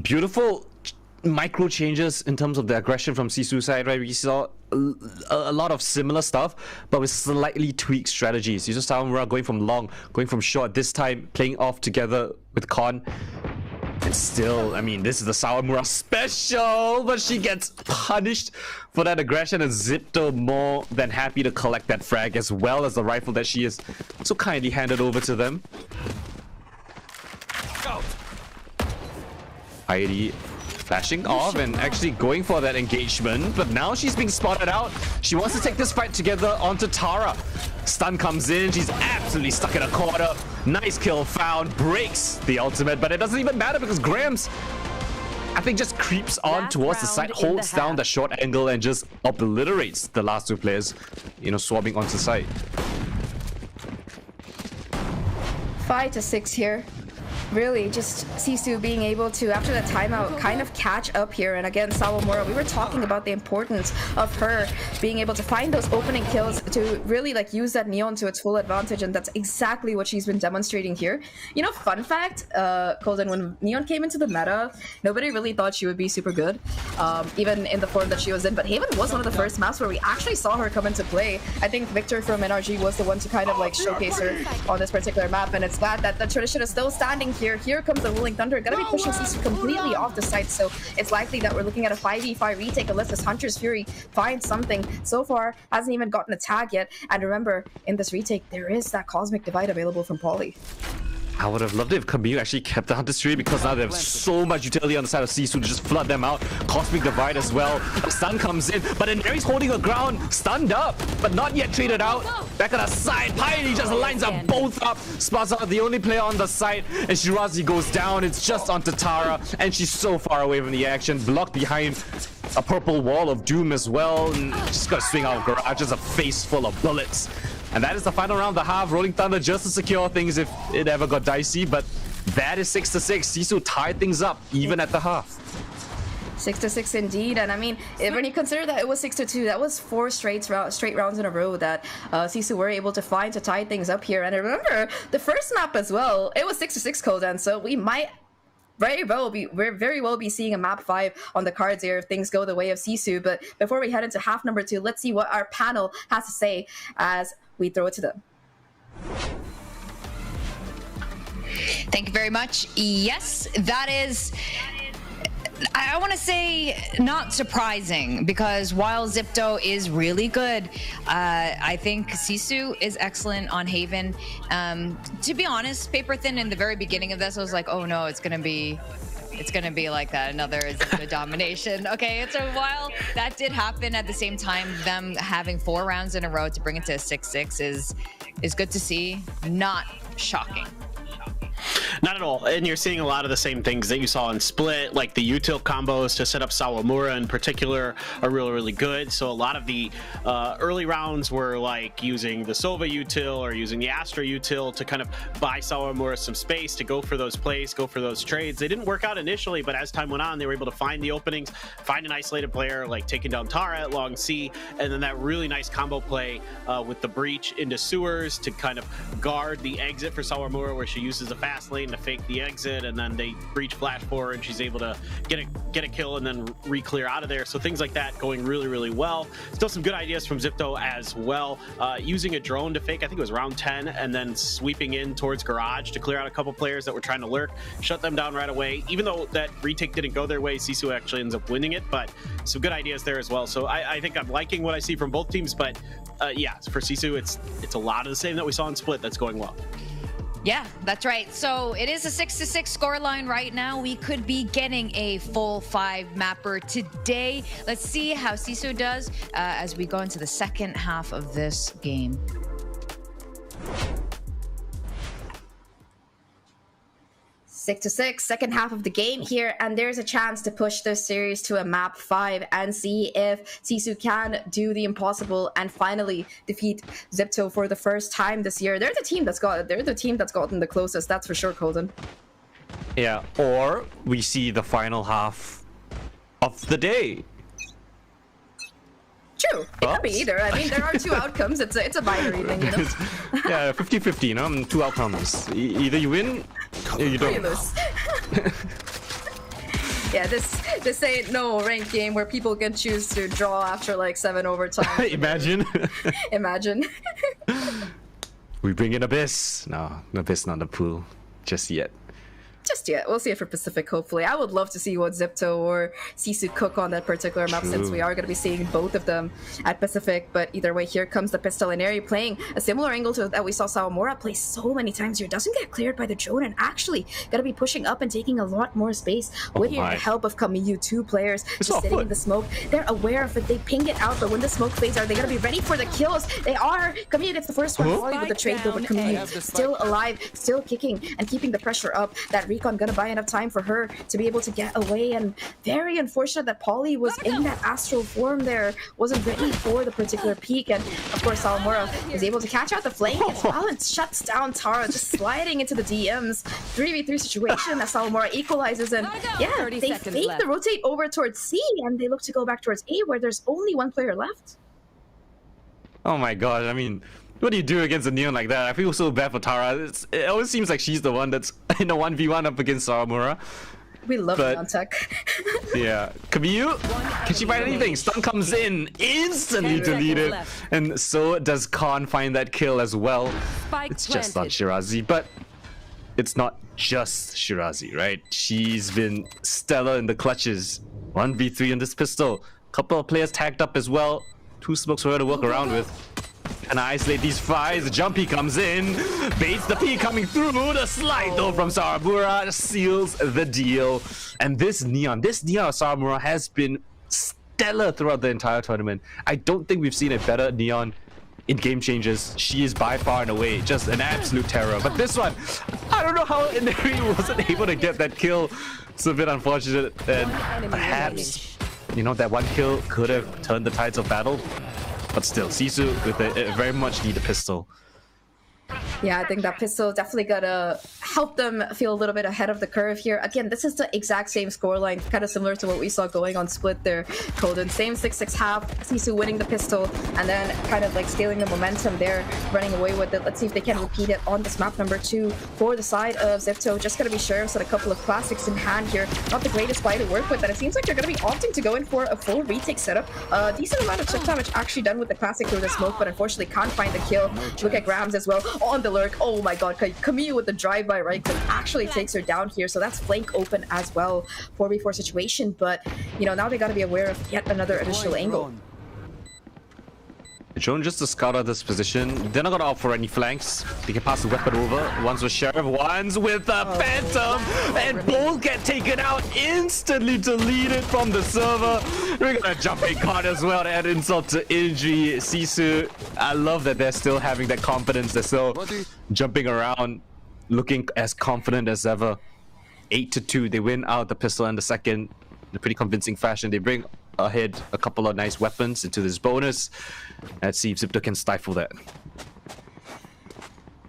Beautiful micro changes in terms of the aggression from Sisu's side, right? We saw a lot of similar stuff, but with slightly tweaked strategies. You saw Sawamura going from long, going from short, this time playing off together with Con. And still, I mean, this is the Sawamura special, but she gets punished for that aggression, and XIPTO more than happy to collect that frag as well as the rifle that she is so kindly handed over to them. Heidi flashing off and actually going for that engagement, but now she's being spotted out. She wants to take this fight together onto Tara. Stun comes in, she's absolutely stuck in a corner. Nice kill found, breaks the ultimate, but it doesn't even matter because Grams, I think, just creeps on towards the side, holds down the short angle, and just obliterates the last 2 players, you know, swabbing onto the side. 5-6 here. Really, just Sisu being able to, after the timeout, kind of catch up here. And again, Sawamura, we were talking about the importance of her being able to find those opening kills to really like use that Neon to its full advantage, and that's exactly what she's been demonstrating here. You know, fun fact, Coldan, when Neon came into the meta, nobody really thought she would be super good, even in the form that she was in, but Haven was one of the first maps where we actually saw her come into play. I think Victor from NRG was the one to kind of like showcase her on this particular map, and it's glad that the tradition is still standing here here. Here comes the Rolling Thunder. Gonna be pushing Sisu completely off the site, so it's likely that we're looking at a 5v5 retake unless this Hunter's Fury finds something. So far, hasn't even gotten a tag yet. And remember, in this retake, there is that Cosmic Divide available from Poly. I would have loved it if Camille actually kept the Hunter's Fury, because now they have so much utility on the side of Sisu to just flood them out. Cosmic Divide as well. A stun comes in, but then Neri's holding her ground, stunned up, but not yet traded out. Back on the side, Piety just lines up both up. Spaza, the only player on the site, and Shirazi goes down. It's just onto Tara, and she's so far away from the action, blocked behind a purple wall of doom as well. And just gotta swing out of Garage, just a face full of bullets. And that is the final round of the half. Rolling Thunder just to secure things if it ever got dicey, but that is 6-6. Sisu tied things up even at the half. 6-6 indeed, and I mean, when you consider that it was 6-2, that was 4 straight rounds in a row that Sisu were able to find to tie things up here. And remember, the first map as well, it was 6-6 Coldan, so we might very well be seeing a map 5 on the cards here if things go the way of Sisu. But before we head into half number 2, let's see what our panel has to say as we throw it to them. Thank you very much. Yes, that is, I want to say, not surprising, because while XIPTO is really good, I think Sisu is excellent on Haven. To be honest, Paperthin in the very beginning of this, I was like, oh no, it's gonna be like that, another XIPTO domination. Okay, so while that did happen, at the same time, them having 4 rounds in a row to bring it to a 6-6 is good to see. Not shocking. Not at all, and you're seeing a lot of the same things that you saw in Split, like the util combos to set up Sawamura in particular are really good. So a lot of the early rounds were like using the Sova util or using the Astra util to kind of buy Sawamura some space to go for those plays, go for those trades. They didn't work out initially, but as time went on, they were able to find the openings, find an isolated player like taking down Tara at Long C, and then that really nice combo play with the breach into sewers to kind of guard the exit for Sawamura, where she uses a fast lane to fake the exit, and then they breach flash for her and she's able to get a kill and then re-clear out of there. So things like that going really well. Still some good ideas from XIPTO as well, using a drone to fake, I think it was round 10, and then sweeping in towards Garage to clear out a couple players that were trying to lurk, shut them down right away. Even though that retake didn't go their way, Sisu actually ends up winning it, but some good ideas there as well. So I think I'm liking what I see from both teams, but yeah, for Sisu, it's a lot of the same that we saw in Split that's going well. Yeah, that's right. So it is a 6-6 scoreline right now. We could be getting a full 5 mapper today. Let's see how Sisu does as we go into the second half of this game. 6-6, second half of the game here, and there's a chance to push this series to a map 5 and see if Sisu can do the impossible and finally defeat XIPTO for the first time this year. They're the team that's gotten the closest, that's for sure, Coldan. Yeah, or we see the final half of the day. True, it could be either. I mean, there are 2 outcomes. It's a binary thing, you know. Yeah, 50-50, you know, 2 outcomes. Either you win or you don't. You lose. Yeah, this ain't no ranked game where people can choose to draw after like 7 overtime. Imagine. Imagine. We bring in Abyss. No, Abyss not the pool just yet. Just yet. We'll see it for Pacific, hopefully. I would love to see what XIPTO or Sisu cook on that particular map, since we are going to be seeing both of them at Pacific. But either way, here comes the pistol, and Eri playing a similar angle to that we saw Sawamura play so many times here. Doesn't get cleared by the drone, and actually going to be pushing up and taking a lot more space with the help of Kamiyu. 2 players just sitting in the smoke. They're aware of it. They ping it out, but when the smoke fades out, they're going to be ready for the kills. They are. Kamiyu gets the first one, Volley with the trade, though, but Kamiyu still alive, still kicking and keeping the pressure up. That recon gonna buy enough time for her to be able to get away, and very unfortunate that Polly was in that astral form there, wasn't ready for the particular peak, and of course Sawamura is able to catch out the flank as well and shuts down Tara, just sliding into the DMs. 3v3 situation as Sawamura equalizes, and yeah, they fake the rotate over towards C, and they look to go back towards A where there's only 1 player left. Oh my god, I mean, what do you do against a Neon like that? I feel so bad for Tara. It always seems like she's the one that's in a 1v1 up against Sawamura. We love Neon Tech. Yeah. Kamiyu, can she find anything? Stun comes in, instantly deleted. And so does Khan find that kill as well. It's just not Shirazi, but it's not just Shirazi, right? She's been stellar in the clutches. 1v3 on this pistol. Couple of players tagged up as well. 2 smokes for her to work around with. And isolate these fries. The jumpy comes in. Baits the P coming through. The slide though from Saramura seals the deal. And this Neon of Saramura has been stellar throughout the entire tournament. I don't think we've seen a better Neon in Game Changers. She is by far and away just an absolute terror. But this one, I don't know how Inari wasn't able to get that kill. It's a bit unfortunate, and perhaps, you know, that one kill could have turned the tides of battle. But still, SISU with a very much needed pistol. Yeah, I think that pistol definitely gotta help them feel a little bit ahead of the curve here. Again, this is the exact same scoreline, kind of similar to what we saw going on Split there. Coldan, same 6-6 half, SISU winning the pistol, and then kind of like stealing the momentum there, running away with it. Let's see if they can repeat it on this map number 2 for the side of XIPTO. Just gonna be Sheriffs and a couple of classics in hand here. Not the greatest buy to work with, and it seems like they're gonna be opting to go in for a full retake setup. Decent amount of chip damage actually done with the classic through the smoke, but unfortunately can't find the kill. Look at Grams as well on the lurk. Oh my god, Camille with the drive-by right click actually takes her down here, so that's flank open as well. 4v4 situation, but you know, now they gotta be aware of yet another additional angle. Drone just to scout out this position. They're not gonna opt for any flanks. They can pass the weapon over. One's with Sheriff, one's with the Phantom, and both get taken out instantly, deleted from the server. We're gonna jump a card as well to add insult to injury. SISU, I love that they're still having that confidence. They're still jumping around, looking as confident as ever. 8-2, they win out the pistol in the second in a pretty convincing fashion. They bring ahead a couple of nice weapons into this bonus. Let's see if XIPTO can stifle that.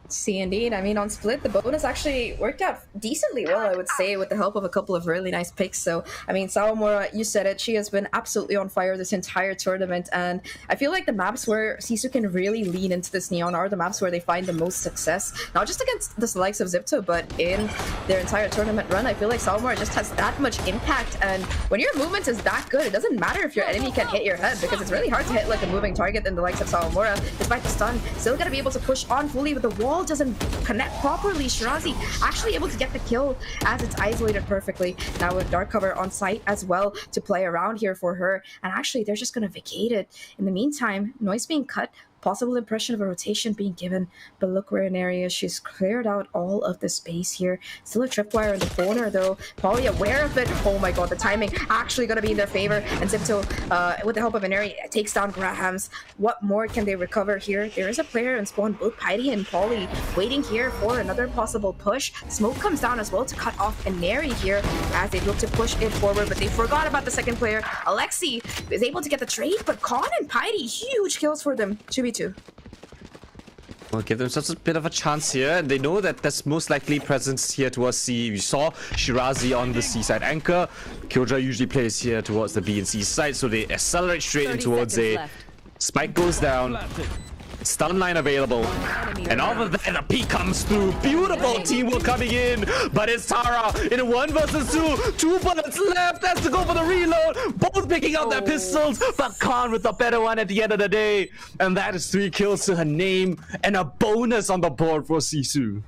See, indeed. I mean, on Split, the bonus actually worked out decently well, I would say, with the help of a couple of really nice picks. So, I mean, Saramura, you said it, she has been absolutely on fire this entire tournament, and I feel like the maps where SISU can really lean into this Neon are the maps where they find the most success. Not just against the likes of XIPTO, but in their entire tournament run. I feel like Saramura just has that much impact, and when your movement is that good, it doesn't matter if your enemy can hit your head, because it's really hard to hit like a moving target in the likes of Saramura. Despite the stun, still gotta be able to push on fully, but the wall doesn't connect properly. Shirazi actually able to get the kill as it's isolated perfectly. Now with dark cover on site as well to play around here for her, and actually they're just gonna vacate it. In the meantime, noise being cut, possible impression of a rotation being given, but look where an area she's cleared out all of the space here. Still a tripwire in the corner though, probably aware of it. Oh my god, the timing actually gonna be in their favor, and XIPTO with the help of an area takes down Grahams. What more can they recover here? There is a player in spawn, both Piety and Polly, waiting here for another possible push. Smoke comes down as well to cut off Inari here as they look to push it forward, but they forgot about the second player. Alexi is able to get the trade, but Khan and Piety, huge kills for them. 2v2. We'll give themselves a bit of a chance here, and they know that that's most likely presence here towards C. We saw Shirazi on the C side anchor. Killjoy usually plays here towards the B and C side, so they accelerate straight in towards A. Spike goes down. Stun line available, and all of that, the P comes through. Beautiful teamwork coming in, but it's Tara in a 1 versus 2. 2 bullets left, has to go for the reload. Both picking up their pistols, but Khan with the better one at the end of the day. And that is 3 kills to her name, and a bonus on the board for SISU.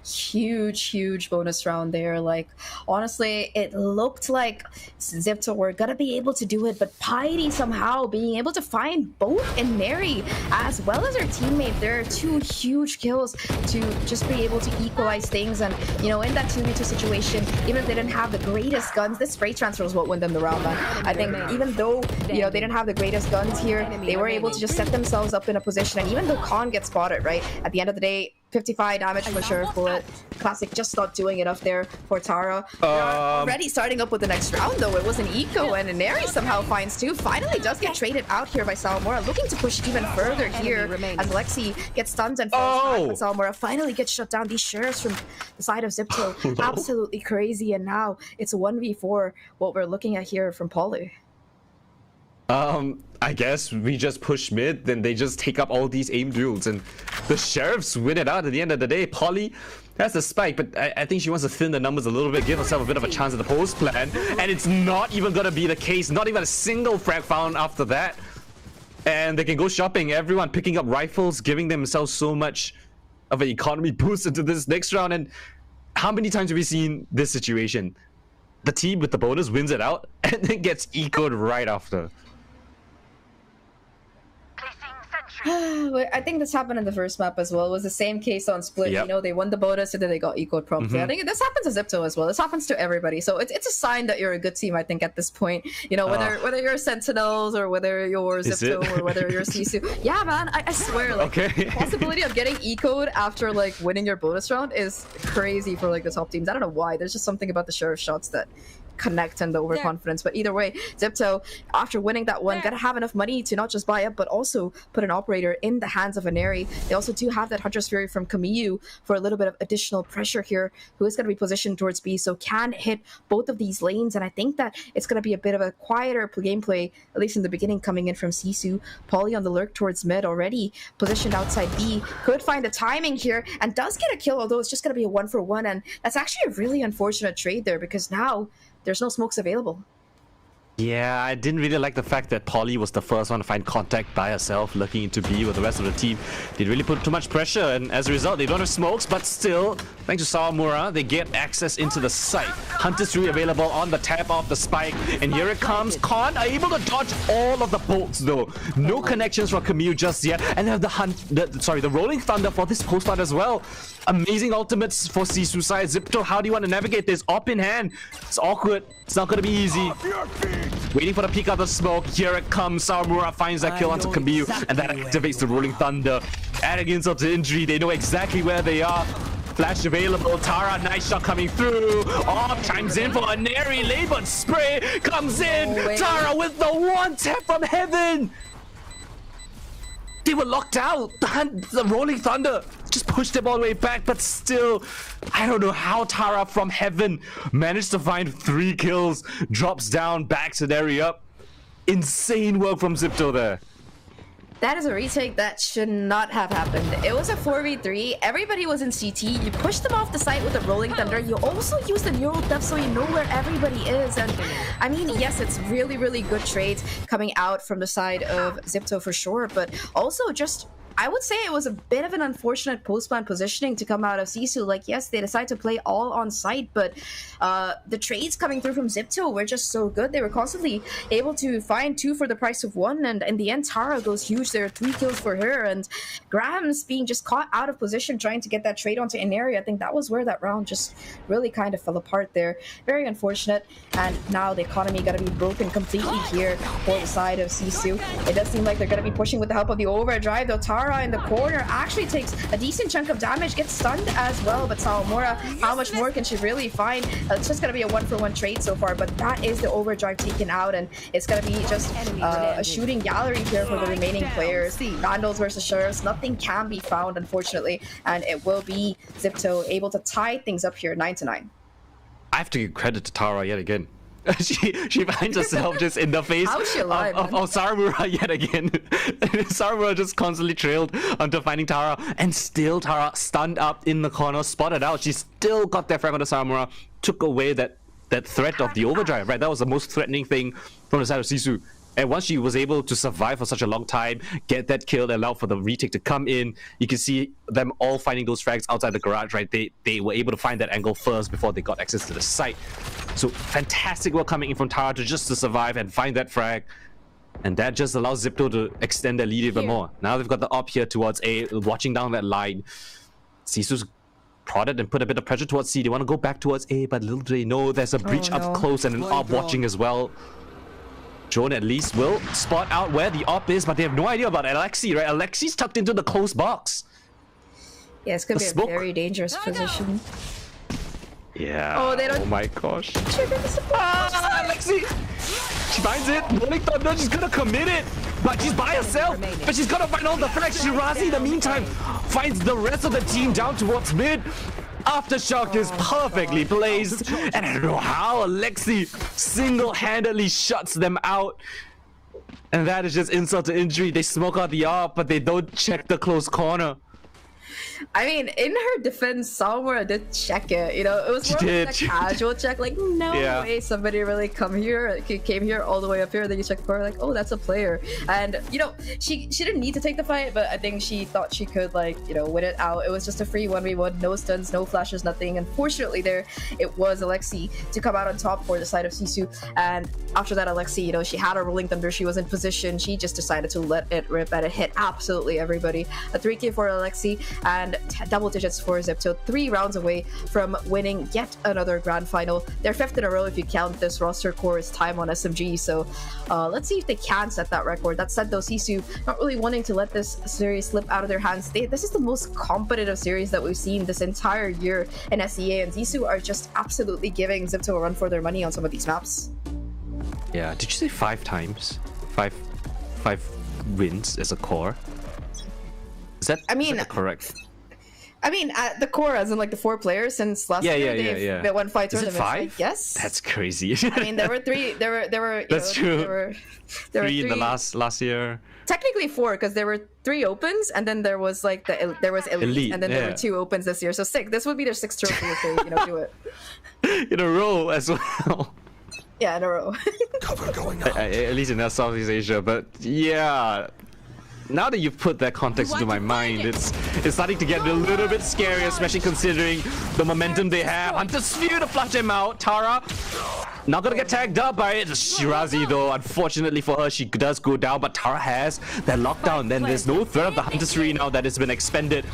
Huge bonus round there. Like, honestly, it looked like XIPTO were gonna be able to do it, but Piety somehow being able to find both Inari as well as her teammate. There are 2 huge kills to just be able to equalize things, and you know, in that 2v2 situation, even if they didn't have the greatest guns, this spray transfer was what won them the round. I think even though, you know, they didn't have the greatest guns here, they were able to just set themselves up in a position, and even though Khan gets spotted, right, at the end of the day, 55 damage for Sheriff Bullet. Classic just not doing enough there for Tara. Already starting up with the next round though. It was an eco, and Inari somehow finds 2. Finally does get traded out here by Saramura, looking to push even further here as Lexi gets stunned and falls back, but Saramura finally gets shut down. These sheriffs from the side of XIPTO, absolutely crazy, and now it's a 1v4 what we're looking at here from Polly. I guess we just push mid, then they just take up all these aim duels, and the sheriffs win it out at the end of the day. Polly has a spike, but I think she wants to thin the numbers a little bit, give herself a bit of a chance at the post plan, and it's not even gonna be the case. Not even a single frag found after that, and they can go shopping. Everyone picking up rifles, giving themselves so much of an economy boost into this next round, and how many times have we seen this situation? The team with the bonus wins it out and then gets ecoed right after. I think this happened in the first map as well. It was the same case on Split. Yep. You know, they won the bonus and then they got equaled promptly. I think this happens to ZIPTO as well. This happens to everybody. So it's a sign that you're a good team, I think, at this point. You know, whether you're Sentinels or whether you're ZIPTO or whether you're SISU. Yeah, man, I swear, like, the possibility of getting ecoed after, like, winning your bonus round is crazy for, like, the top teams. I don't know why. There's just something about the sheriff shots that connect and the overconfidence. But either way, ZIPTO, after winning that one, gotta have enough money to not just buy up but also put an operator in the hands of Aneri. They also do have that Hunter's Fury from Kamiyu for a little bit of additional pressure here, who is going to be positioned towards B, so can hit both of these lanes. And I think that it's going to be a bit of a quieter gameplay, at least in the beginning, coming in from SISU. Pauly on the lurk towards mid, already positioned outside B, could find the timing here and does get a kill, although it's just going to be a 1-for-1. And that's actually a really unfortunate trade there, because now there's no smokes available. Yeah, I didn't really like the fact that Pauly was the first one to find contact by herself, looking into B, with the rest of the team didn't really put too much pressure, and as a result, they don't have smokes, but still, thanks to Sawamura, they get access into the site. Hunter's Fury available on the tap of the spike, and here it comes. Khan are able to dodge all of the bolts though. No connections from Kamiyu just yet, and they have the Rolling Thunder for this post-out as well. Amazing ultimates for Sisu side. ZIPTO, how do you want to navigate this? Op in hand. It's awkward. It's not going to be easy. Waiting for the peak of the smoke. Here it comes. Sawamura finds that kill onto Kamiyu, and that activates the Rolling Thunder. Adding insult to injury, they know exactly where they are. Flash available. Tara, nice shot coming through. Off chimes in for Aneri. Labor spray comes in. Tara with the one tap from heaven. They were locked out. The Rolling Thunder just pushed them all the way back, but still, I don't know how Tara from heaven managed to find 3 kills, drops down, backs Aneri up. Insane work from ZIPTO there. That is a retake that should not have happened. It was a 4v3. Everybody was in CT. You pushed them off the site with the Rolling Thunder. You also used the Neural Depth so you know where everybody is. And I mean, yes, it's really, really good trades coming out from the side of ZIPTO for sure. But also just, I would say it was a bit of an unfortunate post-plan positioning to come out of Sisu. Like, yes, they decided to play all on site, but the trades coming through from ZIPTO were just so good. They were constantly able to find 2 for the price of 1, and in the end, Tara goes huge. There are 3 kills for her, and Graham's being just caught out of position trying to get that trade onto Aneri. I think that was where that round just really kind of fell apart there. Very unfortunate, and now the economy got to be broken completely here for the side of Sisu. It does seem like they're going to be pushing with the help of the overdrive, though Tara in the corner actually takes a decent chunk of damage, gets stunned as well, but Sawamura, how much more can she really find? It's just gonna be a 1-for-1 trade so far, but that is the overdrive taken out, and it's gonna be just a shooting gallery here for the remaining players. Vandals versus Sheriffs, nothing can be found, unfortunately, and it will be ZIPTO able to tie things up here 9-9. I have to give credit to Tara yet again. she finds herself just in the face of Sawamura yet again. Sawamura just constantly trailed until finding Tara, and still Tara stunned up in the corner, spotted out. She still got that frag on the Sawamura, took away that threat of the overdrive, right? That was the most threatening thing from the side of Sisu. And once she was able to survive for such a long time, get that kill, allow for the retake to come in, you can see them all finding those frags outside the garage, right? They were able to find that angle first before they got access to the site. So fantastic work coming in from Tara to survive and find that frag. And that just allows ZIPTO to extend their lead even more. Now they've got the op here towards A, watching down that line. Sisu's prodded and put a bit of pressure towards C. They want to go back towards A, but little do they know there's a breach up close and an op watching as well. Joan at least will spot out where the op is, but they have no idea about Alexi, right? Alexi's tucked into the closed box. Yeah, it's gonna be a very dangerous position. Yeah. Oh, they don't. Oh my gosh. Alexi! She finds it. Rolling Thunder, she's gonna commit it. But she's by herself. But she's gonna find all the frags. Shirazi, in the meantime, finds the rest of the team down towards mid. Aftershock is perfectly placed, and I don't know how Alexi single-handedly shuts them out. And that is just insult to injury. They smoke out the op, but they don't check the close corner. I mean, in her defense, somewhere I did check it. You know, it was more like a casual check. Like, no way somebody really came here all the way up here. Then you check for her, like, oh, that's a player. And you know, she didn't need to take the fight, but I think she thought she could, like, you know, win it out. It was just a free 1v1, no stuns, no flashes, nothing. Unfortunately, there it was Alexi to come out on top for the side of Sisu. And after that, Alexi, you know, she had a rolling thunder. She was in position. She just decided to let it rip, and it hit absolutely everybody. A 3K for Alexi and double digits for XIPTO. 3 rounds away from winning yet another grand final. They're 5th in a row if you count this roster core's time on SMG. So let's see if they can set that record. That said, though, Sisu not really wanting to let this series slip out of their hands. This is the most competitive series that we've seen this entire year in SEA, and Sisu are just absolutely giving XIPTO a run for their money on some of these maps. Yeah, did you say 5 times? 5 wins as a core? Is that, is that correct? I mean, at the core, as in like the 4 players since last year, they won 5 tournaments. Is it 5? Right? Yes. That's crazy. I mean, there were 3. There were. That's true. There were 3 in the last year. Technically 4, because there were 3 opens, and then there was like there was elite, and then there were 2 opens this year. So 6. This would be their 6th trophy if they, you know, do it in a row as well. Yeah, in a row. Cover going on. At least in Southeast Asia, but yeah. Now that you've put that context into my mind, it's starting to get a little bit scary, especially considering the momentum they have. Hunter Sphere to flush him out. Tara not gonna get tagged up by Shirazi, though. Unfortunately for her, she does go down, but Tara has that lockdown. Then there's no threat of the Hunter Sphere now that has been expended.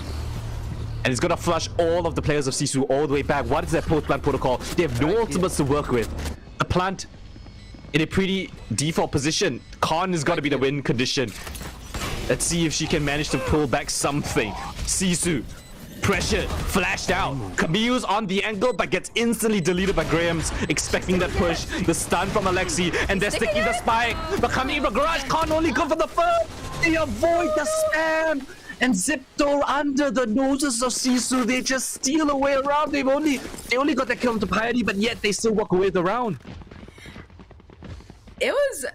And it's gonna flush all of the players of Sisu all the way back. What is their post-plant protocol? They have no ultimates to work with. The plant in a pretty default position. Khan has got to be the win condition. Let's see if she can manage to pull back something. Sisu, pressured, flashed out. Camille's on the angle, but gets instantly deleted by Graham's, expecting that push. The stun from Alexi, and they're sticking the spike. But Camille Garage can't only go for the first. They avoid the spam. And XIPTO under the noses of Sisu, they just steal away around. They only got that kill into piety, but yet they still walk away with the round. It was...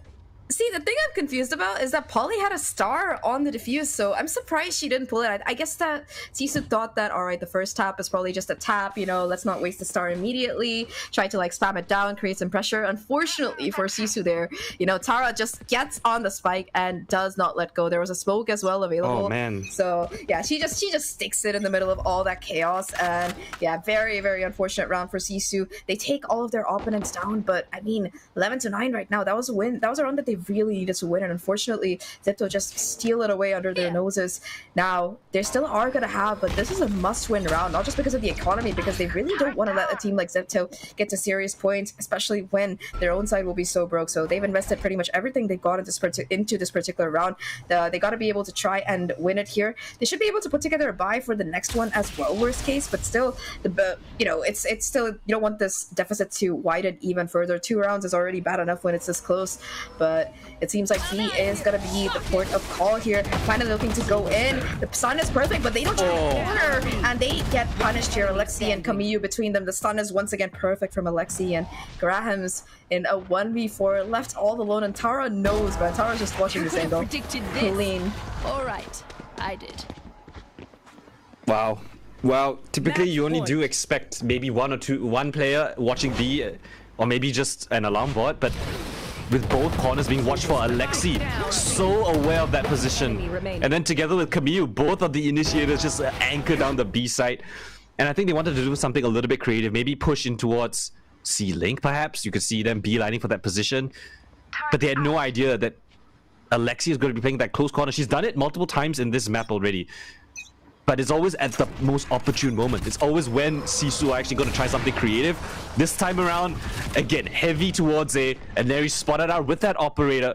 See, the thing I'm confused about is that Polly had a star on the defuse, so I'm surprised she didn't pull it. I guess that Sisu thought that, alright, the first tap is probably just a tap, you know, let's not waste the star immediately. Try to, like, spam it down, create some pressure. Unfortunately for Sisu there, you know, Tara just gets on the spike and does not let go. There was a smoke as well available. Oh, man. So, yeah, she just sticks it in the middle of all that chaos, and, yeah, very, very unfortunate round for Sisu. They take all of their opponents down, but, I mean, 11-9 right now. That was a win. That was a round that they really needed to win, and unfortunately XIPTO just steal it away under their noses. Now they still are gonna have, but this is a must-win round, not just because of the economy, because they really don't want to let a team like XIPTO get to serious points, especially when their own side will be so broke. So they've invested pretty much everything they've got into this particular round. They got to be able to try and win it here. They should be able to put together a buy for the next one as well, worst case, but still, you know, it's still, you don't want this deficit to widen even further. 2 rounds is already bad enough when it's this close, but it seems like he is going to be the port of call here. Finally looking to go in. The stun is perfect, but they don't try to corner, and they get punished here. Alexi and Camille between them. The stun is once again perfect from Alexi, and Graham's in a 1v4 left all alone, and Tara knows, but Tara's just watching this angle. Clean. All right, I did. Wow. Well, typically you only do expect maybe one player watching B, or maybe just an alarm bot, but with both corners being watched for Alexi, so aware of that position. And then together with Camille, both of the initiators just anchor down the B side. And I think they wanted to do something a little bit creative, maybe push in towards C-Link perhaps. You could see them B-lining for that position. But they had no idea that Alexi is going to be playing that close corner. She's done it multiple times in this map already. But it's always at the most opportune moment. It's always when Sisu are actually going to try something creative. This time around, again, heavy towards A, and Neri spotted out with that operator.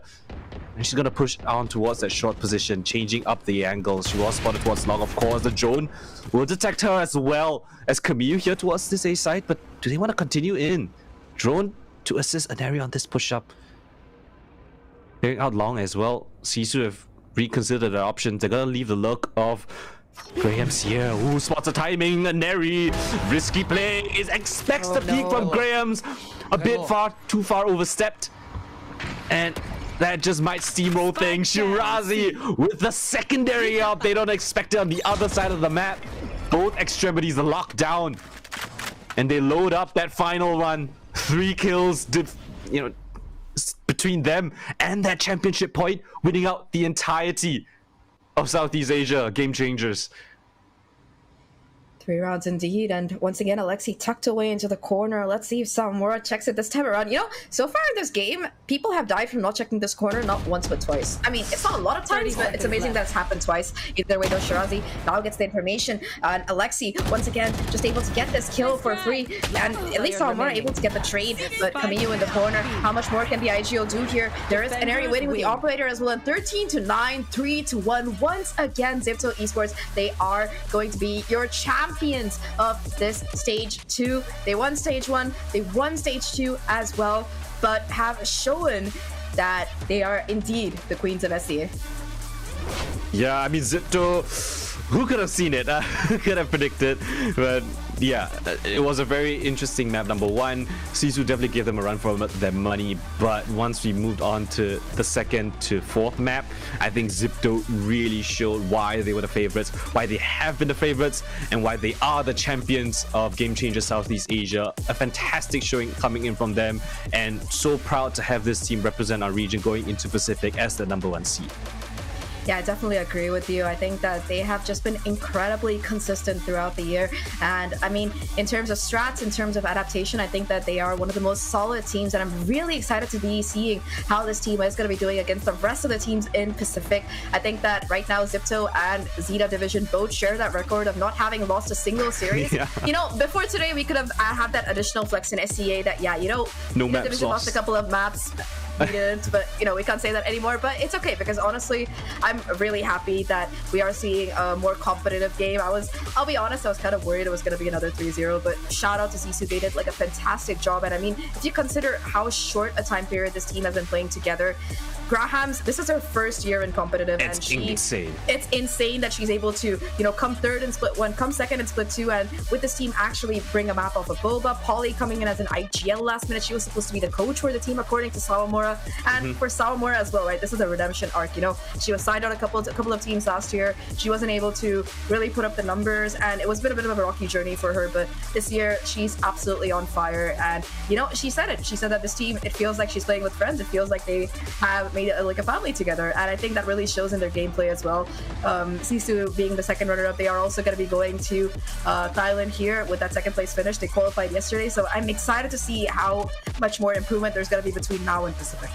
And she's going to push on towards that short position, changing up the angle. She was spotted towards long, of course. The drone will detect her as well as Camille here towards this A side. But do they want to continue in? Drone to assist Aneri on this push-up. Clearing out long as well. Sisu have reconsidered their options. They're going to leave the look of Graham's here. Ooh, spots the timing. Neri, risky play. Expects the peek from Graham's. A bit too far overstepped. And that just might steamroll things. Shirazi with the secondary up. They don't expect it on the other side of the map. Both extremities are locked down. And they load up that final run. 3 kills, between them and that championship point, winning out the entirety of Southeast Asia Game Changers. 3 rounds indeed, and once again, Alexi tucked away into the corner. Let's see if Samura checks it this time around. You know, so far in this game, people have died from not checking this corner, not once but twice. I mean, it's not a lot of times, but it's amazing that it's happened twice. Either way, though, Shirazi now gets the information, and Alexi, once again, just able to get this kill for free, and at least Samura able to get the trade, but Kamiyu in the corner. How much more can the IGL do here? There is an area waiting with the operator as well, and 13-9, 3-1. Once again, XIPTO Esports, they are going to be your champions of this stage 2. They won stage 1, they won stage 2 as well, but have shown that they are indeed the queens of SEA. Yeah, I mean, XIPTO, who could have seen it? Who could have predicted? But yeah, it was a very interesting map, number one. SISU definitely gave them a run for their money, but once we moved on to the 2nd to 4th map, I think XIPTO really showed why they were the favorites, why they have been the favorites, and why they are the champions of Game Changer Southeast Asia. A fantastic showing coming in from them, and so proud to have this team represent our region going into Pacific as the number 1 seed. Yeah, I definitely agree with you. I think that they have just been incredibly consistent throughout the year. And I mean, in terms of strats, in terms of adaptation, I think that they are one of the most solid teams. And I'm really excited to be seeing how this team is going to be doing against the rest of the teams in Pacific. I think that right now, XIPTO and Zeta Division both share that record of not having lost a single series. Yeah. You know, before today, we could have had that additional flex in SCA that, yeah, you know, no Zeta maps Division lost a couple of maps. We didn't, but you know, we can't say that anymore. But it's okay, because honestly, I'm really happy that we are seeing a more competitive game. I'll be honest, I was kind of worried it was going to be another 3-0, but shout out to SISU. They did like a fantastic job. And I mean, if you consider how short a time period this team has been playing together, Graham's, this is her first year in competitive, and insane. It's insane that she's able to, you know, come 3rd in split 1, come 2nd in split 2, and with this team actually bring a map off of Boba. Polly coming in as an IGL last minute. She was supposed to be the coach for the team according to Sawamura, and for Sawamura as well, right? This is a redemption arc. You know, she was signed on a couple of teams last year. She wasn't able to really put up the numbers, and it was a bit of a rocky journey for her. But this year, she's absolutely on fire. And you know, she said it. She said that this team, it feels like she's playing with friends. It feels like they have made it like a family together, and I think that really shows in their gameplay as well. SISU being the 2nd runner-up, they are also going to be going to Thailand here with that 2nd place finish. They qualified yesterday, so I'm excited to see how much more improvement there's going to be between now and Pacific.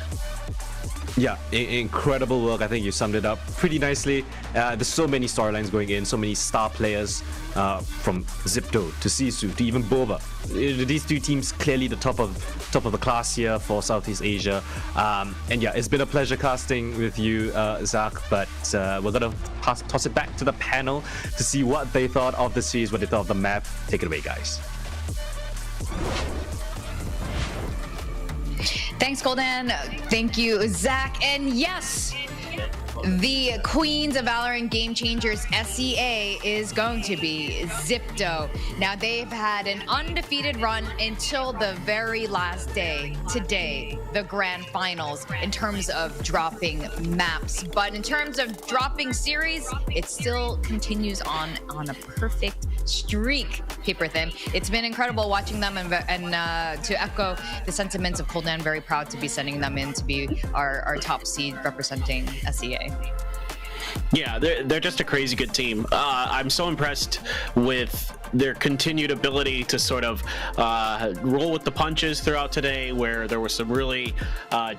Yeah, incredible work. I think you summed it up pretty nicely. There's so many storylines going in, so many star players from XIPTO to SISU to even Boba. These 2 teams clearly the top of the class here for Southeast Asia. And yeah, it's been a pleasure casting with you, Zahk, but we're gonna toss it back to the panel to see what they thought of the series, what they thought of the map. Take it away, guys. Thanks, Coldan. Thank you, Zahk. And yes, the Queens of Valorant Game Changers SEA is going to be XIPTO. Now, they've had an undefeated run until the very last day, today, the grand finals, in terms of dropping maps. But in terms of dropping series, it still continues on a perfect streak, Paperthin. It's been incredible watching them, and to echo the sentiments of Coldan, very proud to be sending them in to be our top seed representing SEA. Yeah, they're just a crazy good team. I'm so impressed with their continued ability to sort of roll with the punches throughout today, where there were some really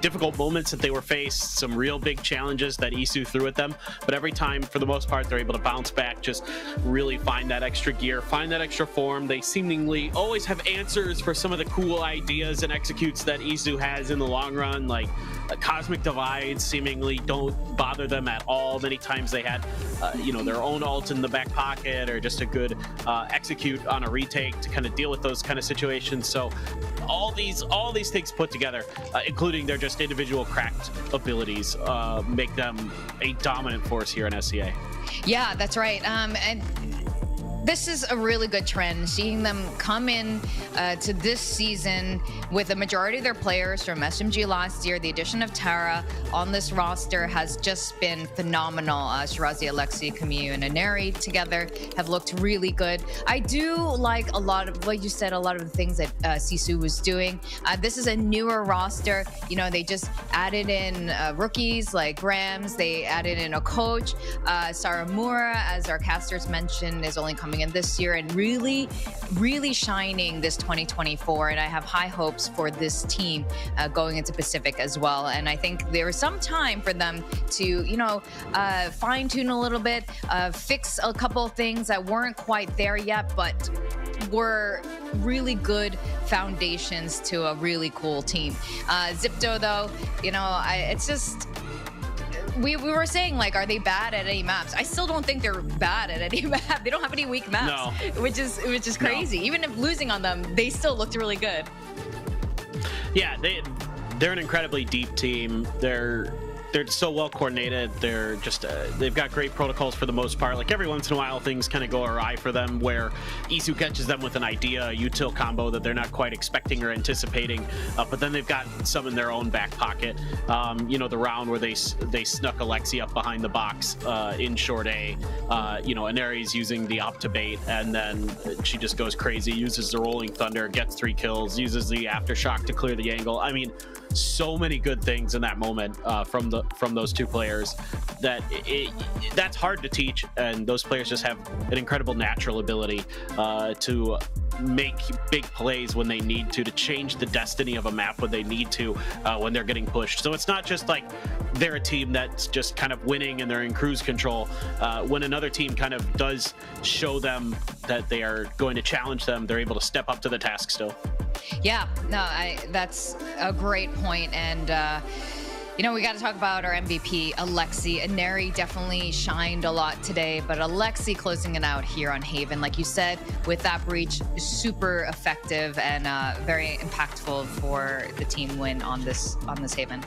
difficult moments that they were faced, some real big challenges that ESU threw at them, but every time, for the most part, they're able to bounce back, just really find that extra gear, find that extra form. They seemingly always have answers for some of the cool ideas and executes that ESU has in the long run, like Cosmic Divides seemingly don't bother them at all. Many times they had you know, their own ult in the back pocket, or just a good execute on a retake to kind of deal with those kind of situations. So all these things put together, including their just individual cracked abilities, make them a dominant force here in SEA. Yeah, that's right. And This is a really good trend, seeing them come in to this season with a majority of their players from SMG last year. The addition of Tara on this roster has just been phenomenal. Shirazi, Alexi, Camille, and Aneri together have looked really good. I do like a lot of what you said, a lot of the things that SISU was doing. This is a newer roster. You know, they just added in rookies like Grams. They added in a coach. Saramura, as our casters mentioned, is only coming in this year and really shining this 2024. And I have high hopes for this team going into Pacific as well. And I think there was some time for them to, you know, fine tune a little bit, fix a couple of things that weren't quite there yet, but were really good foundations to a really cool team. XIPTO, though, you know, it's just... We were saying, like, are they bad at any maps? I still don't think they're bad at any map. They don't have any weak maps, which is crazy. No. Even if losing on them, they still looked really good. Yeah, they're an incredibly deep team. They're so well coordinated. They're just they've got great protocols for the most part. Like every once in a while, things kind of go awry for them, where Isu catches them with an idea, a util combo that they're not quite expecting or anticipating. But then they've got some in their own back pocket. You know, the round where they snuck Alexi up behind the box in short A. You know, Aneri's using the op to bait, and then she just goes crazy, uses the rolling thunder, gets 3 kills, uses the aftershock to clear the angle. I mean, so many good things in that moment from those two players that that's hard to teach, and those players just have an incredible natural ability to make big plays when they need to change the destiny of a map when they need to, when they're getting pushed. So it's not just like they're a team that's just kind of winning and they're in cruise control. When another team kind of does show them that they are going to challenge them, they're able to step up to the task still. Yeah, no, that's a great point. And you know, we got to talk about our MVP, Alexi. Aneri definitely shined a lot today, but Alexi closing it out here on Haven, like you said, with that breach, super effective and very impactful for the team win on this Haven.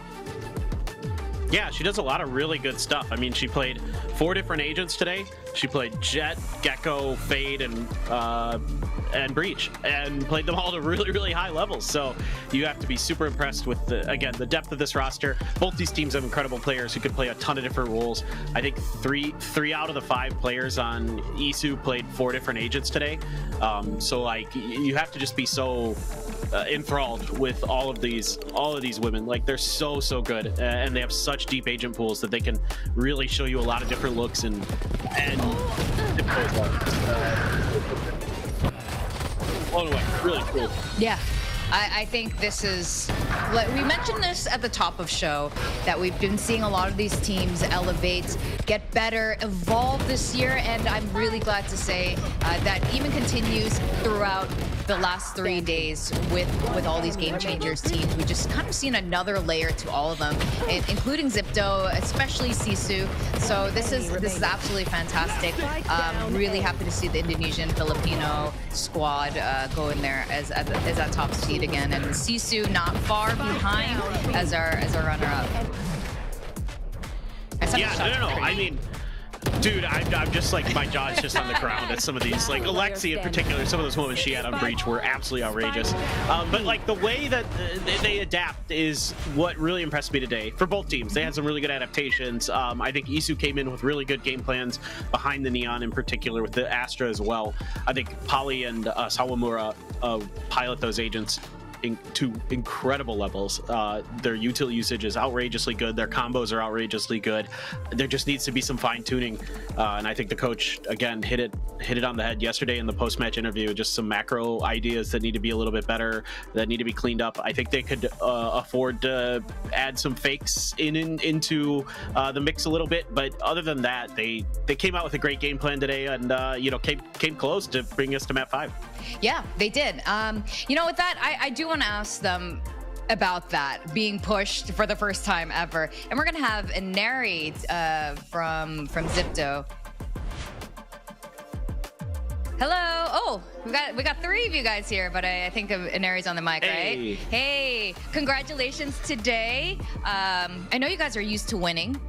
Yeah, she does a lot of really good stuff. I mean, she played 4 different agents today. She played Jet, Gecko, Fade, and Breach, and played them all to really, really high levels. So you have to be super impressed with, again, the depth of this roster. Both these teams have incredible players who could play a ton of different roles. I think three out of the 5 players on Isu played 4 different agents today. So like, you have to just be so enthralled with all of these women. Like, they're so good, and they have such deep agent pools that they can really show you a lot of different looks and blown away. Really cool. Yeah. I think this is, we mentioned this at the top of show, that we've been seeing a lot of these teams elevate, get better, evolve this year, and I'm really glad to say that even continues throughout the last 3 days with all these game changers teams. We just kind of seen another layer to all of them, including XIPTO, especially SISU. So this is absolutely fantastic. Really happy to see the Indonesian Filipino squad go in there as that top seed again, and SISU not far behind as our runner-up. Yeah, no. I mean, dude, I'm just like, my jaw's just on the ground at some of these. Like Alexi in particular, some of those moments she had on Breach were absolutely outrageous. But like the way that they adapt is what really impressed me today for both teams. They had some really good adaptations. I think Isu came in with really good game plans behind the Neon, in particular with the Astra as well. I think Polly and Sawamura pilot those agents to incredible levels. Their util usage is outrageously good. Their combos are outrageously good. There just needs to be some fine tuning, and I think the coach again hit it on the head yesterday in the post-match interview. Just some macro ideas that need to be a little bit better, that need to be cleaned up. I think they could afford to add some fakes into the mix a little bit, but other than that, they came out with a great game plan today, and you know, came close to bringing us to map 5. Yeah, they did. You know, with that, I do want to ask them about that being pushed for the first time ever, and we're gonna have Aneri from XIPTO. Hello. Oh, we got 3 of you guys here, but I think Aneri's on the mic, right? Hey, congratulations today. I know you guys are used to winning.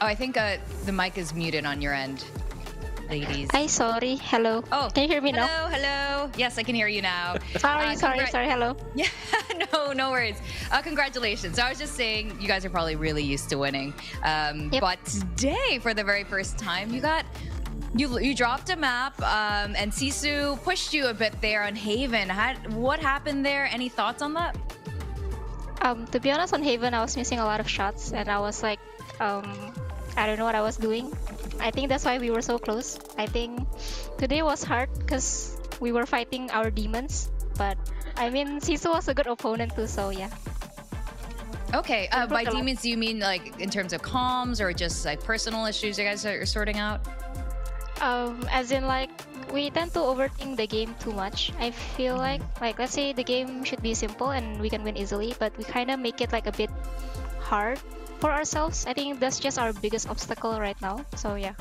Oh, I think the mic is muted on your end, ladies. Hi, sorry. Hello. Oh, can you hear me now? Hello. Yes, I can hear you now. Sorry. Hello. Yeah, no worries. Congratulations. So I was just saying, you guys are probably really used to winning. Yep. But today, for the very first time, you dropped a map, and SISU pushed you a bit there on Haven. What happened there? Any thoughts on that? To be honest, on Haven, I was missing a lot of shots, and I was like, I don't know what I was doing. I think that's why we were so close. I think today was hard because we were fighting our demons, but I mean, SISU was a good opponent too, so yeah. Okay, by demons, do you mean like in terms of comms or just like personal issues you guys are sorting out? As in like, we tend to overthink the game too much. I feel like let's say the game should be simple and we can win easily, but we kind of make it like a bit hard for ourselves. I think that's just our biggest obstacle right now. So yeah.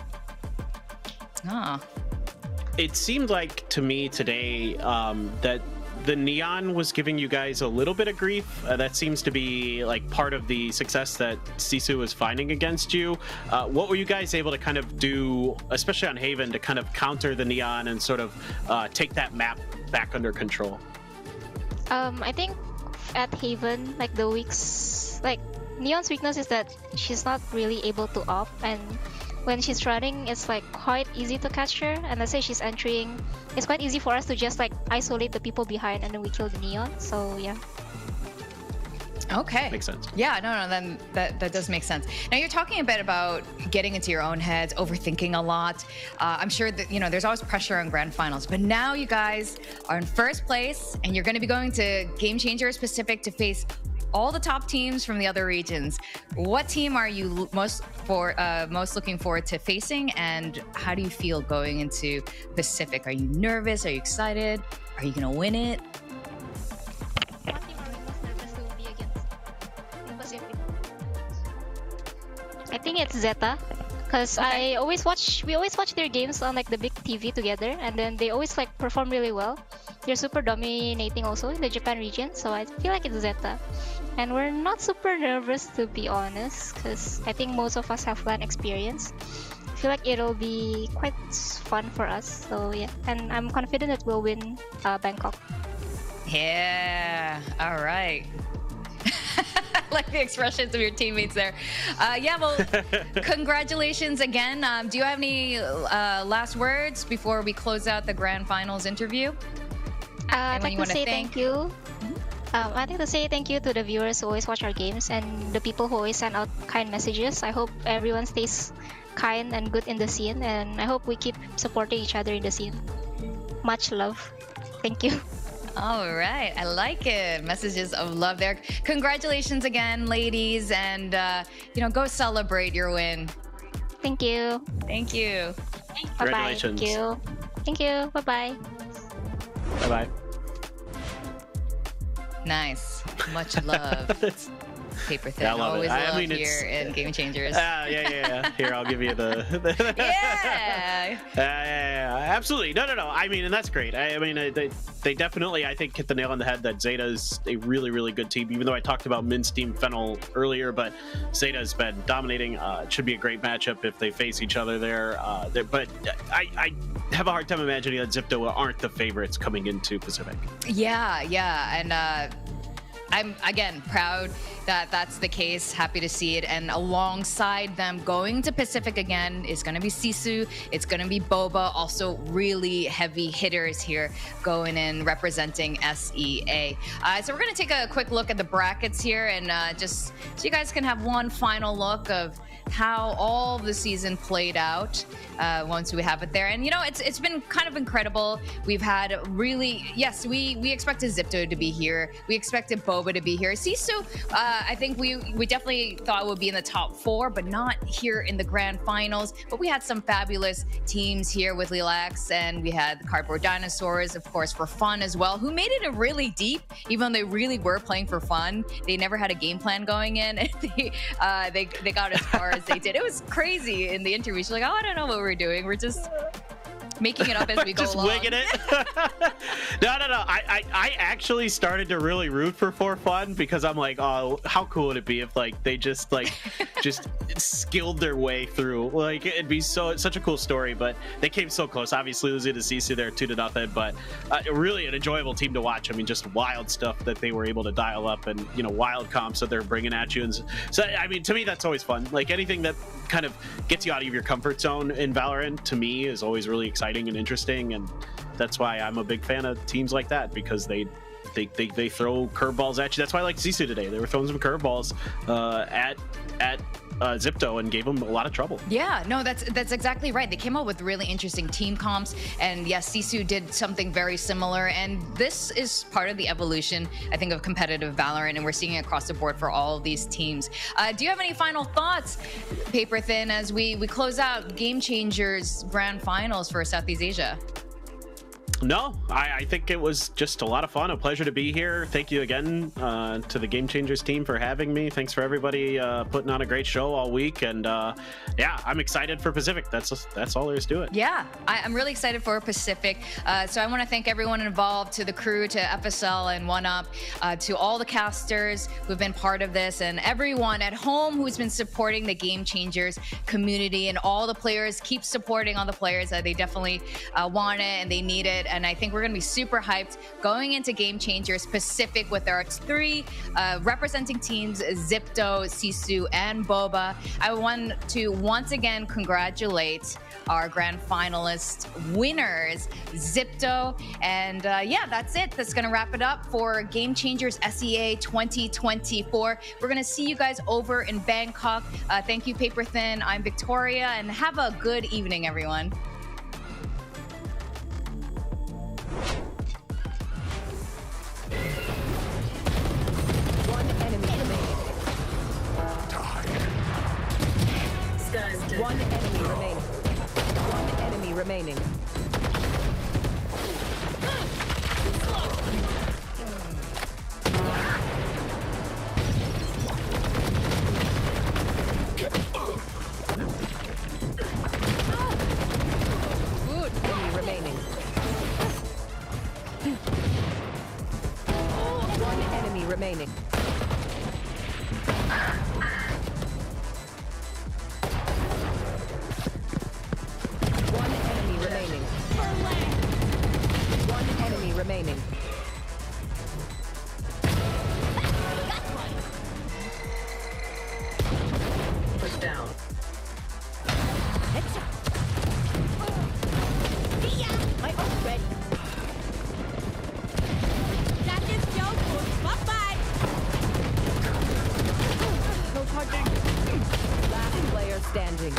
It seemed like to me today that the Neon was giving you guys a little bit of grief. That seems to be like part of the success that SISU was finding against you. What were you guys able to kind of do, especially on Haven, to kind of counter the Neon and sort of take that map back under control? I think at Haven, like Neon's weakness is that she's not really able to op, and when she's running, it's like quite easy to catch her. And let's say she's entering, it's quite easy for us to just like isolate the people behind, and then we kill the Neon. So yeah. Okay. Makes sense. Yeah, no, then that does make sense. Now you're talking a bit about getting into your own heads, overthinking a lot. I'm sure that, there's always pressure on grand finals, but now you guys are in first place and you're going to be going to Game Changers Pacific to face all the top teams from the other regions. What team are you most looking forward to facing, and how do you feel going into Pacific? Are you nervous? Are you excited? Are you going to win it? One team are we most nervous to be against in Pacific? I think it's Zeta, because we always watch their games on like the big TV together, and then they always like perform really well. They're super dominating also in the Japan region, so I feel like it's Zeta. And we're not super nervous, to be honest, because I think most of us have LAN experience. I feel like it'll be quite fun for us, so yeah. And I'm confident that we'll win Bangkok. Yeah, all right. I like the expressions of your teammates there. Yeah, well, congratulations again. Do you have any last words before we close out the Grand Finals interview? I'd like to say thank you. I'd like to say thank you to the viewers who always watch our games and the people who always send out kind messages. I hope everyone stays kind and good in the scene, and I hope we keep supporting each other in the scene. Much love. Thank you. All right, I like it. Messages of love there. Congratulations again, ladies, and go celebrate your win. Thank you. Thank you. Bye-bye. Thank you. Thank you. Bye-bye. Bye-bye. Nice. Much love. Paperthin. Yeah, I love always it. love here in Game Changers. Yeah. Here, I'll give you the yeah. Absolutely. No. I mean, and that's great. I mean, they definitely, I think, hit the nail on the head that Zeta is a really, really good team. Even though I talked about Min's team Fennel earlier, but Zeta has been dominating. It should be a great matchup if they face each other there. But I have a hard time imagining that XIPTO aren't the favorites coming into Pacific. Yeah. And I'm, again, proud that that's the case. Happy to see it. And alongside them going to Pacific again is going to be SISU. It's going to be Boba. Also really heavy hitters here going in representing SEA. So we're going to take a quick look at the brackets here and just so you guys can have one final look of how all the season played out once we have it there. And it's been kind of incredible. We've had really, yes, we expected XIPTO to be here. We expected Boba to be here. SISU, I think we definitely thought would be in the top 4, but not here in the grand finals. But we had some fabulous teams here with Lilacs, and we had the Cardboard Dinosaurs, of course, for fun as well, who made it a really deep, even though they really were playing for fun. They never had a game plan going in, and they got as far as they did. It was crazy in the interview. She's like, oh, I don't know what we're doing. We're just making it up as we go Just along. wigging it. No. I actually started to really root for fun because I'm like, oh, how cool would it be if like they just skilled their way through? Like it'd be such a cool story. But they came so close. Obviously losing to SISU there 2-0, but really an enjoyable team to watch. I mean, just wild stuff that they were able to dial up, and wild comps that they're bringing at you. And so I mean, to me that's always fun. Like anything that kind of gets you out of your comfort zone in Valorant, to me, is always really exciting and interesting, and that's why I'm a big fan of teams like that, because they throw curveballs at you. That's why I like SISU today. They were throwing some curveballs at XIPTO and gave them a lot of trouble. Yeah, no, that's exactly right. They came up with really interesting team comps, and yes, SISU did something very similar, and this is part of the evolution, I think, of competitive Valorant, and we're seeing it across the board for all of these teams. Do you have any final thoughts, Paperthin, as we close out Game Changers Grand Finals for Southeast Asia? No, I think it was just a lot of fun. A pleasure to be here. Thank you again to the Game Changers team for having me. Thanks for everybody putting on a great show all week. And yeah, I'm excited for Pacific. That's all there is to it. Yeah, I'm really excited for Pacific. So I want to thank everyone involved, to the crew, to FSL and 1UP, to all the casters who've been part of this, and everyone at home who's been supporting the Game Changers community, and all the players. Keep supporting all the players. They definitely want it and they need it. And I think we're going to be super hyped going into Game Changers Pacific with our 3 representing teams, XIPTO, SISU, and Boba. I want to once again congratulate our grand finalist winners, XIPTO. And yeah, that's it. That's going to wrap it up for Game Changers SEA 2024. We're going to see you guys over in Bangkok. Thank you, Paperthin. I'm Victoria, and have a good evening, everyone. One enemy remaining. One enemy remaining. One enemy remaining. Good enemy remaining. One enemy remaining. One enemy remaining. One enemy remaining. Push down. Headshot. My ult ready. Got this, Joe. Bye-bye. No charging. Last player standing.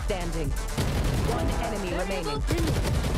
Standing. One enemy remaining.